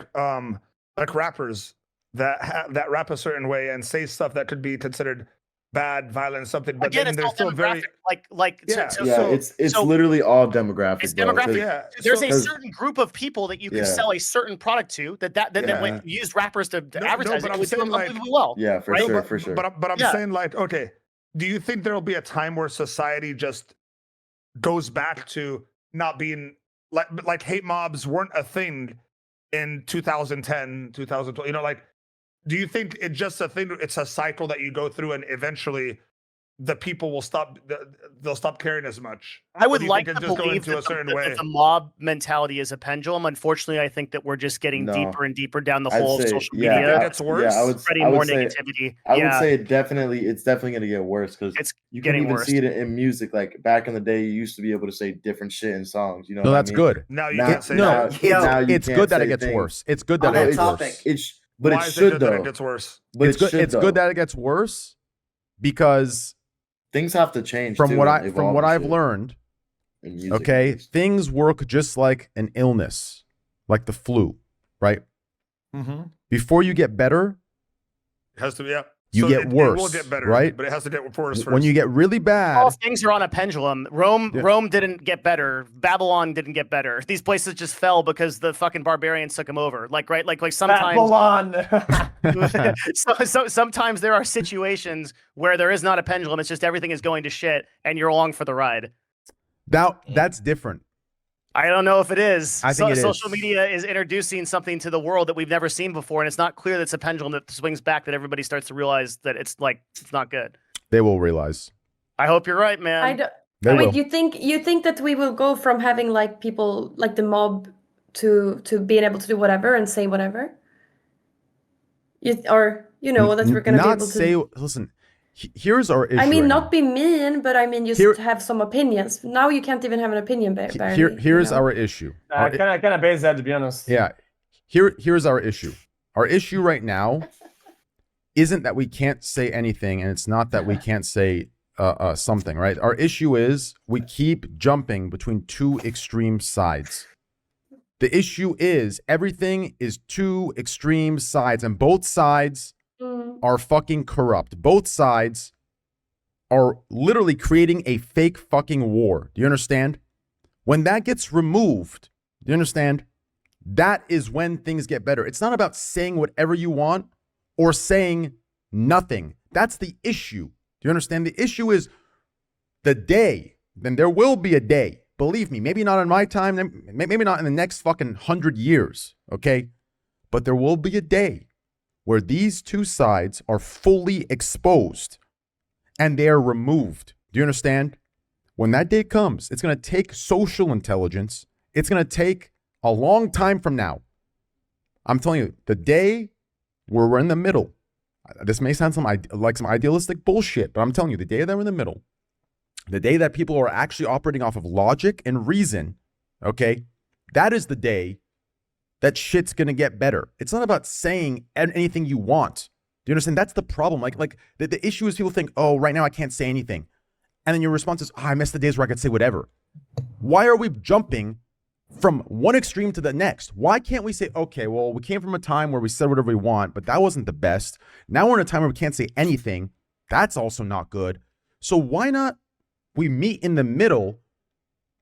rappers that rap a certain way and say stuff that could be considered bad, violent, something, but again, they're still very it's literally all demographic. It's demographic. There's a certain group of people that you can sell a certain product to that when used rappers to advertise it would do unbelievably well. Yeah, for sure. But I'm saying like, okay, do you think there'll be a time where society just goes back to not being like hate mobs weren't a thing in 2010, 2012, like, do you think it's just a thing? It's a cycle that you go through, and eventually, the people will stop. They'll stop caring as much. I would like to believe that the mob mentality is a pendulum. Unfortunately, I think that we're just getting deeper and deeper down the hole of social media. It's worse. Spreading more negativity. I would say it's definitely going to get worse because you can even see it in music. Like back in the day, you used to be able to say different shit in songs. You know, that's good. Now you can't say that. It's good that it gets worse. It's good that it gets worse. But it should though. It gets worse. But it's good that it gets worse because things have to change. From what I've learned, okay, things work just like an illness, like the flu, right? Mm-hmm. Before you get better, it has to you get worse. It will get better, right? But it has to get worse first. When you get really bad, all things are on a pendulum. Rome didn't get better. Babylon didn't get better. These places just fell because the fucking barbarians took them over. Like sometimes Babylon. Sometimes there are situations where there is not a pendulum. It's just everything is going to shit, and you're along for the ride. That's different. I don't know if it is. I think social media is introducing something to the world that we've never seen before, and it's not clear that it's a pendulum that swings back, that everybody starts to realize that it's not good. They will realize. I hope you're right, man. Wait, you think that we will go from having like people like the mob to being able to do whatever and say whatever? That we're gonna be able to listen. Here's our issue. I mean, not be mean, but I mean, just have some opinions. Now you can't even have an opinion, barely. Here's our issue. Kind of base that, to be honest. Yeah. Here's our issue. Our issue right now isn't that we can't say anything, and it's not that we can't say something, right? Our issue is we keep jumping between two extreme sides. The issue is everything is two extreme sides, and both sides are fucking corrupt. Both sides are literally creating a fake fucking war. Do you understand? When that gets removed, do you understand? That is when things get better. It's not about saying whatever you want or saying nothing. That's the issue. Do you understand? The issue is the day, then there will be a day, believe me, maybe not in my time, maybe not in the next fucking 100 years, okay? But there will be a day where these two sides are fully exposed and they are removed. Do you understand? When that day comes, it's going to take social intelligence. It's going to take a long time from now. I'm telling you, the day where we're in the middle, this may sound like some idealistic bullshit, but I'm telling you, the day that we're in the middle, the day that people are actually operating off of logic and reason, okay, that is the day that shit's going to get better. It's not about saying anything you want. Do you understand? That's the problem. Like the issue is people think, oh, right now I can't say anything. And then your response is, oh, I miss the days where I could say whatever. Why are we jumping from one extreme to the next? Why can't we say, okay, well, we came from a time where we said whatever we want, but that wasn't the best. Now we're in a time where we can't say anything. That's also not good. So why not we meet in the middle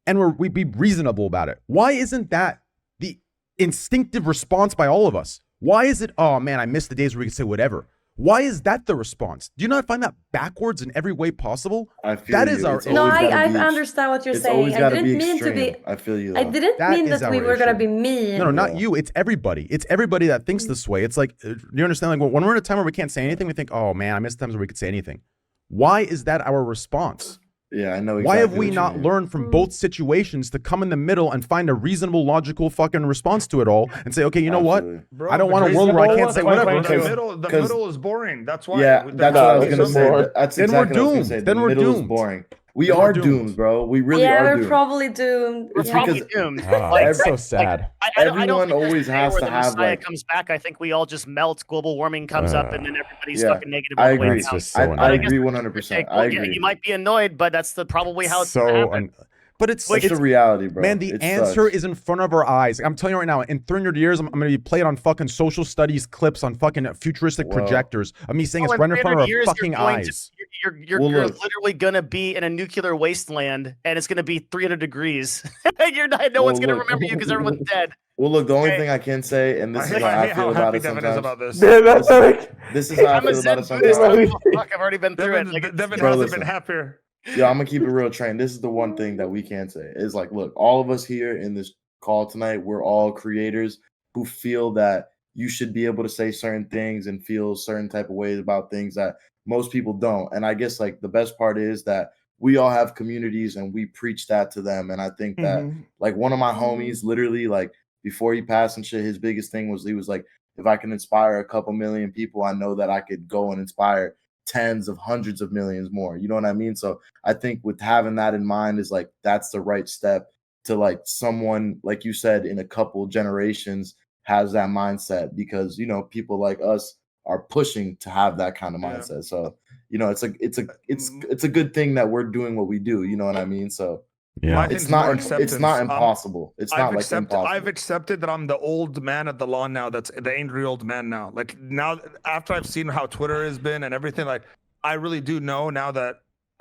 and we be reasonable about it? Why isn't that the instinctive response by all of us? Why is it, oh man, I miss the days where we could say whatever? Why is that the response? Do you not find that backwards in every way possible? I feel that you. is our. No, I understand what you're saying. I didn't mean to be. I feel you. I didn't mean that we were gonna be mean. No, not you. It's everybody. It's everybody that thinks this way. It's like, you understand? Like when we're in a time where we can't say anything, we think, oh man, I miss times where we could say anything. Why is that our response? Yeah, I know. Why have we not learned from both situations to come in the middle and find a reasonable, logical fucking response to it all and say, okay, you know what? Bro, I don't want a world where I can't say whatever. The middle is boring. That's why. Yeah, that's what I was gonna say. That's then exactly we're what I was doomed. gonna say. Then the we're middle doomed. Is boring. We are doomed, bro. We really are we're doomed. probably doomed. We're probably doomed. It's so sad. I don't Everyone think always there's a day has where to the have Messiah like. comes back. I think we all just melt. Global warming comes up, and then everybody's fucking negative. I all the way agree. down. I agree 100%. I agree. You might be annoyed, but that's probably how it's so. gonna happen. But it's the reality, bro. Man, the answer is in front of our eyes. I'm telling you right now, in 300 years, I'm going to be played on fucking social studies clips on fucking futuristic projectors of me saying it's right in front of our fucking eyes. You're literally going to be in a nuclear wasteland, and it's going to be 300 degrees. No one's going to remember you because everyone's dead. Well, look, the only thing I can say, and this is how I feel about it sometimes. This is how I feel about it sometimes. Fuck, I've already been through it. Devin hasn't been happier. Yeah, I'm gonna keep it real, Train. This is the one thing that we can say is like, look, all of us here in this call tonight, we're all creators who feel that you should be able to say certain things and feel certain type of ways about things that most people don't. And I guess like the best part is that we all have communities and we preach that to them. And I think that like one of my homies, literally like before he passed and shit, his biggest thing was he was like, if I can inspire a couple million people, I know that I could go and inspire tens of hundreds of millions more. You know what I mean? So I think with having that in mind is like that's the right step to like someone like you said in a couple generations has that mindset, because you know people like us are pushing to have that kind of mindset. So you know it's a good thing that we're doing what we do. You know what I mean? So yeah, it's not impossible. It's not like impossible. I've accepted that I'm the old man at the lawn now. That's the angry old man now. Like now, after I've seen how Twitter has been and everything, like I really do know now that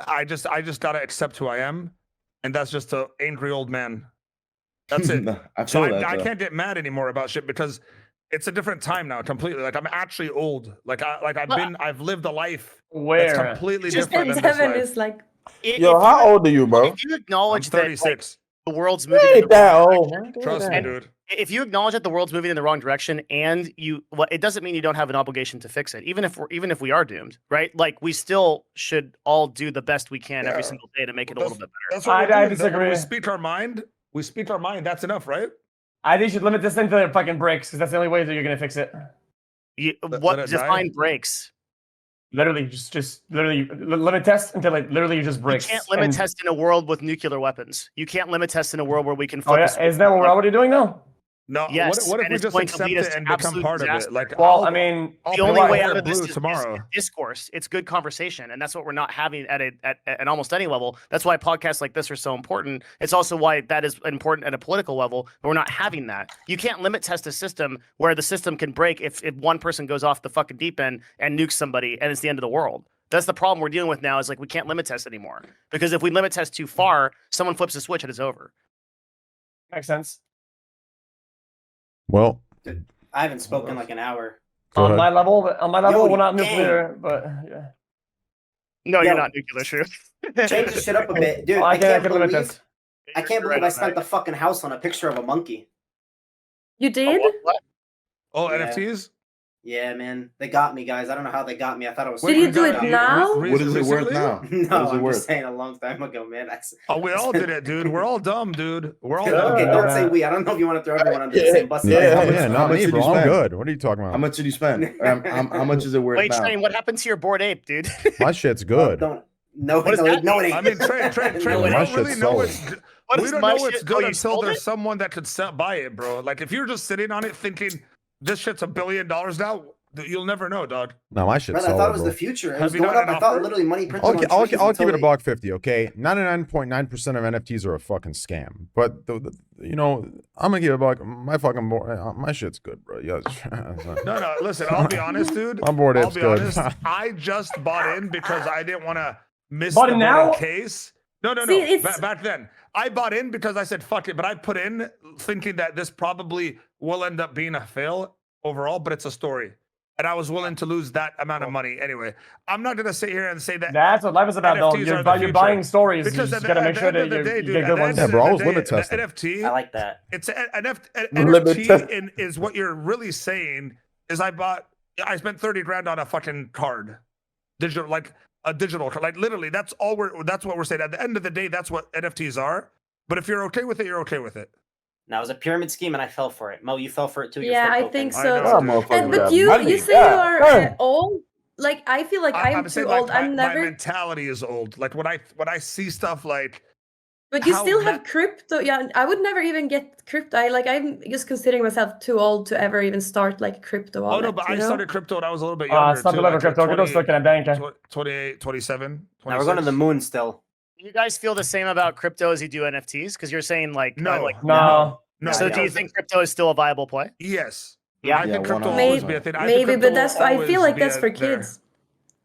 I just gotta accept who I am, and that's just an angry old man. That's it. I can't get mad anymore about shit because it's a different time now completely. Like I'm actually old. I've lived a life that's completely different than this life. Is like. Yo, how old are you, bro? If you acknowledge that 36. The world's moving ain't that old. Trust me, dude. If you acknowledge that the world's moving in the wrong direction, and it doesn't mean you don't have an obligation to fix it. Even if we are doomed, right? Like we still should all do the best we can every single day to make it a little bit better. That's what I disagree. When we speak our mind. That's enough, right? I think you should limit this thing to the fucking breaks, because that's the only way that you're gonna fix it. Define breaks? Literally, just literally limit test until like literally you just breaks. You can't limit test in a world with nuclear weapons. You can't limit test in a world where we can. Is that what we're already doing now? No. Yes. What if we just accept it and become part of it? Like, well, I mean, the only way out of this is discourse. It's good conversation, and that's what we're not having at almost any level. That's why podcasts like this are so important. It's also why that is important at a political level, but we're not having that. You can't limit test a system where the system can break if one person goes off the fucking deep end and nukes somebody, and it's the end of the world. That's the problem we're dealing with now. Is like we can't limit test anymore, because if we limit test too far, someone flips a switch and it's over. Makes sense. Well, I haven't spoken like an hour. On my level, we're not nuclear, but yeah. No, you're not nuclear truth. Change the shit up a bit, dude. I can't believe I spent the fucking house on a picture of a monkey. You did? What? Oh, Yeah. NFTs? Yeah, man. They got me, guys. I don't know how they got me. I thought it was. Did you do it now? What is it worth now? No, I'm just saying a long time ago, man. Oh, we all did it, dude. We're all dumb, dude. We're all Okay, dumb. don't say we. I don't know if you want to throw everyone under the same bus. Not me, bro. I'm good. What are you talking about? How much did you spend? How much is it worth Wait, now? Train, what happened to your bored ape, dude? My shit's good. No, What is that? no, it ain't. I mean, Train, we My don't really shit's know sold. it's good. What We is don't my know it's shit? good Oh, you until sold there's it? someone that could buy it, bro. Like, if you're just sitting on it thinking, this shit's $1 billion now, you'll never know, dog. No, my shit's Brother, solid, I thought it was bro. the future. It Have was you going not up. an I thought offer? literally money printed I'll on trees keep it until a buck 50, okay? 99.9% of NFTs are a fucking scam. But you know, I'm gonna give a buck. My shit's good, bro. Yes. No, listen, I'll be honest, dude. My board I'll ape's be good. honest. I just bought in because I didn't want to miss Bought the in now? board case. No. See, it's- Back then, I bought in because I said fuck it, but I put in thinking that this probably will end up being a fail overall, but it's a story. And I was willing to lose that amount of money anyway. I'm not gonna sit here and say that. That's what life is about, though. NFTs You're, are the you're future. buying stories. Because You at just gotta make the sure end that of the day, you dude, get at good the ones. end Yeah, bro, of I the was day, limit the testing. NFT. I like that. It's an Limit NFT is what you're really saying is I spent 30 grand on a fucking card. Digital, like a digital card. Like literally, that's what we're saying. At the end of the day, that's what NFTs are. But if you're okay with it, you're okay with it. Now, it was a pyramid scheme, and I fell for it. Mo, you fell for it too. Yeah, I think so. I know, too. dude. And but you say you are old. Like I feel like I'm too saying, old. Like, I'm my never. mentality is old. Like when I see stuff like. But you how still have crypto. Yeah, I would never even get crypto. I'm just considering myself too old to ever even start like crypto. Oh no, but I started crypto when I was a little bit younger. Stop too, the like crypto. Crypto's stuck in a bank. 28, 27. Now we're going to the moon still. You guys feel the same about crypto as you do NFTs? Because you're saying like No. So do you think crypto is still a viable play? Yes. Yeah. I think crypto will maybe, always be a thing. I think maybe, crypto but that's. will I always feel like be that's for there. kids.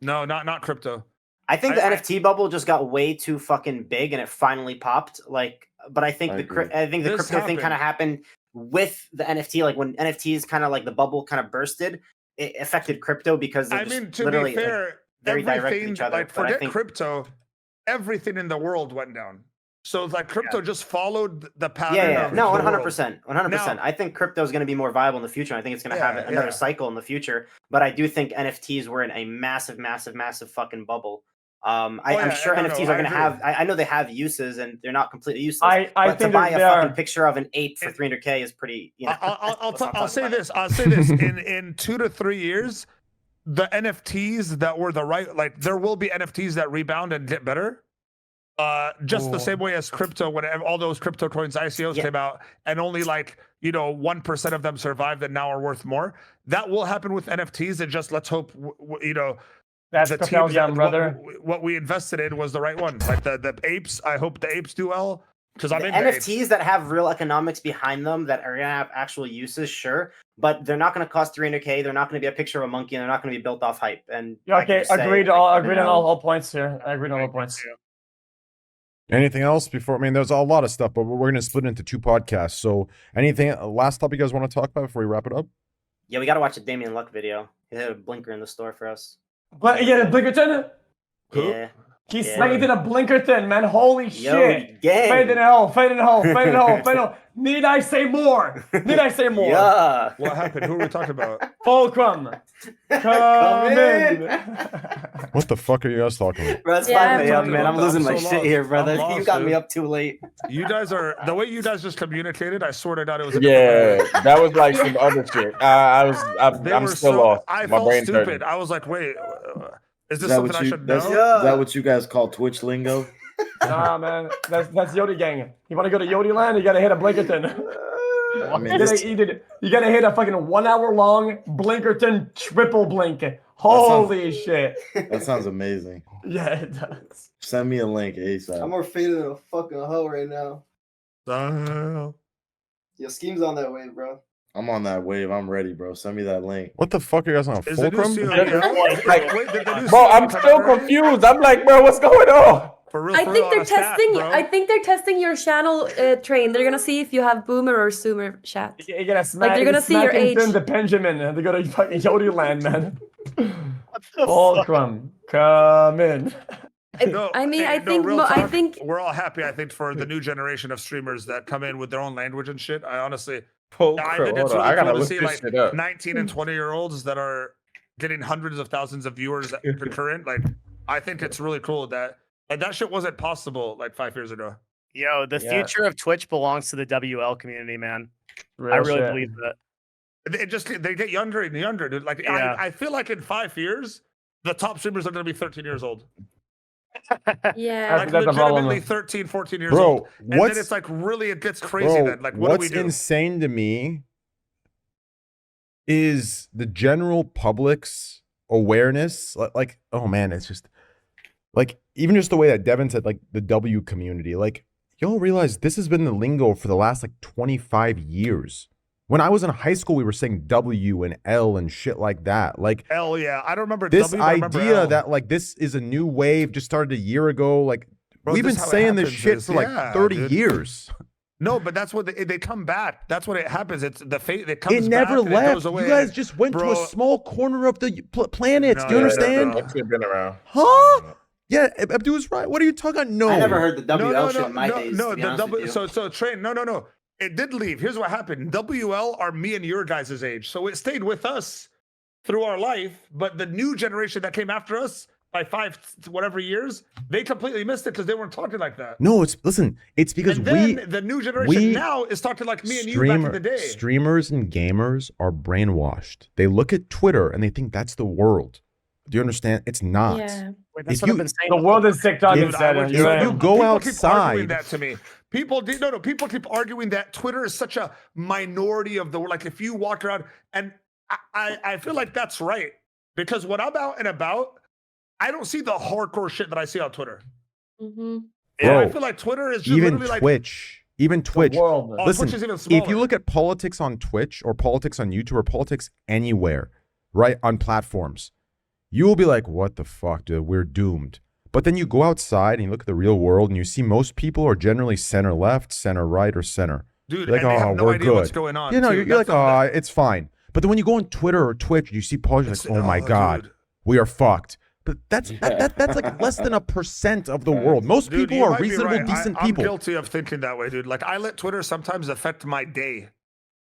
No, not crypto. I think the NFT bubble just got way too fucking big, and it finally popped. Like, but I think the crypto thing kind of happened with the NFT. Like when NFTs kind of like the bubble kind of bursted, it affected crypto because they're just to literally be fair, like, very direct with each other. like But I forget think crypto, everything in the world went down. So like crypto just followed the pattern. yeah, of no, the 100%, 100%. Now- I think crypto is going to be more viable in the future. I think it's going to have another cycle in the future. But I do think NFTs were in a massive fucking bubble. I'm sure NFTs are going to have. I know they have uses, and they're not completely useless. I but think to buy they a fucking are. picture of an ape for 300K is pretty. You know, I'll say this. I'll say this. In 2 to 3 years, the NFTs that were there will be NFTs that rebound and get better. Just the same way as crypto, when all those crypto coins ICOs came out, and only 1% of them survived and now are worth more. That will happen with NFTs. And just let's hope That's the propels them, brother. What we invested in was the right one. Like the apes. I hope the apes do well because I'm the in NFTs that have real economics behind them that are going to have actual uses, sure, but they're not going to cost 300K. They're not going to be a picture of a monkey, and they're not going to be built off hype. And Okay, agreed. Agreed on all points here. I agreed on all points. Anything else before? I mean, there's a lot of stuff, but we're going to split into 2 podcasts. So, anything last topic you guys want to talk about before we wrap it up? Yeah, we got to watch a Damien Luck video. He had a blinker in the store for us. But yeah, Blinkerton. Yeah. He's snagged in a Blinkerton, man. Holy shit. Gang. Fade in hell, fade in hell, fade in hell, fade in hell. Need I say more? Need I say more? Yeah. What happened? Who are we talking about? Fulcrum. Come in. What the fuck are you guys talking about? Bro, it's Yeah, 5 a.m., man. I'm losing my shit here, brother. I'm lost, You got dude. me up too late. You guys are the way you guys just communicated. I swear to God, it was. Yeah, that was like some other shit. I'm still lost. I My felt brain's stupid. hurting. I was like, wait, is this Is that something what I you? should know? Is that what you guys call Twitch lingo? Nah, man. That's Yodi gang. You want to go to Yodi land? You got to hit a Blinkerton. I mean, You gotta hit a fucking 1 hour long Blinkerton triple blink. Holy shit. that sounds amazing. Yeah, it does. Send me a link ASAP. I'm more faded than a fucking hoe right now. Your scheme's on that wave, bro. I'm on that wave. I'm ready, bro. Send me that link. What the fuck are you guys on? Is the new Fulcrum? CO Bro, I'm still confused. I'm like, bro, what's going on? For real, I for think real, they're on a stat, testing. bro. I think they're testing your channel, Train. They're gonna see if you have boomer or zoomer chat. You're gonna smack, they're gonna see your age. The Benjamin. They're gonna fucking Yodi land, man. Fulcrum, come in. I think we're all happy. I think for the new generation of streamers that come in with their own language and shit. I think it's really cool to see like 19 and 20-year-olds that are getting hundreds of thousands of viewers concurrent. Like, I think it's really cool that that shit wasn't possible like 5 years ago. Yo, the future of Twitch belongs to the WL community, man. I really believe that. They get younger and younger, dude. Like, I feel like in 5 years, the top streamers are going to be 13 years old. Yeah, like legitimately 13, 14 years old. And then it's like really, it gets crazy then. Like, what do we do? What's insane to me is the general public's awareness. Like, oh man, it's just like, even just the way that Devin said, like the W community, like, y'all realize this has been the lingo for the last like 25 years. When I was in high school, we were saying W and L and shit like that. Like, L, yeah. I don't remember this W, idea that like this is a new wave just started a year ago. Like, bro, we've been saying this shit for like 30 years. No, but that's what they come back. That's what it happens. It's the fate that comes back. It never left. It goes away. You guys just went to a small corner of the planet. Do you understand? It's been around. Huh? Yeah, Abdul's right. What are you talking about? No. I never heard the WL shit in my days. No, to be honest with you. so Train, no. It did leave. Here's what happened. WL are me and your guys' age. So it stayed with us through our life, but the new generation that came after us by 5 whatever years, they completely missed it because they weren't talking like that. No, it's because the new generation now is talking like me and you back in the day. Streamers and gamers are brainwashed. They look at Twitter and they think that's the world. Do you understand? It's not. Yeah. Wait, that's what I've been saying. The world is TikTok instead. You go outside. Keep arguing that to me. People keep arguing that Twitter is such a minority of the world. Like, if you walk around, and I feel like that's right, because when I'm out and about, I don't see the hardcore shit that I see on Twitter. Mm-hmm. Yeah, Bro, I feel like Twitter is just even literally Twitch. Even Twitch. Listen, Twitch is even smaller. if you look at politics on Twitch or politics on YouTube or politics anywhere, right, on platforms, you will be like, what the fuck, dude? We're doomed. But then you go outside and you look at the real world and you see most people are generally center left, center right, or center. Dude, you're like, and they have no we're idea good. what's going on. You know, too. you're like, it's fine. But then when you go on Twitter or Twitch, you see politics, like, oh my God, dude. we are fucked. But that's like less than 1% of the world. Most Dude, people you are might be reasonable, right. decent I'm people. guilty of thinking that way, dude. Like, I let Twitter sometimes affect my day.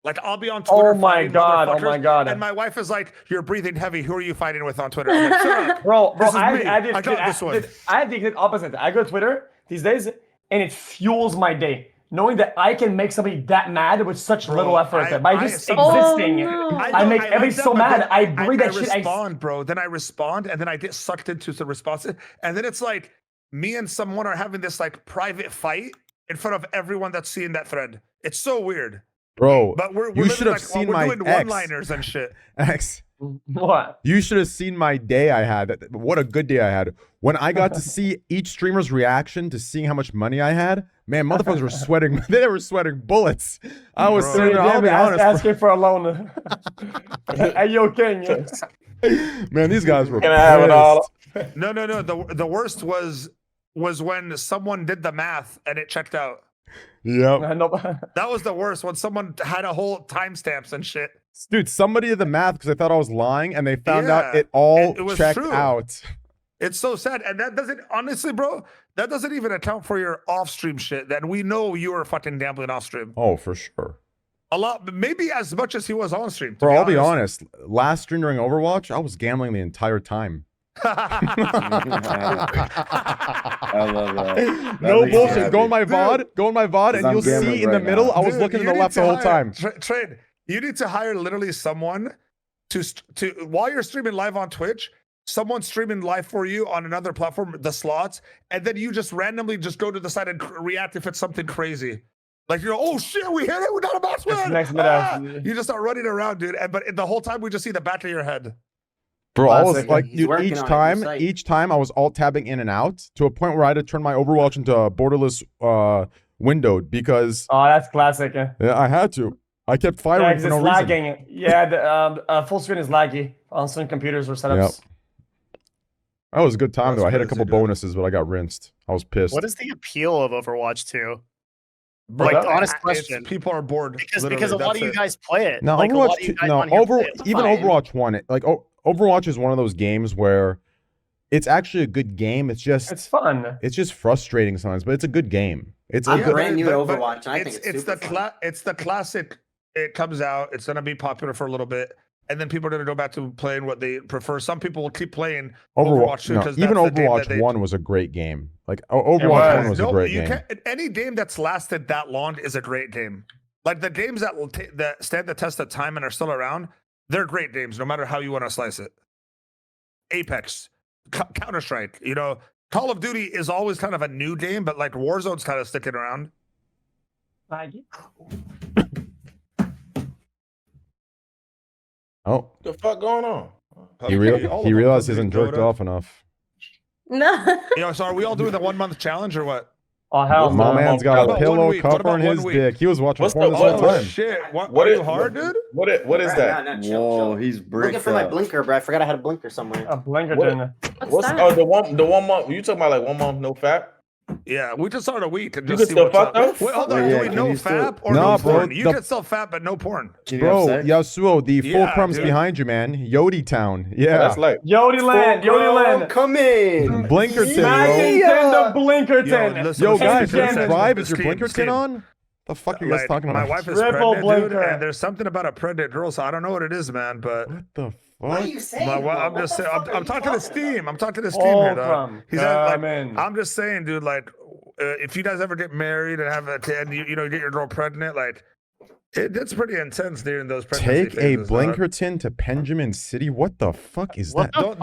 Like, I'll be on Twitter. Oh my God! And my wife is like, "You're breathing heavy. Who are you fighting with on Twitter?" I'm like, shut up. Bro, I have the exact opposite. I go to Twitter these days, and it fuels my day. Knowing that I can make somebody that mad with such little effort. By just existing, I make everybody so mad. I breathe that shit. I respond, bro. Then I respond, and then I get sucked into the response. And then it's like, me and someone are having this like private fight in front of everyone that's seeing that thread. It's so weird. Bro, but we're you should have like, seen we're my doing one-liners and shit. X. What? You should have seen my day I had. What a good day I had. When I got to see each streamer's reaction to seeing how much money I had, man, motherfuckers were sweating. They were sweating bullets. I was sitting there, I'll be honest. Asking for a loan. Hey, yo, King. Man, these guys were Can I have it all? No. The worst was when someone did the math and it checked out. Yep. That was the worst, when someone had a whole timestamps and shit. Dude, somebody did the math because they thought I was lying, and they found out it all was checked true. out. It's so sad. And that doesn't, honestly, bro, that doesn't even account for your off-stream shit. That we know you were fucking gambling off-stream. Oh, for sure. A lot, maybe as much as he was on-stream. Bro, I'll be honest. Last stream during Overwatch, I was gambling the entire time. I love that. No bullshit. Go in my VOD, and you'll see in the middle, I was looking to the left the whole time. Train, you need to hire literally someone to while you're streaming live on Twitch, someone streaming live for you on another platform, the slots, and then you just randomly just go to the side and react if it's something crazy. Like, you're, oh shit, we hit it, we got a boss win. You just start running around, dude. But the whole time we just see the back of your head. Bro, I was like, dude, each time I was alt tabbing in and out to a point where I had to turn my Overwatch into a borderless windowed because. Oh, that's classic. Yeah, I had to. I kept firing for no reason. Lagging. Yeah, the full screen is laggy on some computers or setups. Yep. That was a good time though. I hit a couple bonuses, but I got rinsed. I was pissed. What is the appeal of Overwatch 2? Bro, like, honest question. People are bored because a lot of you guys play it. No, like, Overwatch 2, even Overwatch 1, like Overwatch is one of those games where it's actually a good game. It's fun. It's just frustrating sometimes, but it's a good game. It's I'm a good, brand new to Overwatch, and I think it's the classic. It comes out. It's gonna be popular for a little bit, and then people are gonna go back to playing what they prefer. Some people will keep playing Overwatch too, because even Overwatch 1 was a great game. Like Overwatch 1 was a great game. Any game that's lasted that long is a great game. Like the games that that stand the test of time and are still around, they're great games, no matter how you want to slice it. Apex, Counter-Strike, you know, Call of Duty is always kind of a new game, but like Warzone's kind of sticking around. Oh, the fuck going on? He realized he hasn't jerked off enough. No. So are we all doing the 1 month challenge or what? Oh hell, my man's got a pillow covering his dick. He was watching porn this whole time. Shit, what are you hard, dude? What is that? Whoa, he's bricked looking for my blinker, bro. I forgot I had a blinker somewhere. A blinker. What's that? Oh, the 1 month. You talking about like 1 month no fap? Yeah, we just started a week and You just can see still what's fuck up. though? Wait, hold on. Do we no fap or Nah, no bro, porn? You can still fap, but no porn. Bro, Yasuo, the fulcrum's behind you, man. Yodi Town. Yeah. That's like Yodi-land. Come in. Blinkerton, Nintendo Blinkerton. Yo, guys, subscribe. Is your Blinkerton on? The fuck are you guys Like, talking about? My wife is Triple pregnant, dude, blinker. and there's something about a pregnant girl, so I don't know what it is, man. But What the What are fuck? you saying? I'm just saying. I'm talking to Steam. I'm talking to Steam here, dog. He's I'm just saying, dude. Like, if you guys ever get married and have a kid, you know, you get your girl pregnant, like, it's pretty intense during those pregnancy Take a phases, Blinkerton to Benjamin City? What the fuck is that? Don't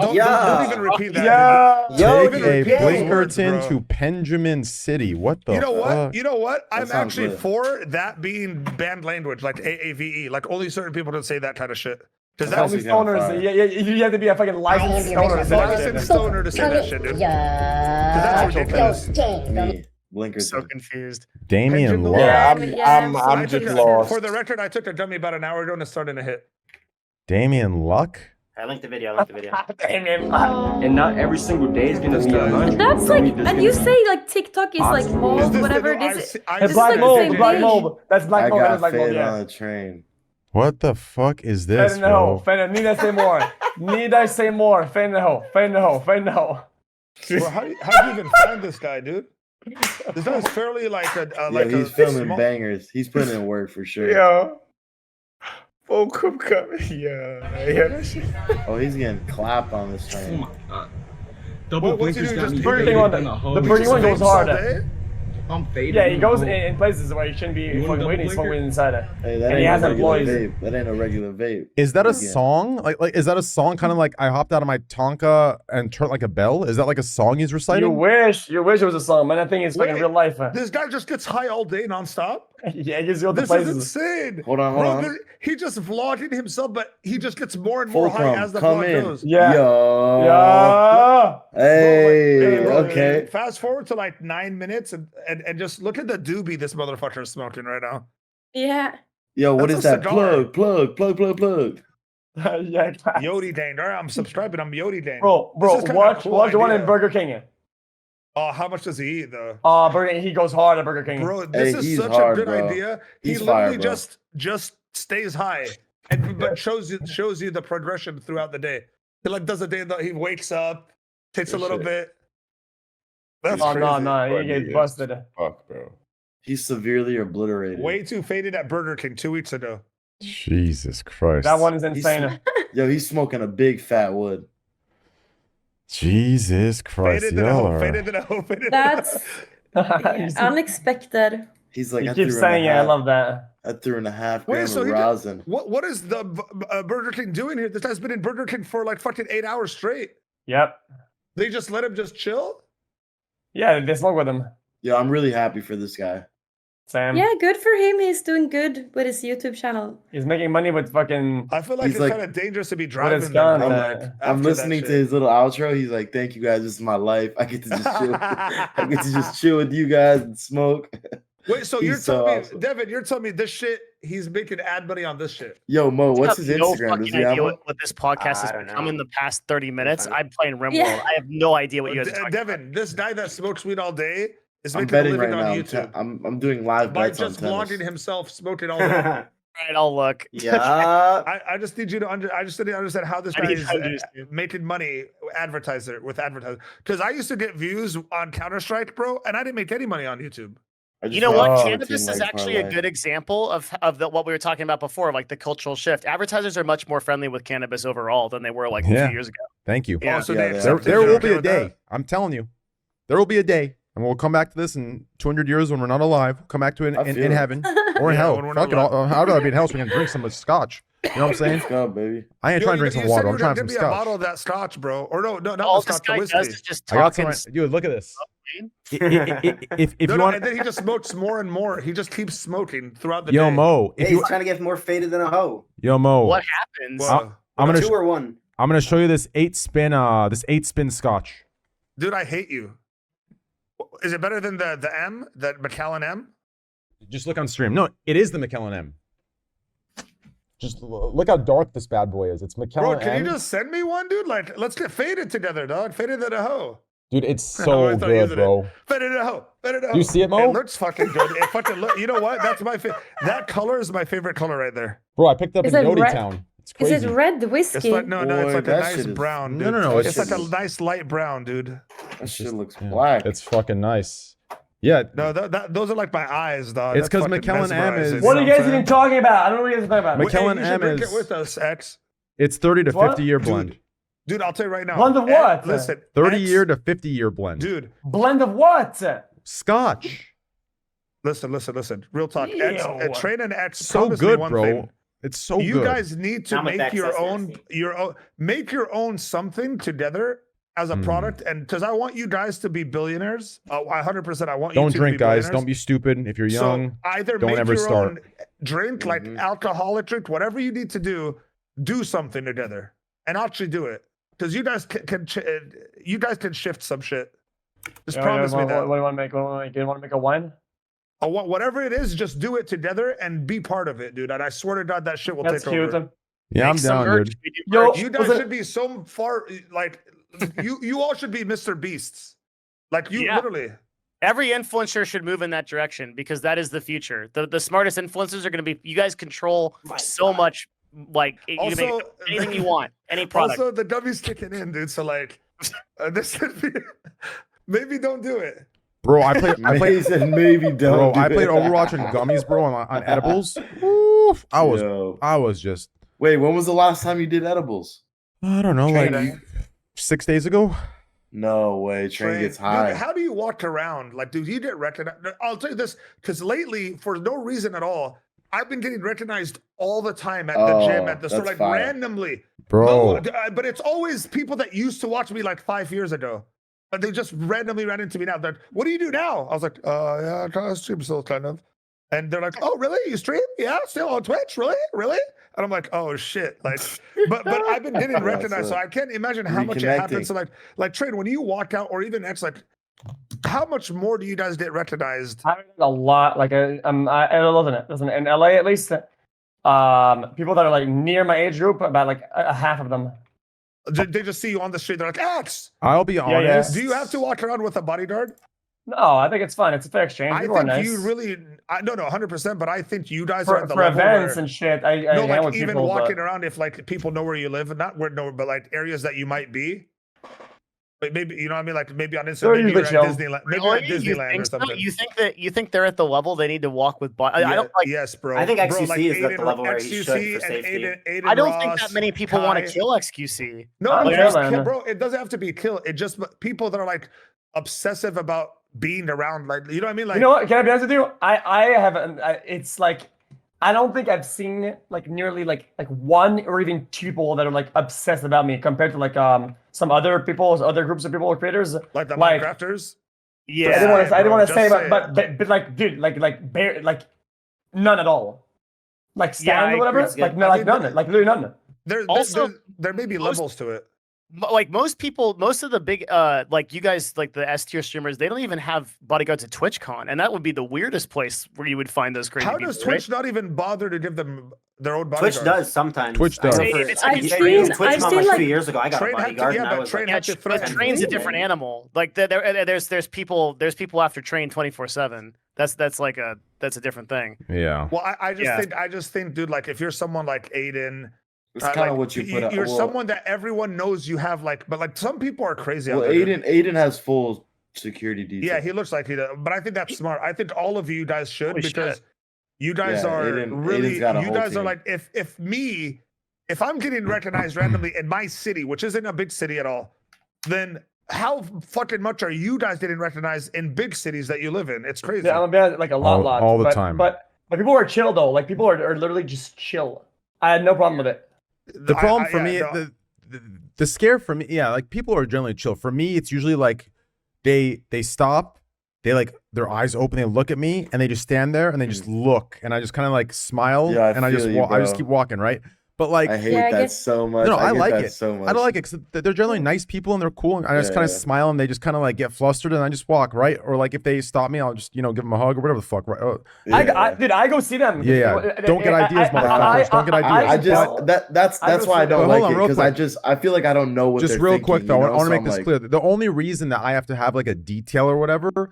even repeat that. Take a Blinkerton to Benjamin City. What the You know fuck? what? You know what? I'm sounds actually good. for that being banned language, like AAVE. Like only certain people don't say that kind of shit. Because Only that's stoners. Yeah, you have to be a fucking licensed stoner to say that licensed shit. stoner to say that shit, dude. 'Cause that's ridiculous. Me, Blinkerton. So confused. Damien Love. Yeah, I'm I just took lost. For the record, I took a dummy about an hour ago and it's starting to hit. Damien Luck? I linked the video. And not every single day is gonna be 100. That's like, and you say like TikTok is like mold, whatever it is. It's black mold. Black mold. That's black I mold. That is got black mold. fed Yeah. on a train. What the fuck is this, Fade in the hole. bro? Fade. Need I say more? Need I say more? Fade in the hole. Fade in the hole. Fade in the hole. Bro, how do you even find this guy, dude? This guy's fairly like a like He's a filming small- bangers. He's putting in work for sure. Yo. Full cup coming. Yeah, that shit. Oh, he's getting clapped on this train. Double What's he blinkers doing? got me Just Burger King faded one. in the hole. The Burger King one goes hard. I'm faded. Yeah, he in the goes hole. in places where he shouldn't be You want a fucking double waiting. He's blinker? fucking inside it. Hey, that And he ain't has a regular employees. vape. That ain't a regular vape. Is that a Again. song? Like is that a song kind of like I hopped out of my Tonka and turned like a bell? Is that like a song he's You reciting? wish it was a song, man. I think it's fucking Wait, real life. This guy just gets high all day nonstop. Yeah, he gives you all the This is places. insane. Hold on, hold Bro, on. he just vlogging himself, but he just gets more and more high Fulcrum, as the come vlog in. goes. Yeah. Yo. Yeah. Hey, Bro, okay. Fast forward to like 9 minutes and just look at the doobie this motherfucker is smoking right now. Yeah. Yo, what That's is a that? cigar. Plug. Yeah. Yodi Dane. All right, I'm subscribing. I'm Yodi Dane. Bro, This is kinda watch cool the one in idea. Burger King. Oh, how much does he eat though? Burger King, he goes hard at Burger King. Bro, this Hey, is he's such hard, a good bro. idea. He's he literally fire, bro. just stays high, but shows you the progression throughout the day. He like does a day that he wakes up, takes a This little shit. bit. That's Oh, crazy. no, he gets busted. Fuck, bro. He's severely obliterated. Way too faded at Burger King 2 weeks ago. Jesus Christ. That one is insane. Yo, he's smoking a big fat wood. Jesus Christ. Faded in a Y'all hoe, are... faded in a hoe, faded in a That's unexpected. He's like, He I keeps threw saying in a it. I half- love that. I threw in a half Wait, gram so of he did- rosin. What is the Burger King doing here? This guy's been in Burger King for like fucking 8 hours straight. Yep. They just let him just chill? Yeah, they smoke with him. Yo, I'm really happy for this guy. Sam. Yeah, good for him. He's doing good with his YouTube channel. He's making money with fucking. I feel like He's it's like- kind of dangerous to be his driving gun, them. man. Like, I'm after listening that to shit. his little outro. He's like, "Thank you guys. This is my life. I get to just chill. I get to just chill with you guys and smoke." Wait, so He's you're so telling me, awesome. Devin, you're telling me this shit, he's making ad money on this shit. Yo, Mo, what's his I have no Instagram? Does fucking he have idea one? what this podcast has I don't become know. in the past 30 minutes. find it. I'm playing RimWorld. Yeah. I have no idea what you guys are talking Devin, this guy that smokes weed all day is I'm making a betting living right on now. YouTube I'm doing live by bets on just tennis. vlogging himself smoking all day. right, I'll look. Yeah. I just need you to understand how this guy is making money with advertisers. Because I used to get views on Counter-Strike, bro, and I didn't make any money on YouTube. You know what? Cannabis is actually a good example of what we were talking about before, like the cultural shift. Advertisers are much more friendly with cannabis overall than they were like a few years ago. Thank you. Yeah. There will be a day. I'm telling you, there will be a day, and we'll come back to this in 200 years when we're not alive. Come back to it in heaven or in hell. Fuck it. How do I be in hell so we can drink some scotch? You know what I'm saying? Let's go, baby. I ain't trying to drink some water. I'm trying some a scotch. bottle of that scotch, bro. Or no, not All the this scotch, guy the does whiskey. is just I got talking. some. Dude, look at this. If No, you want, and then he just smokes more and more. He just keeps smoking throughout the Yo day. Mo, Hey, he's trying to get more faded than a hoe. Yo Mo, What happens? Whoa. I'm gonna 2 or 1. I'm gonna show you this 8-spin scotch. Dude, I hate you. Is it better than the M, that Macallan M? Just look on stream. No, it is the Macallan M. Just look how dark this bad boy is. It's Macallan Bro, can M. you just send me one, dude? Like, let's get faded together, dog. Faded than a hoe. Dude, it's so good, bro. Faded than a hoe. Faded than a hoe. Do you see it, Mo? It looks fucking good. It fucking look. You know what? That's my favorite. That color is my favorite color right there. Bro, I picked up Is in it Yodi red? Town. It's crazy. Is it red It's whiskey? like no, it's like a that nice shit is- brown, dude. No, It's like a nice light brown, dude. That shit looks black. It's fucking nice. Yeah. No, those are like my eyes, dog. It's That's 'cause fucking Macallan M mesmerizing, is- What are you guys know even talking about? I don't know what you guys are talking about. Macallan Hey, you should M drink is it with us, X. it's 30 to What? 50 year blend. Dude, I'll tell you right now. Blend of what? Listen, 30 X- year to 50 year blend. Dude, Blend of what? Scotch. listen. Real talk. Ew. X, Train and X. So promised me good, one bro. thing. It's so You good. guys need to Not with make X, your that's own, nasty. make your own something together as a product, and because I want you guys to be billionaires. 100%. I want you Don't to drink, be guys. billionaires. Don't be stupid. If you're young, So either don't make ever your start. own drink, like alcoholic drink, whatever you need to do something together and actually do it. Because you guys can shift some shit. Just promise me that. What do you want to make? You want to make a wine? Whatever it is, just do it together and be part of it, dude. And I swear to God, that shit will That's take cute. over. Yeah, I'm Make some down, merch. dude. We do Yo, merch. You guys should be so far, like, you all should be Mr. Beasts. Like, you literally. Every influencer should move in that direction because that is the future. The smartest influencers are going to be. You guys control so much. Like you can make Also, anything you want, any product. Also, the W's kicking in, dude. So, like, this should be. Maybe don't do it. Bro, I played maybe don't. Bro, do I played it. Overwatch and gummies, bro, on edibles. Oof, I was just. Wait, when was the last time you did edibles? I don't know, like Train, 6 days ago. No way, Train gets Dude, high. how do you walk around? Like, dude, you get recognized. I'll tell you this, because lately, for no reason at all, I've been getting recognized all the time at the gym, at the store, that's like fire. randomly. Bro. No, but it's always people that used to watch me like 5 years ago. But they just randomly ran into me now. They're, what do you do now? I was like, yeah, I stream still kind of. And they're like, oh, really? You stream? Yeah, still on Twitch? Really? Really? And I'm like, oh shit. Like, but I've been getting recognized, so I can't imagine how much it happens. So like Train, when you walk out, or even X, like, how much more do you guys get recognized? A lot. Like I love it. Listen, in LA at least, people that are like near my age group, about like a half of them. They just see you on the street. They're like, X. I'll be honest. Do you have to walk around with a bodyguard? No, I think it's fun. It's a fair exchange. I People are think nice. you really, no, 100%. But I think you guys for, are at the for level events where, and shit. I no, hang out like with even people, walking but... around, if like people know where you live, and not where no, but like areas that you might be. Like maybe you know what I mean, like maybe on Instagram, maybe you're at Disneyland, maybe you're at Disneyland or something. You think they're at the level they need to walk with body? I don't like. Yes, bro. I think XQC like is at the level where he should for safety. I don't think that many people want to kill XQC. No, man. bro, it doesn't have to be kill. It just people that are like obsessive about being around, like you know what I mean. Like, you know what? Can I be honest with you? I haven't. It's like I don't think I've seen like nearly like one or even two people that are like obsessed about me compared to like some other people, other groups of people or creators, like the Minecrafters. Yeah, I didn't want to say, but like, dude, like none at all. Like stand or whatever, like no, like none, like literally none. There may be levels to it. Like most people, most of the big like you guys, like the S tier streamers, they don't even have bodyguards at TwitchCon, and that would be the weirdest place where you would find those crazy people. How does Twitch not even bother to give them their own bodyguards? Twitch does sometimes. Twitch does. I've seen like like 2 years ago. I got a bodyguard. But Train's a different animal. Like there's people after Train 24/7. That's like a that's a different thing. Yeah. Well, I just think, dude, like if you're someone like Aiden, it's kind of like, what you put out. You're someone that everyone knows you have, like, but like some people are crazy. Well, out there, Aiden has full security detail. Yeah, he looks like he does, but I think that's smart. I think all of you guys should because you guys are really. You guys are like if I'm getting recognized randomly in my city, which isn't a big city at all, then how fucking much are you guys getting recognized in big cities that you live in? It's crazy. Yeah, I'm gonna be like a lot all the time. But people are chill though. Like people are literally just chill. I had no problem with it. The problem for me, the scare for me, yeah, like people are generally chill. For me, it's usually like they stop, they like their eyes open, they look at me, and they just stand there and they just look, and I just kind of like smile, and I just keep walking, right? But like, I hate that so much. No, I like it so much. I don't like it because they're generally nice people and they're cool. And I just kind of smile and they just kind of like get flustered and I just walk, right? Or like if they stop me, I'll just give them a hug or whatever the fuck, right? Oh. I go see them. Yeah. Don't get ideas, motherfuckers. Don't get ideas. That's why I don't like it because I feel like I don't know what. Just real quick though, I want to make this clear. The only reason that I have to have like a detail or whatever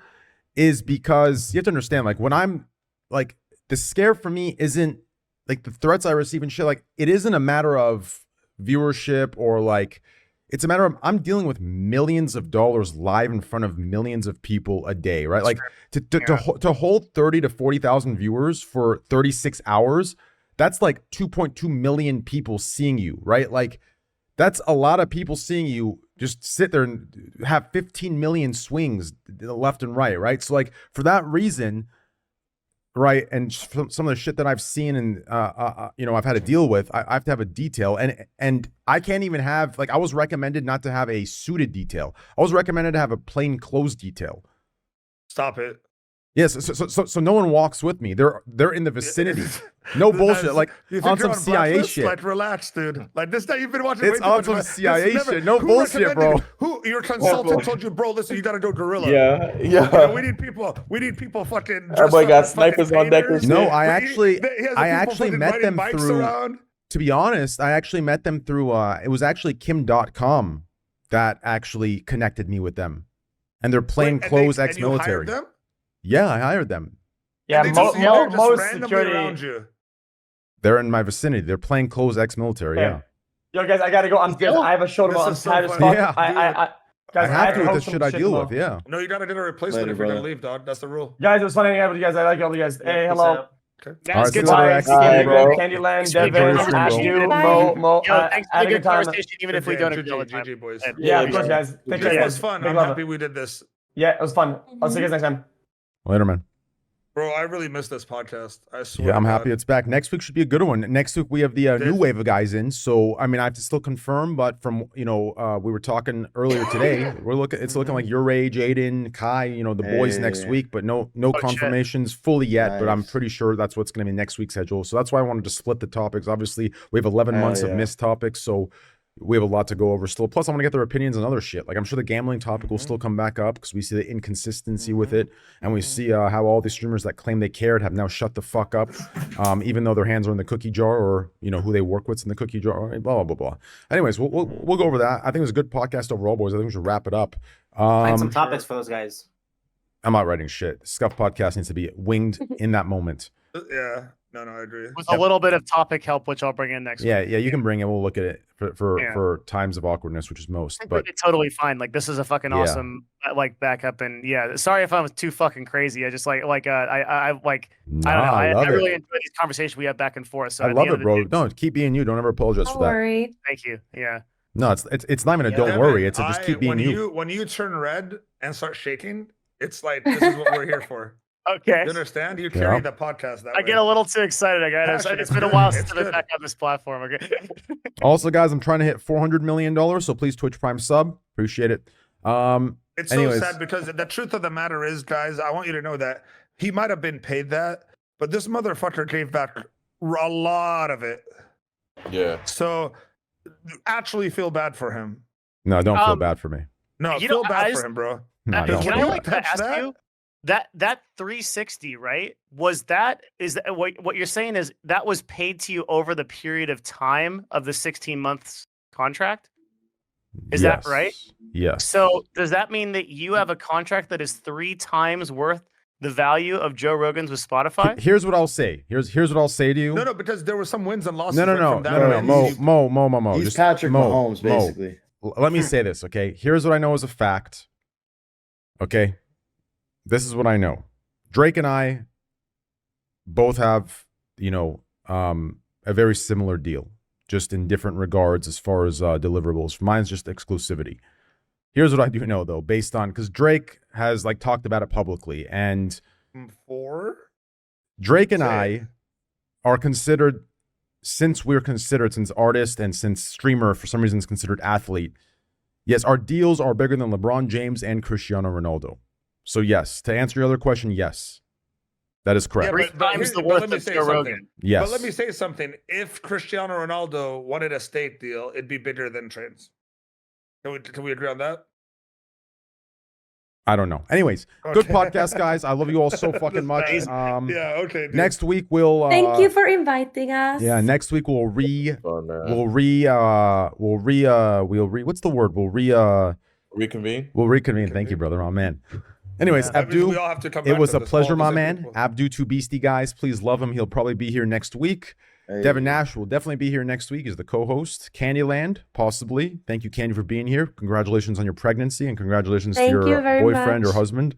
is because you have to understand, like when I'm like the scare for me isn't. Like the threats I receive and shit, like it isn't a matter of viewership or like, it's a matter of I'm dealing with millions of dollars live in front of millions of people a day, right? Like to hold 30 to 40,000 viewers for 36 hours, that's like 2.2 million people seeing you, right? Like that's a lot of people seeing you just sit there and have 15 million swings left and right? So like for that reason, right, and some of the shit that I've seen and I've had to deal with, I have to have a detail, and I can't even have like I was recommended not to have a suited detail. I was recommended to have a plain clothes detail. Stop it. Yes, so no one walks with me. They're in the vicinity. No bullshit. Like on some CIA shit. Like relax, dude. Like this day you've been watching. It's on some CIA shit. No bullshit, bro. Who your consultant told you, bro? Listen, you gotta go gorilla. Yeah. We need people fucking. Everybody got snipers on deck. No, I actually met them through. To be honest, I actually met them through. It was actually Kim.com that actually connected me with them, and they're plain clothes ex-military. Yeah, I hired them. Yeah, most security around you. They're in my vicinity. They're plain clothes ex-military. Yeah. Yo, guys, I gotta go. I have a show tomorrow. I'm tired as fuck. Yeah. Guys, I have to with the shit I deal with. Yeah. No, you gotta do a replacement if you're gonna leave, dog. That's the rule. Guys, it was fun hanging out with you guys. I like all you guys. Hey, hello. Okay. That's good time. KANDYLAND, Devin, Ashtu, Mo. Thanks for the good conversation, even if we don't agree all the time. GG boys. Yeah, of course, guys. It was fun. I'm happy we did this. Yeah, it was fun. I'll see you guys next time. Later, man. Bro, I really missed this podcast. I swear. Yeah, I'm happy it's back. Next week should be a good one. Next week we have the new wave of guys in. So I mean, I have to still confirm, but from we were talking earlier today. It's looking like your age, Aiden, Kai, the boys next week, but no confirmations fully yet. Nice. But I'm pretty sure that's what's going to be next week's schedule. So that's why I wanted to split the topics. Obviously, we have 11 months of missed topics, so we have a lot to go over still. Plus, I want to get their opinions on other shit. Like I'm sure the gambling topic will still come back up because we see the inconsistency with it, and we see how all the streamers that claim they cared have now shut the fuck up, even though their hands are in the cookie jar, or who they work with's in the cookie jar. Blah blah blah blah. Anyways, we'll go over that. I think it was a good podcast overall, boys. I think we should wrap it up. Find some topics for those guys. I'm not writing shit. Scuffed podcast needs to be winged in that moment. Yeah. No, I agree. With a little bit of topic help, which I'll bring in next week. Yeah, you can bring it. We'll look at it for times of awkwardness, which is most. But it's totally fine. Like this is a fucking awesome backup, and sorry if I was too fucking crazy. I just I don't know. I really enjoy these conversations we have back and forth. So I love it, bro. No, keep being you. Don't ever apologize for that. Don't worry. Thank you. Yeah. No, it's not even a don't worry. It's just keep being you. When you turn red and start shaking, it's like this is what we're here for. Okay. You understand? You carry the podcast that way. I get a little too excited. It's been a while since I've been back on this platform. Okay. Also, guys, I'm trying to hit $400 million, so please Twitch Prime sub. Appreciate it. It's so sad because the truth of the matter is, guys, I want you to know that he might have been paid that, but this motherfucker gave back a lot of it. Yeah. So actually feel bad for him. No, don't feel bad for me. No, feel bad for him, bro. No, can I ask you? That 360, right? Is that what you're saying is that was paid to you over the period of time of the 16 months contract? Is that right? Yes. So does that mean that you have a contract that is 3 times worth the value of Joe Rogan's with Spotify? Here's what I'll say. Here's what I'll say to you. No, because there were some wins and losses. No. Mo. He's Patrick Mahomes, basically. Let me say this, okay? Here's what I know as a fact. Okay? This is what I know. Drake and I both have, a very similar deal, just in different regards as far as deliverables. Mine's just exclusivity. Here's what I do know, though, based on, because Drake has talked about it publicly, and Drake and I are considered, since artist and since streamer, for some reason is considered athlete. Yes, our deals are bigger than LeBron James and Cristiano Ronaldo. So yes, to answer your other question, yes, that is correct. Yeah, but let me say something. Yes. But let me say something. If Cristiano Ronaldo wanted a state deal, it'd be bigger than Train's. Can we agree on that? I don't know. Anyways, good podcast, guys. I love you all so fucking much. Okay. Dude. Next week we'll. Thank you for inviting us. Yeah, next week we'll what's the word? Reconvene. We'll reconvene. Thank you, brother. Oh man. Anyways, Abdu, it was a pleasure, my man. Abdu, 2 beastie guys. Please love him. He'll probably be here next week. Hey. Devin Nash will definitely be here next week as the co-host. KANDYLAND, possibly. Thank you, Candy, for being here. Congratulations on your pregnancy and congratulations to your boyfriend or husband.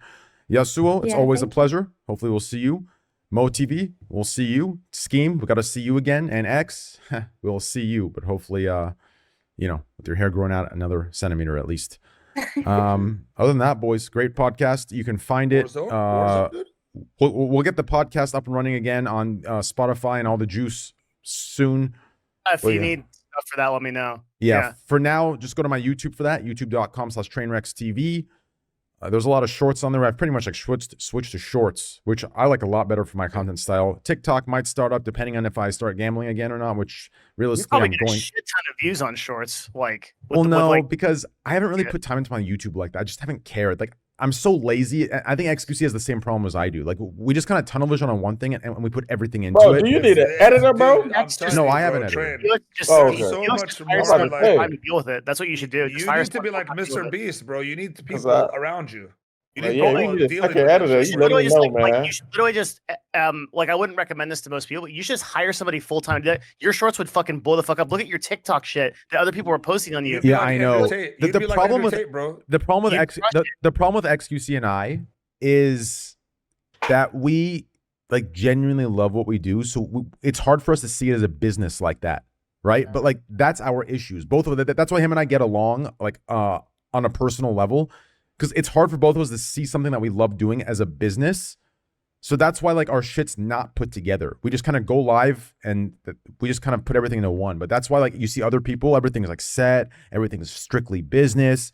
Yasuo, it's always a pleasure. Hopefully we'll see you. Mo TV, we'll see you. Scheme, we got to see you again. And X, we'll see you. But hopefully, with your hair growing out another centimeter at least. Other than that, boys, great podcast. You can find it. We'll get the podcast up and running again on Spotify and all the juice soon. If you need stuff for that, let me know. Yeah. For now, just go to my YouTube for that. youtube.com/Trainwreckstv. There's a lot of shorts on there. I've pretty much switched to shorts, which I like a lot better for my content style. TikTok might start up depending on if I start gambling again or not, which realistically I'm going. A shit ton of views on shorts. Because I haven't really put time into my YouTube like that. I just haven't cared. I'm so lazy. I think XQC has the same problem as I do. We just kind of tunnel vision on one thing and we put everything into it. Do you need an editor, bro? No, I have an editor. So much more time to deal with it. That's what you should do. You need to be like Mr. Beast, bro. You need people around you. You need a fucking editor. You let me know, man. You should literally just I wouldn't recommend this to most people, but you should just hire somebody full time to do that. Your shorts would fucking blow the fuck up. Look at your TikTok shit that other people are posting on you. Yeah, I know. The problem with XQC and I is that we genuinely love what we do, so it's hard for us to see it as a business like that, right? Yeah. But that's our issues. Both of it. That's why him and I get along on a personal level. Because it's hard for both of us to see something that we love doing as a business. So that's why our shit's not put together. We just kind of go live and we just kind of put everything into one. But that's why you see other people, everything is set, everything is strictly business.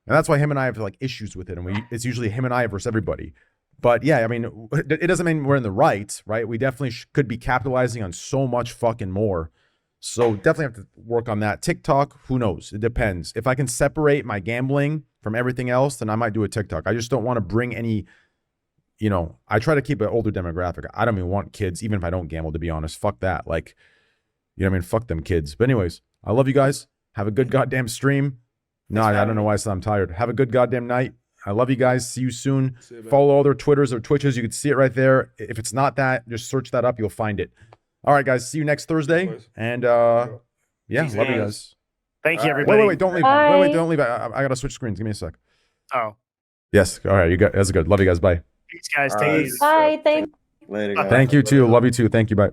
And that's why him and I have issues with it. And it's usually him and I versus everybody. But yeah, I mean, it doesn't mean we're in the right? We definitely could be capitalizing on so much fucking more. So definitely have to work on that. TikTok, who knows? It depends. If I can separate my gambling from everything else, then I might do a TikTok. I just don't want to bring any, I try to keep an older demographic. I don't even want kids, even if I don't gamble, to be honest. Fuck that. Fuck them kids. But anyways, I love you guys. Have a good goddamn stream. No, I don't know why I said I'm tired. Have a good goddamn night. I love you guys. See you soon. Follow all their Twitters or Twitches. You can see it right there. If it's not that, just search that up. You'll find it. All right, guys. See you next Thursday. And love you guys. Thank you, everybody. Wait, don't leave. Wait, don't leave. I gotta switch screens. Give me a sec. Oh. Yes. All right. You guys. That's good. Love you guys. Bye. Thanks, guys. Take it easy. Bye. Thank Later, guys. Thank you too. Love you too. Thank you. Bye.